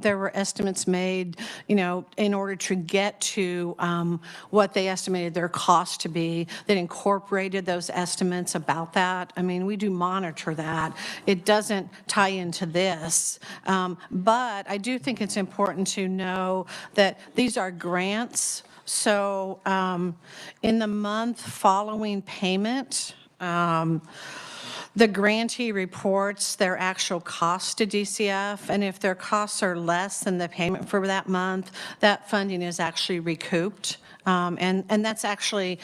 there were estimates made, in order to get to what they estimated their cost to be, that incorporated those estimates about that. I mean, we do monitor that. It doesn't tie into this. But I do think it's important to know that these are grants. So in the month following payment, the grantee reports their actual costs to DCF, and if their costs are less than the payment for that month, that funding is actually recouped. And that's actually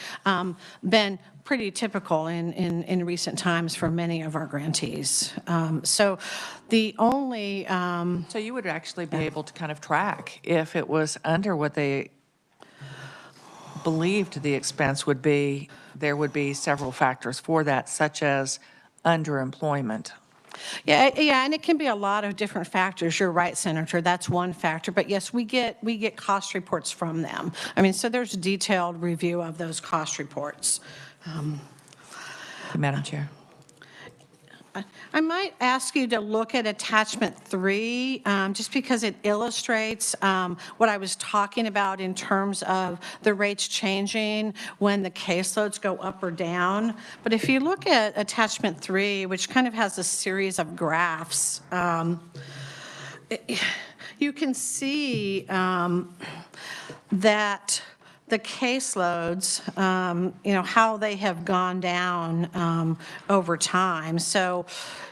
been pretty typical in recent times for many of our grantees. So the only... So you would actually be able to kind of track if it was under what they believed the expense would be. There would be several factors for that, such as underemployment. Yeah, and it can be a lot of different factors. You're right, Senator. That's one factor. But yes, we get cost reports from them. I mean, so there's a detailed review of those cost reports. Madam Chair. I might ask you to look at attachment 3, just because it illustrates what I was talking about in terms of the rates changing when the caseloads go up or down. But if you look at attachment 3, which kind of has a series of graphs, you can see that the caseloads, how they have gone down over time. So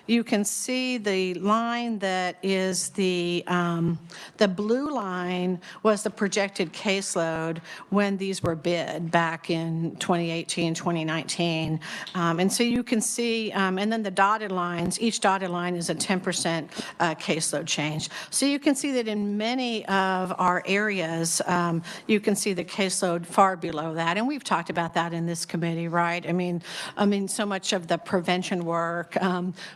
you can see the line that is the blue line was the projected caseload when these were bid back in 2018, 2019. And so you can see, and then the dotted lines, each dotted line is a 10% caseload change. So you can see that in many of our areas, you can see the caseload far below that, and we've talked about that in this committee, right? I mean, so much of the prevention work,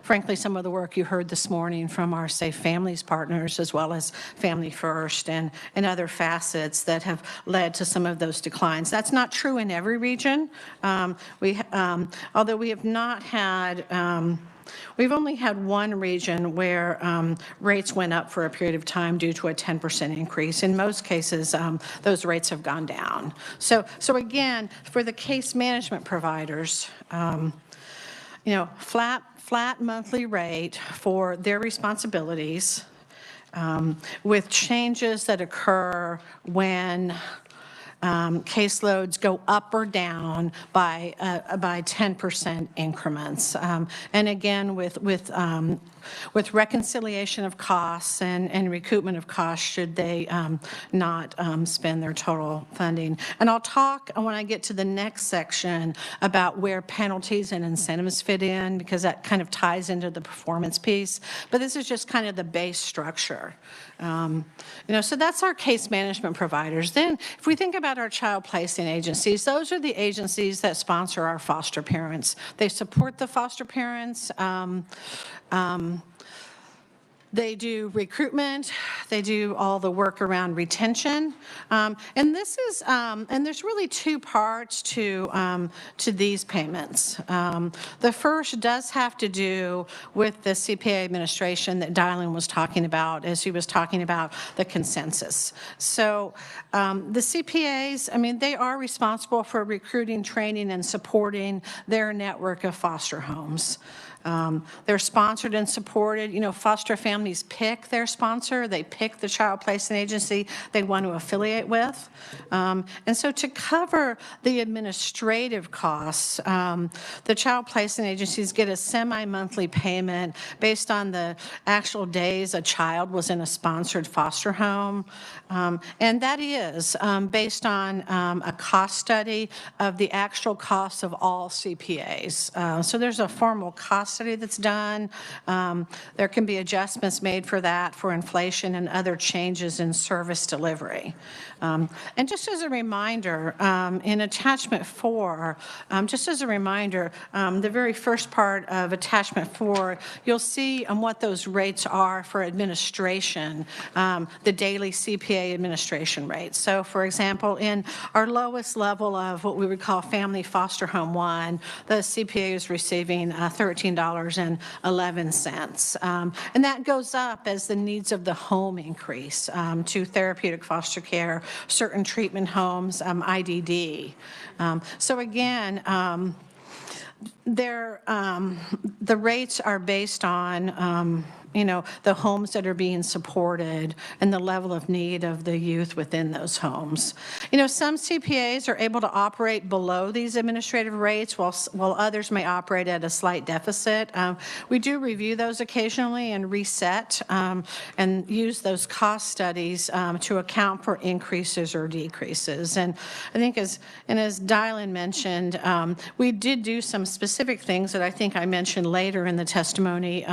frankly, some of the work you heard this morning from our Safe Families partners, as well as Family First and other facets that have led to some of those declines. That's not true in every region. Although we have not had. We've only had one region where rates went up for a period of time due to a 10% increase. In most cases, those rates have gone down. So again, for the case management providers, flat monthly rate for their responsibilities with changes that occur when caseloads go up or down by 10% increments. And again, with reconciliation of costs and recoupment of costs should they not spend their total funding. And I'll talk when I get to the next section about where penalties and incentives fit in, because that kind of ties into the performance piece. But this is just kind of the base structure. So that's our case management providers. Then if we think about our child placing agencies, those are the agencies that sponsor our foster parents. They support the foster parents. They do recruitment. They do all the work around retention. And this is, and there's really two parts to these payments. The first does have to do with the CPA administration that Dylan was talking about as he was talking about the consensus. So the CPAs, they are responsible for recruiting, training, and supporting their network of foster homes. They're sponsored and supported. Foster families pick their sponsor. They pick the child placement agency they want to affiliate with. And so to cover the administrative costs, the child placement agencies get a semi-monthly payment based on the actual days a child was in a sponsored foster home. And that is based on a cost study of the actual costs of all CPAs. So there's a formal cost study that's done. There can be adjustments made for that for inflation and other changes in service delivery. And just as a reminder, in attachment 4, the very first part of attachment 4, you'll see what those rates are for administration, the daily CPA administration rates. So for example, in our lowest level of what we would call Family Foster Home 1, the CPA is receiving $13.11. And that goes up as the needs of the home increase to therapeutic foster care, certain treatment homes, IDD. So again, the rates are based on the homes that are being supported and the level of need of the youth within those homes. Some CPAs are able to operate below these administrative rates while others may operate at a slight deficit. We do review those occasionally and reset and use those cost studies to account for increases or decreases. And I think as Dylan mentioned, we did do some specific things that I think I mentioned later in the testimony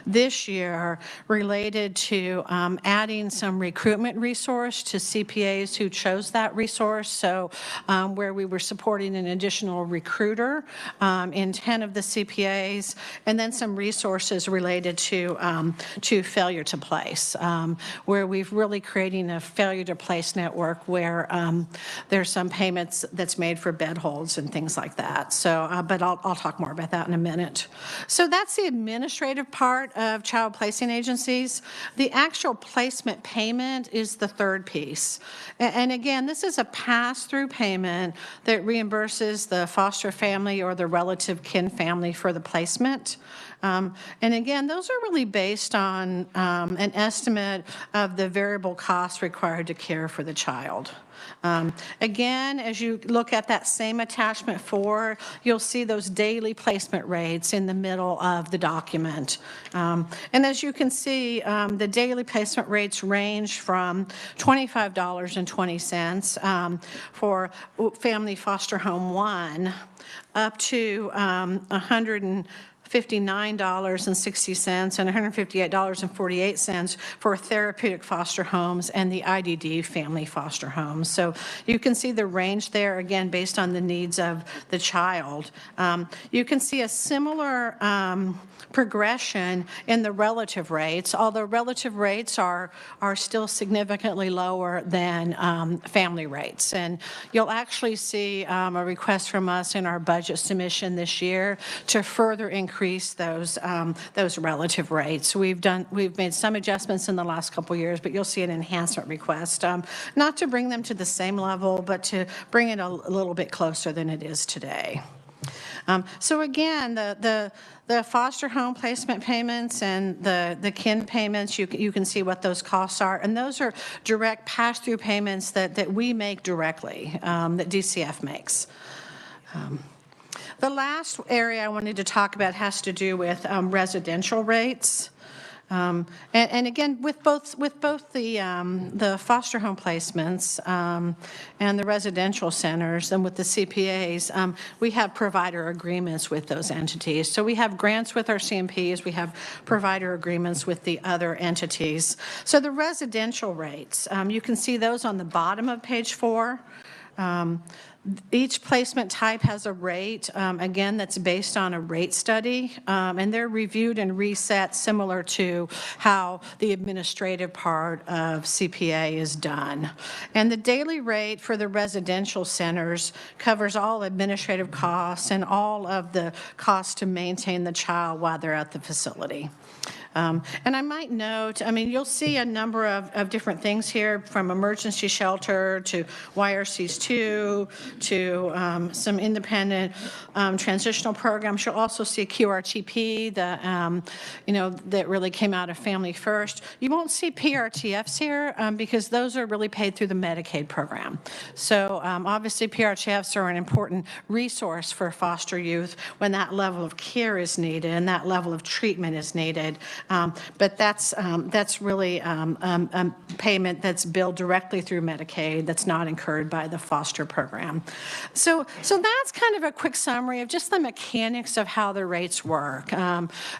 this year year related to adding some recruitment resource to CPAs who chose that resource. So where we were supporting an additional recruiter in 10 of the CPAs, and then some resources related to failure to place, where we've really creating a failure to place network where there's some payments that's made for bed holds and things like that. So, but I'll talk more about that in a minute. So that's the administrative part of child placing agencies. The actual placement payment is the third piece. And again, this is a pass-through payment that reimburses the foster family or the relative kin family for the placement. And again, those are really based on an estimate of the variable costs required to care for the child. Again, as you look at that same attachment 4, you'll see those daily placement rates in the middle of the document. And as you can see, the daily placement rates range from $25.20 for family foster home 1 up to $159.60 and $158.48 for therapeutic foster homes and the IDD family foster homes. So you can see the range there, again, based on the needs of the child. You can see a similar progression in the relative rates, although relative rates are still significantly lower than family rates. And you'll actually see a request from us in our budget submission this year to further increase those relative rates. We've made some adjustments in the last couple of years, but you'll see an enhancement request, not to bring them to the same level, but to bring it a little bit closer than it is today. So again, the foster home placement payments and the kin payments, you can see what those costs are. And those are direct pass-through payments that we make directly, that DCF makes. The last area I wanted to talk about has to do with residential rates. And again, with both the foster home placements and the residential centers and with the CPAs, we have provider agreements with those entities. So we have grants with our CMPs, we have provider agreements with the other entities. So the residential rates, you can see those on the bottom of page 4. Each placement type has a rate, again, that's based on a rate study, and they're reviewed and reset similar to how the administrative part of CPA is done. And the daily rate for the residential centers covers all administrative costs and all of the costs to maintain the child while they're at the facility. And I might note, I mean, you'll see a number of different things here, from emergency shelter to YRCs 2 to some independent transitional programs. You'll also see QRTP that really came out of Family First. You won't see PRTFs here because those are really paid through the Medicaid program. So obviously PRTFs are an important resource for foster youth when that level of care is needed and that level of treatment is needed. But that's really a payment that's billed directly through Medicaid that's not incurred by the foster program. So that's kind of a quick summary of just the mechanics of how the rates work.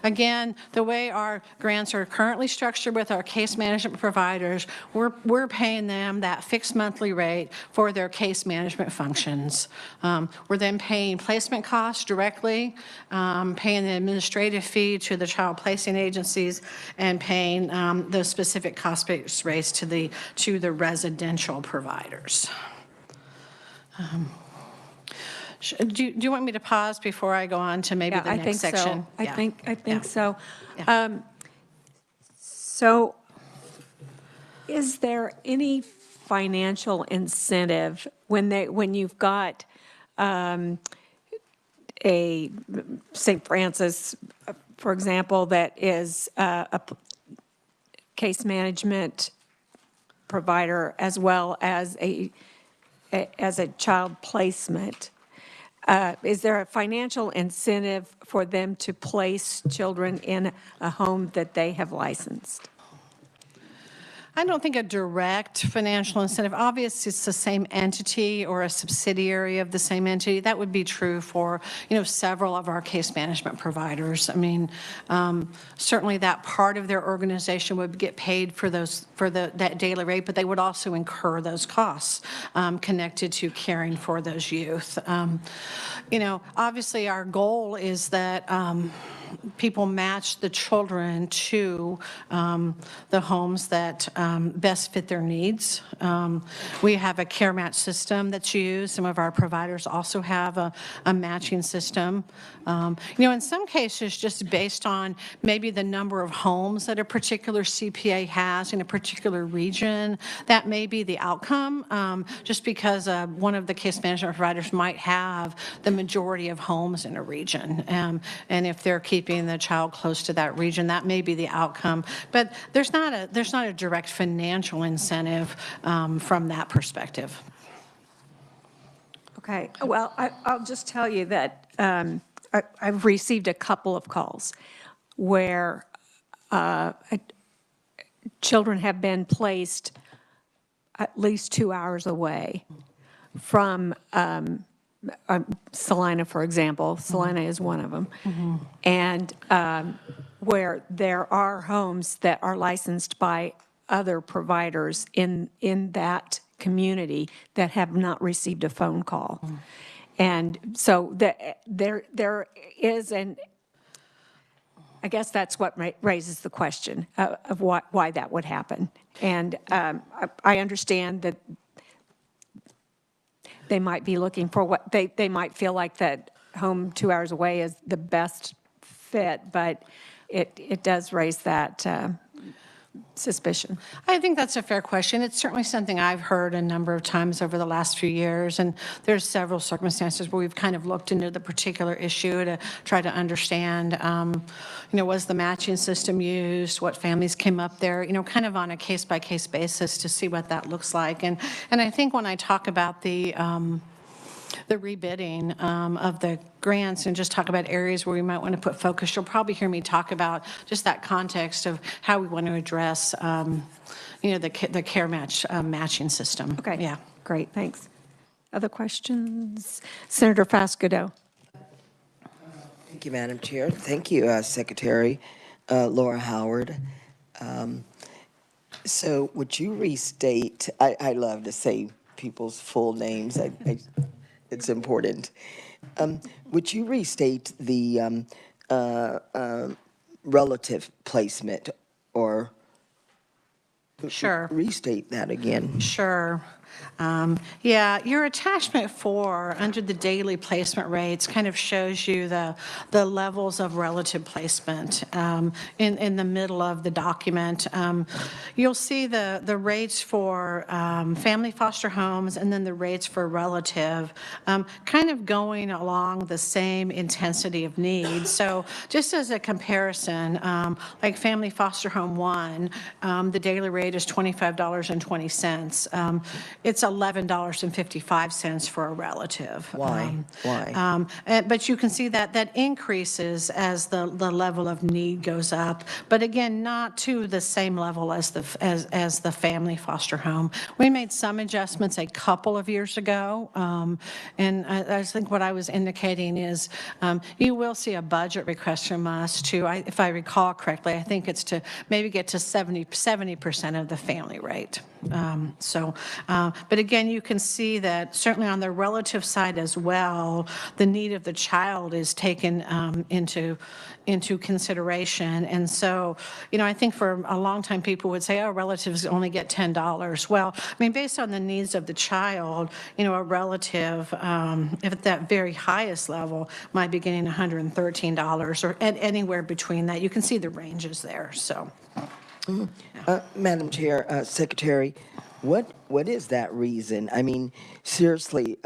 Again, the way our grants are currently structured with our case management providers, we're paying them that fixed monthly rate for their case management functions. We're then paying placement costs directly, paying the administrative fee to the child placing agencies, and paying those specific cost-based rates to the residential providers. Do you want me to pause before I go on to maybe the next section? I think so. So is there any financial incentive when you've got a St. Francis, for example, that is a case management provider as well as a child placement? Is there a financial incentive for them to place children in a home that they have licensed? I don't think a direct financial incentive. Obviously, it's the same entity or a subsidiary of the same entity. That would be true for, several of our case management providers. I mean, certainly that part of their organization would get paid for that daily rate, but they would also incur those costs connected to caring for those youth. Obviously, our goal is that people match the children to the homes that best fit their needs. We have a care match system that's used. Some of our providers also have a matching system. In some cases, just based on maybe the number of homes that a particular CPA has in a particular region, that may be the outcome, just because one of the case management providers might have the majority of homes in a region. And if they're keeping the child close to that region, that may be the outcome. But there's not a direct financial incentive from that perspective. Okay, well, I'll just tell you that I've received a couple of calls where children have been placed at least 2 hours away from Salina, for example. Salina is one of them. And where there are homes that are licensed by other providers in that community that have not received a phone call. And so there is I guess that's what raises the question of why that would happen. And I understand that they might be looking for what they might feel like that home 2 hours away is the best fit, but it does raise that suspicion. I think that's a fair question. It's certainly something I've heard a number of times over the last few years, and there's several circumstances where we've kind of looked into the particular issue to try to understand, was the matching system used, what families came up there, kind of on a case-by-case basis to see what that looks like. And I think when I talk about the rebidding of the grants and just talk about areas where we might want to put focus, you'll probably hear me talk about just that context of how we want to address, the care matching system. Okay. Yeah. Great, thanks. Other questions? Senator Fasquedo. Thank you, Madam Chair. Thank you, Secretary Laura Howard. So would you restate, I love to say people's full names. It's important. Would you restate the relative placement or Sure. restate that again? Sure. Yeah, your attachment 4 under the daily placement rates kind of shows you the levels of relative placement in the middle of the document. You'll see the rates for family foster homes and then the rates for relative kind of going along the same intensity of need. So just as a comparison, like family foster home 1, the daily rate is $25.20. It's $11.55 for a relative. Why? But you can see that increases as the level of need goes up. But again, not to the same level as the family foster home. We made some adjustments a couple of years ago, and I think what I was indicating is you will see a budget request from us to, if I recall correctly, I think it's to maybe get to 70% of the family rate. But again, you can see that certainly on the relative side as well, the need of the child is taken into consideration. And so, I think for a long time people would say, oh, relatives only get $10. Well, I mean, based on the needs of the child, a relative, if at that very highest level, might be getting $113 or anywhere between that. You can see the ranges there, so. Madam Chair, Secretary, what is that reason? I mean, seriously,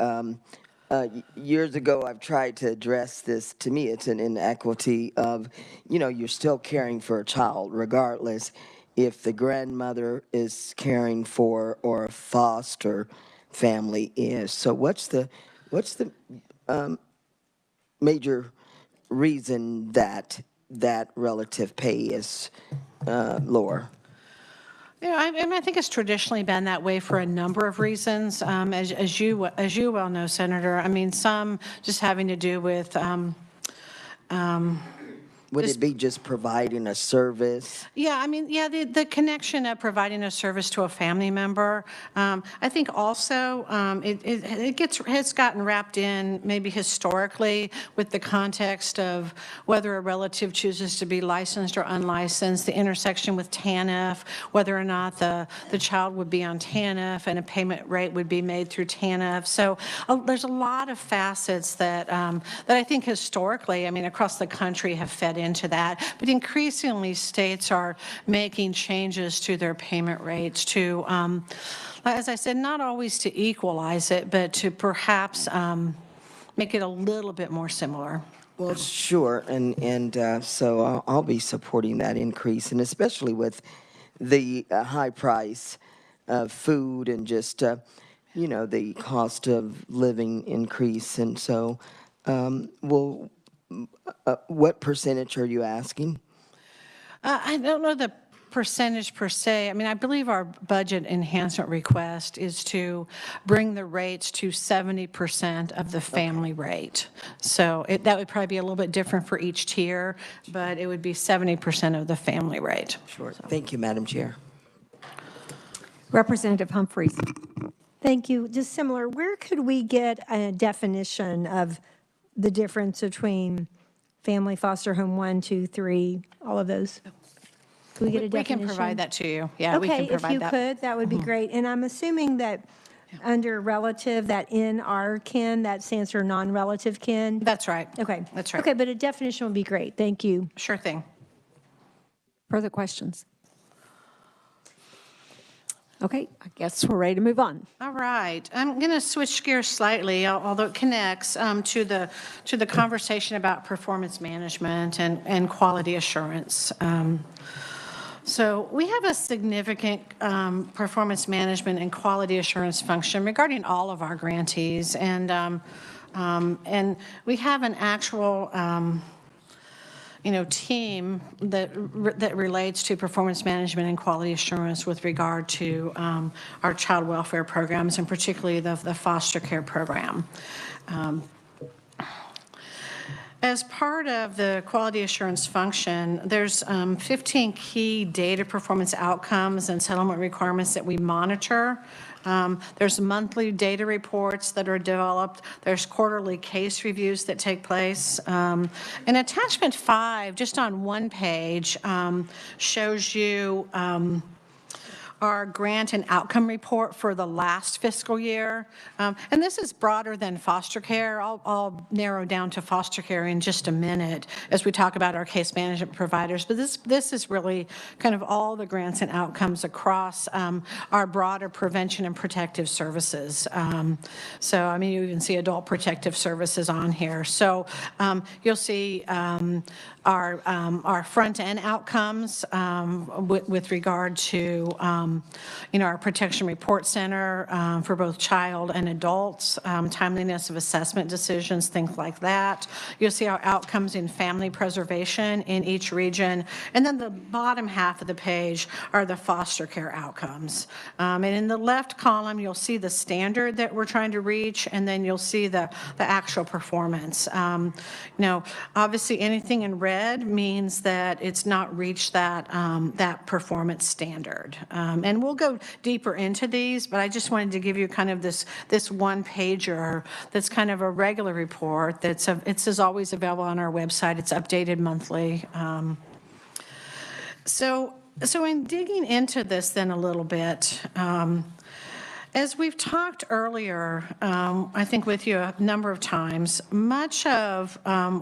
years ago I've tried to address this. To me, it's an inequity of, you're still caring for a child regardless if the grandmother is caring for or a foster family is. So what's the major reason that relative pay is lower? Yeah, I think it's traditionally been that way for a number of reasons. As you well know, Senator, I mean, some just having to do with Would it be just providing a service? yeah, I mean, yeah, the connection of providing a service to a family member. I think also has gotten wrapped in maybe historically with the context of whether a relative chooses to be licensed or unlicensed, the intersection with TANF, whether or not the child would be on TANF and a payment rate would be made through TANF. So there's a lot of facets that I think historically, I mean, across the country have fed into that, but increasingly states are making changes to their payment rates to, as I said, not always to equalize it, but to perhaps make it a little bit more similar. Well, sure, and so I'll be supporting that increase, and especially with the high price of food and just, you know, the cost of living increase, and so, what percentage are you asking? I don't know the percentage per se. I mean, I believe our budget enhancement request is to bring the rates to 70% of the family rate. So that would probably be a little bit different for each tier, but it would be 70% of the family rate. Sure. Thank you, Madam Chair. Representative Humphreys. Thank you. Just similar, where could we get a definition of the difference between family foster home 1, 2, 3, all of those? Can we get a definition? We can provide that to you. Yeah, we can provide that. Okay, if you could, that would be great. And I'm assuming that under relative, that NR kin, that stands for non-relative kin? That's right. Okay. That's right. Okay, but a definition would be great. Thank you. Sure thing. Further questions? Okay, I guess we're ready to move on. All right, I'm going to switch gears slightly, although it connects to the conversation about performance management and quality assurance. So we have a significant performance management and quality assurance function regarding all of our grantees, and we have an actual team that relates to performance management and quality assurance with regard to our child welfare programs, and particularly the foster care program. As part of the quality assurance function, there's 15 key data performance outcomes and settlement requirements that we monitor. There's monthly data reports that are developed. There's quarterly case reviews that take place. And attachment 5, just on one page, shows you our grant and outcome report for the last fiscal year. And this is broader than foster care. I'll narrow down to foster care in just a minute as we talk about our case management providers. But this is really kind of all the grants and outcomes across our broader prevention and protective services. So, I mean, you even see adult protective services on here. So you'll see our front-end outcomes with regard to our Protection Report Center for both child and adults, timeliness of assessment decisions, things like that. You'll see our outcomes in family preservation in each region. And then the bottom half of the page are the foster care outcomes. And in the left column, you'll see the standard that we're trying to reach, and then you'll see the actual performance. Obviously anything in red means that it's not reached that performance standard. And we'll go deeper into these, but I just wanted to give you kind of this one pager that's kind of a regular report it's always available on our website. It's updated monthly. So in digging into this then a little bit, as we've talked earlier, I think with you a number of times, much of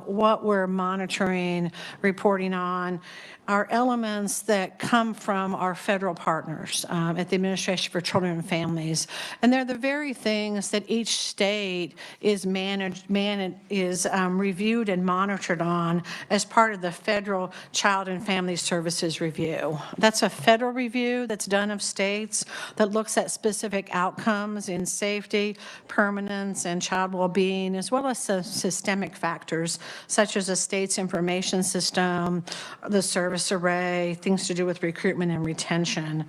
what we're monitoring, reporting on, are elements that come from our federal partners at the Administration for Children and Families. And they're the very things that each state is reviewed and monitored on as part of the Federal Child and Family Services Review. That's a federal review that's done of states that looks at specific outcomes in safety, permanence, and child well-being, as well as some systemic factors such as the state's information system, the service array, things to do with recruitment and retention.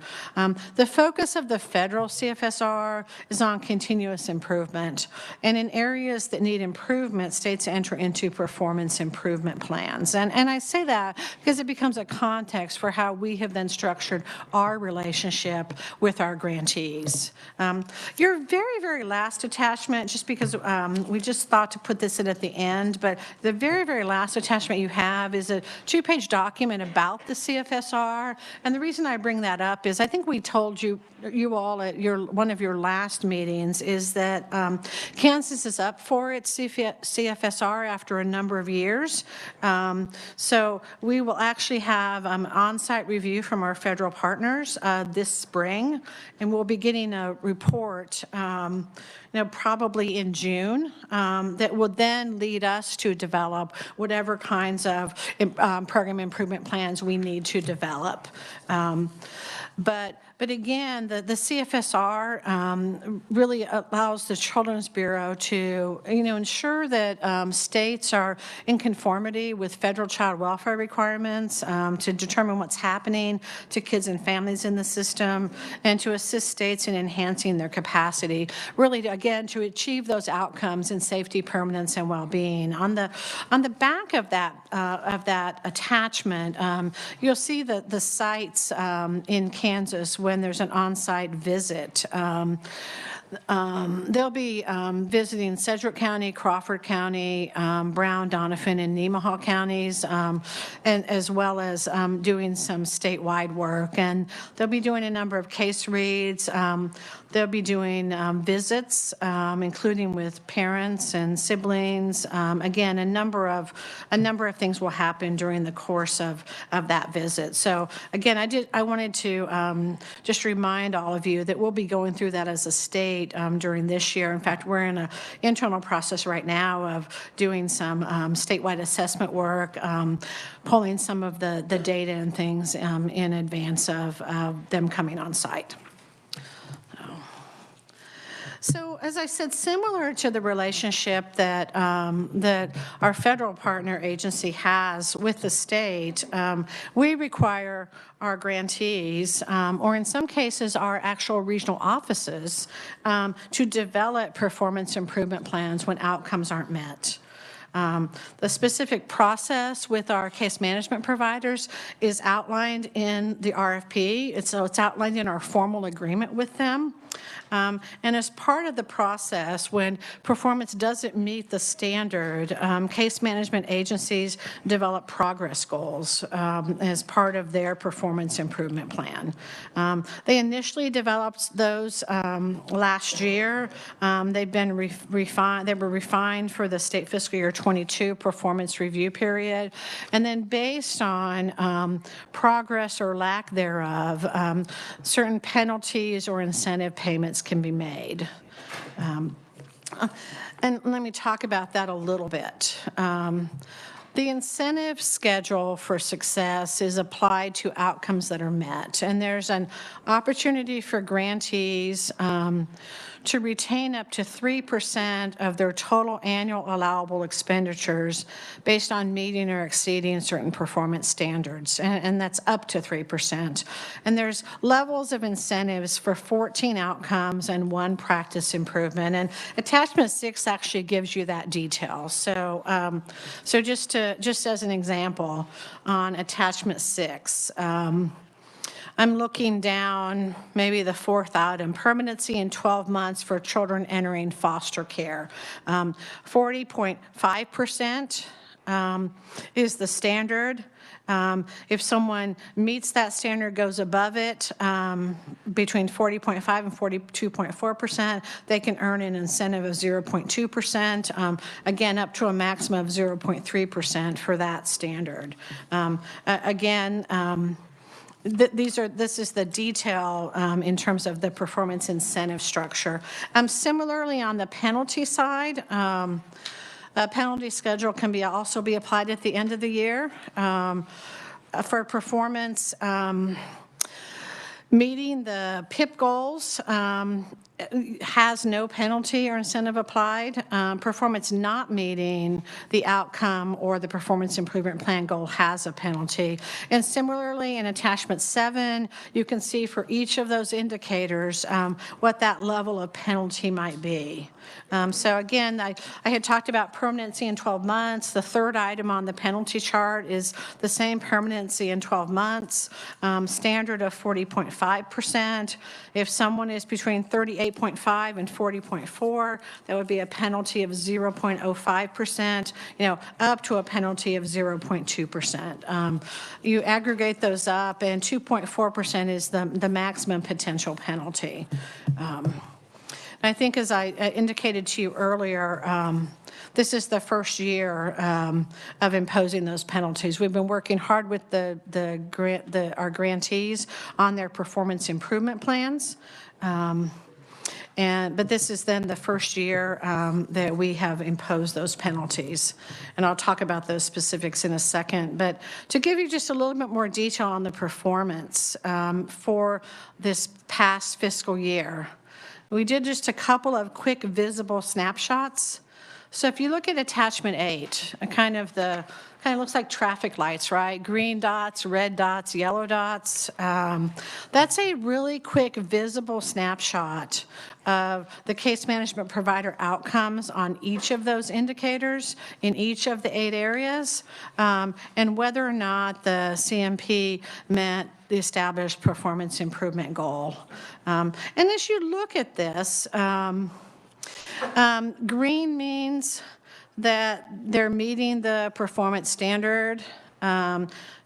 The focus of the federal CFSR is on continuous improvement. And in areas that need improvement, states enter into performance improvement plans. And I say that because it becomes a context for how we have then structured our relationship with our grantees. Your very, very last attachment, just because we just thought to put this in at the end, but the very, very last attachment you have is a 2-page document about the CFSR. And the reason I bring that up is I think we told you all at one of your last meetings is that Kansas is up for its CFSR after a number of years. So we will actually have on-site review from our federal partners this spring, and we'll be getting a report probably in June, that would then lead us to develop whatever kinds of program improvement plans we need to develop. But again, the CFSR really allows the Children's Bureau to, ensure that states are in conformity with federal child welfare requirements, to determine what's happening to kids and families in the system, and to assist states in enhancing their capacity, really, again, to achieve those outcomes in safety, permanence, and well-being. On the back of that attachment, you'll see the sites in Kansas when there's an on-site visit. They'll be visiting Sedgwick County, Crawford County, Brown, Donovan, and Nemaha counties, and as well as doing some statewide work. And they'll be doing a number of case reads. They'll be doing visits, including with parents and siblings. Again, a number of things will happen during the course of that visit. So again, I wanted to just remind all of you that we'll be going through that as a state during this year. In fact, we're in an internal process right now of doing some statewide assessment work, pulling some of the data and things in advance of them coming on site. So as I said, similar to the relationship that our federal partner agency has with the state, we require our grantees, or in some cases our actual regional offices, to develop performance improvement plans when outcomes aren't met. The specific process with our case management providers is outlined in the RFP. It's outlined in our formal agreement with them. And as part of the process, when performance doesn't meet the standard, case management agencies develop progress goals as part of their performance improvement plan. They initially developed those last year. They've been refined. They were refined for the state fiscal year 22 performance review period. And then based on progress or lack thereof, certain penalties or incentive payments can be made. And let me talk about that a little bit. The incentive schedule for success is applied to outcomes that are met, and there's an opportunity for grantees to retain up to 3% of their total annual allowable expenditures based on meeting or exceeding certain performance standards, and that's up to 3%. And there's levels of incentives for 14 outcomes and 1 practice improvement, and attachment 6 actually gives you that detail. So, just as an example, on attachment 6, I'm looking down maybe the 4th item, permanency in 12 months for children entering foster care. 40.5% is the standard. If someone meets that standard, goes above it, between 40.5 and 42.4%, they can earn an incentive of 0.2%, again, up to a maximum of 0.3% for that standard. This is the detail in terms of the performance incentive structure. Similarly, on the penalty side, a penalty schedule can also be applied at the end of the year for performance meeting the PIP goals. has no penalty or incentive applied. Performance not meeting the outcome or the performance improvement plan goal has a penalty. And similarly, in attachment 7, you can see for each of those indicators what that level of penalty might be. So again, I had talked about permanency in 12 months. The third item on the penalty chart is the same permanency in 12 months, standard of 40.5%. If someone is between 38.5 and 40.4, that would be a penalty of 0.05%, up to a penalty of 0.2%. You aggregate those up, and 2.4% is the maximum potential penalty. I think, as I indicated to you earlier, this is the first year of imposing those penalties. We've been working hard with our grantees on their performance improvement plans. But this is then the first year that we have imposed those penalties. And I'll talk about those specifics in a second. But to give you just a little bit more detail on the performance for this past fiscal year, we did just a couple of quick visible snapshots. So if you look at attachment 8, kind of looks like traffic lights, right? Green dots, red dots, yellow dots. That's a really quick visible snapshot of the case management provider outcomes on each of those indicators in each of the 8 areas, and whether or not the CMP met the established performance improvement goal. And as you look at this, green means that they're meeting the performance standard.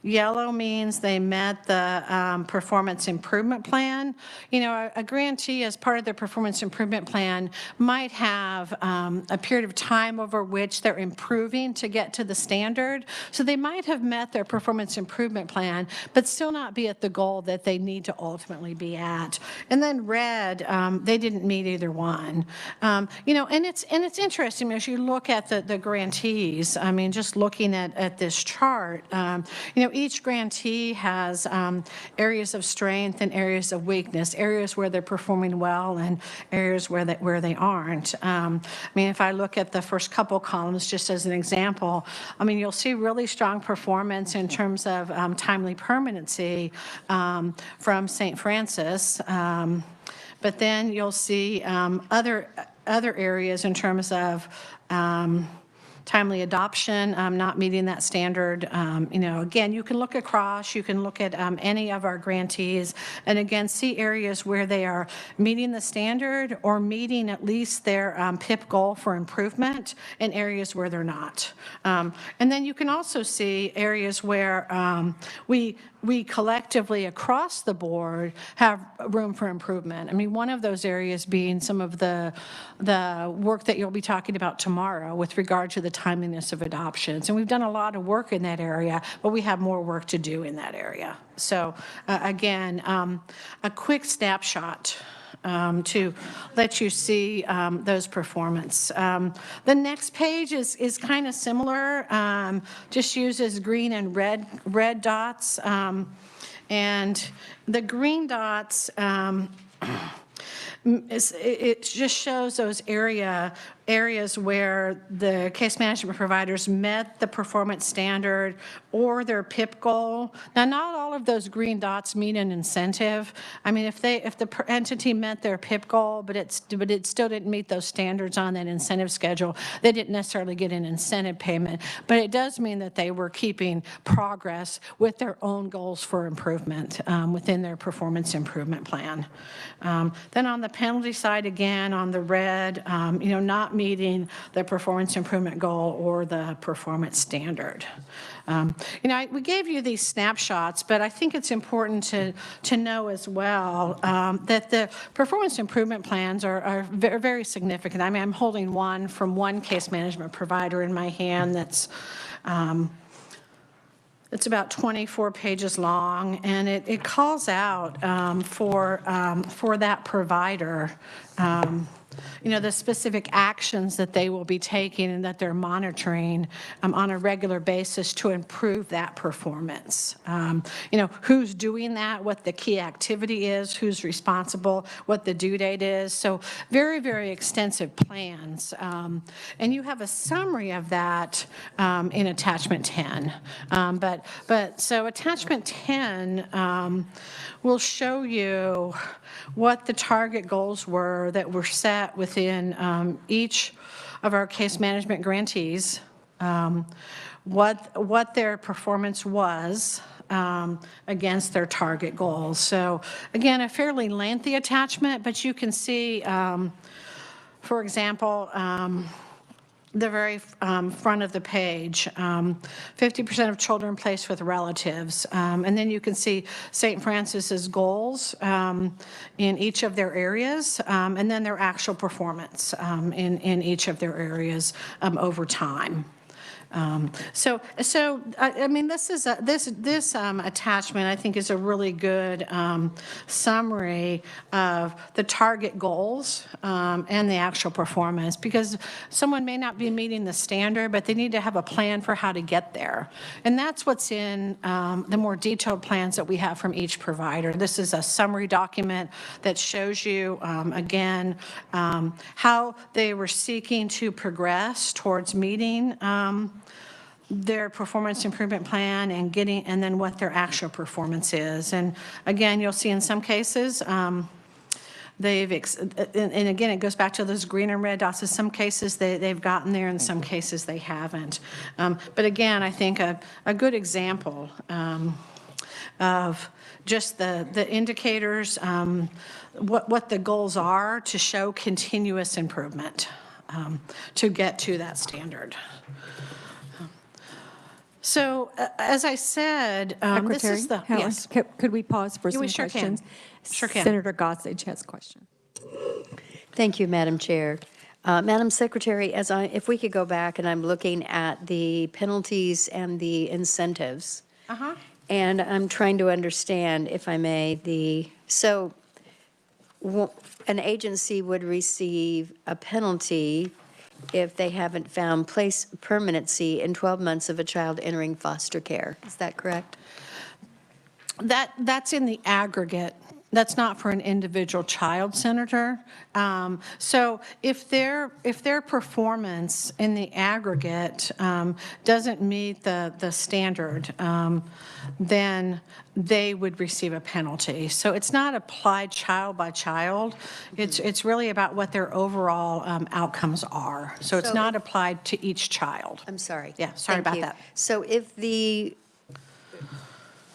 Yellow means they met the performance improvement plan. A grantee, as part of their performance improvement plan, might have a period of time over which they're improving to get to the standard. So they might have met their performance improvement plan, but still not be at the goal that they need to ultimately be at. And then red, they didn't meet either one. And it's interesting as you look at the grantees. I mean, just looking at this chart, each grantee has areas of strength and areas of weakness, areas where they're performing well and areas where they aren't. If I look at the first couple columns, just as an example, you'll see really strong performance in terms of timely permanency from St. Francis, but then you'll see other areas in terms of timely adoption, not meeting that standard. Again, you can look across, you can look at any of our grantees, and again, see areas where they are meeting the standard or meeting at least their PIP goal for improvement, and areas where they're not. And then you can also see areas where we collectively across the board have room for improvement. One of those areas being some of the work that you'll be talking about tomorrow with regard to the timeliness of adoptions. And we've done a lot of work in that area, but we have more work to do in that area. So again, a quick snapshot to let you see those performance. The next page is kind of similar, just uses green and red dots. And the green dots, it just shows those areas where the case management providers met the performance standard or their PIP goal. Now, not all of those green dots mean an incentive. If the entity met their PIP goal, but it still didn't meet those standards on that incentive schedule, they didn't necessarily get an incentive payment. But it does mean that they were keeping progress with their own goals for improvement within their performance improvement plan. Then on the penalty side, again, on the red, not meeting the performance improvement goal or the performance standard. We gave you these snapshots, but I think it's important to know as well that the performance improvement plans are very, very significant. I'm holding one from one case management provider in my hand that's it's about 24 pages long, and it calls out for that provider the specific actions that they will be taking and that they're monitoring on a regular basis to improve that performance. Who's doing that, what the key activity is, who's responsible, what the due date is. So very, very extensive plans. And you have a summary of that in attachment 10. So attachment 10 will show you what the target goals were that were set within each of our case management grantees, what their performance was against their target goals. So again, a fairly lengthy attachment, but you can see, for example, the very front of the page, 50% of children placed with relatives. And then you can see St. Francis's goals in each of their areas, and then their actual performance in each of their areas over time. I mean, this attachment, I think, is a really good summary of the target goals and the actual performance, because someone may not be meeting the standard, but they need to have a plan for how to get there. And that's what's in the more detailed plans that we have from each provider. This is a summary document that shows you, again, how they were seeking to progress towards meeting their performance improvement plan and then what their actual performance is. And again, you'll see in some cases, and again, it goes back to those green and red dots. In some cases, they've gotten there, in some cases, they haven't. But again, I think a good example of just the indicators, what the goals are to show continuous improvement to get to that standard. So, as I said, this is the... Secretary, Yes. could we pause for some we sure questions? Sure can. Senator Godsey has a question. Thank you, Madam Chair. Madam Secretary, if we could go back, and I'm looking at the penalties and the incentives, and I'm trying to understand, if I may, an agency would receive a penalty if they haven't found place permanency in 12 months of a child entering foster care. Is that correct? That's in the aggregate. That's not for an individual child, Senator. So if their performance in the aggregate doesn't meet the standard, then they would receive a penalty. So it's not applied child by child. It's really about what their overall outcomes are. So it's not applied to each child. I'm sorry. Yeah, sorry about that. So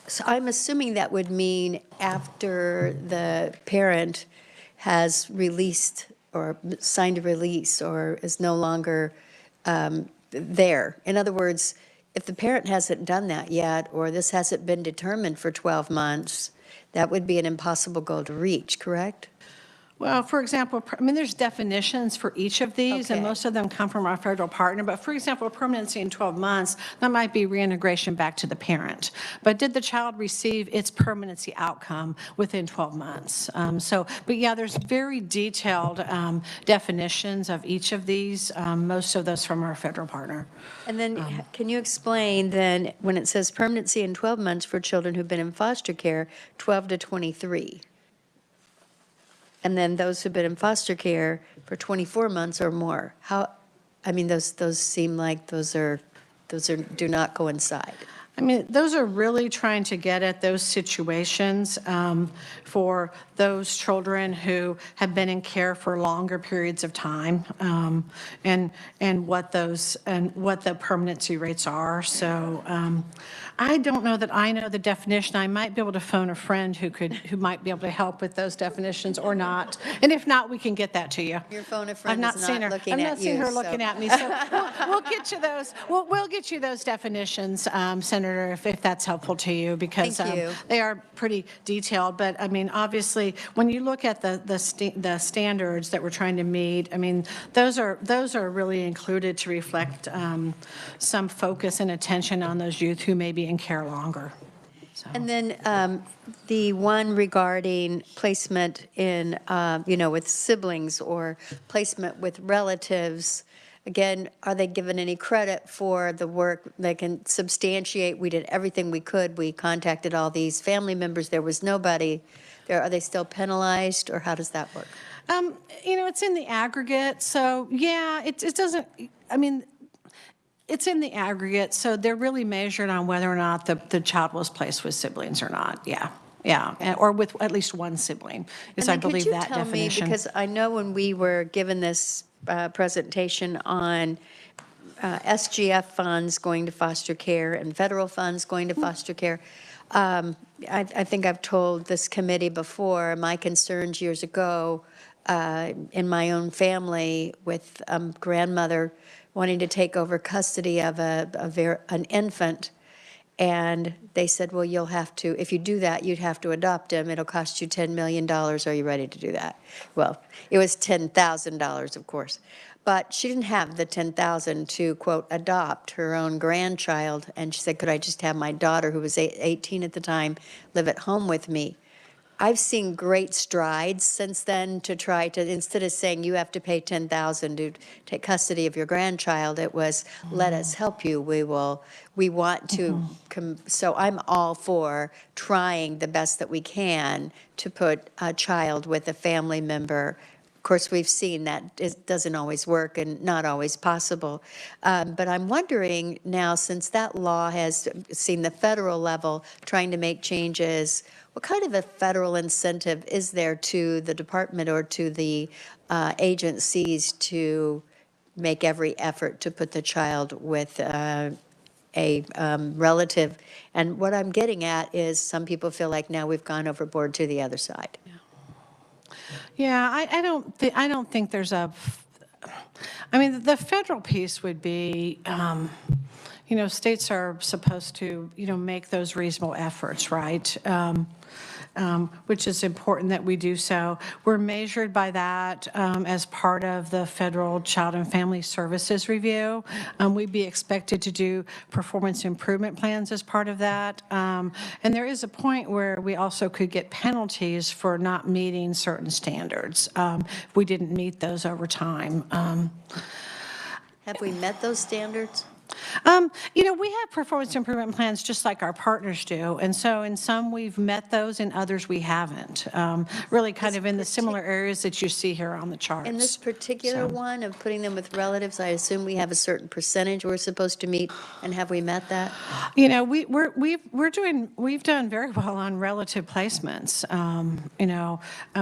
So I'm assuming that would mean after the parent has released or signed a release or is no longer there. In other words, if the parent hasn't done that yet, or this hasn't been determined for 12 months, that would be an impossible goal to reach, correct? Well, for example, I mean, there's definitions for each of these, and most of them come from our federal partner. But for example, permanency in 12 months, that might be reintegration back to the parent. But did the child receive its permanency outcome within 12 months? But yeah, there's very detailed definitions of each of these, most of those from our federal partner. And then can you explain then when it says permanency in 12 months for children who've been in foster care, 12 to 23? And then those who've been in foster care for 24 months or more. Those seem like those do not coincide. I mean, those are really trying to get at those situations for those children who have been in care for longer periods of time, and what the permanency rates are. So I don't know that I know the definition. I might be able to phone a friend who might be able to help with those definitions or not. And if not, we can get that to you. Your phone a friend I've is not looking at you. I've not seen her looking at me. So we'll get you those. We'll get you those definitions, Senator, if that's helpful to you, because they are pretty detailed. But I mean, obviously, when you look at the standards that we're trying to meet, I mean, those are really included to reflect some focus and attention on those youth who may be in care longer. And then the one regarding placement in, with siblings or placement with relatives, again, are they given any credit for the work? They can substantiate, we did everything we could. We contacted all these family members. There was nobody there. Are they still penalized, or how does that work? It's in the aggregate. So, yeah, it doesn't, it's in the aggregate. So they're really measured on whether or not the child was placed with siblings or not. Yeah. Yeah, or with at least one sibling is, I believe, that definition. Could you tell me, because I know when we were given this presentation on SGF funds going to foster care and federal funds going to foster care, I think I've told this committee before, my concerns years ago in my own family with grandmother wanting to take over custody of an infant. And they said, well, you'll have to, if you do that, you'd have to adopt him. It'll cost you $10 million. Are you ready to do that? Well, it was $10,000, of course. But she didn't have the $10,000 to, quote, adopt her own grandchild. And she said, could I just have my daughter, who was 18 at the time, live at home with me? I've seen great strides since then to try to, instead of saying you have to pay $10,000 to take custody of your grandchild, it was let us help you. We want to, so I'm all for trying the best that we can to put a child with a family member. Of course, we've seen that it doesn't always work and not always possible. But I'm wondering now, since that law has seen the federal level trying to make changes, what kind of a federal incentive is there to the department or to the agencies to make every effort to put the child with a relative? And what I'm getting at is some people feel like now we've gone overboard to the other side. Yeah, I don't think there's a. The federal piece would be, states are supposed to, make those reasonable efforts, right? Which is important that we do so. We're measured by that as part of the Federal Child and Family Services Review. We'd be expected to do performance improvement plans as part of that. And there is a point where we also could get penalties for not meeting certain standards if we didn't meet those over time. Have we met those standards? We have performance improvement plans just like our partners do. And so in some we've met those, in others we haven't. Really kind of in the similar areas that you see here on the charts. In this particular one of putting them with relatives, I assume we have a certain percentage we're supposed to meet, and have we met that? We've done very well on relative placements.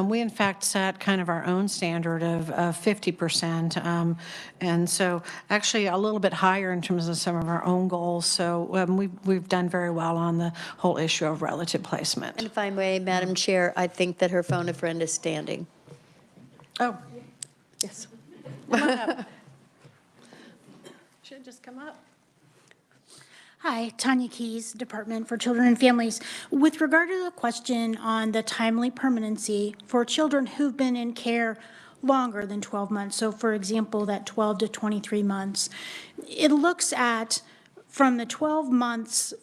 We in fact set kind of our own standard of 50%. And so actually a little bit higher in terms of some of our own goals. So we've done very well on the whole issue of relative placement. And if I may, Madam Chair, I think that her phone a friend is standing. Oh, yes. Come on up. Should just come up. Hi, Tanya Keys, Department for Children and Families. With regard to the question on the timely permanency for children who've been in care longer than 12 months, so for example, that 12 to 23 months, it looks at from the 12 months,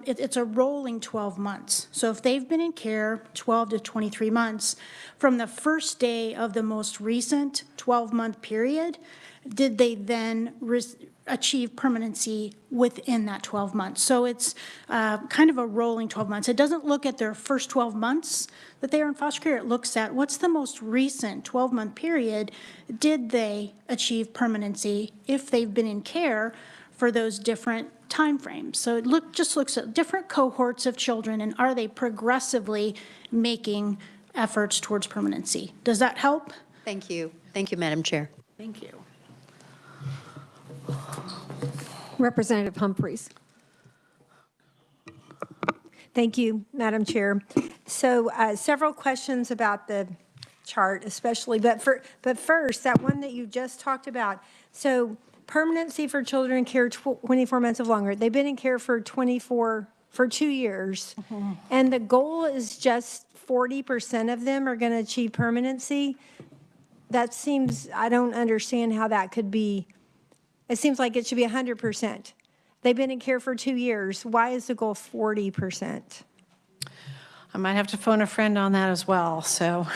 it's a rolling 12 months. So if they've been in care 12 to 23 months, from the first day of the most recent 12-month period, did they then achieve permanency within that 12 months? So it's kind of a rolling 12 months. It doesn't look at their first 12 months that they are in foster care. It looks at what's the most recent 12-month period. Did they achieve permanency if they've been in care for those different timeframes? So it just looks at different cohorts of children and are they progressively making efforts towards permanency? Does that help? Thank you. Thank you, Madam Chair. Thank you. Representative Humphreys. Thank you, Madam Chair. So several questions about the chart especially, but first, that one that you just talked about. So permanency for children in care 24 months or longer. They've been in care for 2 years, and the goal is just 40% of them are going to achieve permanency. That seems, I don't understand how that could be. It seems like it should be 100%. They've been in care for 2 years. Why is the goal 40%? I might have to phone a friend on that as well, so.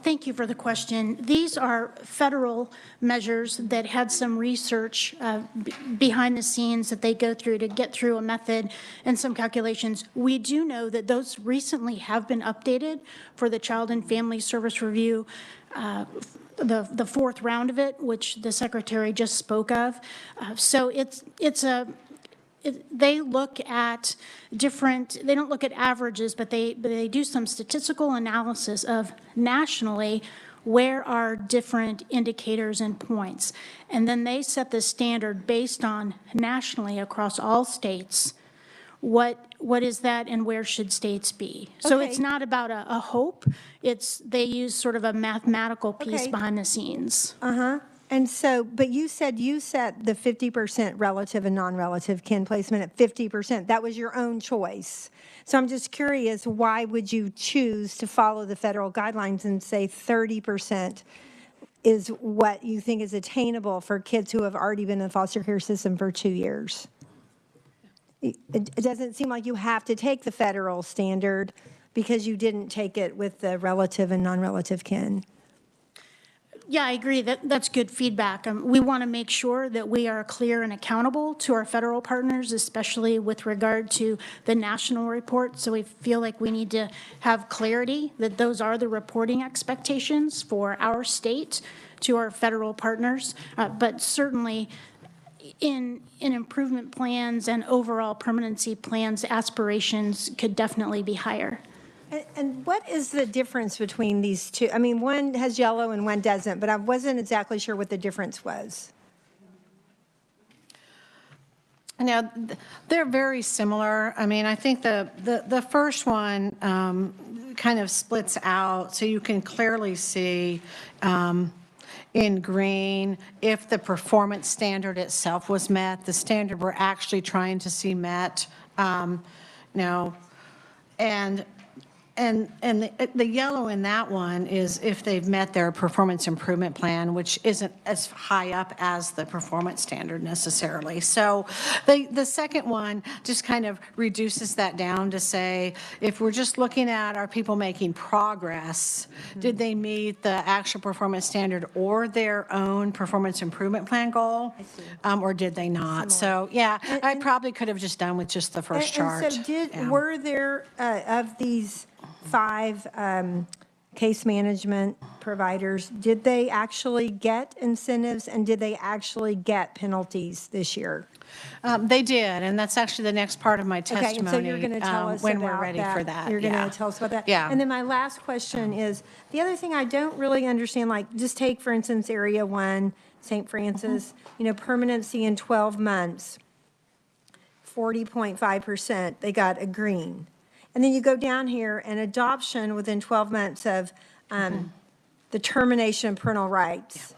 Thank you for the question. These are federal measures that had some research behind the scenes that they go through to get through a method and some calculations. We do know that those recently have been updated for the Child and Family Service Review, the fourth round of it, which the Secretary just spoke of. So they look at different, they don't look at averages, but they do some statistical analysis of nationally where are different indicators and points. And then they set the standard based on nationally across all states. What is that and where should states be? So it's not about a hope. They use sort of a mathematical piece behind the scenes. Uh-huh. And so, but you said you set the 50% relative and non-relative kin placement at 50%. That was your own choice. So I'm just curious, why would you choose to follow the federal guidelines and say 30% is what you think is attainable for kids who have already been in the foster care system for 2 years? It doesn't seem like you have to take the federal standard because you didn't take it with the relative and non-relative kin. Yeah, I agree. That's good feedback. We want to make sure that we are clear and accountable to our federal partners, especially with regard to the national report. So we feel like we need to have clarity that those are the reporting expectations for our state to our federal partners. But certainly in improvement plans and overall permanency plans, aspirations could definitely be higher. And what is the difference between these two? I mean, one has yellow and one doesn't, but I wasn't exactly sure what the difference was. Now, they're very similar. I mean, I think the first one kind of splits out, so you can clearly see in green if the performance standard itself was met, the standard we're actually trying to see met. And the yellow in that one is if they've met their performance improvement plan, which isn't as high up as the performance standard necessarily. So the second one just kind of reduces that down to say, if we're just looking at are people making progress, did they meet the actual performance standard or their own performance improvement plan goal? Or did they not? So yeah, I probably could have just done with just the first chart. And so were there, of these 5 case management providers, did they actually get incentives and did they actually get penalties this year? They did, and that's actually the next part of my testimony. Okay, and so you're going to tell us when about we're ready for that. You're going to tell us about that. Yeah. And then my last question is, the other thing I don't really understand, like just take, for instance, Area 1, St. Francis, permanency in 12 months, 40.5%, they got a green. And then you go down here and adoption within 12 months of the termination of parental rights.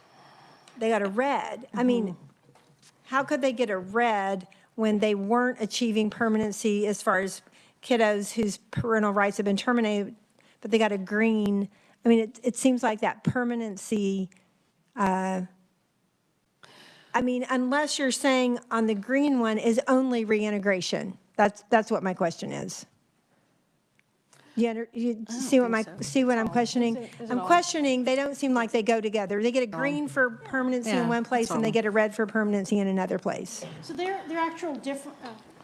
They got a red. I mean, how could they get a red when they weren't achieving permanency as far as kiddos whose parental rights have been terminated, but they got a green? I mean, it seems like that permanency, I mean, unless you're saying on the green one is only reintegration. That's what my question is. You see what I'm questioning? I'm questioning, they don't seem like they go together. They get a green for permanency in one place and they get a red for permanency in another place. So they're actual different.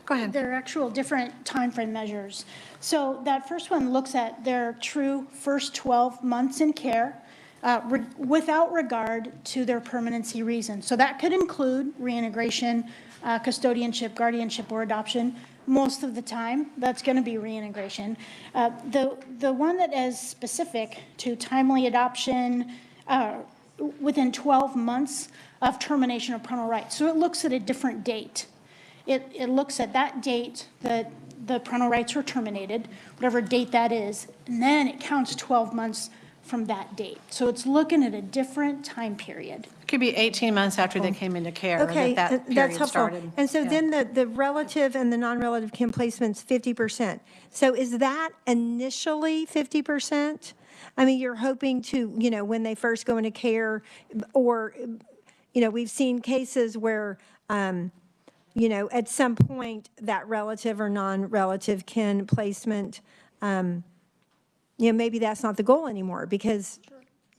Go ahead. They're actual different timeframe measures. So that first one looks at their true first 12 months in care without regard to their permanency reason. So that could include reintegration, custodianship, guardianship, or adoption. Most of the time, that's going to be reintegration. The one that is specific to timely adoption within 12 months of termination of parental rights. So it looks at a different date. It looks at that date that the parental rights were terminated, whatever date that is, and then it counts 12 months from that date. So it's looking at a different time period. It could be 18 months after they came into care Okay, that period that's helpful. started. And so then the relative and the non-relative kin placement's 50%. So is that initially 50%? I mean, you're hoping to, when they first go into care, or, we've seen cases where, at some point, that relative or non-relative kin placement, maybe that's not the goal anymore because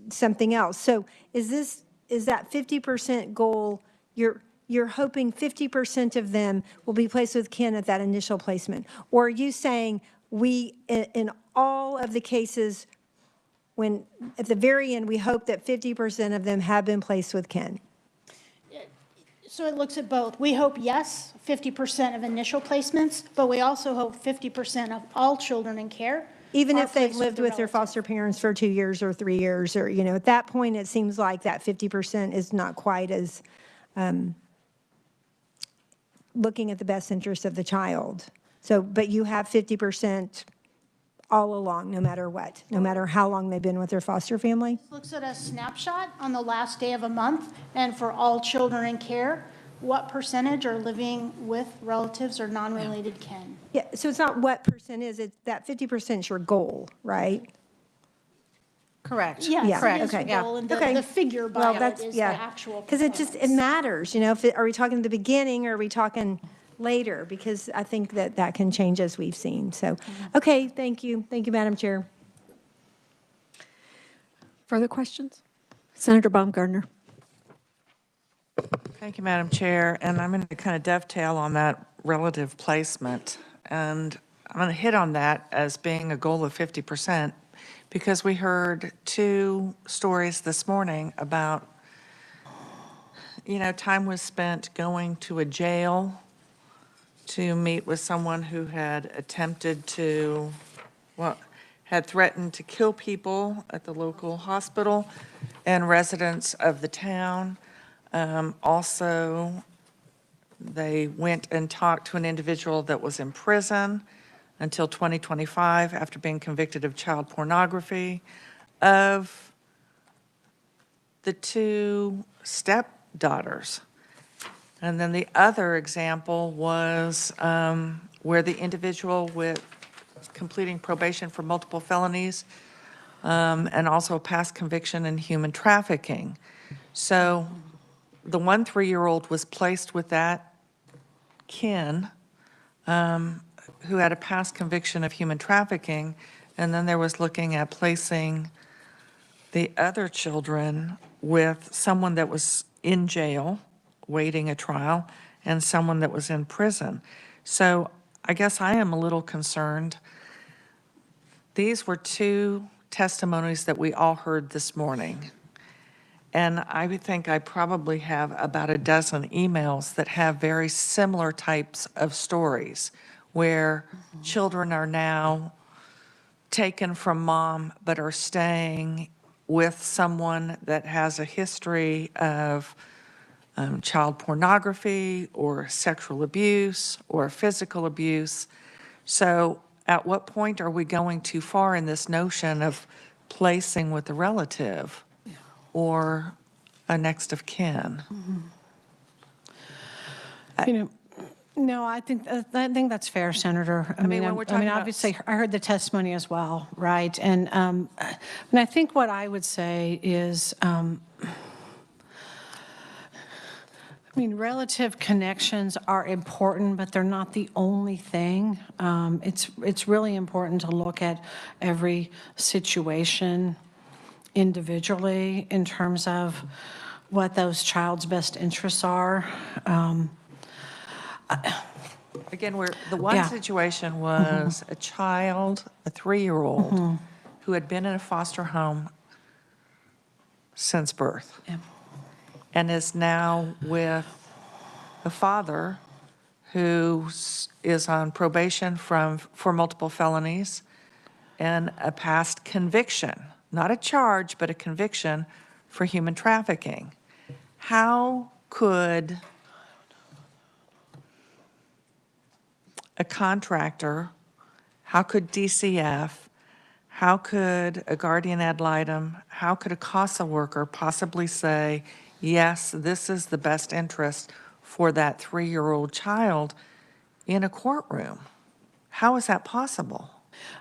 something else. So is that 50% goal, you're hoping 50% of them will be placed with kin at that initial placement? Or are you saying in all of the cases, when at the very end, we hope that 50% of them have been placed with kin? So it looks at both. We hope, yes, 50% of initial placements, but we also hope 50% of all children in care. Even are if they've placed lived with their relative. foster parents for 2 years or 3 years, or, at that point, it seems like that 50% is not quite as looking at the best interest of the child. So, but you have 50% all along, no matter what, no matter how long they've been with their foster family? Looks at a snapshot on the last day of a month, and for all children in care, what percentage are living with relatives or non-related kin? Yeah, so it's not what percent is, it's that 50% is your goal, right? Correct. Yes, Yeah, it is okay. your goal, and Okay. the figure Well, by it that's, is the yeah. actual Because it matters, are we talking the beginning or are we talking later? Because I think that can change as we've seen, so. Okay, thank you. Thank you, Madam Chair. Further questions? Senator Baumgardner. Thank you, Madam Chair. And I'm going to kind of dovetail on that relative placement. And I'm going to hit on that as being a goal of 50% because we heard 2 stories this morning about, time was spent going to a jail to meet with someone who had attempted to, had threatened to kill people at the local hospital and residents of the town. Also, they went and talked to an individual that was in prison until 2025 after being convicted of child pornography. Of the 2 stepdaughters. And then the other example was where the individual with completing probation for multiple felonies and also a past conviction in human trafficking. So the 1 3-year-old was placed with that kin who had a past conviction of human trafficking, and then there was looking at placing the other children with someone that was in jail waiting a trial and someone that was in prison. So I guess I am a little concerned. These were 2 testimonies that we all heard this morning. And I would think I probably have about a dozen emails that have very similar types of stories where children are now taken from mom but are staying with someone that has a history of child pornography or sexual abuse or physical abuse. So at what point are we going too far in this notion of placing with a relative or a next of kin? No, I think that's fair, Senator. when we're talking about- obviously, I heard the testimony as well, right? And I think what I would say is, relative connections are important, but they're not the only thing. It's really important to look at every situation individually in terms of what those child's best interests are. Again, the one situation was a child, a 3-year-old, who had been in a foster home since birth and is now with a father who is on probation for multiple felonies and a past conviction, not a charge, but a conviction for human trafficking. How could a contractor, how could DCF, how could a guardian ad litem, how could a CASA worker possibly say, yes, this is the best interest for that 3-year-old child in a courtroom? How is that possible?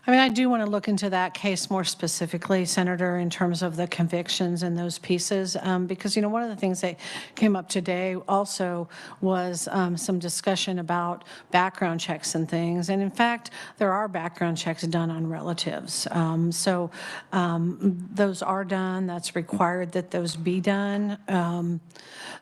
I mean, I do want to look into that case more specifically, Senator, in terms of the convictions and those pieces, because, one of the things that came up today also was some discussion about background checks and things. And in fact, there are background checks done on relatives. So those are done. That's required that those be done.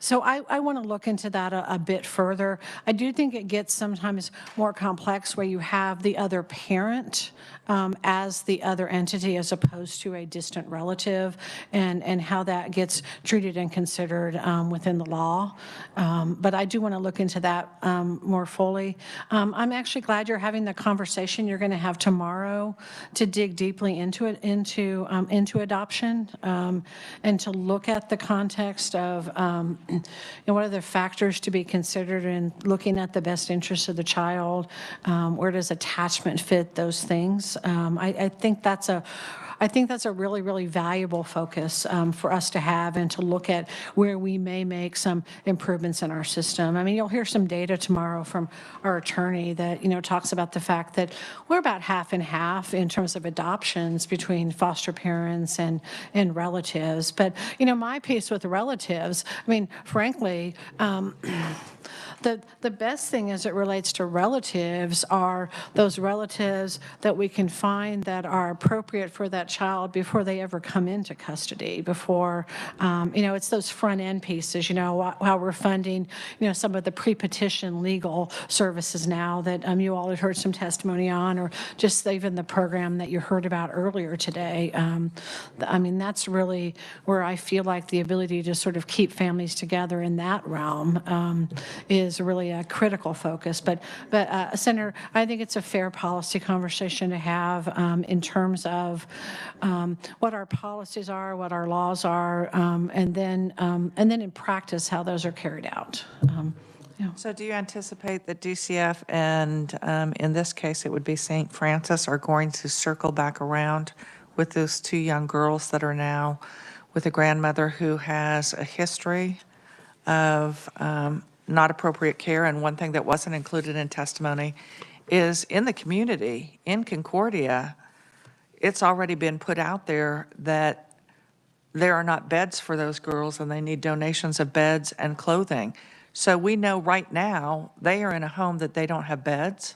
So I want to look into that a bit further. I do think it gets sometimes more complex where you have the other parent as the other entity as opposed to a distant relative, and how that gets treated and considered within the law. But I do want to look into that more fully. I'm actually glad you're having the conversation you're going to have tomorrow to dig deeply into it, into adoption, and to look at the context of what are the factors to be considered in looking at the best interests of the child. Where does attachment fit those things? I think that's a really, really valuable focus for us to have, and to look at where we may make some improvements in our system. I mean, you'll hear some data tomorrow from our attorney that, talks about the fact that we're about half and half in terms of adoptions between foster parents and relatives. But, my piece with relatives, I mean, frankly, the best thing as it relates to relatives are those relatives that we can find that are appropriate for that child before they ever come into custody, before, it's those front end pieces, how we're funding, some of the pre-petition legal services now that you all had heard some testimony on, or just even the program that you heard about earlier today. I mean, that's really where I feel like the ability to sort of keep families together in that realm is really a critical focus. But Senator, I think it's a fair policy conversation to have in terms of what our policies are, what our laws are, and then in practice how those are carried out. So do you anticipate that DCF and in this case it would be St. Francis are going to circle back around with those two young girls that are now with a grandmother who has a history of not appropriate care? And one thing that wasn't included in testimony is in the community, in Concordia, it's already been put out there that there are not beds for those girls and they need donations of beds and clothing. So we know right now they are in a home that they don't have beds,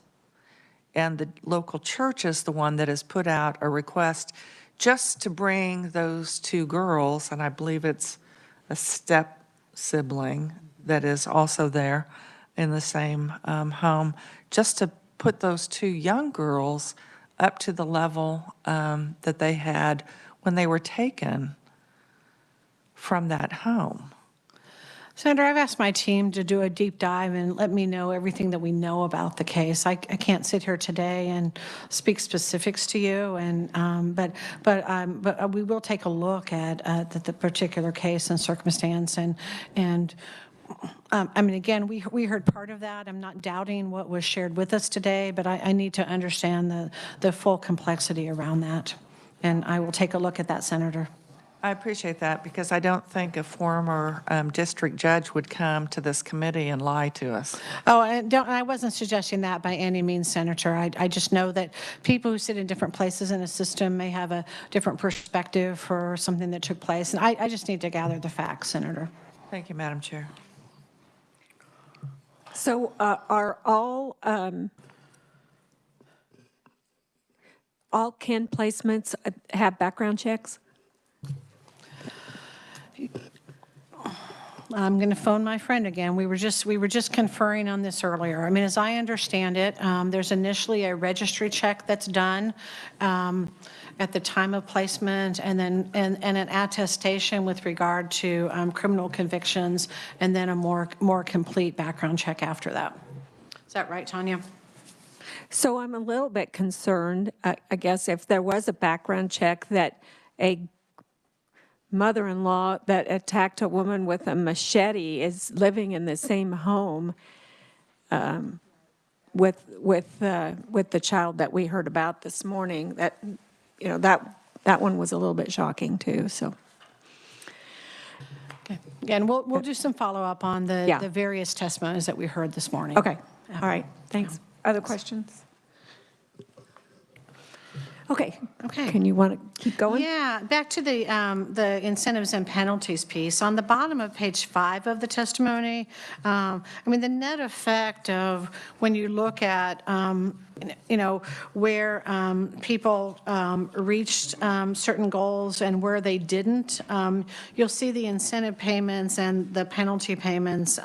and the local church is the one that has put out a request just to bring those two girls, and I believe it's a step sibling that is also there in the same home, just to put those two young girls up to the level that they had when they were taken from that home. Senator, I've asked my team to do a deep dive and let me know everything that we know about the case. I can't sit here today and speak specifics to you, and but we will take a look at the particular case and circumstance, and I mean, again, we heard part of that. I'm not doubting what was shared with us today, but I need to understand the full complexity around that, and I will take a look at that, Senator. I appreciate that, because I don't think a former district judge would come to this committee and lie to us. Oh, I wasn't suggesting that by any means, Senator. I just know that people who sit in different places in a system may have a different perspective for something that took place, and I just need to gather the facts, Senator. Thank you, Madam Chair. So are all KIN placements have background checks? I'm going to phone my friend again. We were just conferring on this earlier. I mean, as I understand it, there's initially a registry check that's done at the time of placement, and then and an attestation with regard to criminal convictions, and then a more complete background check after that. Is that right, Tanya? So I'm a little bit concerned, I guess, if there was a background check, that a mother-in-law that attacked a woman with a machete is living in the same home with the child that we heard about this morning. That that one was a little bit shocking too. So okay. Again, we'll do some follow-up on the various testimonies that we heard this morning. Okay. All right. Thanks. Other questions? Okay. Okay. Can you want to keep going? Yeah, back to the incentives and penalties piece. On the bottom of page 5 of the testimony, I mean, the net effect of when you look at, where people reached certain goals and where they didn't, you'll see the incentive payments and the penalty payments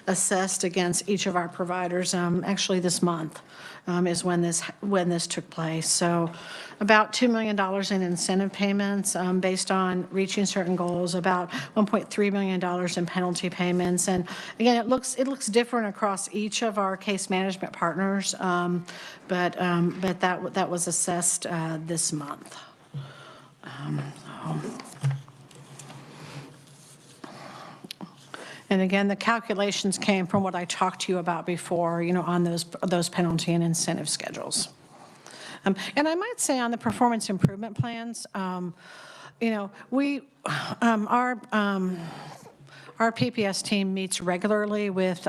assessed against each of our providers, actually this month. Is when this took place. So about $2 million in incentive payments based on reaching certain goals, about $1.3 million in penalty payments. And again, it looks different across each of our case management partners, but that was assessed this month. And again, the calculations came from what I talked to you about before, on those penalty and incentive schedules. And I might say on the performance improvement plans, our PPS team meets regularly with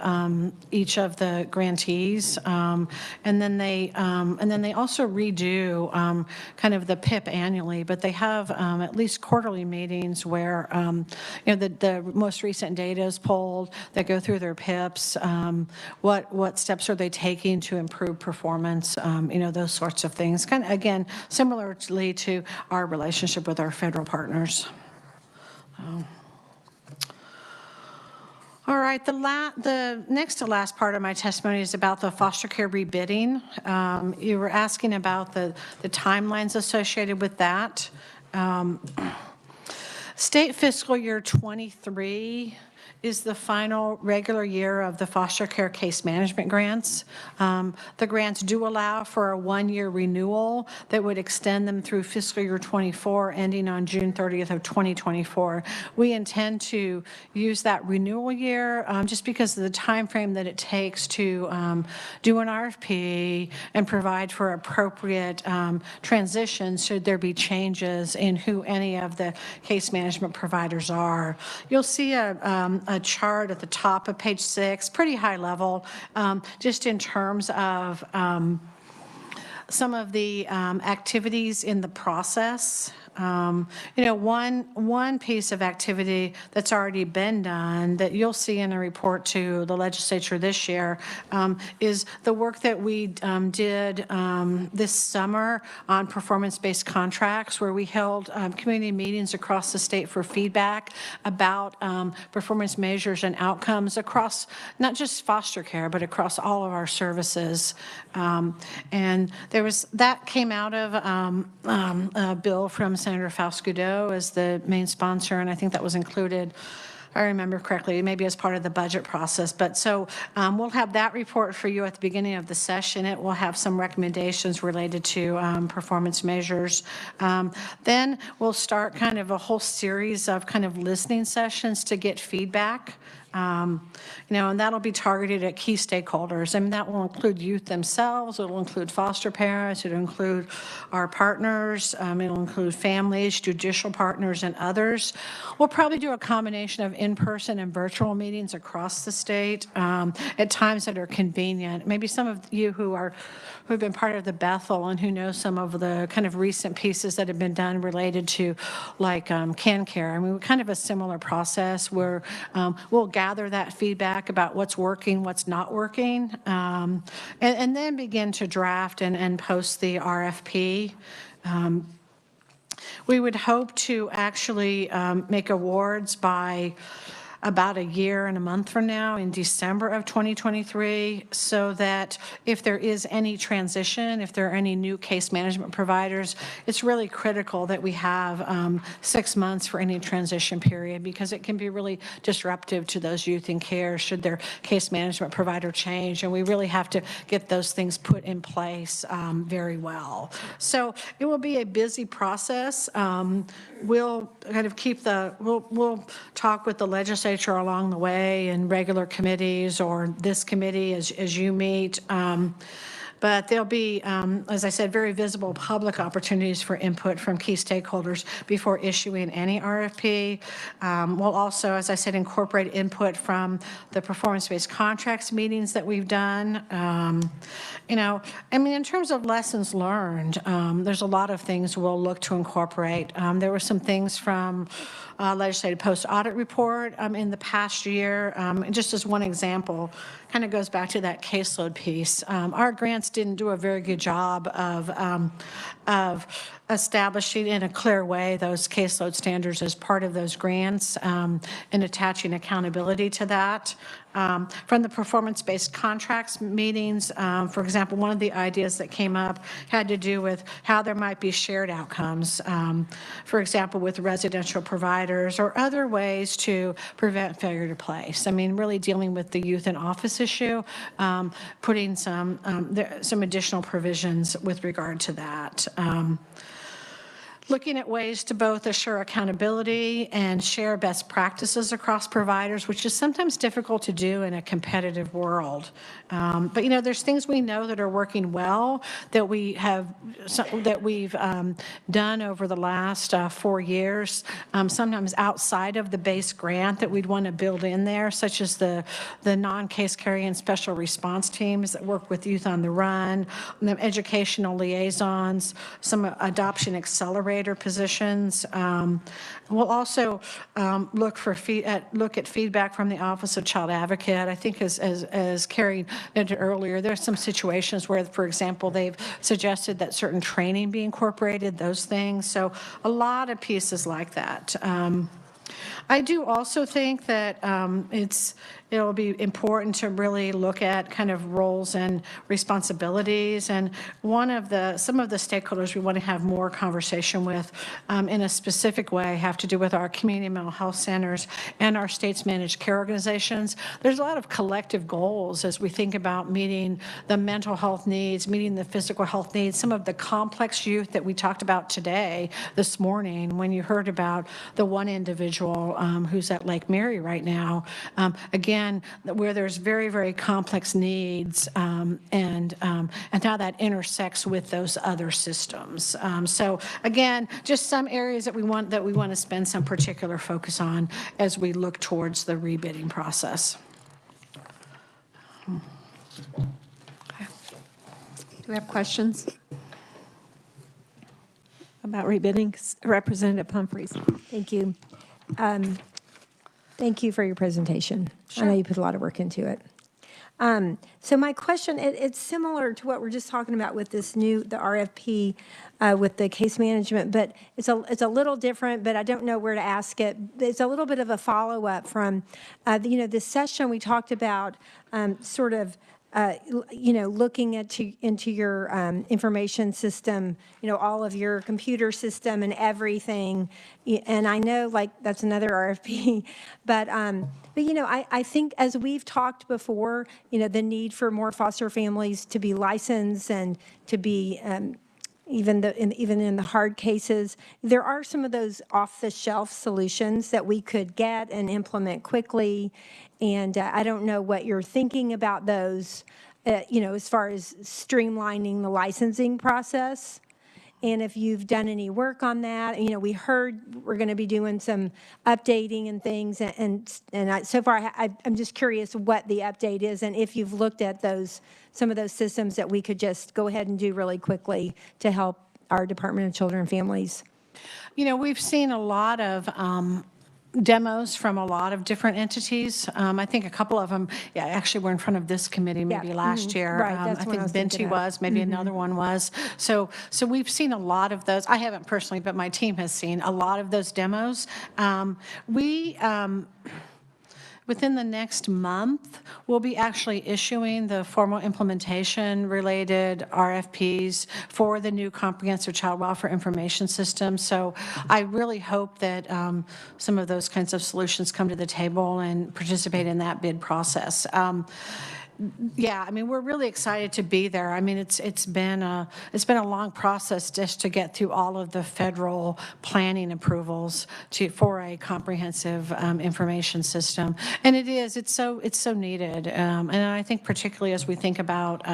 each of the grantees, and then they also redo kind of the PIP annually. But they have at least quarterly meetings where the most recent data is pulled. They go through their PIPs. What steps are they taking to improve performance? Those sorts of things. Kind of again similarly to our relationship with our federal partners. All right, the next to last part of my testimony is about the foster care rebidding. You were asking about the timelines associated with that. State fiscal year 23 is the final regular year of the foster care case management grants. The grants do allow for a 1-year renewal that would extend them through fiscal year 24, ending on June 30th of 2024. We intend to use that renewal year just because of the time frame that it takes to do an RFP and provide for appropriate transitions should there be changes in who any of the case management providers are. You'll see a chart at the top of page 6, pretty high level, just in terms of some of the activities in the process. One piece of activity that's already been done that you'll see in a report to the legislature this year is the work that we did this summer on performance-based contracts, where we held community meetings across the state for feedback about performance measures and outcomes across not just foster care, but across all of our services. And that came out of a bill from Senator Faust-Godot as the main sponsor, and I think that was included, if I remember correctly, maybe as part of the budget process. But so we'll have that report for you at the beginning of the session. It will have some recommendations related to performance measures. Then we'll start kind of a whole series of kind of listening sessions to get feedback. And that'll be targeted at key stakeholders. I mean, that will include youth themselves. It'll include foster parents. It'll include our partners. It'll include families, judicial partners, and others. We'll probably do a combination of in-person and virtual meetings across the state at times that are convenient. Maybe some of you who've been part of the Bethel and who know some of the kind of recent pieces that have been done related to like Can Care. I mean, kind of a similar process where we'll gather that feedback about what's working, what's not working, and then begin to draft and post the RFP. We would hope to actually make awards by about a year and a month from now in December of 2023, so that if there is any transition, if there are any new case management providers, it's really critical that we have 6 months for any transition period, because it can be really disruptive to those youth in care should their case management provider change, and we really have to get those things put in place very well. So it will be a busy process. We'll kind of we'll talk with the legislature along the way in regular committees or this committee as you meet. but there'll be, as I said, very visible public opportunities for input from key stakeholders before issuing any RFP. We'll also, as I said, incorporate input from the performance-based contracts meetings that we've done. In terms of lessons learned, there's a lot of things we'll look to incorporate. There were some things from legislative post-audit report in the past year. Just as one example, kind of goes back to that caseload piece. Our grants didn't do a very good job of establishing in a clear way those caseload standards as part of those grants and attaching accountability to that. From the performance-based contracts meetings, for example, one of the ideas that came up had to do with how there might be shared outcomes, for example, with residential providers or other ways to prevent failure to place. Really dealing with the youth in office issue, putting some additional provisions with regard to that. Looking at ways to both assure accountability and share best practices across providers, which is sometimes difficult to do in a competitive world. But there's things we know that are working well that we've done over the last 4 years, sometimes outside of the base grant that we'd want to build in there, such as the non-case carrying special response teams that work with youth on the run, the educational liaisons, some adoption accelerator positions. We'll also look at feedback from the Office of Child Advocate. I think as Carrie noted earlier, there are some situations where, for example, they've suggested that certain training be incorporated, those things. So a lot of pieces like that. I do also think that it'll be important to really look at kind of roles and responsibilities. And some of the stakeholders we want to have more conversation with in a specific way have to do with our community mental health centers and our state's managed care organizations. There's a lot of collective goals as we think about meeting the mental health needs, meeting the physical health needs, some of the complex youth that we talked about today, this morning, when you heard about the one individual who's at Lake Mary right now. Again, where there's very, very complex needs and how that intersects with those other systems. So again, just some areas that we want to spend some particular focus on as we look towards the rebidding process. Do we have questions about rebidding? Representative Humphreys. Thank you. Thank you for your presentation. Sure. I know you put a lot of work into it. So my question, it's similar to what we're just talking about with the RFP with the case management, but it's a little different, but I don't know where to ask it. It's a little bit of a follow-up from, this session we talked about looking into your information system, all of your computer system and everything. And I know that's another RFP, but I think as we've talked before, the need for more foster families to be licensed and to be even in the hard cases, there are some of those off-the-shelf solutions that we could get and implement quickly. And I don't know what you're thinking about those, as far as streamlining the licensing process. And if you've done any work on that, we heard we're going to be doing some updating and things. So far, I'm just curious what the update is and if you've looked at some of those systems that we could just go ahead and do really quickly to help our Department of Children and Families. We've seen a lot of demos from a lot of different entities. I think a couple of them, actually were in front of this committee maybe last year. Right, that's I what I think was Binti thinking of. was, maybe another one was. So we've seen a lot of those. I haven't personally, but my team has seen a lot of those demos. Within the next month, we'll be actually issuing the formal implementation related RFPs for the new comprehensive child welfare information system. So I really hope that some of those kinds of solutions come to the table and participate in that bid process. We're really excited to be there. It's been a long process just to get through all of the federal planning approvals for a comprehensive information system, and it's so needed. And I think particularly as we think about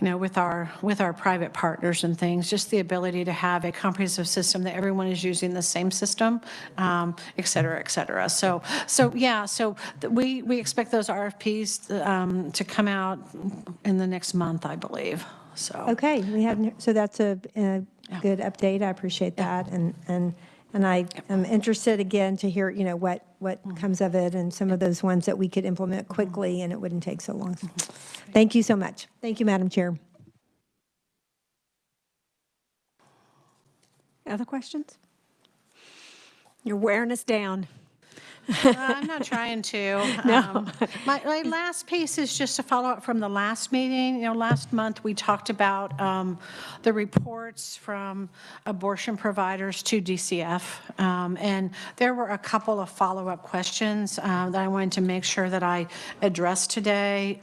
with our private partners and things, just the ability to have a comprehensive system that everyone is using the same system, et cetera, et cetera. So we expect those RFPs to come out in the next month, I believe. So Okay, so that's a good update. I appreciate that, and I am interested again to hear what comes of it, and some of those ones that we could implement quickly and it wouldn't take so long. Thank you so much. Thank you, Madam Chair. Other questions? You're wearing us down. I'm not trying to. No. My last piece is just to follow up from the last meeting. Last month we talked about the reports from abortion providers to DCF, and there were a couple of follow-up questions that I wanted to make sure that I addressed today.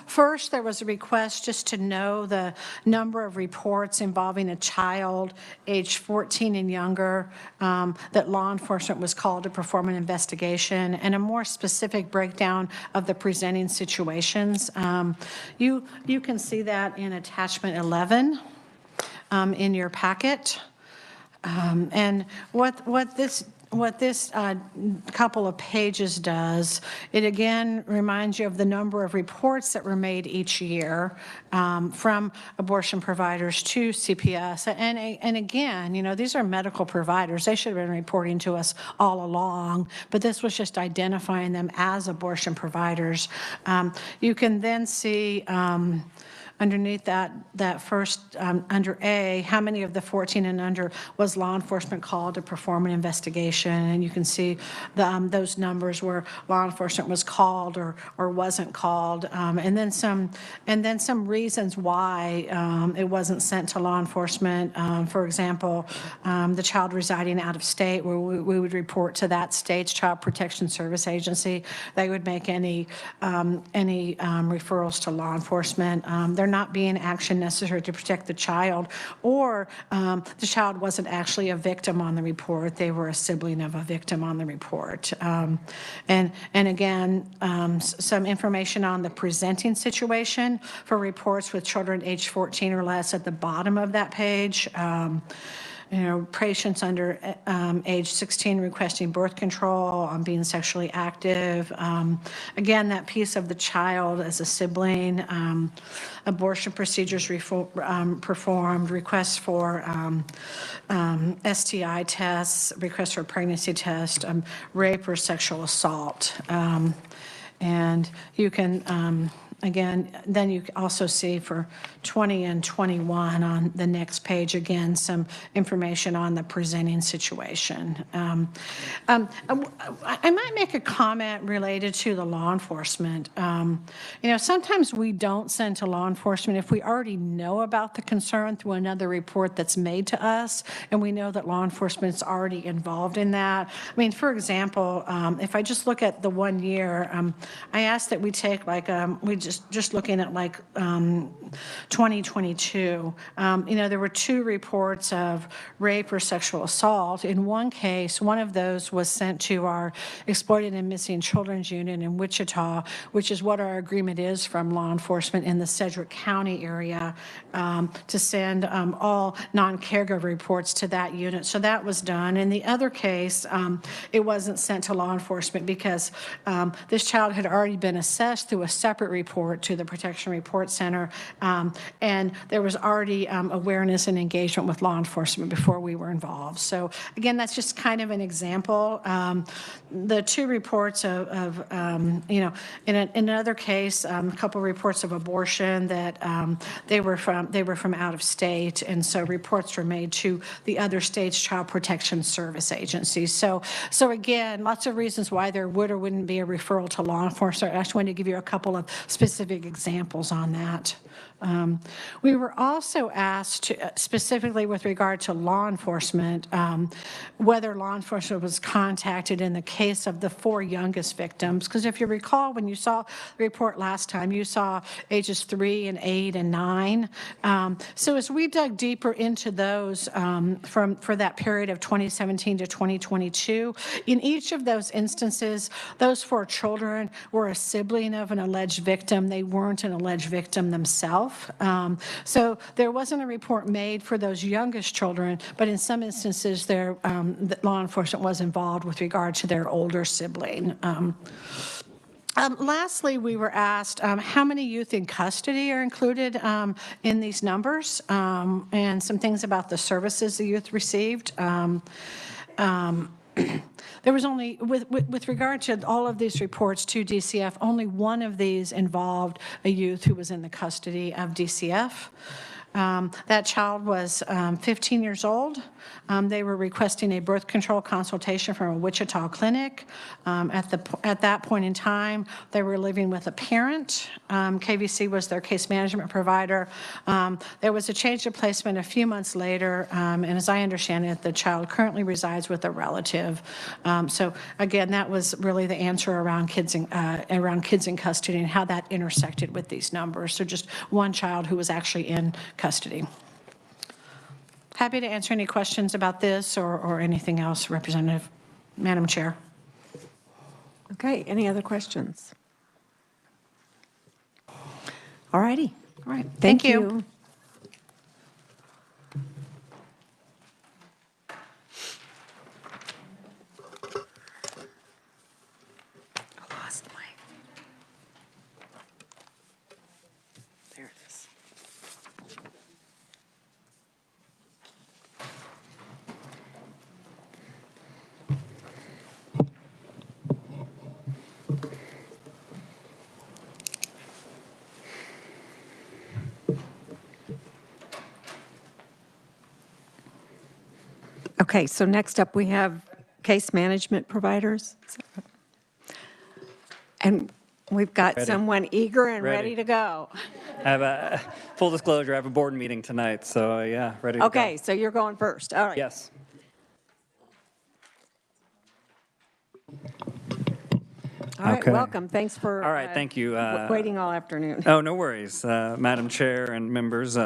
First, there was a request just to know the number of reports involving a child aged 14 and younger that law enforcement was called to perform an investigation, and a more specific breakdown of the presenting situations. You can see that in attachment 11 in your packet. And what this couple of pages does, it again reminds you of the number of reports that were made each year from abortion providers to CPS. And again, these are medical providers. They should have been reporting to us all along, but this was just identifying them as abortion providers. You can then see underneath that first, under A, how many of the 14 and under was law enforcement called to perform an investigation? And you can see those numbers where law enforcement was called or wasn't called, and then some reasons why it wasn't sent to law enforcement. For example, the child residing out of state, where we would report to that state's Child Protection Service agency. They would make any referrals to law enforcement. There not being action necessary to protect the child, or the child wasn't actually a victim on the report. They were a sibling of a victim on the report. And again, some information on the presenting situation for reports with children aged 14 or less at the bottom of that page. Patients under age 16 requesting birth control, being sexually active. Again, that piece of the child as a sibling, abortion procedures performed, requests for STI tests, requests for pregnancy test, rape or sexual assault. And you can, again, then you also see for 20 and 21 on the next page, again, some information on the presenting situation. I might make a comment related to the law enforcement. Sometimes we don't send to law enforcement if we already know about the concern through another report that's made to us, and we know that law enforcement is already involved in that. I mean, for example, if I just look at the 1 year, I asked that we take just looking at 2022, there were 2 reports of rape or sexual assault. In one case, one of those was sent to our Exploited and Missing Children's Unit in Wichita, which is what our agreement is from law enforcement in the Sedgwick County area, to send all non-caregiver reports to that unit. So that was done. In the other case, it wasn't sent to law enforcement because this child had already been assessed through a separate report to the Protection Report Center, and there was already awareness and engagement with law enforcement before we were involved. So again, that's just kind of an example. The 2 reports of in another case, a couple reports of abortion that they were from out of state, and so reports were made to the other state's Child Protection Service agencies. So again, lots of reasons why there would or wouldn't be a referral to law enforcement. I just wanted to give you a couple of specific examples on that. We were also asked, specifically with regard to law enforcement, whether law enforcement was contacted in the case of the 4 youngest victims. Because if you recall, when you saw the report last time, you saw ages 3 and 8 and 9. So as we dug deeper into those for that period of 2017 to 2022, in each of those instances, those 4 children were a sibling of an alleged victim victim. They weren't an alleged victim themselves. So there wasn't a report made for those youngest children, but in some instances, the law enforcement was involved with regard to their older sibling. Lastly, we were asked how many youth in custody are included in these numbers, and some things about the services the youth received. There was only, with regard to all of these reports to DCF, only one of these involved a youth who was in the custody of DCF. That child was 15 years old. They were requesting a birth control consultation from a Wichita clinic. At that point in time, they were living with a parent. KVC was their case management provider. There was a change of placement a few months later, and as I understand it, the child currently resides with a relative. So again, that was really the answer around kids in custody and how that intersected with these numbers. So just one child who was actually in custody. Happy to answer any questions about this or anything else, Representative, Madam Chair. Okay, any other questions? All righty. All right, Thank you. I lost my. There it is. Okay, so next up we have case management providers. And we've got Ready. someone eager and ready Ready. to go. I have a full disclosure. I have a board meeting tonight, so yeah, ready to go. Okay, so you're going first. All right. Yes. All right, Okay. welcome. Thanks for All right, thank you. waiting all afternoon. Oh, no worries. Madam Chair and members,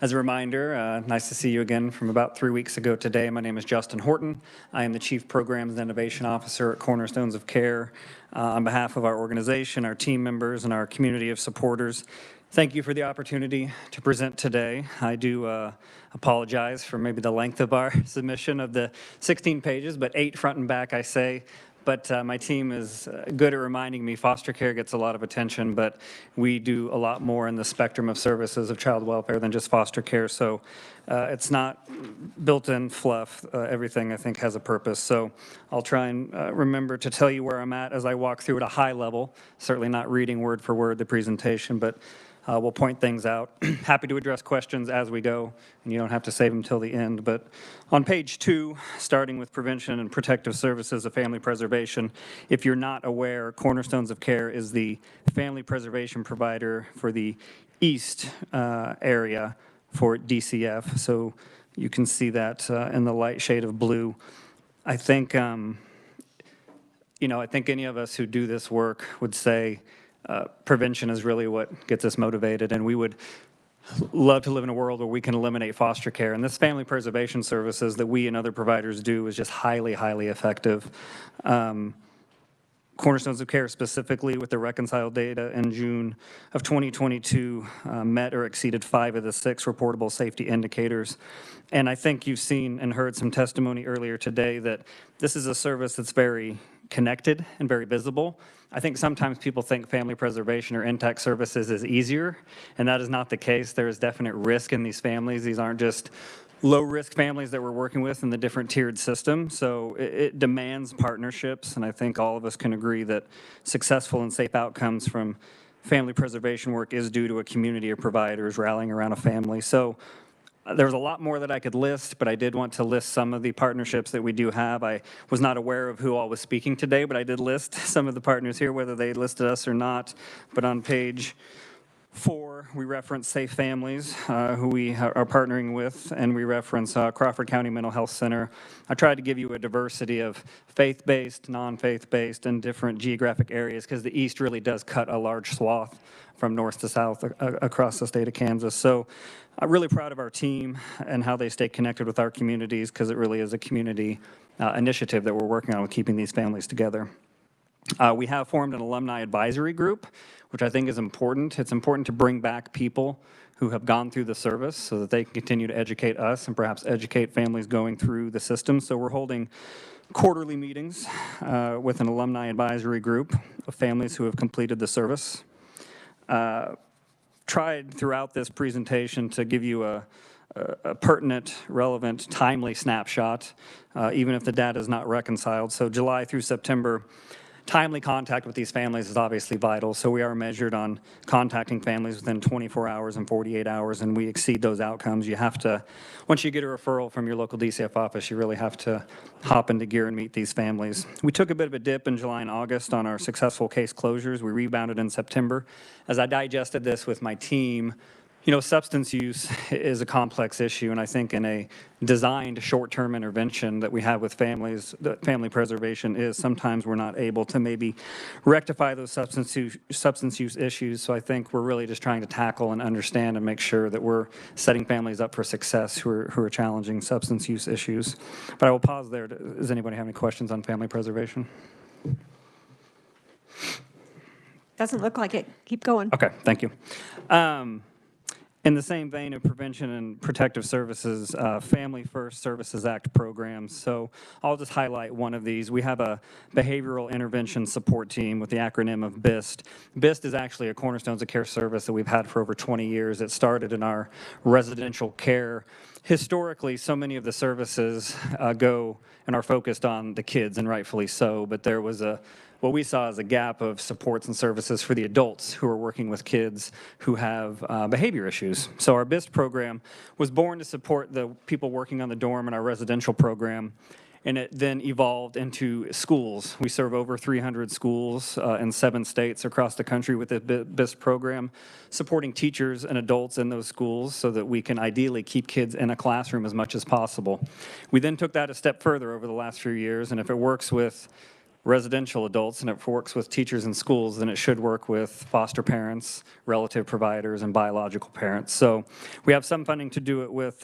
as a reminder, nice to see you again from about 3 weeks ago today. My name is Justin Horton. I am the Chief Programs and Innovation Officer at Cornerstones of Care. On behalf of our organization, our team members, and our community of supporters, thank you for the opportunity to present today. I do apologize for maybe the length of our submission of the 16 pages, but 8 front and back, I say. But my team is good at reminding me foster care gets a lot of attention, but we do a lot more in the spectrum of services of child welfare than just foster care. So it's not built-in fluff. Everything, I think, has a purpose. So I'll try and remember to tell you where I'm at as I walk through at a high level, certainly not reading word for word the presentation, but we'll point things out. Happy to address questions as we go, and you don't have to save them till the end. But on page 2, starting with prevention and protective services of family preservation, if you're not aware, Cornerstones of Care is the family preservation provider for the east area for DCF. So you can see that in the light shade of blue. I think, I think any of us who do this work would say, prevention is really what gets us motivated, and we would love to live in a world where we can eliminate foster care. And this family preservation services that we and other providers do is just highly, highly effective. Cornerstones of Care specifically with the reconciled data in June of 2022 met or exceeded 5 of the 6 reportable safety indicators. And I think you've seen and heard some testimony earlier today that this is a service that's very connected and very visible. I think sometimes people think family preservation or intact services is easier, and that is not the case. There is definite risk in these families. These aren't just low-risk families that we're working with in the different tiered system. So it demands partnerships, and I think all of us can agree that successful and safe outcomes from family preservation work is due to a community of providers rallying around a family. So there's a lot more that I could list, but I did want to list some of the partnerships that we do have. I was not aware of who all was speaking today, but I did list some of the partners here, whether they listed us or not. But on page 4, we reference Safe Families, who we are partnering with, and we reference Crawford County Mental Health Center. I tried to give you a diversity of faith-based, non-faith-based, and different geographic areas, because the East really does cut a large swath from north to south across the state of Kansas. So I'm really proud of our team and how they stay connected with our communities, because it really is a community initiative that we're working on with keeping these families together. We have formed an alumni advisory group, which I think is important. It's important to bring back people who have gone through the service so that they can continue to educate us and perhaps educate families going through the system. So we're holding quarterly meetings with an alumni advisory group of families who have completed the service. Tried throughout this presentation to give you a pertinent, relevant, timely snapshot, even if the data is not reconciled. So July through September, timely contact with these families is obviously vital. So we are measured on contacting families within 24 hours and 48 hours, and we exceed those outcomes. You have to, once you get a referral from your local DCF office, you really have to hop into gear and meet these families. We took a bit of a dip in July and August on our successful case closures. We rebounded in September. As I digested this with my team, you know, substance use is a complex issue, and I think in a designed short-term intervention that we have with families, the family preservation is sometimes we're not able to maybe rectify those substance use issues. So I think we're really just trying to tackle and understand and make sure that we're setting families up for success who are challenging substance use issues. But I will pause there. Does anybody have any questions on family preservation? Doesn't look like it. Keep going. Okay, thank you. In the same vein of prevention and protective services, Family First Services Act programs. So I'll just highlight one of these. We have a behavioral intervention support team with the acronym of BIST. BIST is actually a Cornerstones of Care service that we've had for over 20 years. It started in our residential care. Historically, so many of the services go and are focused on the kids, and rightfully so, but there was what we saw as a gap of supports and services for the adults who are working with kids who have behavior issues. So our BIST program was born to support the people working on the dorm in our residential program, and it then evolved into schools. We serve over 300 schools in 7 states across the country with the BIST program, supporting teachers and adults in those schools so that we can ideally keep kids in a classroom as much as possible. We then took that a step further over the last few years, and if it works with residential adults and it works with teachers in schools, then it should work with foster parents, relative providers, and biological parents. So we have some funding to do it with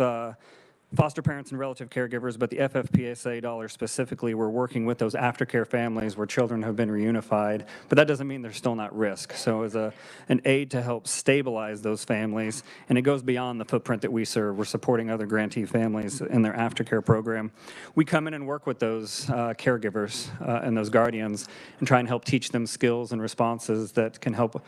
foster parents and relative caregivers, but the FFPSA dollars specifically, we're working with those aftercare families where children have been reunified, but that doesn't mean they're still not risk. So as an aid to help stabilize those families, and it goes beyond the footprint that we serve. We're supporting other grantee families in their aftercare program. We come in and work with those caregivers and those guardians and try and help teach them skills and responses that can help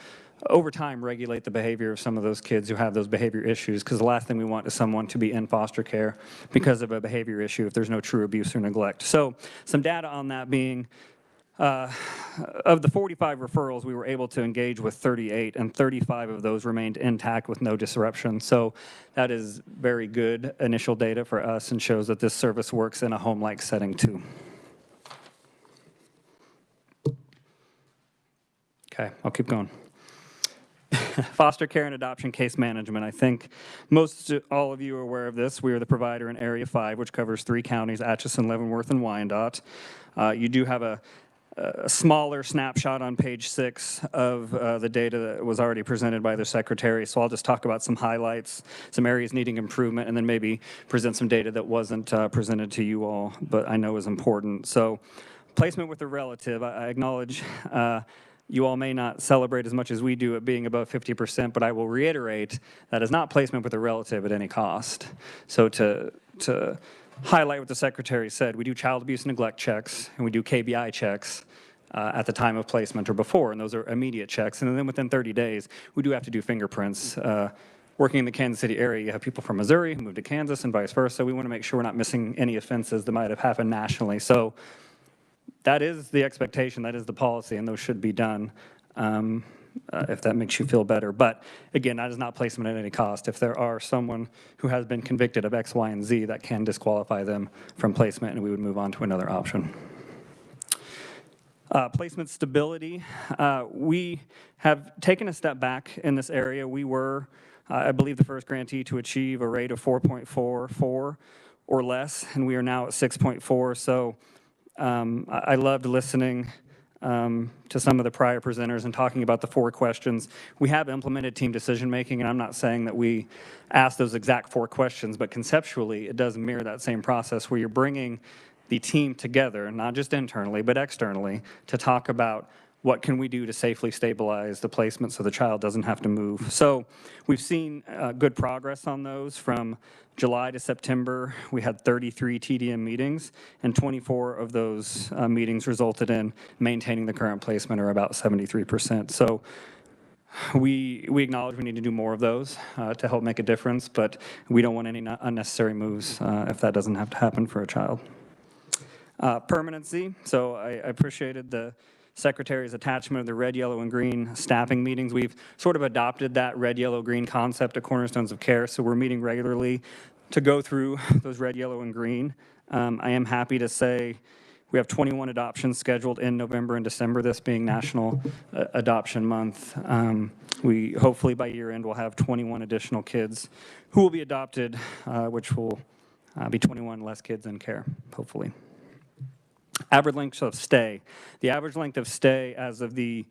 over time regulate the behavior of some of those kids who have those behavior issues, because the last thing we want is someone to be in foster care because of a behavior issue if there's no true abuse or neglect. So some data on that being, of the 45 referrals, we were able to engage with 38, and 35 of those remained intact with no disruption. So that is very good initial data for us and shows that this service works in a home-like setting too. Okay, I'll keep going. Foster care and adoption case management. I think most all of you are aware of this. We are the provider in Area 5, which covers 3 counties, Atchison, Leavenworth, and Wyandotte. You do have a smaller snapshot on page 6 of the data that was already presented by the secretary. So I'll just talk about some highlights, some areas needing improvement, and then maybe present some data that wasn't presented to you all, but I know is important. So placement with a relative, I acknowledge you all may not celebrate as much as we do at being above 50%, but I will reiterate that is not placement with a relative at any cost. So to highlight what the secretary said, we do child abuse and neglect checks, and we do KBI checks at the time of placement or before, and those are immediate checks. And then within 30 days, we do have to do fingerprints. Working in the Kansas City area, you have people from Missouri who moved to Kansas and vice versa. We want to make sure we're not missing any offenses that might have happened nationally. So that is the expectation, that is the policy, and those should be done if that makes you feel better. But again, that is not placement at any cost. If there are someone who has been convicted of X, Y, and Z, that can disqualify them from placement, and we would move on to another option. Placement stability. We have taken a step back in this area. We were, I believe, the first grantee to achieve a rate of 4.44 or less, and we are now at 6.4. So I loved listening to some of the prior presenters and talking about the 4 questions. We have implemented team decision-making, and I'm not saying that we ask those exact 4 questions, but conceptually, it does mirror that same process where you're bringing the team together, not just internally, but externally, to talk about what can we do to safely stabilize the placement so the child doesn't have to move. So we've seen good progress on those. From July to September, we had 33 TDM meetings, and 24 of those meetings resulted in maintaining the current placement, or about 73%. So we acknowledge we need to do more of those to help make a difference, but we don't want any unnecessary moves if that doesn't have to happen for a child. Permanency, so I appreciated the Secretary's attachment of the red, yellow, and green staffing meetings. We've sort of adopted that red, yellow, green concept at Cornerstones of Care, so we're meeting regularly to go through those red, yellow, and green. I am happy to say we have 21 adoptions scheduled in November and December, this being National Adoption Month. We hopefully by year end will have 21 additional kids who will be adopted, which will be 21 less kids in care, hopefully. Average length of stay. The average length of stay as of the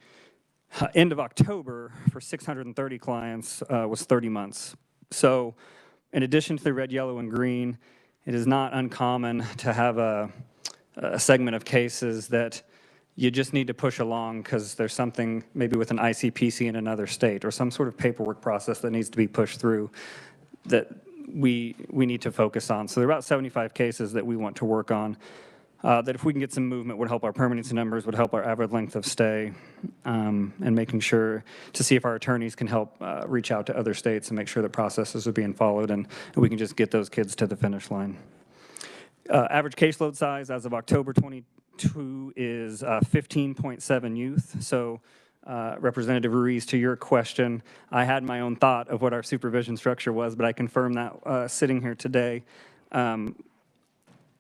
end of October for 630 clients was 30 months. So in addition to the red, yellow, and green, it is not uncommon to have a segment of cases that you just need to push along because there's something maybe with an ICPC in another state or some sort of paperwork process that needs to be pushed through that we need to focus on. So there are about 75 cases that we want to work on. That if we can get some movement would help our permanency numbers, would help our average length of stay, and making sure to see if our attorneys can help reach out to other states and make sure that processes are being followed and we can just get those kids to the finish line. Average caseload size as of October 22 is 15.7 youth. So Representative Ruiz, to your question, I had my own thought of what our supervision structure was, but I confirm that sitting here today.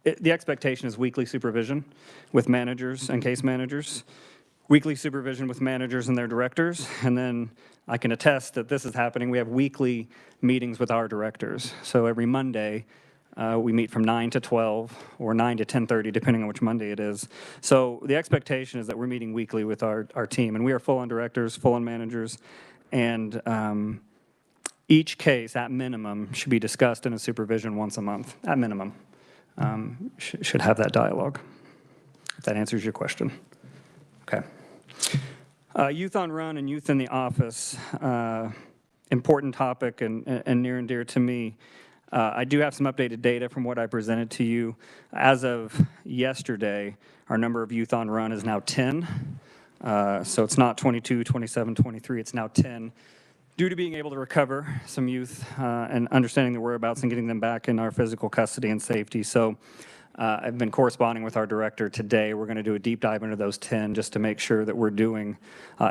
The expectation is weekly supervision with managers and case managers, weekly supervision with managers and their directors, and then I can attest that this is happening. We have weekly meetings with our directors. So every Monday, we meet from 9 to 12 or 9 to 10:30, depending on which Monday it is. So the expectation is that we're meeting weekly with our team, and we are full on directors, full on managers, and each case, at minimum, should be discussed in a supervision once a month, at minimum. Should have that dialogue, if that answers your question. Okay. Youth on run and youth in the office, important topic and near and dear to me. I do have some updated data from what I presented to you. As of yesterday, our number of youth on run is now 10. So it's not 22, 27, 23, it's now 10. Due to being able to recover some youth and understanding their whereabouts and getting them back in our physical custody and safety. So I've been corresponding with our director today. We're going to do a deep dive into those 10 just to make sure that we're doing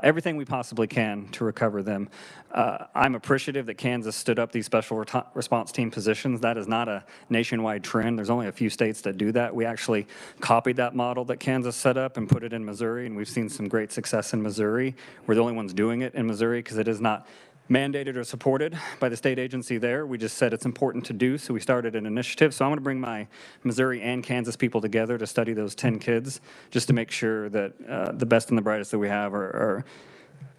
everything we possibly can to recover them. I'm appreciative that Kansas stood up these special response team positions. That is not a nationwide trend. There's only a few states that do that. We actually copied that model that Kansas set up and put it in Missouri, and we've seen some great success in Missouri. We're the only ones doing it in Missouri because it is not mandated or supported by the state agency there. We just said it's important to do, so we started an initiative. So I'm going to bring my Missouri and Kansas people together to study those 10 kids, just to make sure that the best and the brightest that we have are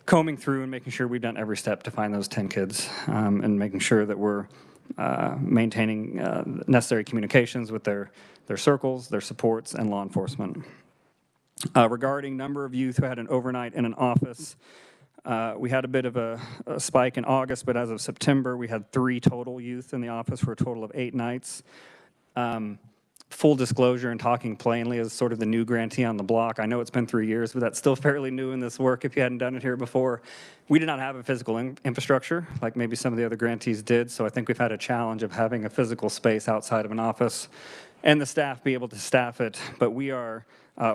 combing through and making sure we've done every step to find those 10 kids, and making sure that we're maintaining necessary communications with their circles, their supports, and law enforcement. Regarding number of youth who had an overnight in an office, we had a bit of a spike in August, but as of September, we had 3 total youth in the office for a total of 8 nights. Full disclosure and talking plainly as sort of the new grantee on the block. I know it's been 3 years, but that's still fairly new in this work if you hadn't done it here before. We did not have a physical infrastructure like maybe some of the other grantees did, so I think we've had a challenge of having a physical space outside of an office and the staff be able to staff it, but we are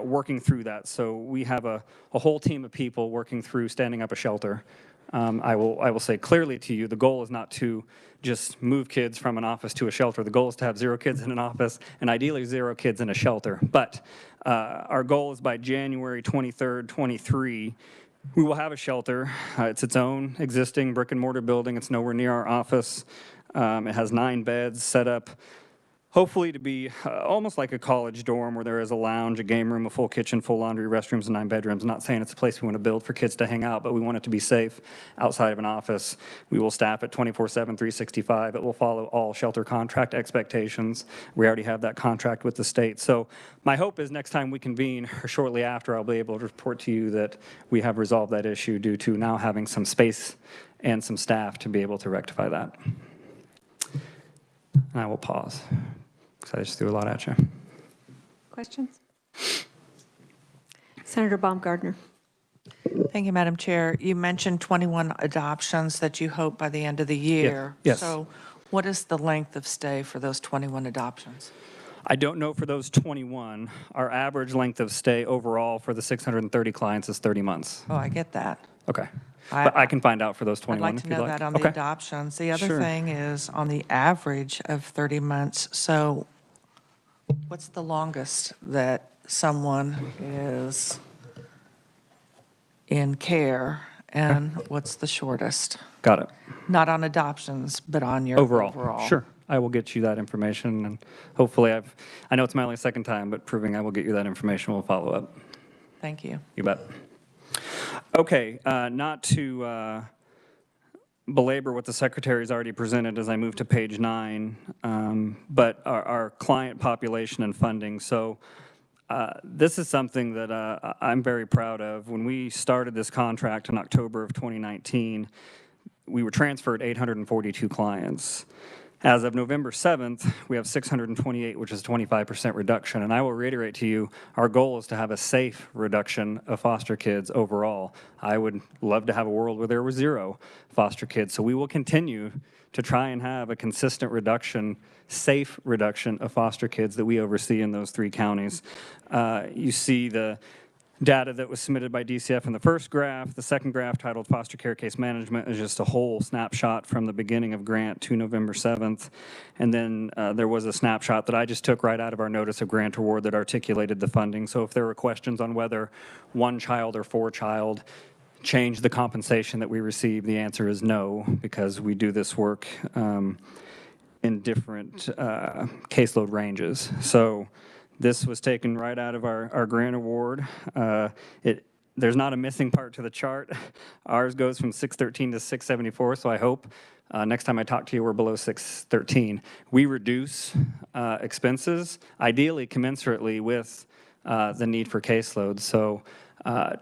working through that. So we have a whole team of people working through standing up a shelter. I will say clearly to you, the goal is not to just move kids from an office to a shelter. The goal is to have 0 kids in an office and ideally 0 kids in a shelter. But our goal is by January 23rd, 23, we will have a shelter. It's its own existing brick and mortar building. It's nowhere near our office. It has 9 beds set up hopefully to be almost like a college dorm where there is a lounge, a game room, a full kitchen, full laundry, restrooms, and 9 bedrooms. I'm not saying it's a place we want to build for kids to hang out, but we want it to be safe outside of an office. We will staff it 24/7, 365. It will follow all shelter contract expectations. We already have that contract with the state. So my hope is next time we convene, or shortly after, I'll be able to report to you that we have resolved that issue due to now having some space and some staff to be able to rectify that. And I will pause. I just threw a lot at you. Questions? Senator Baumgardner. Thank you, Madam Chair. You mentioned 21 adoptions that you hope by the end of the year. Yes. So what is the length of stay for those 21 adoptions? I don't know for those 21. Our average length of stay overall for the 630 clients is 30 months. Oh, I get that. Okay. But I can find out for those 21 I'd like to know that on the adoptions. The other thing is on the average of 30 months. So what's the longest that someone is in care, and what's the shortest? Got it. Not on adoptions, but on your overall. Sure. I will get you that information, and hopefully I know it's my only second time, but proving I will get you that information, we'll follow up. Thank you. You bet. Okay, not to belabor what the Secretary's already presented as I move to page 9, but our client population and funding. So this is something that I'm very proud of. When we started this contract in October of 2019, we were transferred 842 clients. As of November 7th, we have 628, which is a 25% reduction. And I will reiterate to you, our goal is to have a safe reduction of foster kids overall. I would love to have a world where there were 0 foster kids. So we will continue to try and have a consistent reduction, safe reduction of foster kids that we oversee in those 3 counties. You see the data that was submitted by DCF in the first graph. The second graph, titled Foster Care Case Management, is just a whole snapshot from the beginning of grant to November 7th. And then there was a snapshot that I just took right out of our notice of grant award that articulated the funding. So if there were questions on whether 1 child or 4 child changed the compensation that we receive, the answer is no, because we do this work in different caseload ranges. So this was taken right out of our grant award. There's not a missing part to the chart. Ours goes from 613 to 674, so I hope next time I talk to you, we're below 613. We reduce expenses, ideally commensurately with the need for caseload. So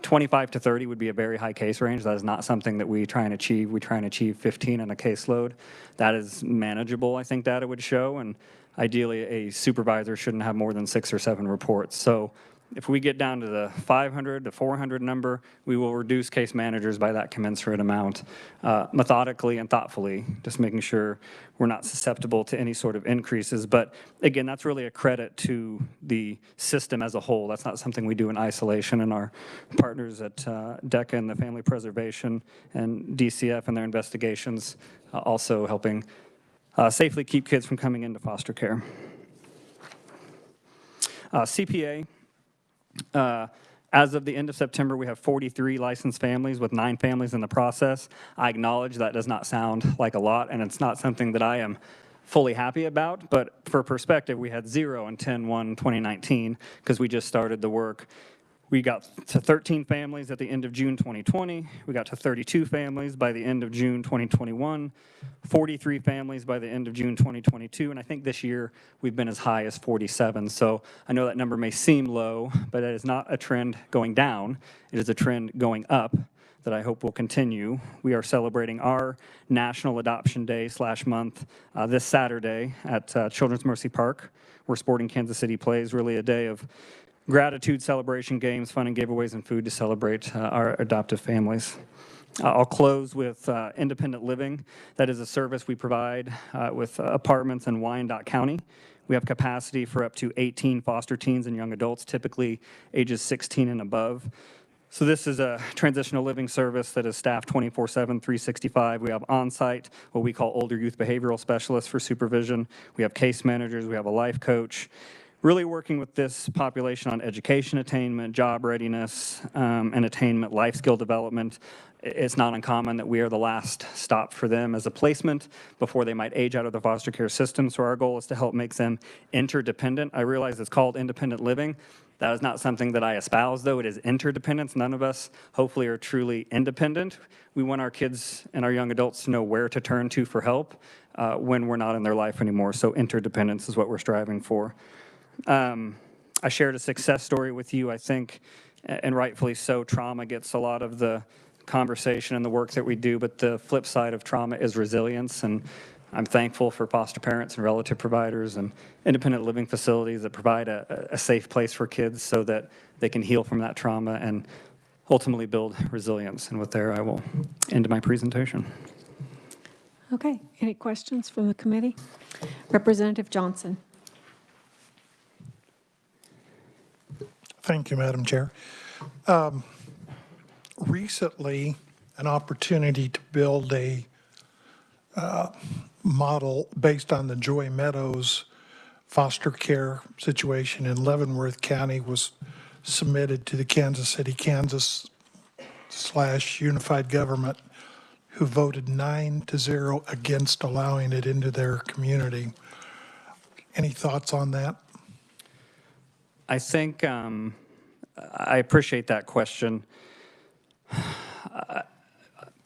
25 to 30 would be a very high case range. That is not something that we try and achieve. We try and achieve 15 in a caseload. That is manageable, I think data would show, and ideally a supervisor shouldn't have more than 6 or 7 reports. So if we get down to the 500 to 400 number, we will reduce case managers by that commensurate amount, methodically and thoughtfully, just making sure we're not susceptible to any sort of increases. But again, that's really a credit to the system as a whole. That's not something we do in isolation, and our partners at DECA and the Family Preservation and DCF and their investigations also helping safely keep kids from coming into foster care. CPA. As of the end of September, we have 43 licensed families with 9 families in the process. I acknowledge that does not sound like a lot, and it's not something that I am fully happy about, but for perspective, we had 0 in 10/1/2019 because we just started the work. We got to 13 families at the end of June 2020. We got to 32 families by the end of June 2021, 43 families by the end of June 2022, and I think this year we've been as high as 47. So I know that number may seem low, but it is not a trend going down. It is a trend going up that I hope will continue. We are celebrating our National Adoption Day /month this Saturday at Children's Mercy Park, where Sporting Kansas City plays, really a day of gratitude, celebration, games, fun, and giveaways, and food to celebrate our adoptive families. I'll close with independent living. That is a service we provide with apartments in Wyandotte County. We have capacity for up to 18 foster teens and young adults, typically ages 16 and above. So this is a transitional living service that is staffed 24/7, 365. We have on-site what we call older youth behavioral specialists for supervision. We have case managers. We have a life coach. really working with this population on education attainment, job readiness, and attainment, life skill development. It's not uncommon that we are the last stop for them as a placement before they might age out of the foster care system. So our goal is to help make them interdependent. I realize it's called independent living. That is not something that I espouse, though. It is interdependence. None of us, hopefully, are truly independent. We want our kids and our young adults to know where to turn to for help when we're not in their life anymore. So interdependence is what we're striving for. I shared a success story with you, I think, and rightfully so. Trauma gets a lot of the conversation and the work that we do, but the flip side of trauma is resilience, and I'm thankful for foster parents and relative providers and independent living facilities that provide a safe place for kids so that they can heal from that trauma and ultimately build resilience. And with there, I will end my presentation. Okay, any questions from the committee? Representative Johnson. Thank you, Madam Chair. Recently, an opportunity to build a model based on the Joy Meadows foster care situation in Leavenworth County was submitted to the Kansas City, Kansas / Unified Government, who voted 9-0 against allowing it into their community. Any thoughts on that? I think I appreciate that question.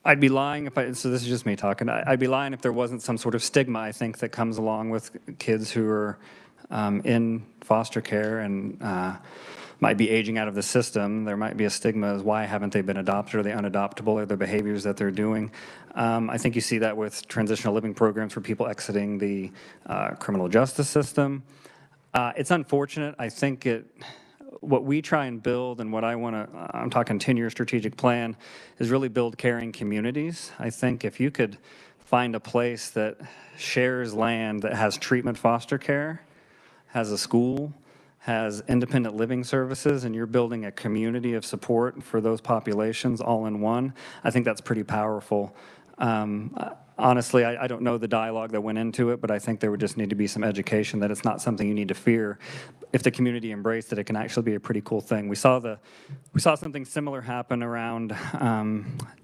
I'd be lying if so this is just me talking, I'd be lying if there wasn't some sort of stigma, I think, that comes along with kids who are in foster care and might be aging out of the system. There might be a stigma as why haven't they been adopted? Are they unadoptable? Are there behaviors that they're doing? I think you see that with transitional living programs for people exiting the criminal justice system. It's unfortunate. I think what we try and build and what I want to, I'm talking 10-year strategic plan, is really build caring communities. I think if you could find a place that shares land that has treatment foster care, has a school, has independent living services, and you're building a community of support for those populations all in one, I think that's pretty powerful. Honestly, I don't know the dialogue that went into it, but I think there would just need to be some education that it's not something you need to fear. If the community embraced it, it can actually be a pretty cool thing. We saw something similar happen around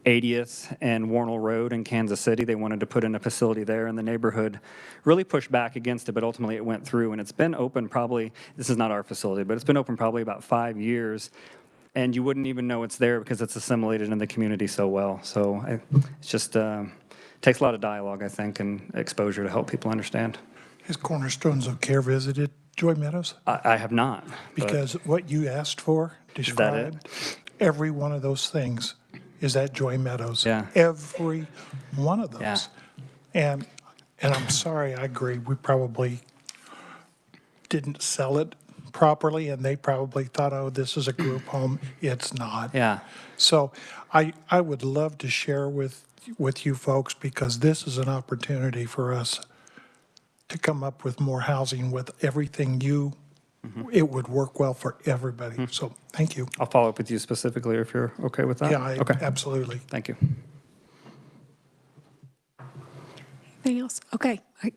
80th and Warnell Road in Kansas City. They wanted to put in a facility there, and the neighborhood really pushed back against it, but ultimately it went through, and it's been open probably, this is not our facility, but it's been open probably about 5 years. And you wouldn't even know it's there because it's assimilated in the community so well. So it's just takes a lot of dialogue, I think, and exposure to help people understand. Has Cornerstones of Care visited Joy Meadows? I have not. Because what you asked for, described, every one of those things is at Joy Meadows. Yeah. Every one of those. Yeah. And I'm sorry, I agree, we probably didn't sell it properly, and they probably thought, oh, this is a group home. It's not. Yeah. So I would love to share with you folks, because this is an opportunity for us to come up with more housing with everything it would work well for everybody. So thank you. I'll follow up with you specifically if you're okay with that. Yeah, okay. Absolutely. Thank you. Anything else? Okay. I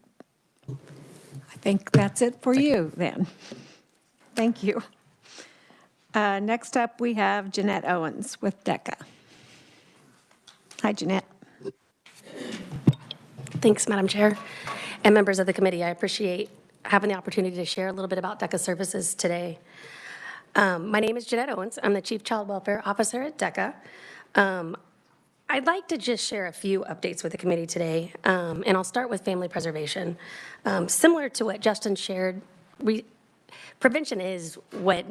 think that's it for you then. Thank you. Next up, we have Jeanette Owens with DECA. Hi, Jeanette. Thanks, Madam Chair, and members of the committee. I appreciate having the opportunity to share a little bit about DECA services today. My name is Jeanette Owens. I'm the Chief Child Welfare Officer at DECA. I'd like to just share a few updates with the committee today, and I'll start with family preservation. Similar to what Justin shared, prevention is what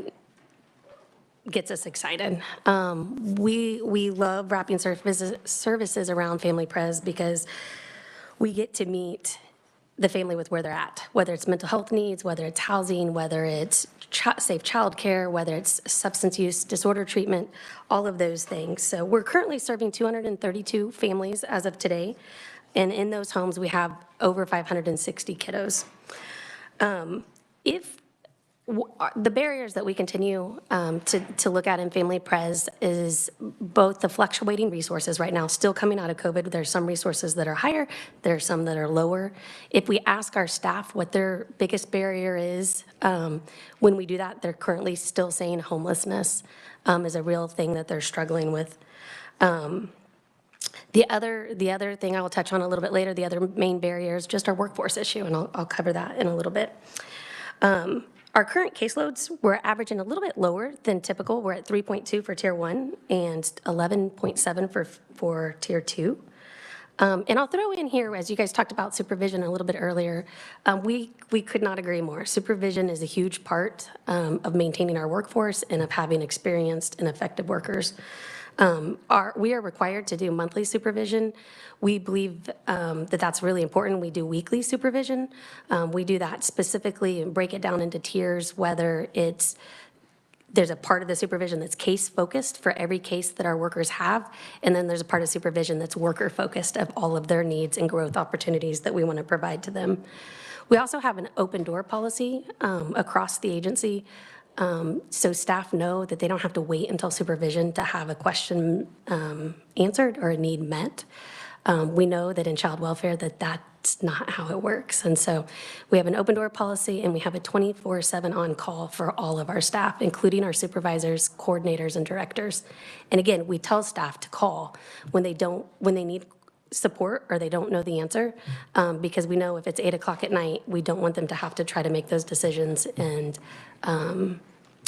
gets us excited. We love wrapping services around family pres because we get to meet the family with where they're at, whether it's mental health needs, whether it's housing, whether it's safe childcare, whether it's substance use disorder treatment, all of those things. So we're currently serving 232 families as of today, and in those homes we have over 560 kiddos. If the barriers that we continue to look at in Family Pres is both the fluctuating resources right now, still coming out of COVID. There's some resources that are higher, there are some that are lower. If we ask our staff what their biggest barrier is, when we do that, they're currently still saying homelessness is a real thing that they're struggling with. The other thing I will touch on a little bit later, the other main barrier is just our workforce issue, and I'll cover that in a little bit. Our current caseloads, we're averaging a little bit lower than typical. We're at 3.2 for Tier 1 and 11.7 for Tier 2. And I'll throw in here, as you guys talked about supervision a little bit earlier, we could not agree more. Supervision is a huge part of maintaining our workforce and of having experienced and effective workers. We are required to do monthly supervision. We believe that that's really important. We do weekly supervision. We do that specifically and break it down into tiers, whether there's a part of the supervision that's case focused for every case that our workers have, and then there's a part of supervision that's worker focused of all of their needs and growth opportunities that we want to provide to them. We also have an open door policy across the agency. So staff know that they don't have to wait until supervision to have a question answered or a need met. We know that in child welfare that's not how it works. And so we have an open door policy, and we have a 24/7 on call for all of our staff, including our supervisors, coordinators, and directors. And again, we tell staff to call when they need support or they don't know the answer, because we know if it's 8 o'clock at night, we don't want them to have to try to make those decisions and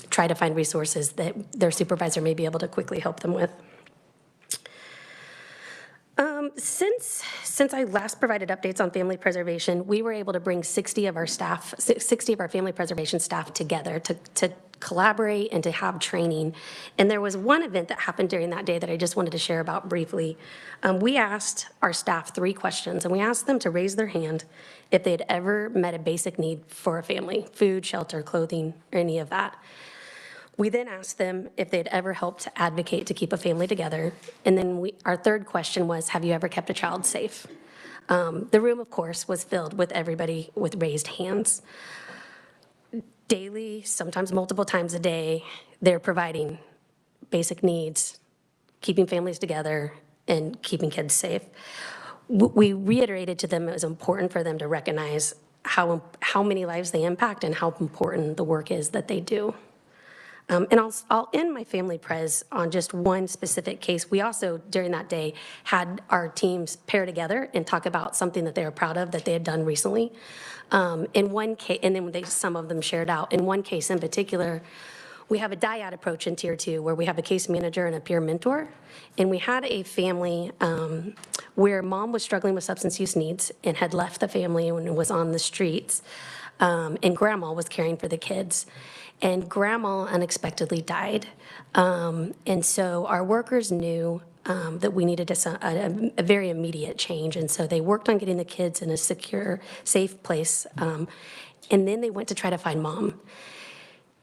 try to find resources that their supervisor may be able to quickly help them with. Since I last provided updates on family preservation, we were able to bring 60 of our family preservation staff together to collaborate and to have training. And there was one event that happened during that day that I just wanted to share about briefly. We asked our staff 3 questions, and we asked them to raise their hand if they had ever met a basic need for a family: food, shelter, clothing, or any of that. We then asked them if they'd ever helped to advocate to keep a family together. And then our third question was, have you ever kept a child safe? The room, of course, was filled with everybody with raised hands. Daily, sometimes multiple times a day, they're providing basic needs, keeping families together, and keeping kids safe. We reiterated to them it was important for them to recognize how many lives they impact and how important the work is that they do. And I'll end my family pres on just one specific case. We also, during that day, had our teams pair together and talk about something that they were proud of that they had done recently. In one case, and then some of them shared out. In one case in particular, we have a dyad approach in Tier 2 where we have a case manager and a peer mentor. And we had a family where mom was struggling with substance use needs and had left the family when it was on the streets. And grandma was caring for the kids. And grandma unexpectedly died. And so our workers knew that we needed a very immediate change. And so they worked on getting the kids in a secure, safe place. And then they went to try to find mom.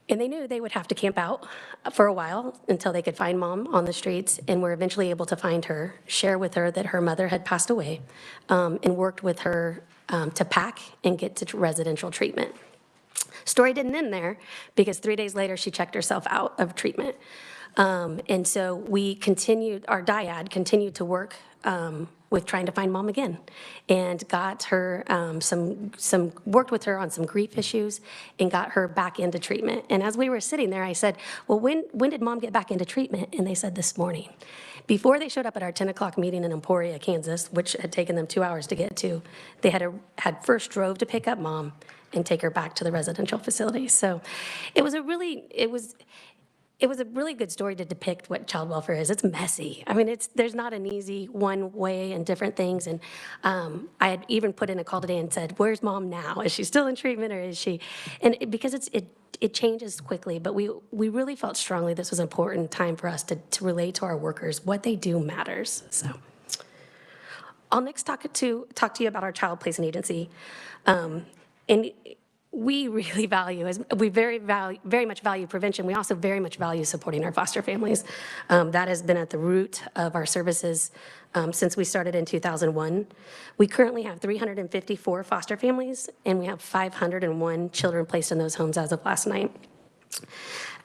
And they knew they would have to camp out for a while until they could find mom on the streets, and were eventually able to find her, share with her that her mother had passed away, and worked with her to pack and get to residential treatment. Story didn't end there, because 3 days later she checked herself out of treatment. And so our dyad continued to work with trying to find mom again, and got her worked with her on some grief issues and got her back into treatment. And as we were sitting there, I said, well, when did mom get back into treatment? And they said this morning. Before they showed up at our 10 o'clock meeting in Emporia, Kansas, which had taken them 2 hours to get to, they had first drove to pick up mom and take her back to the residential facility. So it was a really good story to depict what child welfare is. It's messy. I mean, there's not an easy one way and different things. And I had even put in a call today and said, where's mom now? Is she still in treatment, or is she? And because it changes quickly, but we really felt strongly this was an important time for us to relate to our workers. What they do matters. So I'll next talk to you about our child placement agency. And we really value, as we very much value prevention, we also very much value supporting our foster families. That has been at the root of our services since we started in 2001. We currently have 354 foster families, and we have 501 children placed in those homes as of last night.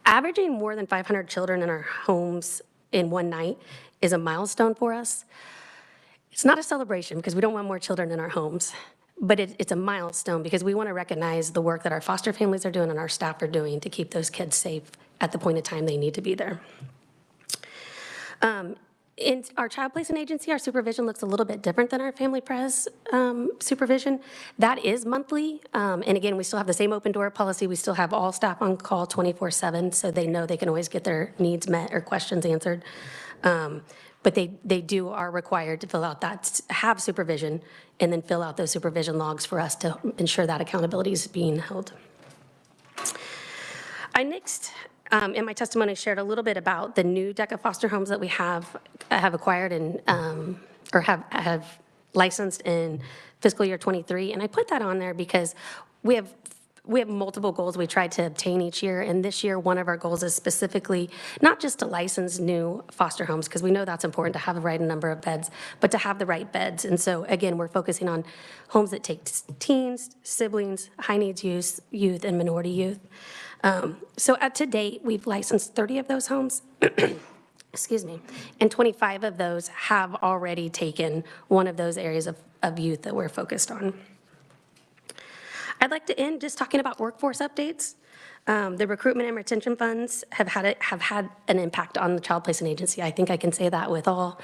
Averaging more than 500 children in our homes in one night is a milestone for us. It's not a celebration because we don't want more children in our homes, but it's a milestone because we want to recognize the work that our foster families are doing and our staff are doing to keep those kids safe at the point of time they need to be there. In our child placement agency, our supervision looks a little bit different than our family pres supervision. That is monthly, and again, we still have the same open door policy. We still have all staff on call 24/7, so they know they can always get their needs met or questions answered. But they are required to fill out that, have supervision, and then fill out those supervision logs for us to ensure that accountability is being held. I next, in my testimony, shared a little bit about the new DECA foster homes that we have acquired and or have licensed in fiscal year 23, and I put that on there because we have multiple goals we try to obtain each year, and this year one of our goals is specifically not just to license new foster homes, because we know that's important to have the right number of beds, but to have the right beds. And so again, we're focusing on homes that take teens, siblings, high needs youth, and minority youth. So to date, we've licensed 30 of those homes, excuse me, and 25 of those have already taken one of those areas of youth that we're focused on. I'd like to end just talking about workforce updates. The recruitment and retention funds have had an impact on the child placement agency. I think I can say that with all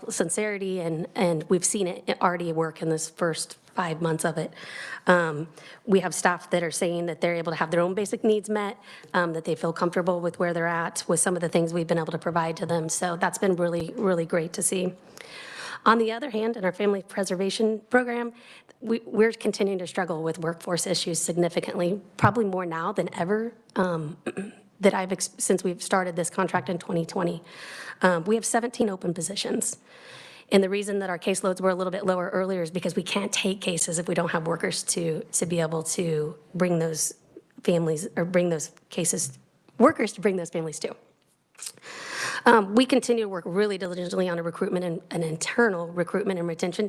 sincerity, and we've seen it already work in this first 5 months of it. We have staff that are saying that they're able to have their own basic needs met, that they feel comfortable with where they're at with some of the things we've been able to provide to them. So that's been really, really great to see. On the other hand, in our family preservation program, we're continuing to struggle with workforce issues significantly, probably more now than ever since we've started this contract in 2020. We have 17 open positions. And the reason that our caseloads were a little bit lower earlier is because we can't take cases if we don't have workers to be able to bring those families, or bring those cases, workers to bring those families to. We continue to work really diligently on a recruitment and an internal recruitment and retention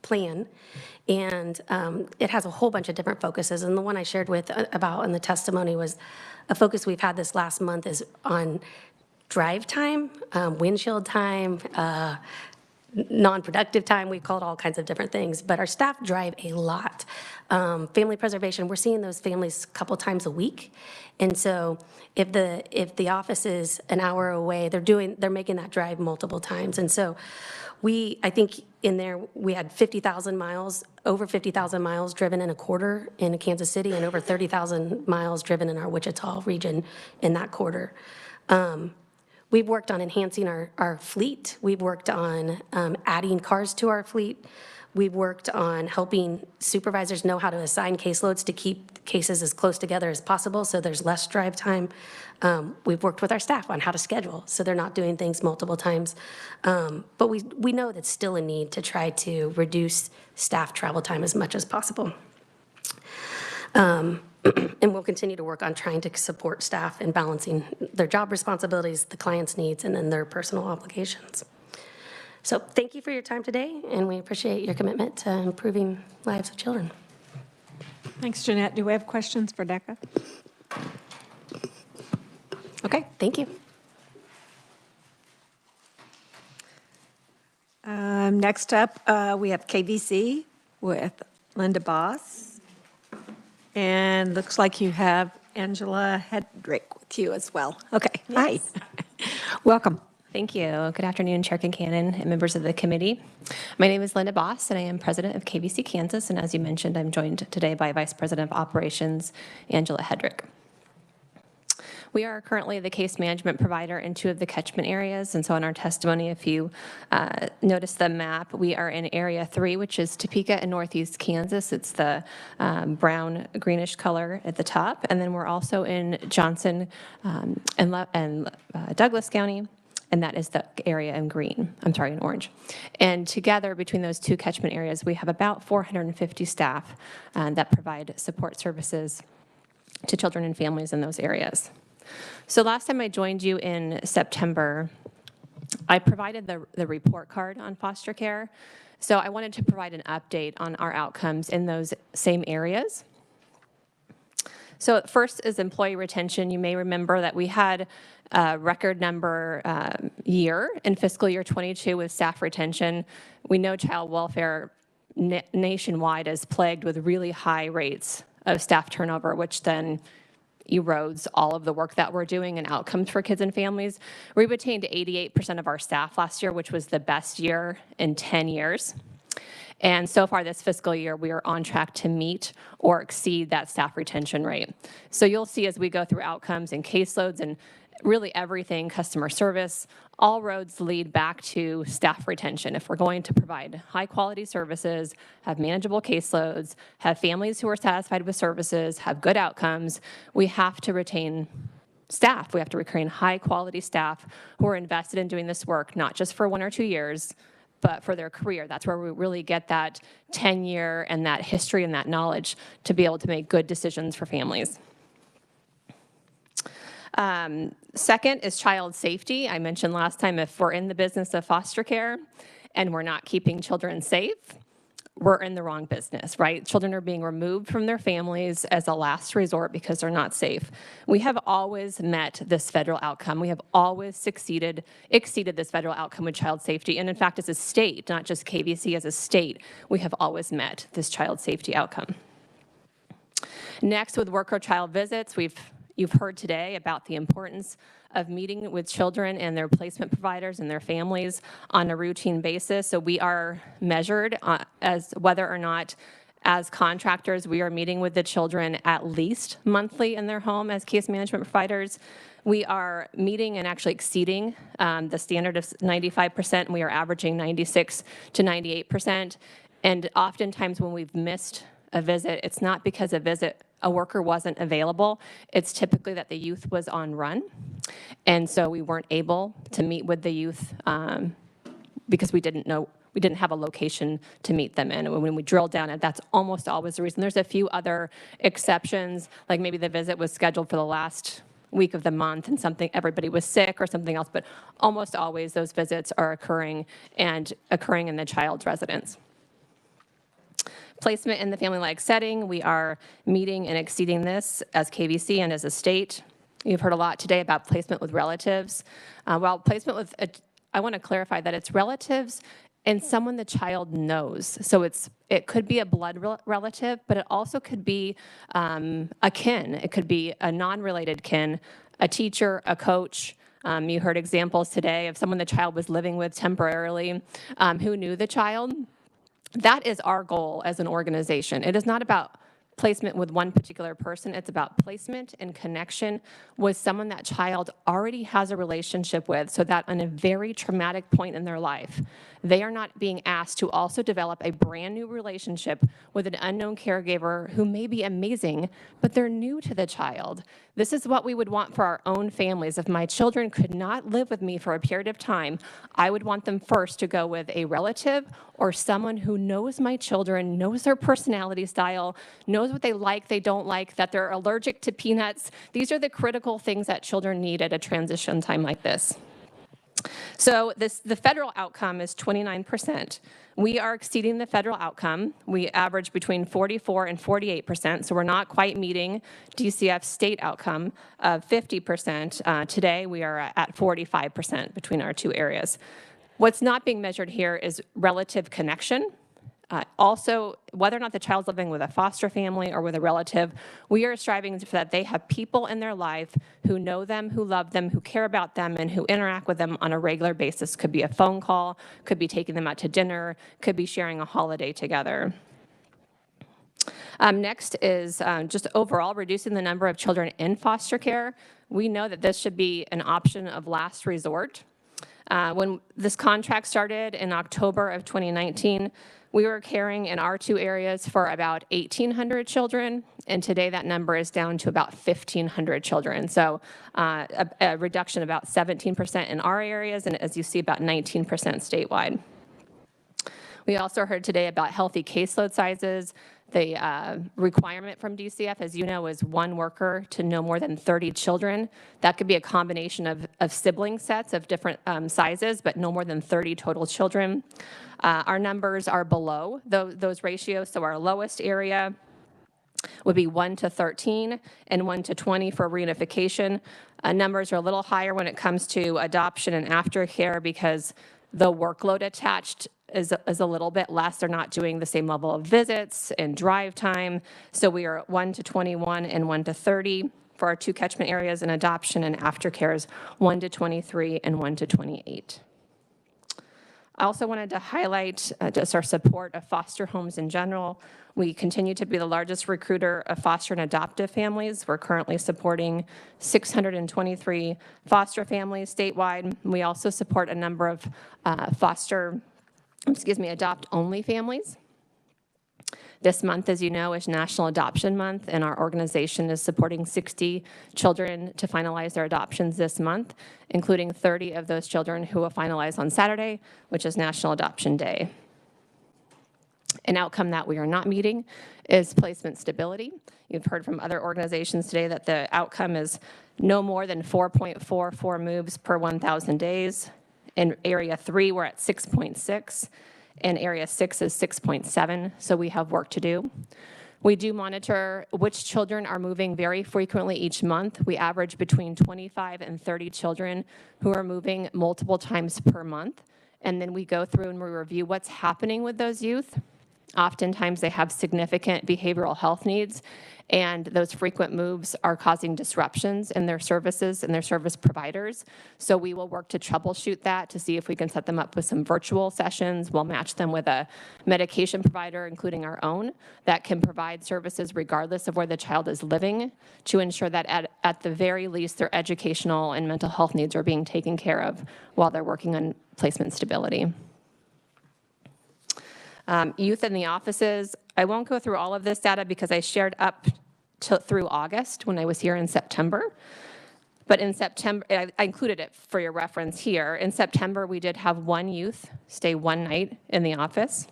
plan, and it has a whole bunch of different focuses. And the one I shared about in the testimony was a focus we've had this last month is on drive time, windshield time, non-productive time. We call it all kinds of different things, but our staff drive a lot. Family preservation, we're seeing those families a couple times a week. And so if the office is an hour away, they're making that drive multiple times. And so I think in there, we had 50,000 miles, over 50,000 miles driven in a quarter in Kansas City, and over 30,000 miles driven in our Wichita region in that quarter. We've worked on enhancing our fleet. We've worked on adding cars to our fleet. We've worked on helping supervisors know how to assign caseloads to keep cases as close together as possible so there's less drive time. We've worked with our staff on how to schedule so they're not doing things multiple times. But we know that's still a need to try to reduce staff travel time as much as possible. And we'll continue to work on trying to support staff in balancing their job responsibilities, the client's needs, and then their personal obligations. So thank you for your time today, and we appreciate your commitment to improving lives of children. Thanks, Jeanette. Do we have questions for DECA? Okay, thank you. Next up, we have KBC with Linda Boss. And looks like you have Angela Hedrick with you as well. Okay, yes. Hi. Welcome. Thank you. Good afternoon, Chair Kincannon and members of the committee. My name is Linda Boss, and I am president of KBC Kansas. And as you mentioned, I'm joined today by Vice President of Operations, Angela Hedrick. We are currently the case management provider in 2 of the catchment areas. And so in our testimony, if you notice the map, we are in Area 3, which is Topeka and Northeast Kansas. It's the brown greenish color at the top. And then we're also in Johnson and Douglas County, and that is the area in green, I'm sorry, in orange. And together, between those two catchment areas, we have about 450 staff that provide support services to children and families in those areas. So last time I joined you in September, I provided the report card on foster care. So I wanted to provide an update on our outcomes in those same areas. So first is employee retention. You may remember that we had a record number year in fiscal year 22 with staff retention. We know child welfare nationwide is plagued with really high rates of staff turnover, which then erodes all of the work that we're doing and outcomes for kids and families. We retained 88% of our staff last year, which was the best year in 10 years. And so far this fiscal year, we are on track to meet or exceed that staff retention rate. So you'll see as we go through outcomes and caseloads and really everything, customer service, all roads lead back to staff retention. If we're going to provide high quality services, have manageable caseloads, have families who are satisfied with services, have good outcomes, we have to retain staff. We have to retain high quality staff who are invested in doing this work, not just for 1 or 2 years, but for their career. That's where we really get that tenure and that history and that knowledge to be able to make good decisions for families. Second is child safety. I mentioned last time, if we're in the business of foster care and we're not keeping children safe, we're in the wrong business, right? Children are being removed from their families as a last resort because they're not safe. We have always met this federal outcome. We have always exceeded this federal outcome with child safety. And in fact, as a state, not just KBC, as a state, we have always met this child safety outcome. Next, with work or child visits, you've heard today about the importance of meeting with children and their placement providers and their families on a routine basis. So we are measured as whether or not, as contractors, we are meeting with the children at least monthly in their home as case management providers. We are meeting and actually exceeding the standard of 95%, and we are averaging 96 to 98%. And oftentimes when we've missed a visit, it's not because a worker wasn't available. It's typically that the youth was on run. And so we weren't able to meet with the youth because we didn't have a location to meet them in. And when we drill down, that's almost always the reason. There's a few other exceptions, like maybe the visit was scheduled for the last week of the month and everybody was sick or something else, but almost always those visits are occurring in the child's residence. Placement in the family-like setting, we are meeting and exceeding this as KBC and as a state. You've heard a lot today about placement with relatives. Well, placement with, I want to clarify that it's relatives and someone the child knows. So it could be a blood relative, but it also could be a kin. It could be a non-related kin, a teacher, a coach. You heard examples today of someone the child was living with temporarily who knew the child. That is our goal as an organization. It is not about placement with one particular person. It's about placement and connection with someone that child already has a relationship with, so that on a very traumatic point in their life, they are not being asked to also develop a brand new relationship with an unknown caregiver who may be amazing, but they're new to the child. This is what we would want for our own families. If my children could not live with me for a period of time, I would want them first to go with a relative or someone who knows my children, knows their personality style, knows what they like, they don't like, that they're allergic to peanuts. These are the critical things that children need at a transition time like this. So the federal outcome is 29%. We are exceeding the federal outcome. We average between 44 and 48%, so we're not quite meeting DCF's state outcome of 50%. Today, we are at 45% between our two areas. What's not being measured here is relative connection. Also, whether or not the child's living with a foster family or with a relative, we are striving for that they have people in their life who know them, who love them, who care about them, and who interact with them on a regular basis. Could be a phone call, could be taking them out to dinner, could be sharing a holiday together. Next is just overall reducing the number of children in foster care. We know that this should be an option of last resort. When this contract started in October of 2019, we were caring in our two areas for about 1,800 children, and today that number is down to about 1,500 children. So a reduction of about 17% in our areas, and as you see, about 19% statewide. We also heard today about healthy caseload sizes. The requirement from DCF, as you know, is one worker to no more than 30 children. That could be a combination of sibling sets of different sizes, but no more than 30 total children. Our numbers are below those ratios, so our lowest area would be 1 to 13 and 1 to 20 for reunification. Numbers are a little higher when it comes to adoption and aftercare because the workload attached is a little bit less. They're not doing the same level of visits and drive time. So we are at 1 to 21 and 1 to 30 for our two catchment areas, and adoption and aftercare is 1 to 23 and 1 to 28. I also wanted to highlight just our support of foster homes in general. We continue to be the largest recruiter of foster and adoptive families. We're currently supporting 623 foster families statewide. We also support a number of adopt-only families. This month, as you know, is National Adoption Month, and our organization is supporting 60 children to finalize their adoptions this month, including 30 of those children who will finalize on Saturday, which is National Adoption Day. An outcome that we are not meeting is placement stability. You've heard from other organizations today that the outcome is no more than 4.44 moves per 1,000 days. In Area 3, we're at 6.6. And Area 6 is 6.7, so we have work to do. We do monitor which children are moving very frequently each month. We average between 25 and 30 children who are moving multiple times per month. And then we go through and we review what's happening with those youth. Oftentimes they have significant behavioral health needs, and those frequent moves are causing disruptions in their services and their service providers. So we will work to troubleshoot that to see if we can set them up with some virtual sessions. We'll match them with a medication provider, including our own, that can provide services regardless of where the child is living, to ensure that at the very least their educational and mental health needs are being taken care of while they're working on placement stability. Youth in the offices, I won't go through all of this data because I shared up through August when I was here in September. But in September, I included it for your reference here. In September, we did have one youth stay one night in the office.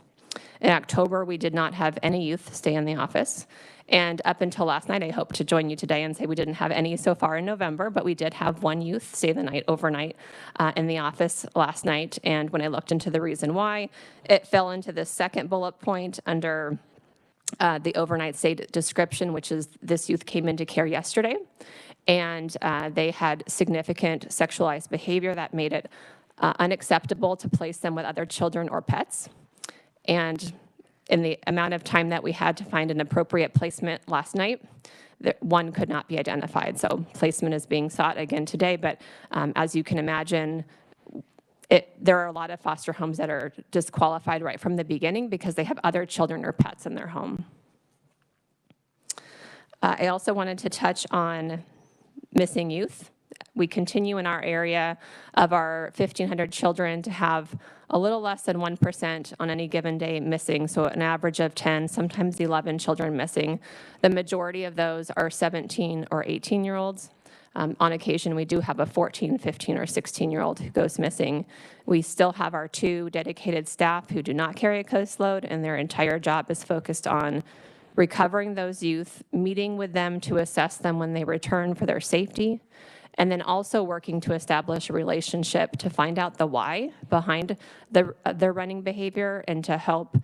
In October, we did not have any youth stay in the office. And up until last night, I hope to join you today and say we didn't have any so far in November, but we did have one youth stay the night overnight in the office last night. And when I looked into the reason why, it fell into the second bullet point under the overnight stay description, which is this youth came into care yesterday, and they had significant sexualized behavior that made it unacceptable to place them with other children or pets. And in the amount of time that we had to find an appropriate placement last night, one could not be identified. So placement is being sought again today, but as you can imagine, there are a lot of foster homes that are disqualified right from the beginning because they have other children or pets in their home. I also wanted to touch on missing youth. We continue in our area of our 1,500 children to have a little less than 1% on any given day missing, so an average of 10, sometimes 11 children missing. The majority of those are 17 or 18-year-olds. On occasion, we do have a 14, 15, or 16-year-old who goes missing. We still have our 2 dedicated staff who do not carry a caseload, and their entire job is focused on recovering those youth, meeting with them to assess them when they return for their safety, and then also working to establish a relationship to find out the why behind their running behavior and to help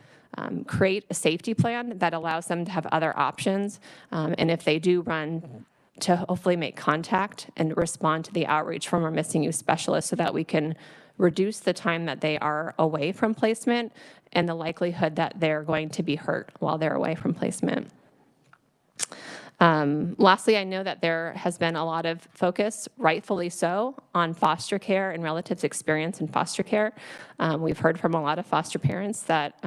create a safety plan that allows them to have other options. And if they do run, to hopefully make contact and respond to the outreach from our missing youth specialist so that we can reduce the time that they are away from placement and the likelihood that they're going to be hurt while they're away from placement. Lastly, I know that there has been a lot of focus, rightfully so, on foster care and relatives' experience in foster care. We've heard from a lot of foster parents that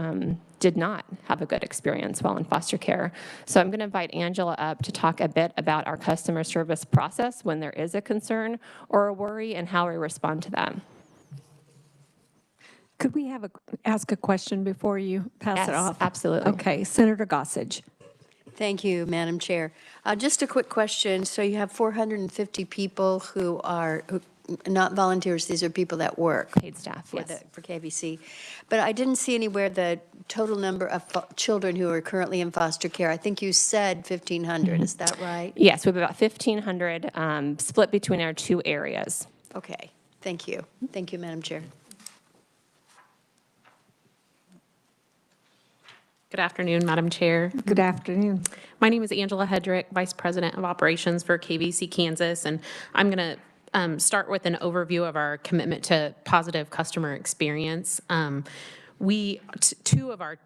did not have a good experience while in foster care. So I'm going to invite Angela up to talk a bit about our customer service process when there is a concern or a worry and how we respond to that. Could we ask a question before you pass it Yes, off? absolutely. Okay, Senator Godsey. Thank you, Madam Chair. Just a quick question. So you have 450 people who are not volunteers, these are people that work. Paid staff, For yes. for KBC. But I didn't see anywhere the total number of children who are currently in foster care. I think you said 1,500, is that right? Yes, we have about 1,500 split between our two areas. Okay, thank you. Thank you, Madam Chair. Good afternoon, Madam Chair. Good afternoon. My name is Angela Hedrick, Vice President of Operations for KBC Kansas, and I'm going to start with an overview of our commitment to positive customer experience. Two of our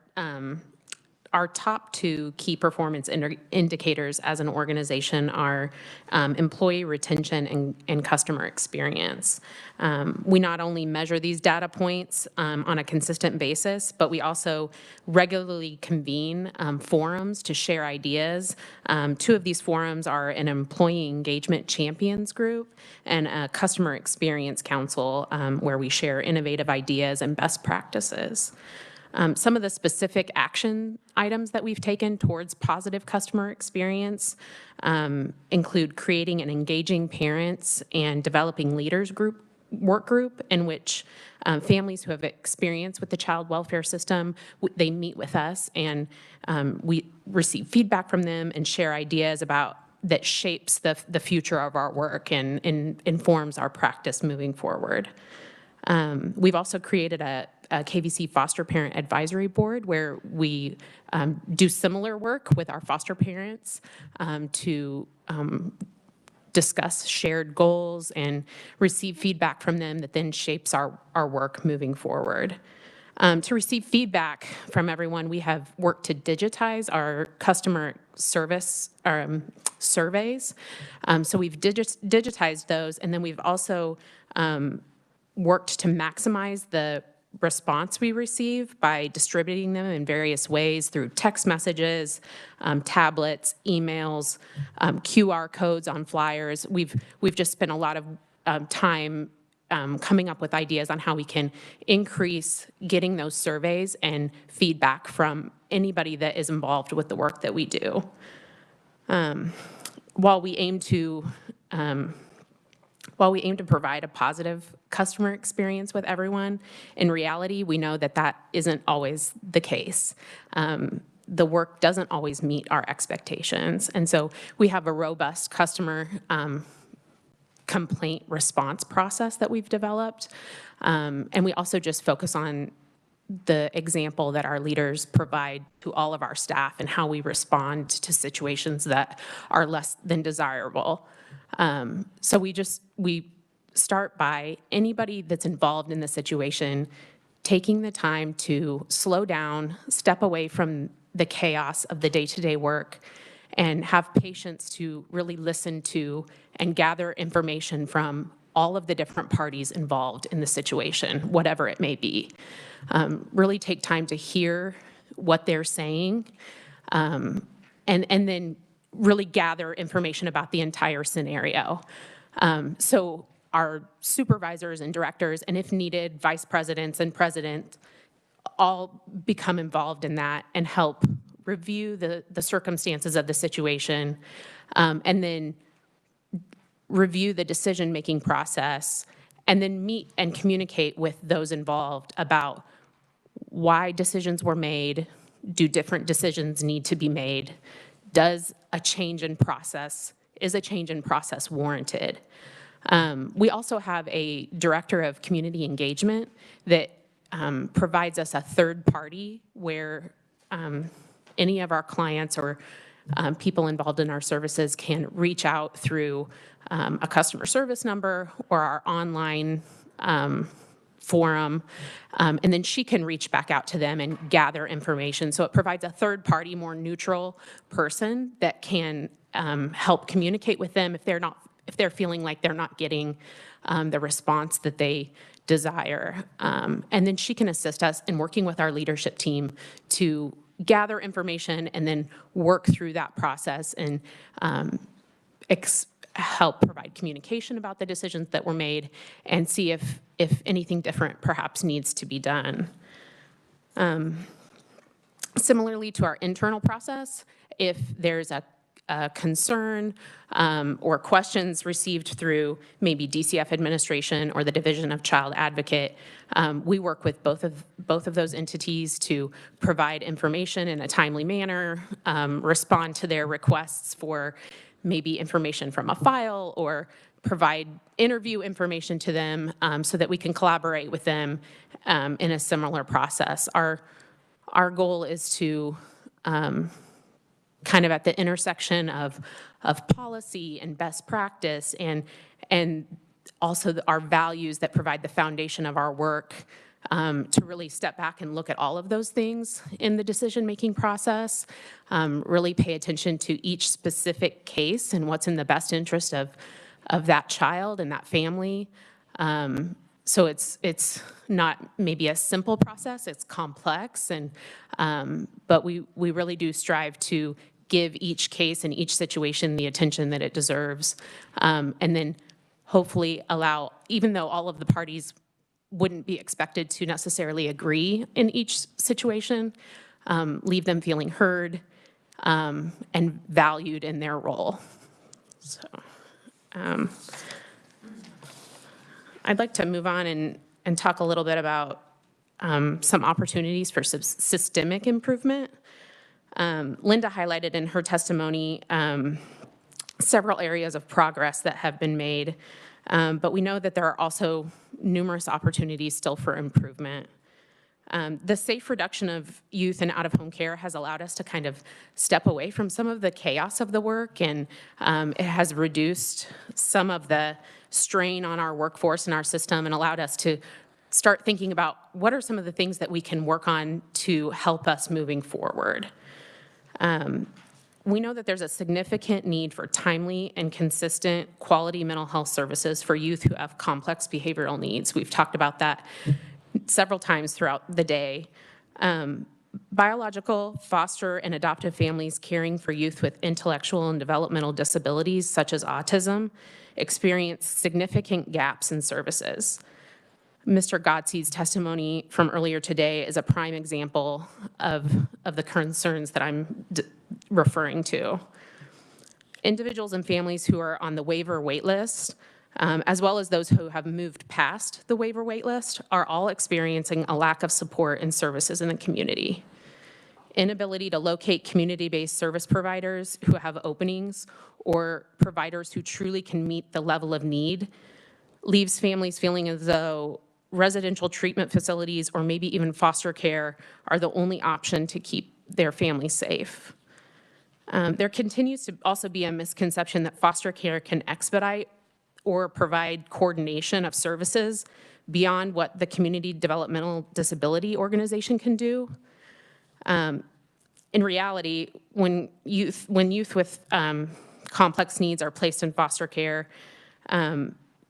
top two key performance indicators as an organization are employee retention and customer experience. We not only measure these data points on a consistent basis, but we also regularly convene forums to share ideas. Two of these forums are an employee engagement champions group and a customer experience council where we share innovative ideas and best practices. Some of the specific action items that we've taken towards positive customer experience include creating an engaging parents and developing leaders work group in which families who have experience with the child welfare system, they meet with us and we receive feedback from them and share ideas about that shapes the future of our work and informs our practice moving forward. We've also created a KVC Foster Parent Advisory Board where we do similar work with our foster parents to discuss shared goals and receive feedback from them that then shapes our work moving forward. To receive feedback from everyone, we have worked to digitize our customer service surveys. So we've digitized those, and then we've also worked to maximize the response we receive by distributing them in various ways through text messages, tablets, emails, QR codes on flyers. We've just spent a lot of time coming up with ideas on how we can increase getting those surveys and feedback from anybody that is involved with the work that we do. While we aim to provide a positive customer experience with everyone, in reality, we know that that isn't always the case. The work doesn't always meet our expectations. And so we have a robust customer complaint response process that we've developed. And we also just focus on the example that our leaders provide to all of our staff and how we respond to situations that are less than desirable. So we start by anybody that's involved in the situation taking the time to slow down, step away from the chaos of the day-to-day work, and have patience to really listen to and gather information from all of the different parties involved in the situation, whatever it may be. Really take time to hear what they're saying, and then really gather information about the entire scenario. So our supervisors and directors, and if needed, vice presidents and president, all become involved in that and help review the circumstances of the situation, and then review the decision-making process, and then meet and communicate with those involved about why decisions were made, do different decisions need to be made, is a change in process warranted? We also have a director of community engagement that provides us a third party where any of our clients or people involved in our services can reach out through a customer service number or our online forum, and then she can reach back out to them and gather information. So it provides a third party, more neutral person that can help communicate with them if they're feeling like they're not getting the response that they desire. And then she can assist us in working with our leadership team to gather information and then work through that process and help provide communication about the decisions that were made and see if anything different perhaps needs to be done. Similarly to our internal process, if there's a concern or questions received through maybe DCF administration or the Division of Child Advocate, we work with both of those entities to provide information in a timely manner, respond to their requests for maybe information from a file, or provide interview information to them so that we can collaborate with them in a similar process. Our goal is to kind of at the intersection of policy and best practice and also our values that provide the foundation of our work, to really step back and look at all of those things in the decision-making process, really pay attention to each specific case and what's in the best interest of that child and that family. So it's not maybe a simple process, it's complex, but we really do strive to give each case and each situation the attention that it deserves, and then hopefully allow, even though all of the parties wouldn't be expected to necessarily agree in each situation, leave them feeling heard and valued in their role. So I'd like to move on and talk a little bit about some opportunities for systemic improvement. Linda highlighted in her testimony several areas of progress that have been made, but we know that there are also numerous opportunities still for improvement. The safe reduction of youth in out-of-home care has allowed us to kind of step away from some of the chaos of the work, and it has reduced some of the strain on our workforce and our system and allowed us to start thinking about what are some of the things that we can work on to help us moving forward. We know that there's a significant need for timely and consistent quality mental health services for youth who have complex behavioral needs. We've talked about that several times throughout the day. Biological, foster, and adoptive families caring for youth with intellectual and developmental disabilities, such as autism, experience significant gaps in services. Mr. Godsey's testimony from earlier today is a prime example of the concerns that I'm referring to. Individuals and families who are on the waiver wait list, as well as those who have moved past the waiver wait list, are all experiencing a lack of support and services in the community. Inability to locate community-based service providers who have openings or providers who truly can meet the level of need leaves families feeling as though residential treatment facilities or maybe even foster care are the only option to keep their family safe. There continues to also be a misconception that foster care can expedite or provide coordination of services beyond what the Community Developmental Disability Organization can do. In reality, when youth with complex needs are placed in foster care,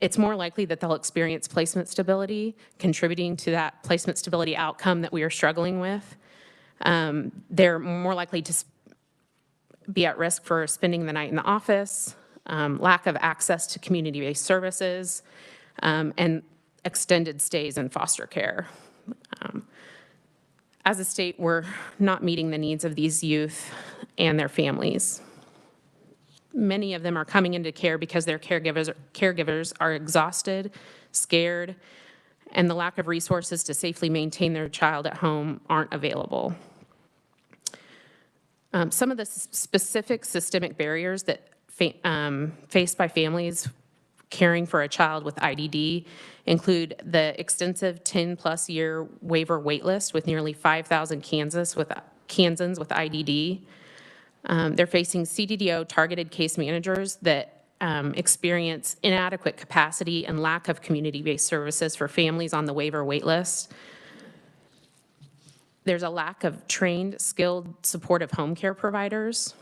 it's more likely that they'll experience placement stability, contributing to that placement stability outcome that we are struggling with. They're more likely to be at risk for spending the night in the office, lack of access to community-based services, and extended stays in foster care. As a state, we're not meeting the needs of these youth and their families. Many of them are coming into care because their caregivers are exhausted, scared, and the lack of resources to safely maintain their child at home aren't available. Some of the specific systemic barriers that faced by families caring for a child with IDD include the extensive 10-plus year waiver waitlist with nearly 5,000 Kansans with IDD. They're facing CDDO targeted case managers that experience inadequate capacity and lack of community-based services for families on the waiver waitlist. There's a lack of trained, skilled, supportive home care providers.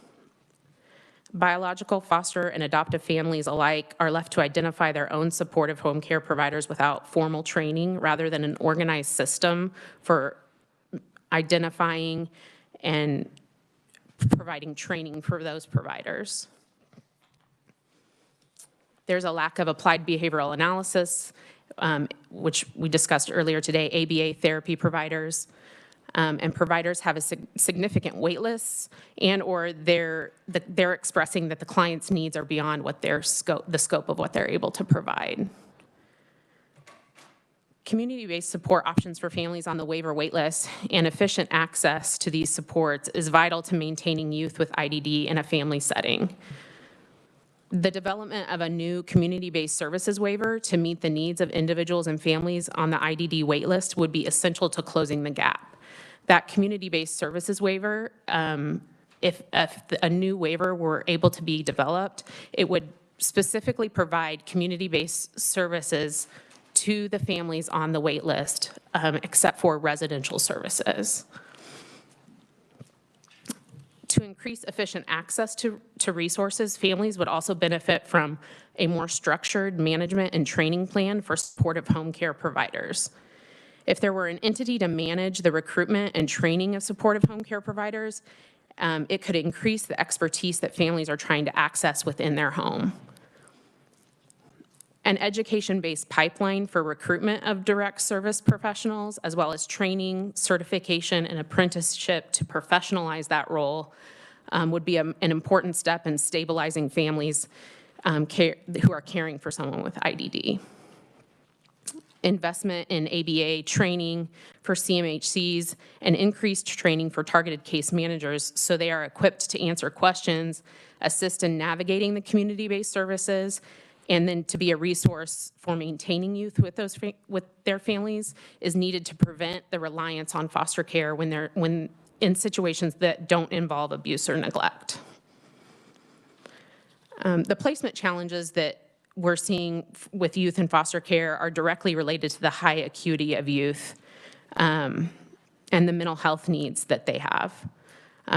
Biological, foster, and adoptive families alike are left to identify their own supportive home care providers without formal training rather than an organized system for identifying and providing training for those providers. There's a lack of applied behavioral analysis, which we discussed earlier today, ABA therapy providers. And providers have a significant wait lists, and/or they're expressing that the client's needs are beyond what the scope of what they're able to provide. Community-based support options for families on the waiver wait list and efficient access to these supports is vital to maintaining youth with IDD in a family setting. The development of a new community-based services waiver to meet the needs of individuals and families on the IDD wait list would be essential to closing the gap. That community-based services waiver, if a new waiver were able to be developed, it would specifically provide community-based services to the families on the wait list, except for residential services. To increase efficient access to resources, families would also benefit from a more structured management and training plan for supportive home care providers. If there were an entity to manage the recruitment and training of supportive home care providers, it could increase the expertise that families are trying to access within their home. An education-based pipeline for recruitment of direct service professionals, as well as training, certification, and apprenticeship to professionalize that role would be an important step in stabilizing families who are caring for someone with IDD. Investment in ABA training for CMHCs and increased training for targeted case managers so they are equipped to answer questions, assist in navigating the community-based services, and then to be a resource for maintaining youth with their families is needed to prevent the reliance on foster care when in situations that don't involve abuse or neglect. The placement challenges that we're seeing with youth in foster care are directly related to the high acuity of youth and the mental health needs that they have.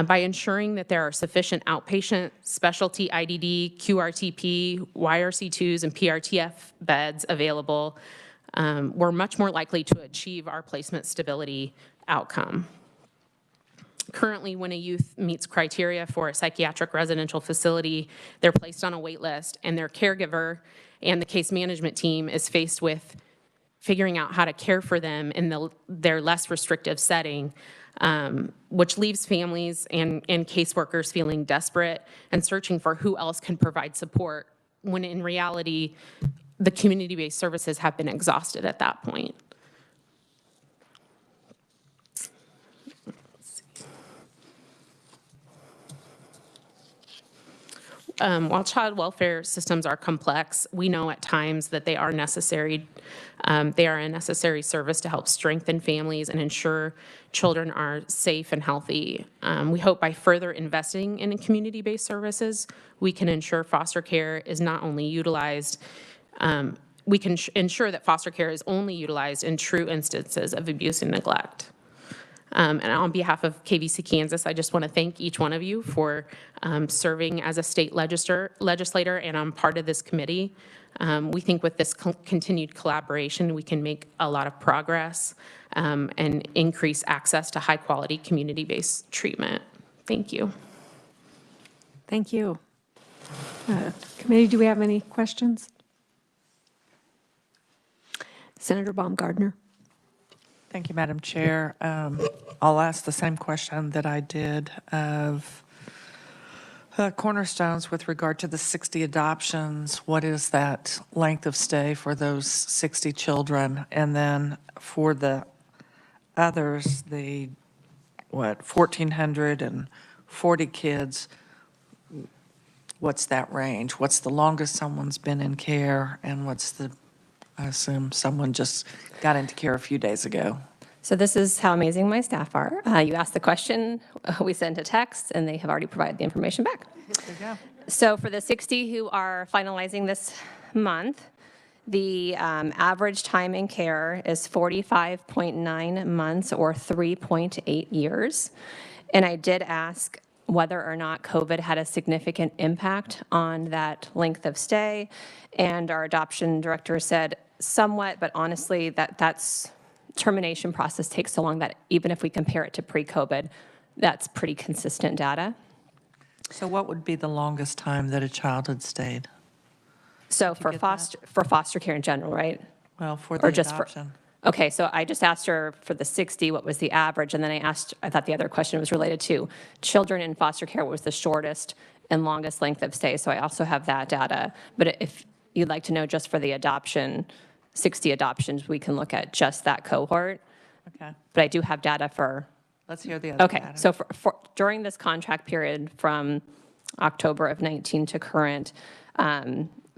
By ensuring that there are sufficient outpatient, specialty IDD, QRTP, YRC2s, and PRTF beds available, we're much more likely to achieve our placement stability outcome. Currently, when a youth meets criteria for a psychiatric residential facility, they're placed on a wait list, and their caregiver and the case management team is faced with figuring out how to care for them in their less restrictive setting, which leaves families and caseworkers feeling desperate and searching for who else can provide support, when in reality, the community-based services have been exhausted at that point. While child welfare systems are complex, we know at times that they are necessary. They are a necessary service to help strengthen families and ensure children are safe and healthy. We hope by further investing in community-based services, we can ensure foster care is not only utilized, we can ensure that foster care is only utilized in true instances of abuse and neglect. And on behalf of KVC Kansas, I just want to thank each one of you for serving as a state legislator, and I'm part of this committee. We think with this continued collaboration, we can make a lot of progress and increase access to high-quality community-based treatment. Thank you. Thank you. Committee, do we have any questions? Senator Baumgardner. Thank you, Madam Chair. I'll ask the same question that I did of Cornerstones with regard to the 60 adoptions. What is that length of stay for those 60 children? And then for the others, the, 1,440 kids, what's that range? What's the longest someone's been in care, and what's the, I assume someone just got into care a few days ago? So this is how amazing my staff are. You ask the question, we send a text, and they have already provided the information back. There you go. So for the 60 who are finalizing this month, the average time in care is 45.9 months or 3.8 years. And I did ask whether or not COVID had a significant impact on that length of stay. And our adoption director said somewhat, but honestly, that's termination process takes so long that even if we compare it to pre-COVID, that's pretty consistent data. So what would be the longest time that a child had stayed? So for foster care in general, right? Well, for the Or just adoption. Okay, so I just asked her for the 60, what was the average? And then I thought the other question was related to children in foster care, what was the shortest and longest length of stay? So I also have that data. But if you'd like to know just for the adoption, 60 adoptions, we can look at just that cohort. Okay. But I do have data for. Let's hear the other Okay, data. so during this contract period from October of 19 to current,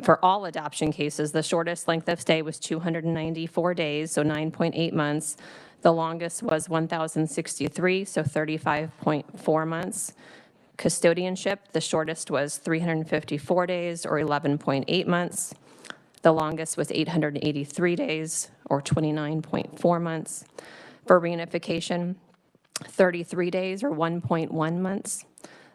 for all adoption cases, the shortest length of stay was 294 days, so 9.8 months. The longest was 1,063, so 35.4 months. Custodianship, the shortest was 354 days, or 11.8 months. The longest was 883 days, or 29.4 months. For reunification, 33 days, or 1.1 months.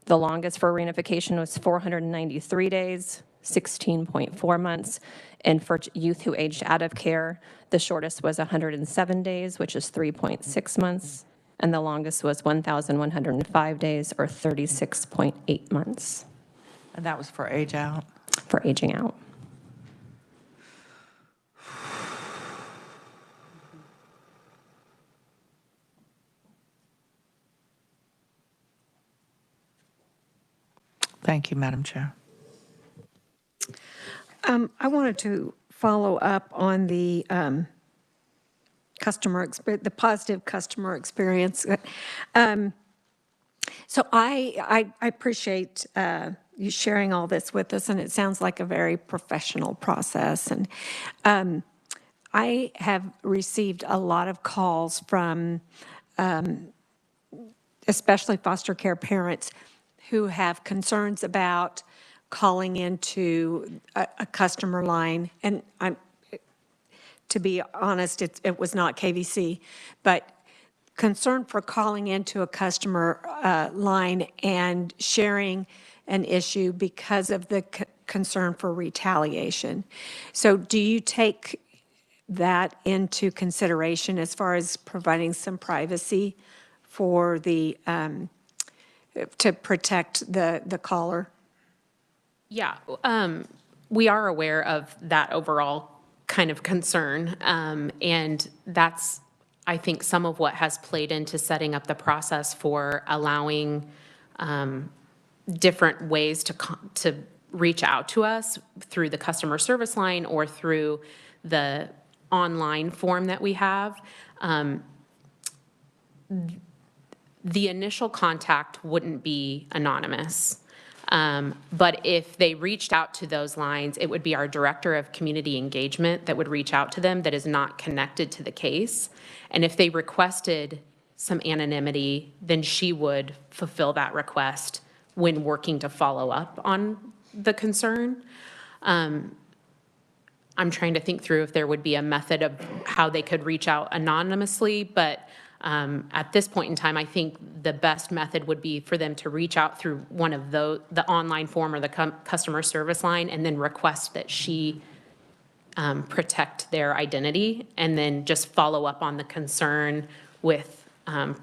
The longest for reunification was 493 days, 16.4 months. And for youth who aged out of care, the shortest was 107 days, which is 3.6 months. And the longest was 1,105 days, or 36.8 months. And that was for age out? For aging out. Thank you, Madam Chair. I wanted to follow up on the the positive customer experience. So I appreciate you sharing all this with us, and it sounds like a very professional process. And I have received a lot of calls from especially foster care parents who have concerns about calling into a customer line. And to be honest, it was not KVC, but concern for calling into a customer line and sharing an issue because of the concern for retaliation. So do you take that into consideration as far as providing some privacy for the to protect the caller? Yeah, we are aware of that overall kind of concern, and that's, I think, some of what has played into setting up the process for allowing different ways to reach out to us through the customer service line or through the online form that we have. The initial contact wouldn't be anonymous. But if they reached out to those lines, it would be our director of community engagement that would reach out to them that is not connected to the case. And if they requested some anonymity, then she would fulfill that request when working to follow up on the concern. I'm trying to think through if there would be a method of how they could reach out anonymously, but at this point in time, I think the best method would be for them to reach out through one of the online form or the customer service line and then request that she protect their identity and then just follow up on the concern with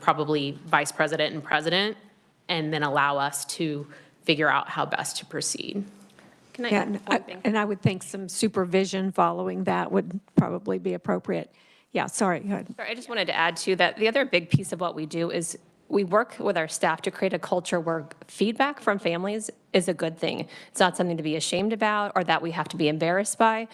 probably vice president and president and then allow us to figure out how best to proceed. Can I Yeah, add one thing? and I would think some supervision following that would probably be appropriate. Yeah, sorry, go ahead. Sorry, I just wanted to add to that. The other big piece of what we do is we work with our staff to create a culture where feedback from families is a good thing. It's not something to be ashamed about or that we have to be embarrassed by.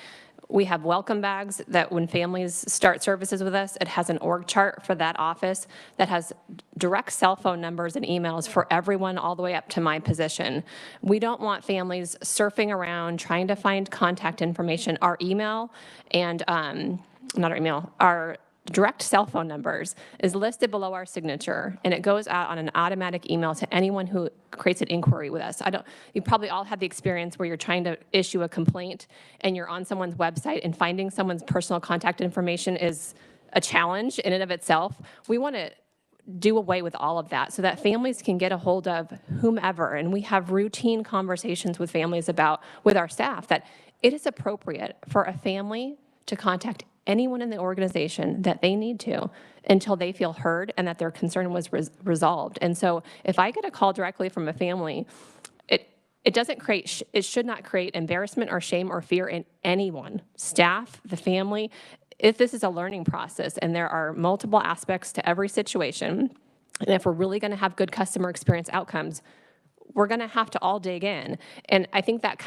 We have welcome bags that when families start services with us, it has an org chart for that office that has direct cell phone numbers and emails for everyone all the way up to my position. We don't want families surfing around trying to find contact information. Our email and, not our email, our direct cell phone numbers is listed below our signature, and it goes out on an automatic email to anyone who creates an inquiry with us. You probably all had the experience where you're trying to issue a complaint and you're on someone's website and finding someone's personal contact information is a challenge in and of itself. We want to do away with all of that so that families can get a hold of whomever, and we have routine conversations with families with our staff that it is appropriate for a family to contact anyone in the organization that they need to until they feel heard and that their concern was resolved. And so if I get a call directly from a family, it should not create embarrassment or shame or fear in anyone, staff, the family. If this is a learning process and there are multiple aspects to every situation, and if we're really going to have good customer experience outcomes, we're going to have to all dig in. And I think that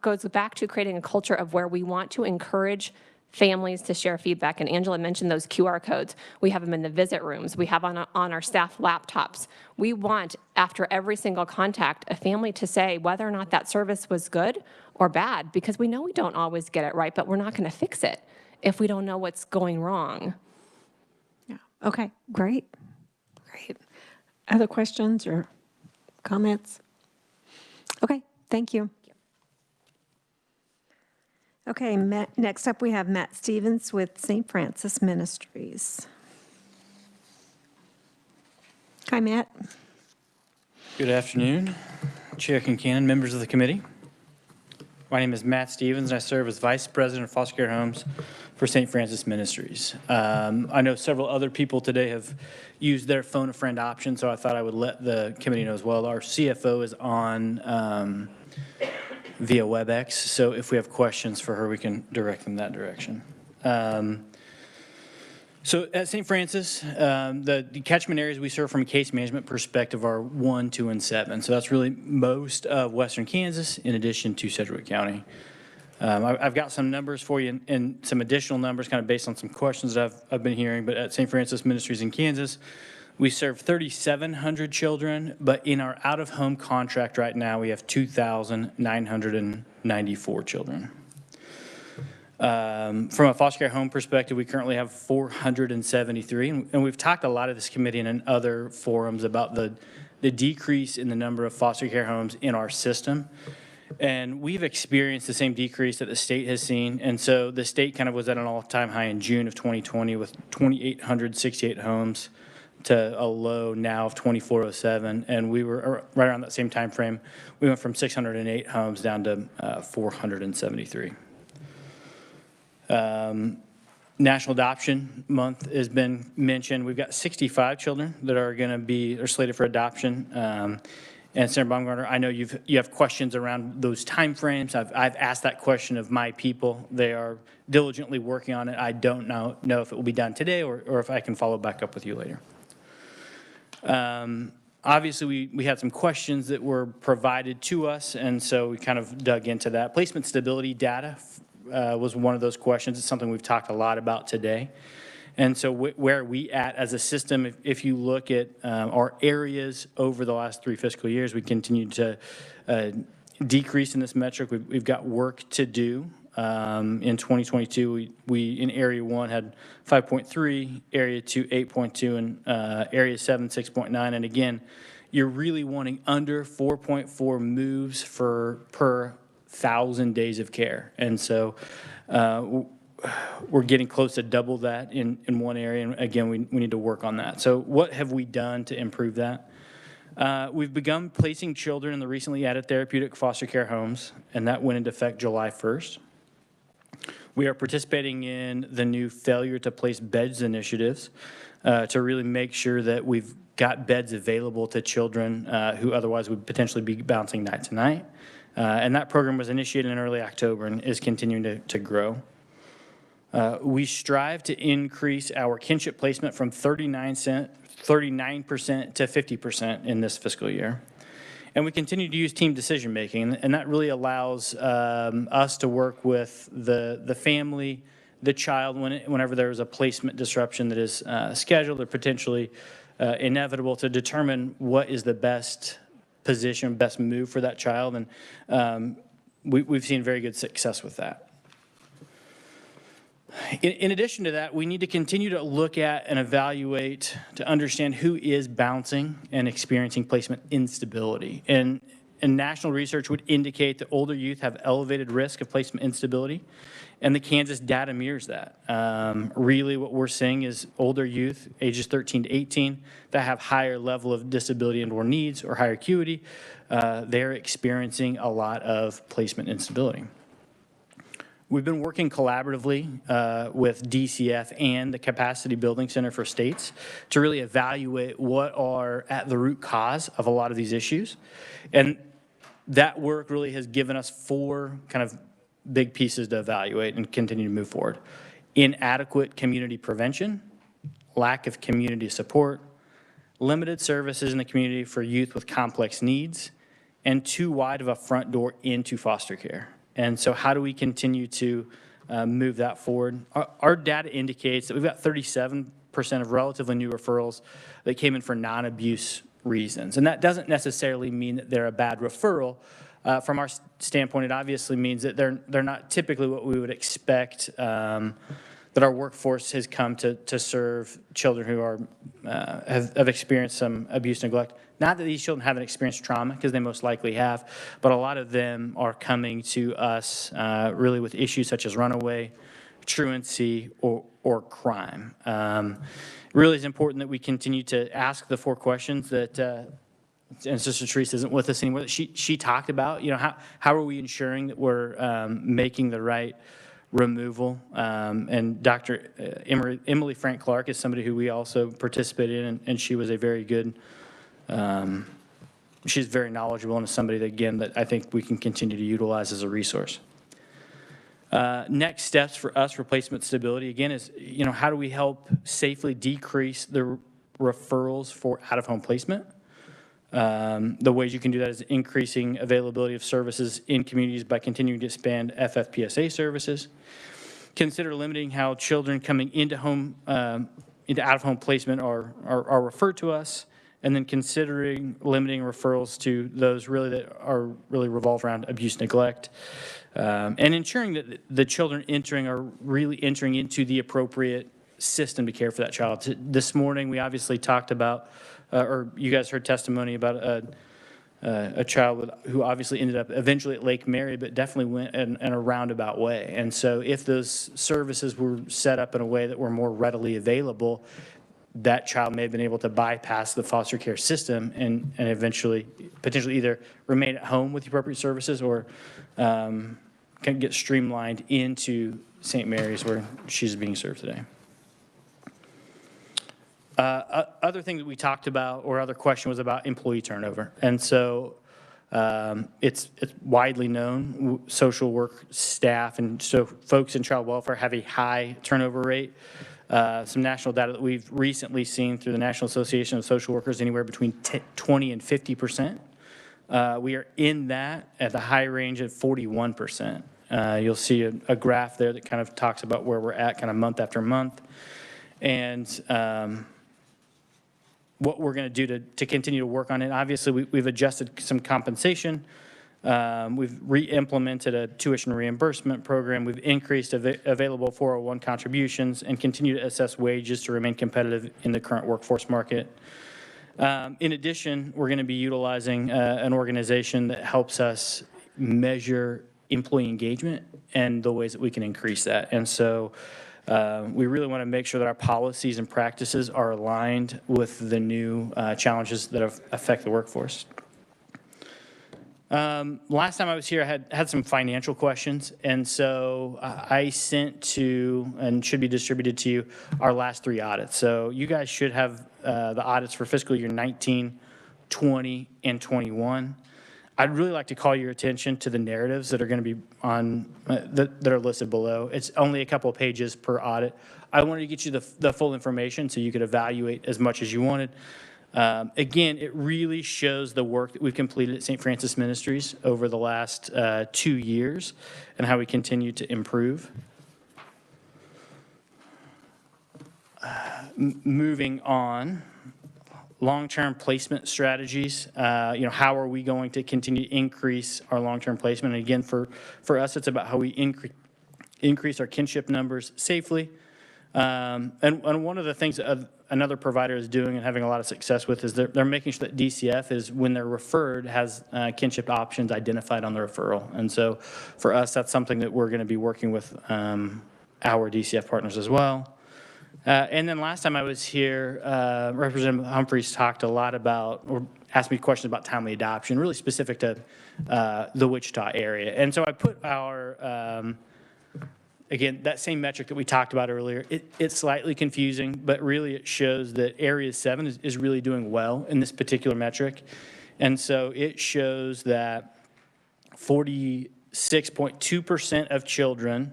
goes back to creating a culture of where we want to encourage families to share feedback. And Angela mentioned those QR codes. We have them in the visit rooms. We have on our staff laptops. We want, after every single contact, a family to say whether or not that service was good or bad, because we know we don't always get it right, but we're not going to fix it if we don't know what's going wrong. Yeah. Okay, great. Great. Other questions or comments? Okay, thank you. Okay, next up we have Matt Stevens with St. Francis Ministries. Hi, Matt. Good afternoon, Chair Kincannon, members of the committee. My name is Matt Stevens, and I serve as Vice President of Foster Care Homes for St. Francis Ministries. I know several other people today have used their phone a friend option, so I thought I would let the committee know as well. Our CFO is on via WebEx, so if we have questions for her, we can direct them that direction. So at St. Francis, the catchment areas we serve from a case management perspective are 1, 2, and 7. So that's really most of western Kansas in addition to Sedgwick County. I've got some numbers for you and some additional numbers kind of based on some questions that I've been hearing. But at St. Francis Ministries in Kansas, we serve 3,700 children, but in our out-of-home contract right now, we have 2,994 children. From a foster care home perspective, we currently have 473, and we've talked a lot of this committee and in other forums about the decrease in the number of foster care homes in our system. And we've experienced the same decrease that the state has seen. And so the state kind of was at an all-time high in June of 2020 with 2,868 homes to a low now of 2,407. And we were right around that same time frame. We went from 608 homes down to 473. National Adoption Month has been mentioned. We've got 65 children that are slated for adoption. And Senator Baumgartner, I know you have questions around those timeframes. I've asked that question of my people. They are diligently working on it. I don't know if it will be done today or if I can follow back up with you later. Obviously, we had some questions that were provided to us, and so we kind of dug into that. Placement stability data was one of those questions. It's something we've talked a lot about today. And so where are we at as a system? If you look at our areas over the last 3 fiscal years, we continue to decrease in this metric. We've got work to do. In 2022, we in Area 1 had 5.3, Area 2, 8.2, and Area 7, 6.9. And again, you're really wanting under 4.4 moves per 1,000 days of care. And so we're getting close to double that in one area. And again, we need to work on that. So what have we done to improve that? We've begun placing children in the recently added therapeutic foster care homes, and that went into effect July 1st. We are participating in the new failure to place beds initiatives to really make sure that we've got beds available to children who otherwise would potentially be bouncing night to night. And that program was initiated in early October and is continuing to grow. We strive to increase our kinship placement from 39% to 50% in this fiscal year. And we continue to use team decision-making, and that really allows us to work with the family, the child, whenever there is a placement disruption that is scheduled or potentially inevitable, to determine what is the best position, best move for that child. And we've seen very good success with that. In addition to that, we need to continue to look at and evaluate to understand who is bouncing and experiencing placement instability. And national research would indicate that older youth have elevated risk of placement instability, and the Kansas data mirrors that. Really what we're seeing is older youth, ages 13 to 18, that have higher level of disability and or needs or higher acuity, they're experiencing a lot of placement instability. We've been working collaboratively with DCF and the Capacity Building Center for States to really evaluate what are at the root cause of a lot of these issues. And That work really has given us 4 kind of big pieces to evaluate and continue to move forward. Inadequate community prevention, lack of community support, limited services in the community for youth with complex needs, and too wide of a front door into foster care. And so how do we continue to move that forward? Our data indicates that we've got 37% of relatively new referrals that came in for non-abuse reasons. And that doesn't necessarily mean that they're a bad referral. From our standpoint, it obviously means that they're not typically what we would expect, that our workforce has come to serve children who are have experienced some abuse, neglect. Not that these children haven't experienced trauma, because they most likely have, but a lot of them are coming to us really with issues such as runaway, truancy, or crime. Really, it's important that we continue to ask the 4 questions that, and Sister Therese isn't with us anymore, that she talked about. How are we ensuring that we're making the right removal? And Dr. Emily Frank Clark is somebody who we also participated in, and she was a very good, she's very knowledgeable and is somebody that, again, that I think we can continue to utilize as a resource. Next steps for us for placement stability, again, is, how do we help safely decrease the referrals for out-of-home placement? The ways you can do that is increasing availability of services in communities by continuing to expand FFPSA services. Consider limiting how children coming into out-of-home placement are referred to us, and then considering limiting referrals to those really that are really revolve around abuse, neglect, and ensuring that the children entering are really entering into the appropriate system to care for that child. This morning, we obviously talked about, or you guys heard testimony about a child who obviously ended up eventually at Lake Mary, but definitely went in a roundabout way. And so if those services were set up in a way that were more readily available, that child may have been able to bypass the foster care system and eventually potentially either remain at home with the appropriate services or can get streamlined into St. Mary's where she's being served today. Other thing that we talked about, or other question, was about employee turnover. And so it's widely known, social work staff and so folks in child welfare have a high turnover rate. Some national data that we've recently seen through the National Association of Social Workers, anywhere between 20 and 50%. We are in that at the high range of 41%. You'll see a graph there that kind of talks about where we're at kind of month after month. And what we're going to do to continue to work on it. Obviously, we've adjusted some compensation. We've re-implemented a tuition reimbursement program. We've increased available 401 contributions and continue to assess wages to remain competitive in the current workforce market. In addition, we're going to be utilizing an organization that helps us measure employee engagement and the ways that we can increase that. And so we really want to make sure that our policies and practices are aligned with the new challenges that affect the workforce. Last time I was here, I had some financial questions, and so I sent to, and should be distributed to you, our last 3 audits. So you guys should have the audits for fiscal year 19, 20, and 21. I'd really like to call your attention to the narratives that are going to be on, that are listed below. It's only a couple of pages per audit. I wanted to get you the full information so you could evaluate as much as you wanted. Again, it really shows the work that we've completed at St. Francis Ministries over the last 2 years and how we continue to improve. Moving on, long-term placement strategies. How are we going to continue to increase our long-term placement? And again, for us, it's about how we increase our kinship numbers safely. And one of the things another provider is doing and having a lot of success with is they're making sure that DCF is, when they're referred, has kinship options identified on the referral. And so for us, that's something that we're going to be working with our DCF partners as well. And then last time I was here, Representative Humphreys talked a lot about, or asked me questions about timely adoption, really specific to the Wichita area. And so I put our, again, that same metric that we talked about earlier. It's slightly confusing, but really it shows that Area 7 is really doing well in this particular metric. And so it shows that 46.2% of children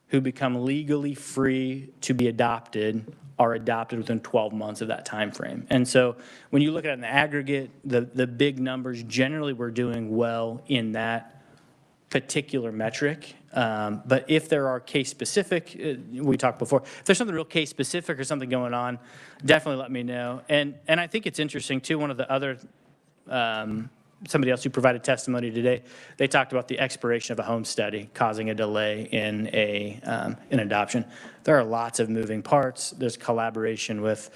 who become legally free to be adopted are adopted within 12 months of that time frame. And so when you look at it in the aggregate, the big numbers, generally we're doing well in that particular metric. But if there are case-specific, we talked before, if there's something real case-specific or something going on, definitely let me know. And I think it's interesting, too, one of the other somebody else who provided testimony today, they talked about the expiration of a home study causing a delay in an adoption. There are lots of moving parts. There's collaboration with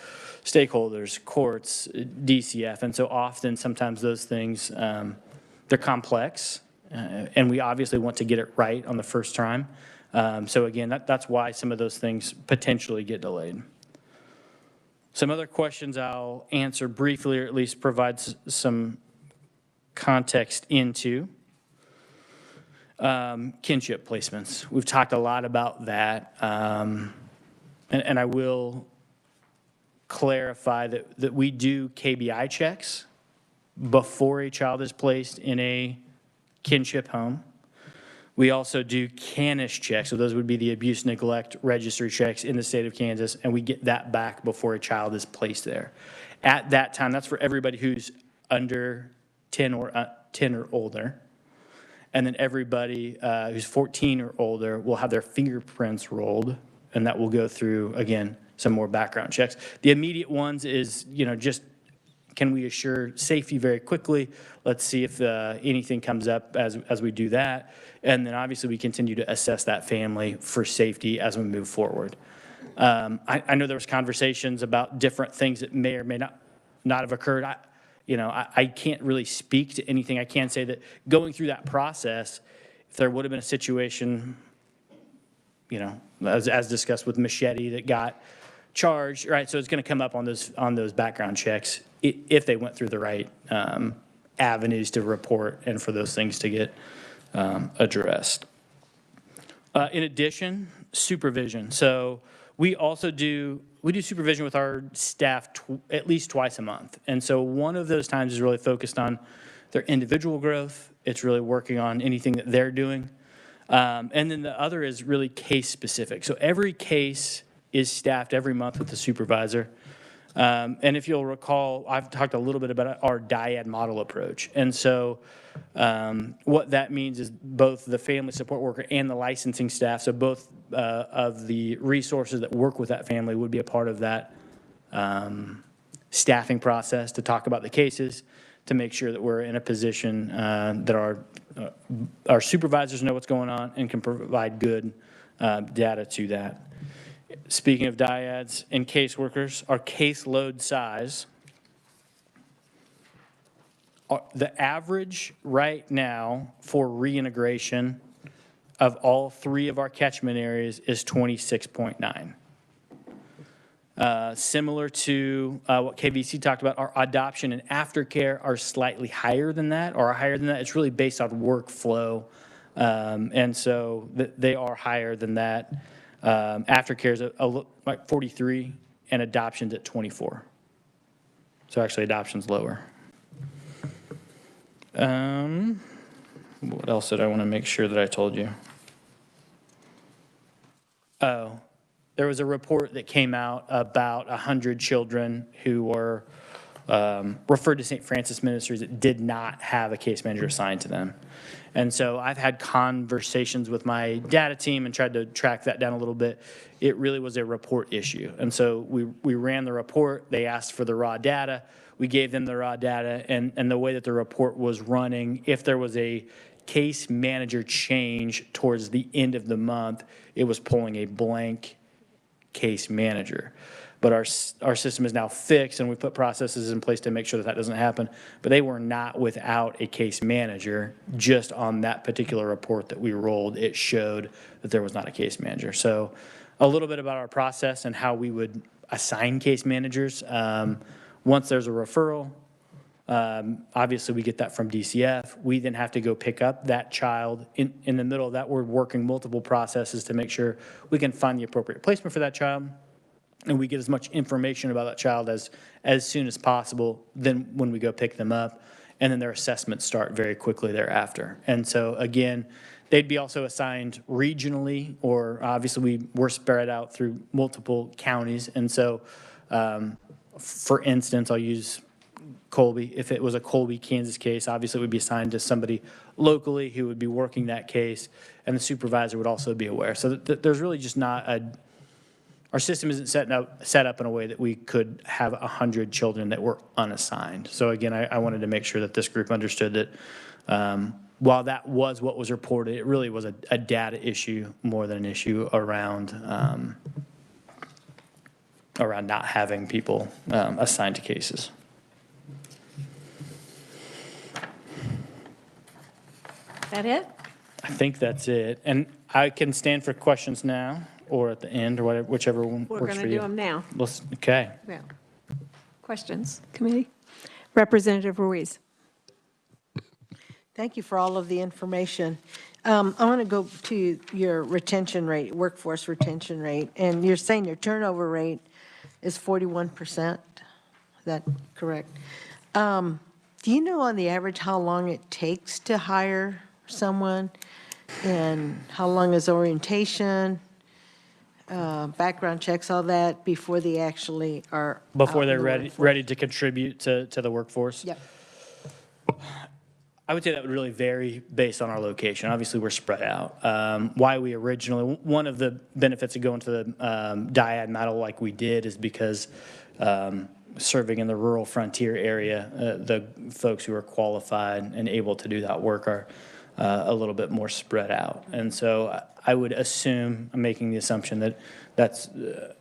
stakeholders, courts, DCF, and so often, sometimes those things, they're complex, and we obviously want to get it right on the first time. So again, that's why some of those things potentially get delayed. Some other questions I'll answer briefly, or at least provide some context into. Kinship placements. We've talked a lot about that, and I will clarify that we do KBI checks before a child is placed in a kinship home. We also do CANISH checks, so those would be the abuse neglect registry checks in the state of Kansas, and we get that back before a child is placed there. At that time, that's for everybody who's under 10 or older. And then everybody who's 14 or older will have their fingerprints rolled, and that will go through, again, some more background checks. The immediate ones is, just can we assure safety very quickly? Let's see if anything comes up as we do that. And then obviously we continue to assess that family for safety as we move forward. I know there was conversations about different things that may or may not have occurred. I can't really speak to anything. I can say that going through that process, if there would have been a situation, as discussed with Machete that got charged, right? So it's going to come up on those background checks if they went through the right avenues to report and for those things to get addressed. In addition, supervision. So we also do supervision with our staff at least twice a month. And so one of those times is really focused on their individual growth. It's really working on anything that they're doing. And then the other is really case specific. So every case is staffed every month with the supervisor. And if you'll recall, I've talked a little bit about our dyad model approach. And so what that means is both the family support worker and the licensing staff, so both of the resources that work with that family would be a part of that staffing process to talk about the cases, to make sure that we're in a position that our supervisors know what's going on and can provide good data to that. Speaking of dyads and caseworkers, our caseload size, the average right now for reintegration of all three of our catchment areas is 26.9. Similar to what KVC talked about, our adoption and aftercare are slightly higher than that, or are higher than that. It's really based on workflow, and so they are higher than that. Aftercare is like 43, and adoption's at 24. So actually, adoption's lower. What else did I want to make sure that I told you? Oh, there was a report that came out about 100 children who were referred to St. Francis Ministries that did not have a case manager assigned to them. And so I've had conversations with my data team and tried to track that down a little bit. It really was a report issue. And so we ran the report. They asked for the raw data. We gave them the raw data. And the way that the report was running, if there was a case manager change towards the end of the month, it was pulling a blank case manager. But our system is now fixed, and we put processes in place to make sure that doesn't happen. But they were not without a case manager. Just on that particular report that we rolled, it showed that there was not a case manager. So a little bit about our process and how we would assign case managers. Once there's a referral, obviously we get that from DCF. We then have to go pick up that child. In the middle of that, we're working multiple processes to make sure we can find the appropriate placement for that child. And we get as much information about that child as soon as possible then when we go pick them up. and then their assessments start very quickly thereafter. And so again, they'd be also assigned regionally, or obviously we're spread out through multiple counties. And so, for instance, I'll use Colby. If it was a Colby, Kansas case, obviously it would be assigned to somebody locally who would be working that case, and the supervisor would also be aware. So there's really just not our system isn't set up in a way that we could have 100 children that were unassigned. So again, I wanted to make sure that this group understood that while that was what was reported, it really was a data issue more than an issue around not having people assigned to cases. That it? I think that's it. And I can stand for questions now or at the end or whatever, whichever one We're works going for to you. do them now. Okay. Yeah. Questions, committee? Representative Ruiz. Thank you for all of the information. I want to go to your retention rate, workforce retention rate, and you're saying your turnover rate is 41%. Is that correct? Do you know on the average how long it takes to hire someone, and how long is orientation, background checks, all that, before they actually are Before out in they're the ready to contribute to the workforce? Yep. I would say that would really vary based on our location. Obviously, we're spread out. Why we originally, one of the benefits of going to the dyad model like we did is because serving in the rural frontier area, the folks who are qualified and able to do that work are a little bit more spread out. And so I would assume, I'm making the assumption that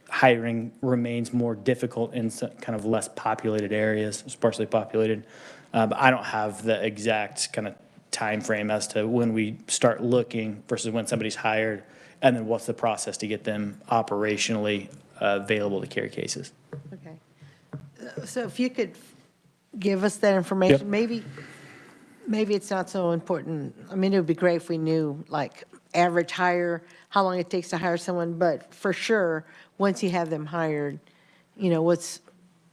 hiring remains more difficult in some kind of less populated areas, sparsely populated. But I don't have the exact kind of time frame as to when we start looking versus when somebody's hired, and then what's the process to get them operationally available to carry cases. Okay. So if you could give us that information, Yep. maybe it's not so important. I mean, it would be great if we knew, like, average hire, how long it takes to hire someone, but for sure, once you have them hired, you know,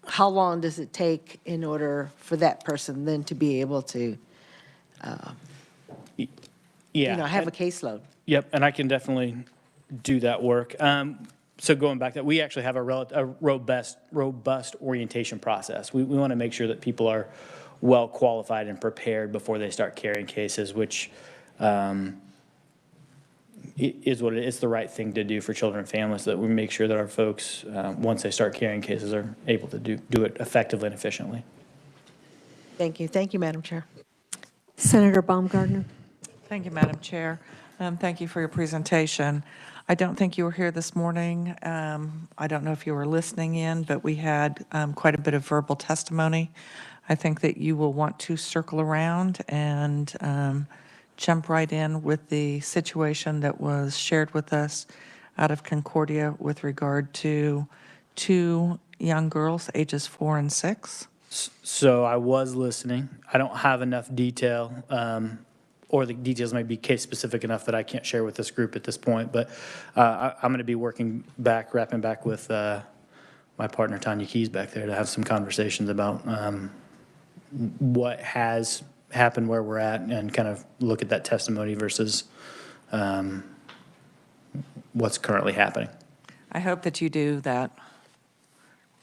how long does it take in order for that person then to be able to, have a caseload? Yep, and I can definitely do that work. So going back, that we actually have a robust orientation process. We want to make sure that people are well qualified and prepared before they start carrying cases, which is what it is. It's the right thing to do for children and families, that we make sure that our folks, once they start carrying cases, are able to do it effectively and efficiently. Thank you. Thank you, Madam Chair. Senator Baumgartner. Thank you, Madam Chair. Thank you for your presentation. I don't think you were here this morning. I don't know if you were listening in, but we had quite a bit of verbal testimony. I think that you will want to circle around and jump right in with the situation that was shared with us out of Concordia with regard to 2 young girls, ages 4 and 6. So I was listening. I don't have enough detail, or the details may be case specific enough that I can't share with this group at this point, but I'm going to be wrapping back with my partner Tanya Keys back there to have some conversations about what has happened, where we're at, and kind of look at that testimony versus what's currently happening. I hope that you do that,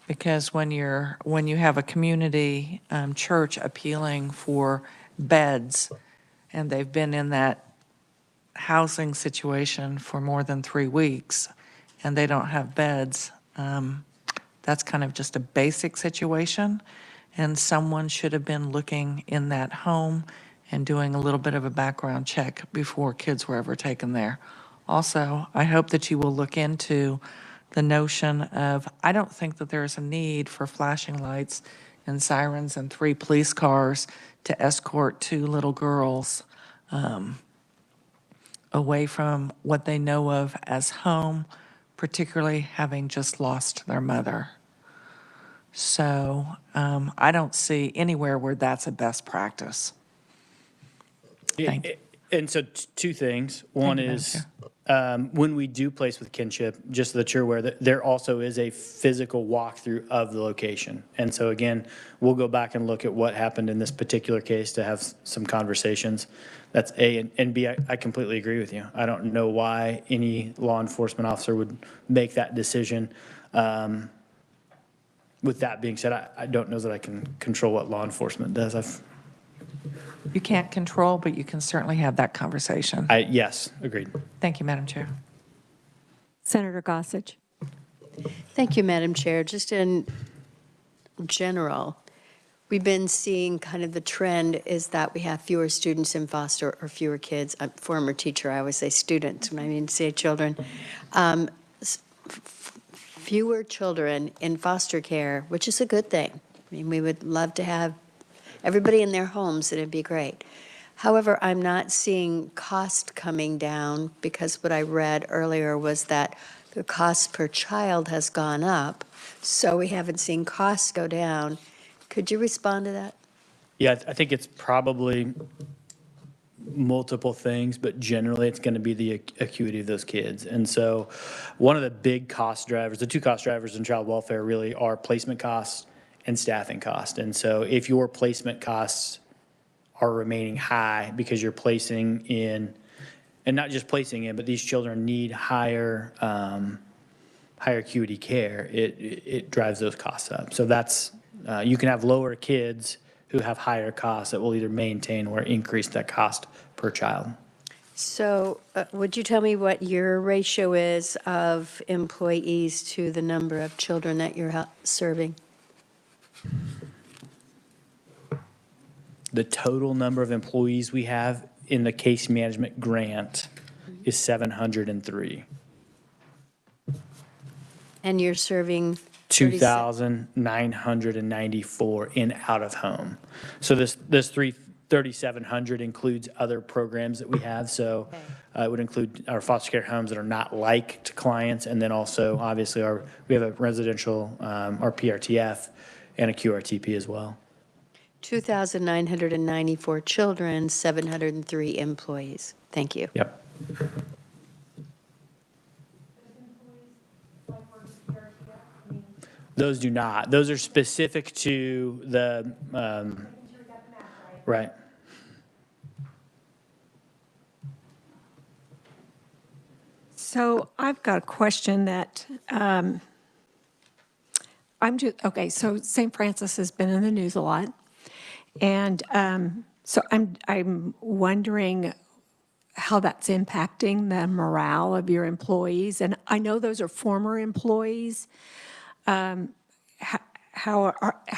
because when you have a community church appealing for beds, and they've been in that housing situation for more than 3 weeks, and they don't have beds, that's kind of just a basic situation, and someone should have been looking in that home and doing a little bit of a background check before kids were ever taken there. Also, I hope that you will look into the notion of, I don't think that there's a need for flashing lights and sirens and 3 police cars to escort 2 little girls away from what they know of as home, particularly having just lost their mother. So I don't see anywhere where that's a best practice. And so two things. One Thank you, is when we do place with kinship, just so that you're aware, that there also is a physical walkthrough of the location. And so again, we'll go back and look at what happened in this particular case to have some conversations. That's A. And B, I completely agree with you. I don't know why any law enforcement officer would make that decision. With that being said, I don't know that I can control what law enforcement does. You can't control, but you can certainly have that conversation. Yes, agreed. Thank you, Madam Chair. Senator Godsey. Thank you, Madam Chair. Just in general, we've been seeing kind of the trend is that we have fewer students in foster or fewer kids. I'm a former teacher. I always say students when I mean to say children. Fewer children in foster care, which is a good thing. I mean, we would love to have everybody in their homes, and it'd be great. However, I'm not seeing cost coming down because what I read earlier was that the cost per child has gone up, so we haven't seen costs go down. Could you respond to that? Yeah, I think it's probably multiple things, but generally it's going to be the acuity of those kids. And so one of the big cost drivers, the two cost drivers in child welfare really are placement costs and staffing cost. And so if your placement costs are remaining high because you're placing in, and not just placing in, but these children need higher acuity care, it drives those costs up. So that's, you can have lower kids who have higher costs that will either maintain or increase that cost per child. So would you tell me what your ratio is of employees to the number of children that you're serving? The total number of employees we have in the case management grant is 703. And you're serving 2,994 in out of home. So this 3,700 includes other programs that we have. So it would include our foster care homes that are not like to clients, and then also obviously we have a residential, our PRTF, and a QRTP as well. 2,994 children, 703 employees. Thank you. Yep. Those do not. Those are specific to the, right. So I've got a question that okay, so St. Francis has been in the news a lot. And so I'm wondering how that's impacting the morale of your employees. And I know those are former employees. How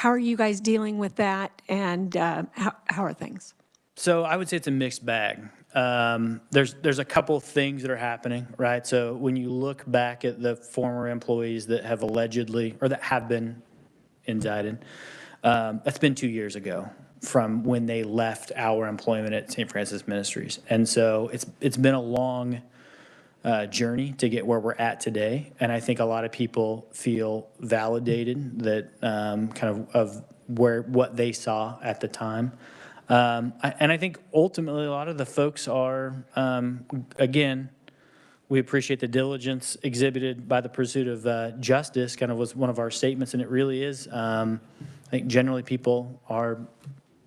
are you guys dealing with that, and how are things? So I would say it's a mixed bag. There's a couple things that are happening, right? So when you look back at the former employees that have allegedly, or that have been indicted, that's been 2 years ago from when they left our employment at St. Francis Ministries. And so it's been a long journey to get where we're at today. And I think a lot of people feel validated that kind of what they saw at the time. And I think ultimately a lot of the folks are, again, we appreciate the diligence exhibited by the pursuit of justice, kind of was one of our statements, and it really is. I think generally people are,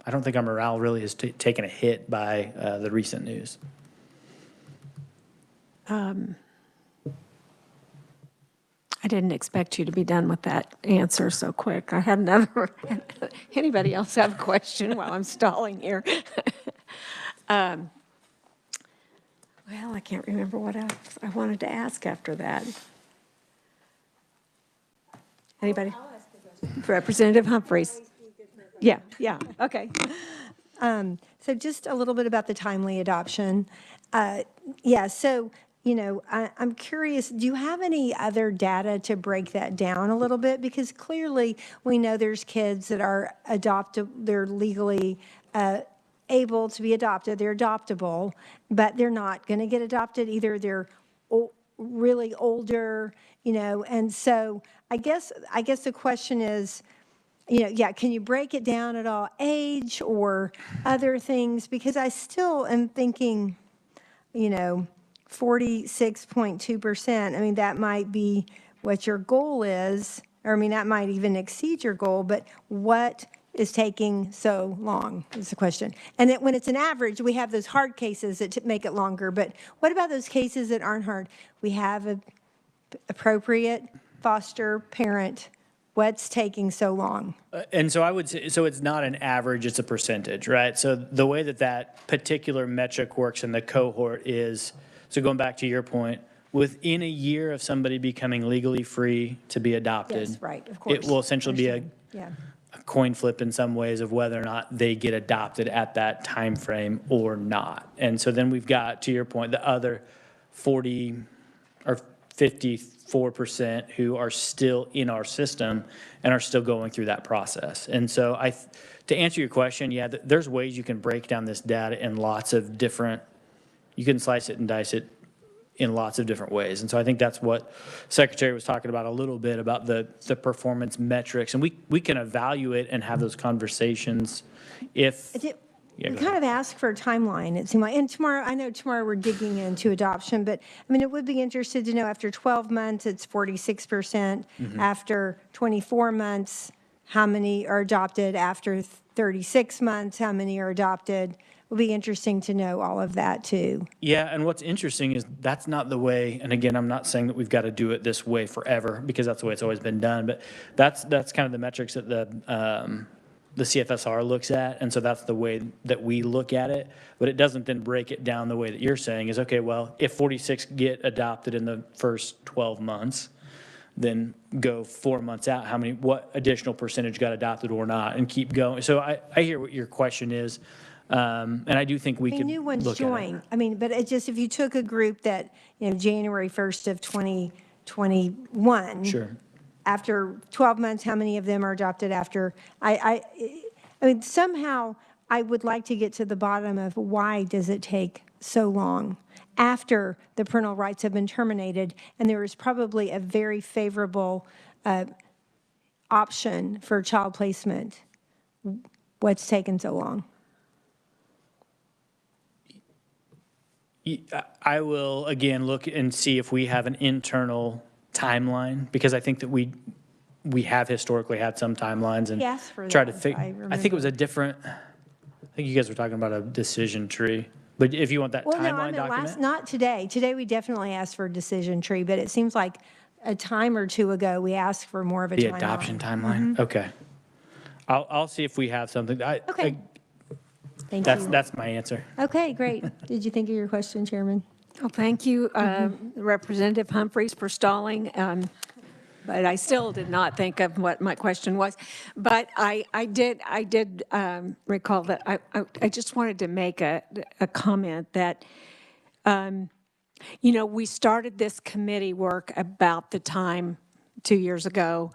I don't think our morale really has taken a hit by the recent news. I didn't expect you to be done with that answer so quick. I had another. Anybody else have a question while I'm stalling here? Well, I can't remember what else I wanted to ask after that. Anybody? Representative Humphreys. Yeah, okay. So just a little bit about the timely adoption. So, I'm curious, do you have any other data to break that down a little bit? Because clearly we know there's kids that are they're legally able to be adopted, they're adoptable, but they're not going to get adopted. Either they're really older, and so I guess the question is, Yeah, can you break it down at all, age or other things? Because I still am thinking, 46.2%. I mean, that might be what your goal is, or I mean, that might even exceed your goal, but what is taking so long is the question. And then when it's an average, we have those hard cases that make it longer, but what about those cases that aren't hard? We have an appropriate foster parent. What's taking so long? And so I would say, so it's not an average, it's a percentage, right? So the way that that particular metric works in the cohort is, so going back to your point, within a year of somebody becoming legally free to be adopted. Yes, right, of course. It will essentially be a Yeah. coin flip in some ways of whether or not they get adopted at that time frame or not. And so then we've got, to your point, the other 40 or 54% who are still in our system and are still going through that process. And so to answer your question, yeah, there's ways you can break down this data in lots of different, you can slice it and dice it in lots of different ways. And so I think that's what Secretary was talking about a little bit, about the performance metrics. And we can evaluate and have those conversations if. We kind of ask for a timeline, it seemed like. And I know tomorrow we're digging into adoption, but I mean, it would be interested to know after 12 months, it's 46%. After 24 months, how many are adopted? After 36 months, how many are adopted? It will be interesting to know all of that too. Yeah, and what's interesting is that's not the way, and again, I'm not saying that we've got to do it this way forever, because that's the way it's always been done, but that's kind of the metrics that the CFSR looks at, and so that's the way that we look at it. But it doesn't then break it down the way that you're saying is, okay, well, if 46 get adopted in the first 12 months, then go 4 months out, what additional percentage got adopted or not, and keep going. So I hear what your question is, and I do think we could New ones look join. at it. I mean, but it just, if you took a group that, January 1st of 2021. Sure. After 12 months, how many of them are adopted after? I mean, somehow I would like to get to the bottom of why does it take so long after the parental rights have been terminated, and there is probably a very favorable option for child placement. What's taken so long? I will, again, look and see if we have an internal timeline, because I think that we have historically had some timelines and Yes, for try to that, figure. I think it was a different, I think you guys were talking about a decision tree, but if you want that Well, no, timeline document. not today. Today, we definitely asked for a decision tree, but it seems like a time or two ago, we asked for more of a The timeline. adoption timeline? Okay. I'll see if we have something. Okay. Thank you. That's my answer. Okay, great. Did you think of your question, Chairman? Well, thank you, Representative Humphreys, for stalling. But I still did not think of what my question was. But I did recall that I just wanted to make a comment that, we started this committee work about the time 2 years ago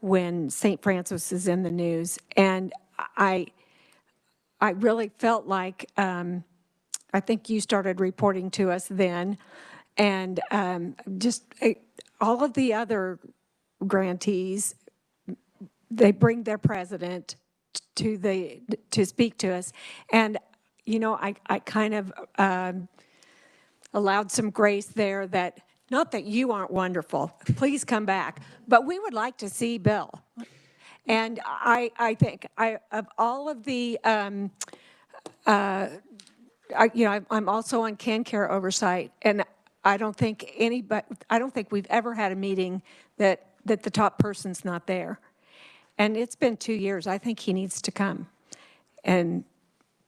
when St. Francis is in the news. And I really felt like, I think you started reporting to us then, and all of the other grantees, they bring their president to speak to us, and I kind of allowed some grace there that, not that you aren't wonderful, please come back, but we would like to see Bill. And I think of all of the I'm also on CanCare Oversight, and I don't think we've ever had a meeting that the top person's not there. And it's been 2 years. I think he needs to come. And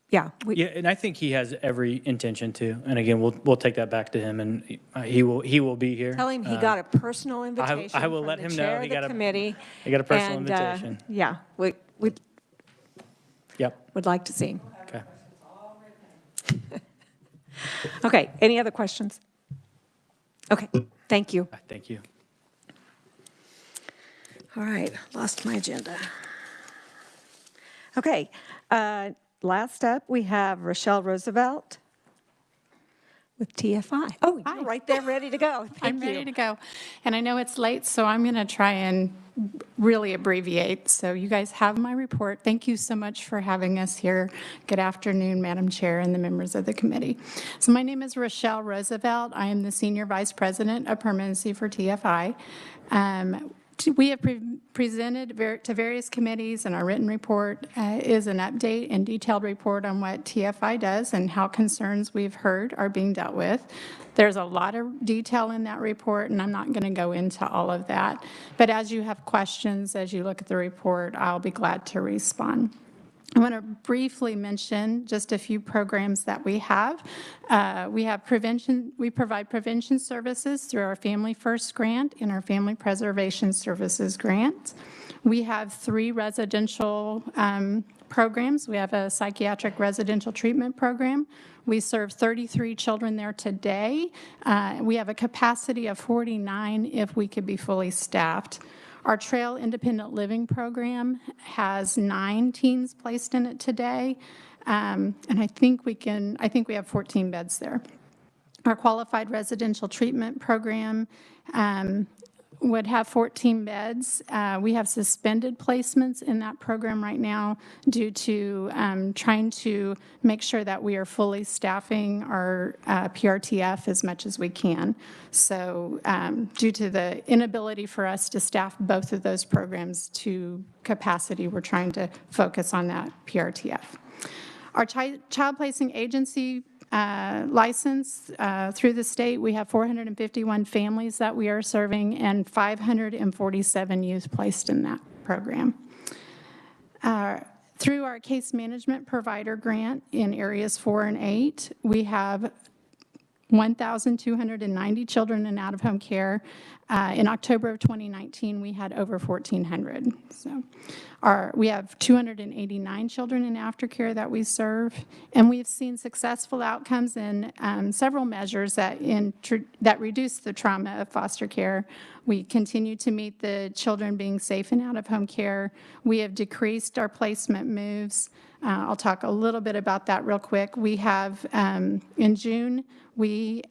yeah. And I think he has every intention to. And again, we'll take that back to him, and he will be here. Tell him he got a personal invitation. I will from let the him chair know of he the got committee. He got a personal And, invitation. Yeah, we Yep. would like to see him. Okay. Okay, any other questions? Okay, thank you. Thank you. All right, lost my agenda. Okay, last up, we have Rochelle Roosevelt, with TFI. Oh, you're right there, ready to go. I'm Thank you. ready to go. And I know it's late, so I'm going to try and really abbreviate. So you guys have my report. Thank you so much for having us here. Good afternoon, Madam Chair and the members of the committee. So my name is Rochelle Roosevelt. I am the Senior Vice President of Permanency for TFI. We have presented to various committees, and our written report is an update and detailed report on what TFI does and how concerns we've heard are being dealt with. There's a lot of detail in that report, and I'm not going to go into all of that. But as you have questions, as you look at the report, I'll be glad to respond. I want to briefly mention just a few programs that we have. We provide prevention services through our Family First grant and our Family Preservation Services grant. We have 3 residential programs. We have a psychiatric residential treatment program. We serve 33 children there today. We have a capacity of 49 if we could be fully staffed. Our Trail Independent Living Program has 9 teens placed in it today, and I think we have 14 beds there. Our Qualified Residential Treatment Program would have 14 beds. We have suspended placements in that program right now due to trying to make sure that we are fully staffing our PRTF as much as we can. So due to the inability for us to staff both of those programs to capacity, we're trying to focus on that PRTF. Our child placing agency license through the state, we have 451 families that we are serving and 547 youth placed in that program. Through our case management provider grant in areas 4 and 8, we have 1,290 children in out-of-home care. In October of 2019, we had over 1,400. So we have 289 children in aftercare that we serve, and we've seen successful outcomes in several measures that reduce the trauma of foster care. We continue to meet the children being safe in out-of-home care. We have decreased our placement moves. I'll talk a little bit about that real quick. We have, in June,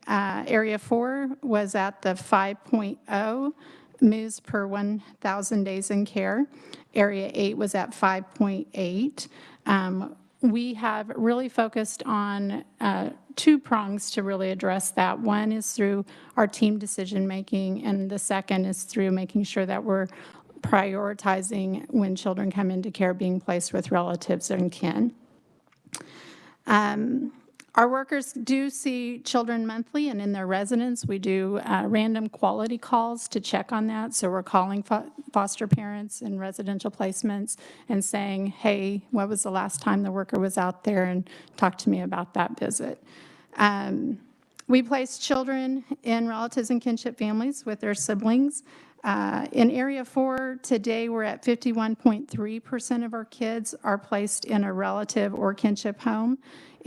Area 4 was at the 5.0 moves per 1,000 days in care. Area 8 was at 5.8. We have really focused on 2 prongs to really address that. One is through our team decision making, and the second is through making sure that we're prioritizing when children come into care being placed with relatives and kin. Our workers do see children monthly, and in their residence, we do random quality calls to check on that. So we're calling foster parents in residential placements and saying, hey, what was the last time the worker was out there, and talk to me about that visit. We place children in relatives and kinship families with their siblings. In Area 4, today we're at 51.3% of our kids are placed in a relative or kinship home.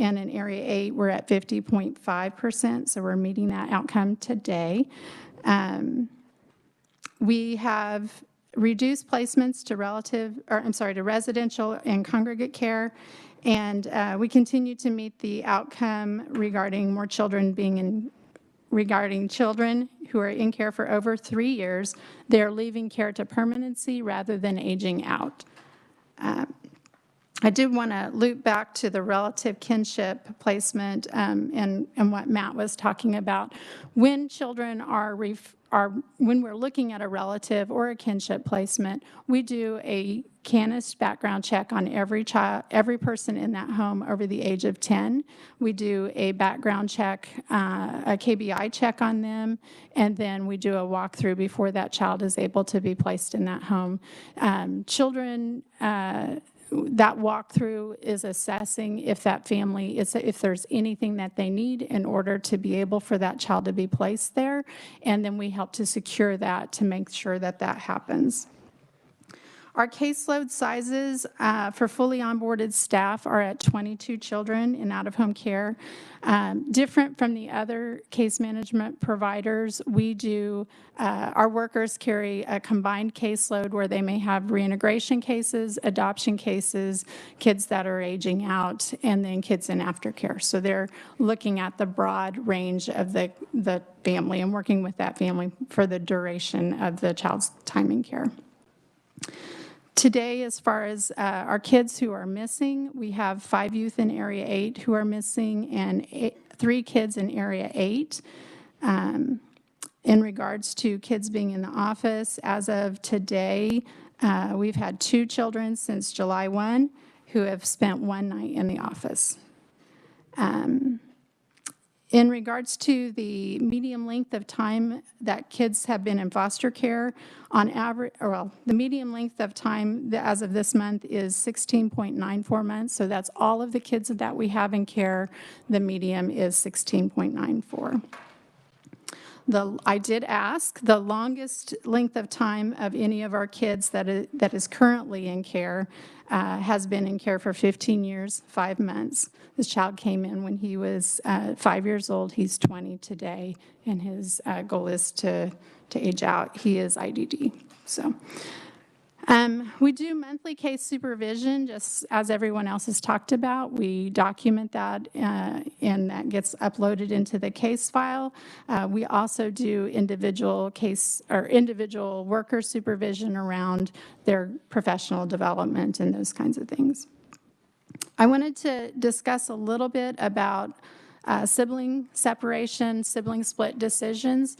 And in Area 8, we're at 50.5%, so we're meeting that outcome today. We have reduced placements to residential and congregate care, and we continue to meet the outcome regarding more children regarding children who are in care for over 3 years. They're leaving care to permanency rather than aging out. I did want to loop back to the relative kinship placement and what Matt was talking about. When children when we're looking at a relative or a kinship placement, we do a ks background check on every person in that home over the age of 10. We do a background check, a KBI check on them, and then we do a walkthrough before that child is able to be placed in that home. That walkthrough is assessing if that family, if there's anything that they need in order to be able for that child to be placed there, and then we help to secure that to make sure that that happens. Our caseload sizes for fully onboarded staff are at 22 children in out-of-home care. Different from the other case management providers, we do, our workers carry a combined caseload where they may have reintegration cases, adoption cases, kids that are aging out, and then kids in aftercare. So they're looking at the broad range of the family and working with that family for the duration of the child's time in care. Today, as far as our kids who are missing, we have 5 youth in Area 8 who are missing and 3 kids in Area 8. In regards to kids being in the office, as of today, we've had 2 children since July 1 who have spent 1 night in the office. In regards to the median length of time that kids have been in foster care, on average, the median length of time as of this month is 16.94 months. So that's all of the kids that we have in care. The median is 16.94. I did ask the longest length of time of any of our kids that is currently in care has been in care for 15 years, 5 months. This child came in when he was 5 years old. He's 20 today, and his goal is to age out. He is IDD. So we do monthly case supervision, just as everyone else has talked about. We document that, and that gets uploaded into the case file. We also do individual worker supervision around their professional development and those kinds of things. I wanted to discuss a little bit about sibling separation, sibling split decisions.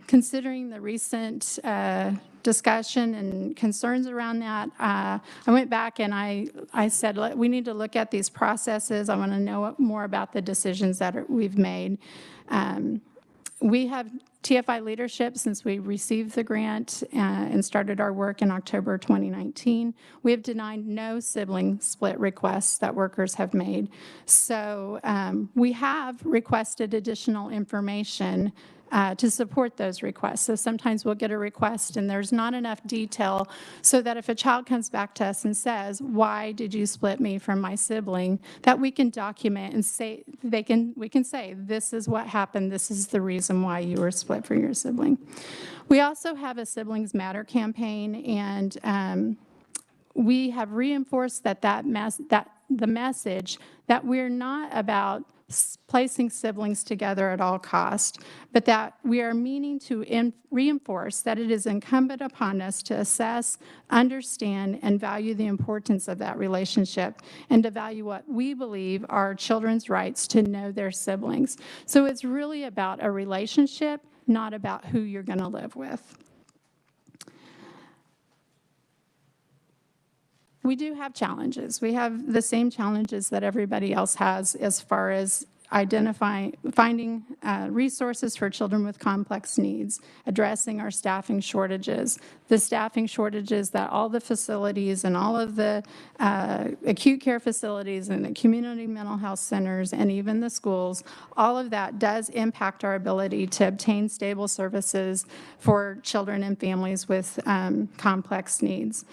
Considering the recent discussion and concerns around that, I went back and I said, we need to look at these processes. I want to know more about the decisions that we've made. We have TFI leadership since we received the grant and started our work in October 2019. We have denied no sibling split requests that workers have made. So we have requested additional information to support those requests. So sometimes we'll get a request and there's not enough detail so that if a child comes back to us and says, why did you split me from my sibling, that we can document and say, we can say, this is what happened, this is the reason why you were split from your sibling. We also have a Siblings Matter campaign, and we have reinforced that the message that we're not about placing siblings together at all costs, but that we are meaning to reinforce that it is incumbent upon us to assess, understand, and value the importance of that relationship and to value what we believe are children's rights to know their siblings. So it's really about a relationship, not about who you're going to live with. We do have challenges. We have the same challenges that everybody else has as far as finding resources for children with complex needs, addressing our staffing shortages, the staffing shortages that all the facilities and all of the acute care facilities and the community mental health centers and even the schools, all of that does impact our ability to obtain stable services for children and families with complex needs.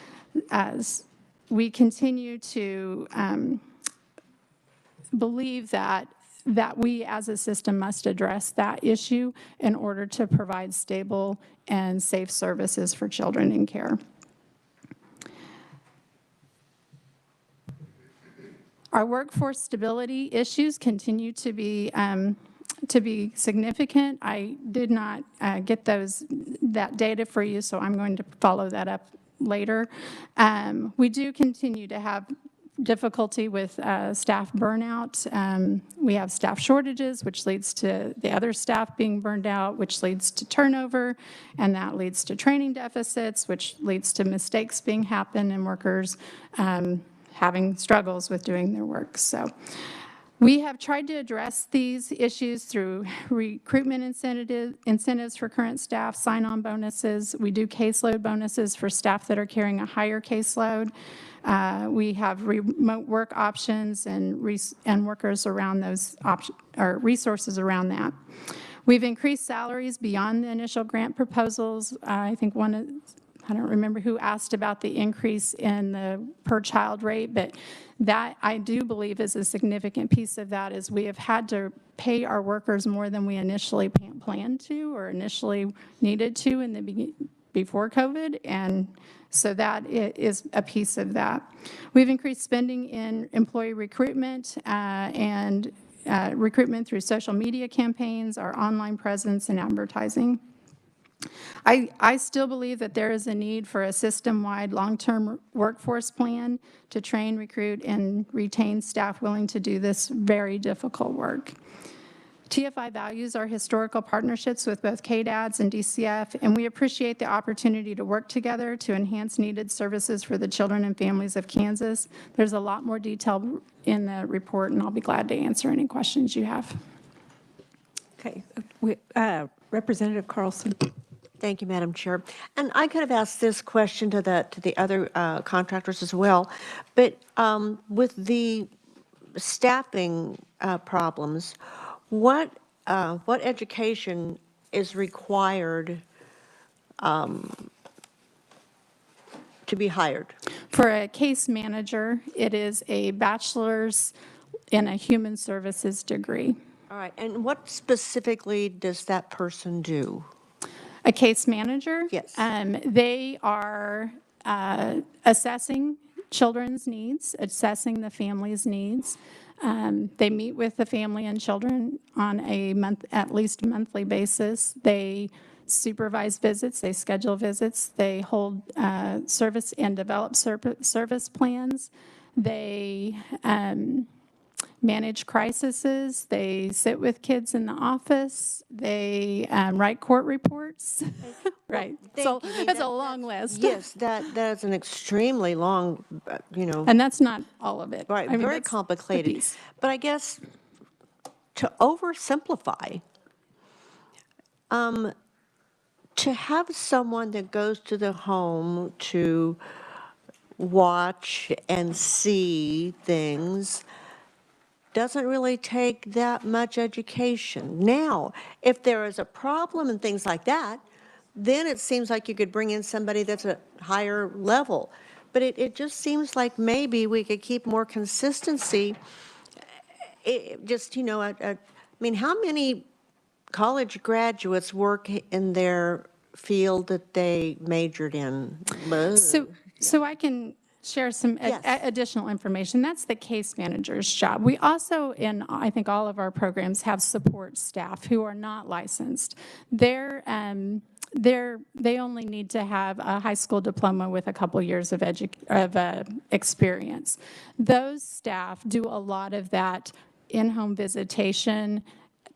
As we continue to believe that we as a system must address that issue in order to provide stable and safe services for children in care. Our workforce stability issues continue to be significant. I did not get that data for you, so I'm going to follow that up later. We do continue to have difficulty with staff burnout. We have staff shortages, which leads to the other staff being burned out, which leads to turnover, and that leads to training deficits, which leads to mistakes being happen and workers having struggles with doing their work. So we have tried to address these issues through recruitment incentives for current staff, sign-on bonuses. We do caseload bonuses for staff that are carrying a higher caseload. We have remote work options and workers around those or resources around that. We've increased salaries beyond the initial grant proposals. I think I don't remember who asked about the increase in the per child rate, but that I do believe is a significant piece of that is we have had to pay our workers more than we initially planned to or initially needed to in the before COVID, and so that is a piece of that. We've increased spending in employee recruitment and recruitment through social media campaigns, our online presence, and advertising. I still believe that there is a need for a system-wide long-term workforce plan to train, recruit, and retain staff willing to do this very difficult work. TFI values our historical partnerships with both KDADS and DCF, and we appreciate the opportunity to work together to enhance needed services for the children and families of Kansas. There's a lot more detail in the report, and I'll be glad to answer any questions you have. Okay. Representative Carlson. Thank you, Madam Chair. And I could have asked this question to the other contractors as well, but with the staffing problems, what education is required to be hired? For a case manager, it is a bachelor's in a human services degree. All right, and what specifically does that person do? A case manager? Yes. They are assessing children's needs, assessing the family's needs. They meet with the family and children on at least a monthly basis. They supervise visits, they schedule visits, they hold service and develop service plans. They manage crises, they sit with kids in the office, they write court reports. Right. So it's a long list. Yes, that's an extremely long, And that's not all of it. Right, I mean, very that's the complicated. piece. But I guess to oversimplify, to have someone that goes to the home to watch and see things doesn't really take that much education. Now, if there is a problem and things like that, then it seems like you could bring in somebody that's a higher level. But it just seems like maybe we could keep more consistency. I mean, how many college graduates work in their field that they majored in? So I can share some additional information. That's the case manager's job. We also, in I think all of our programs, have support staff who are not licensed. They only need to have a high school diploma with a couple years of experience. Those staff do a lot of that in-home visitation,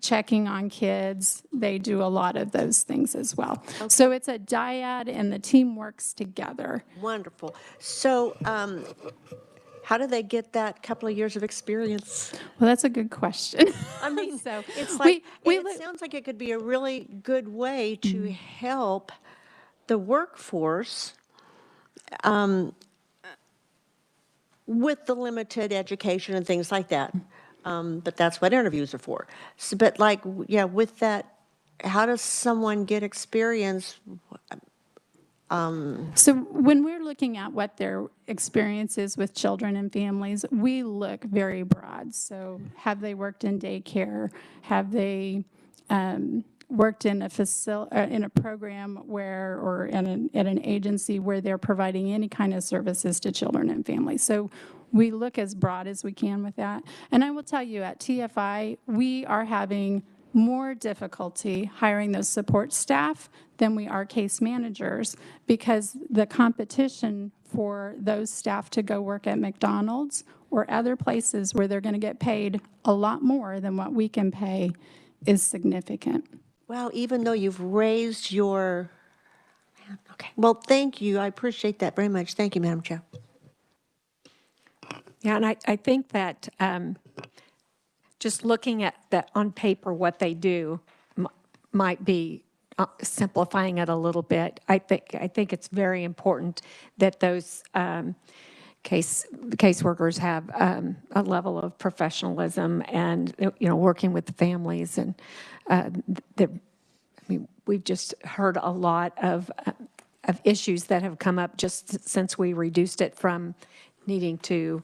checking on kids. They do a lot of those things as well. Okay. So it's a dyad and the team works together. Wonderful. So how do they get that couple of years of experience? Well, that's a good question. I mean, so it's like, it sounds like it could be a really good way to help the workforce with the limited education and things like that. But that's what interviews are for. So, but with that, how does someone get experience? So when we're looking at what their experience is with children and families, we look very broad. So have they worked in daycare? Have they worked in a program where, or at an agency where they're providing any kind of services to children and families? So we look as broad as we can with that. And I will tell you, at TFI, we are having more difficulty hiring those support staff than we are case managers, because the competition for those staff to go work at McDonald's or other places where they're going to get paid a lot more than what we can pay is significant. Well, even though you've raised your, okay. Well, thank you. I appreciate that very much. Thank you, Madam Chair. Yeah, and I think that just looking at that on paper, what they do might be simplifying it a little bit. I think it's very important that those caseworkers have a level of professionalism and working with the families, and we've just heard a lot of issues that have come up just since we reduced it from needing to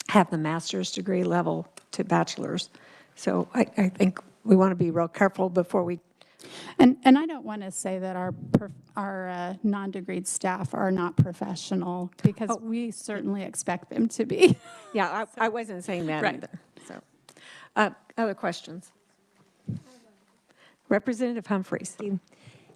have the master's degree level to bachelor's. So I think we want to be real careful before we. And I don't want to say that our non-degreed staff are not professional, because we certainly expect them to be. Yeah, I wasn't saying that Right. either. So, other questions? Representative Humphreys.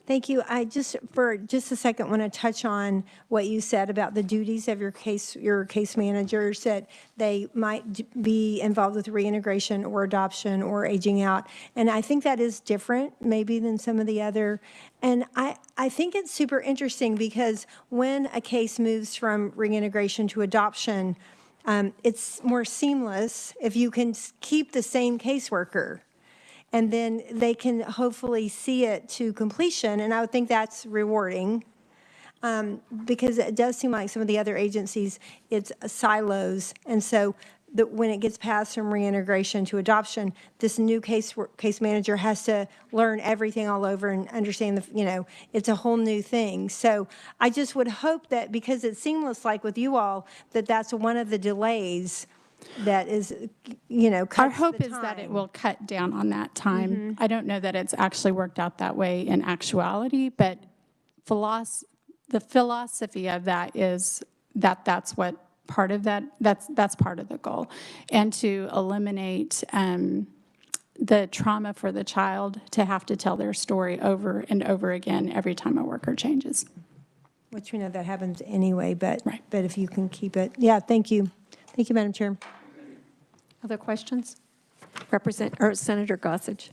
Thank you. I just, for just a second, want to touch on what you said about the duties of your case managers, that they might be involved with reintegration or adoption or aging out. And I think that is different maybe than some of the other. And I think it's super interesting, because when a case moves from reintegration to adoption, it's more seamless if you can keep the same caseworker, and then they can hopefully see it to completion. And I would think that's rewarding, because it does seem like some of the other agencies, it's silos. And so when it gets passed from reintegration to adoption, this new case manager has to learn everything all over and understand it's a whole new thing. So I just would hope that, because it's seamless like with you all, that's one of the delays that is, Our hope is that it will cut down on that time. I don't know that it's actually worked out that way in actuality, but the philosophy of that is that that's what part of that's part of the goal, and to eliminate the trauma for the child to have to tell their story over and over again every time a worker changes. Which we know that happens anyway, but if you can keep it. Yeah, thank you. Thank you, Madam Chair. Other questions? Senator Godsey.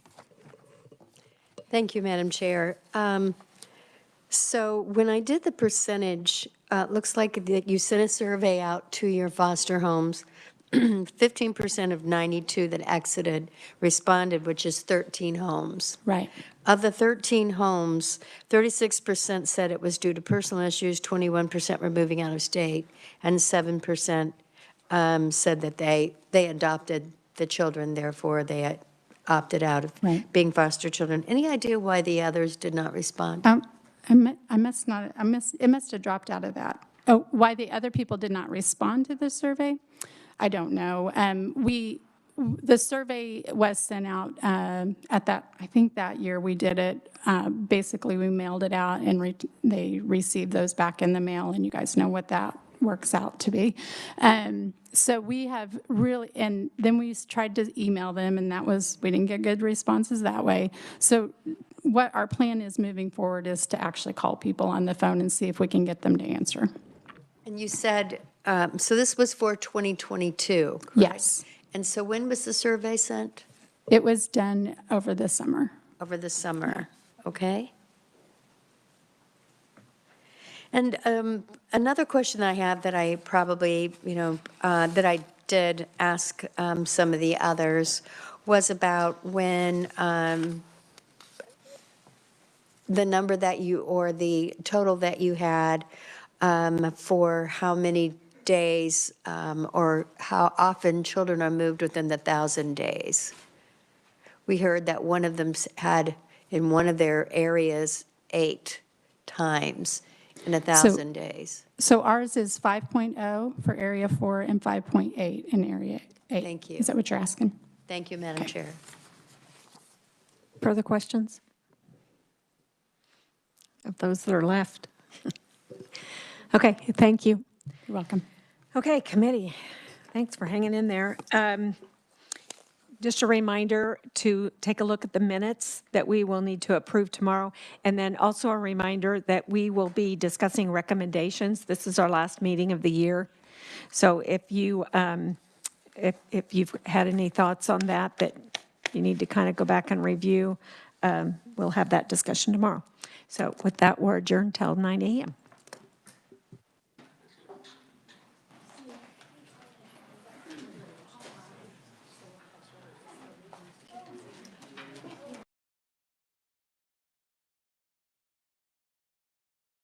Thank you, Madam Chair. So when I did the percentage, looks like that you sent a survey out to your foster homes. 15% of 92 that exited responded, which is 13 homes. Right. Of the 13 homes, 36% said it was due to personal issues, 21% were moving out of state, and 7% said that they adopted the children, therefore they had opted out of being foster children. Any idea why the others did not respond? It must have dropped out of that. Oh, why the other people did not respond to the survey? I don't know. The survey was sent out at that, I think that year we did it. Basically, we mailed it out, and they received those back in the mail, and you guys know what that works out to be. So we have really, and then we tried to email them, and we didn't get good responses that way. So what our plan is moving forward is to actually call people on the phone and see if we can get them to answer. And you said, so this was for 2022, correct? Yes. And so when was the survey sent? It was done over the summer. Over the summer, okay. And another question I have that I probably, that I did ask some of the others was about when the number that or the total that you had for how many days or how often children are moved within the 1,000 days. We heard that one of them had in one of their areas 8 times in 1,000 days. So ours is 5.0 for Area 4 and 5.8 in Area 8. Thank you. Is that what you're asking? Thank you, Madam Chair. Further questions? Of those that are left. Okay, thank you. You're welcome. Okay, committee, thanks for hanging in there. Just a reminder to take a look at the minutes that we will need to approve tomorrow. And then also a reminder that we will be discussing recommendations. This is our last meeting of the year. So if you've had any thoughts on that you need to kind of go back and review, we'll have that discussion tomorrow. So with that, we're adjourned till 9 a.m.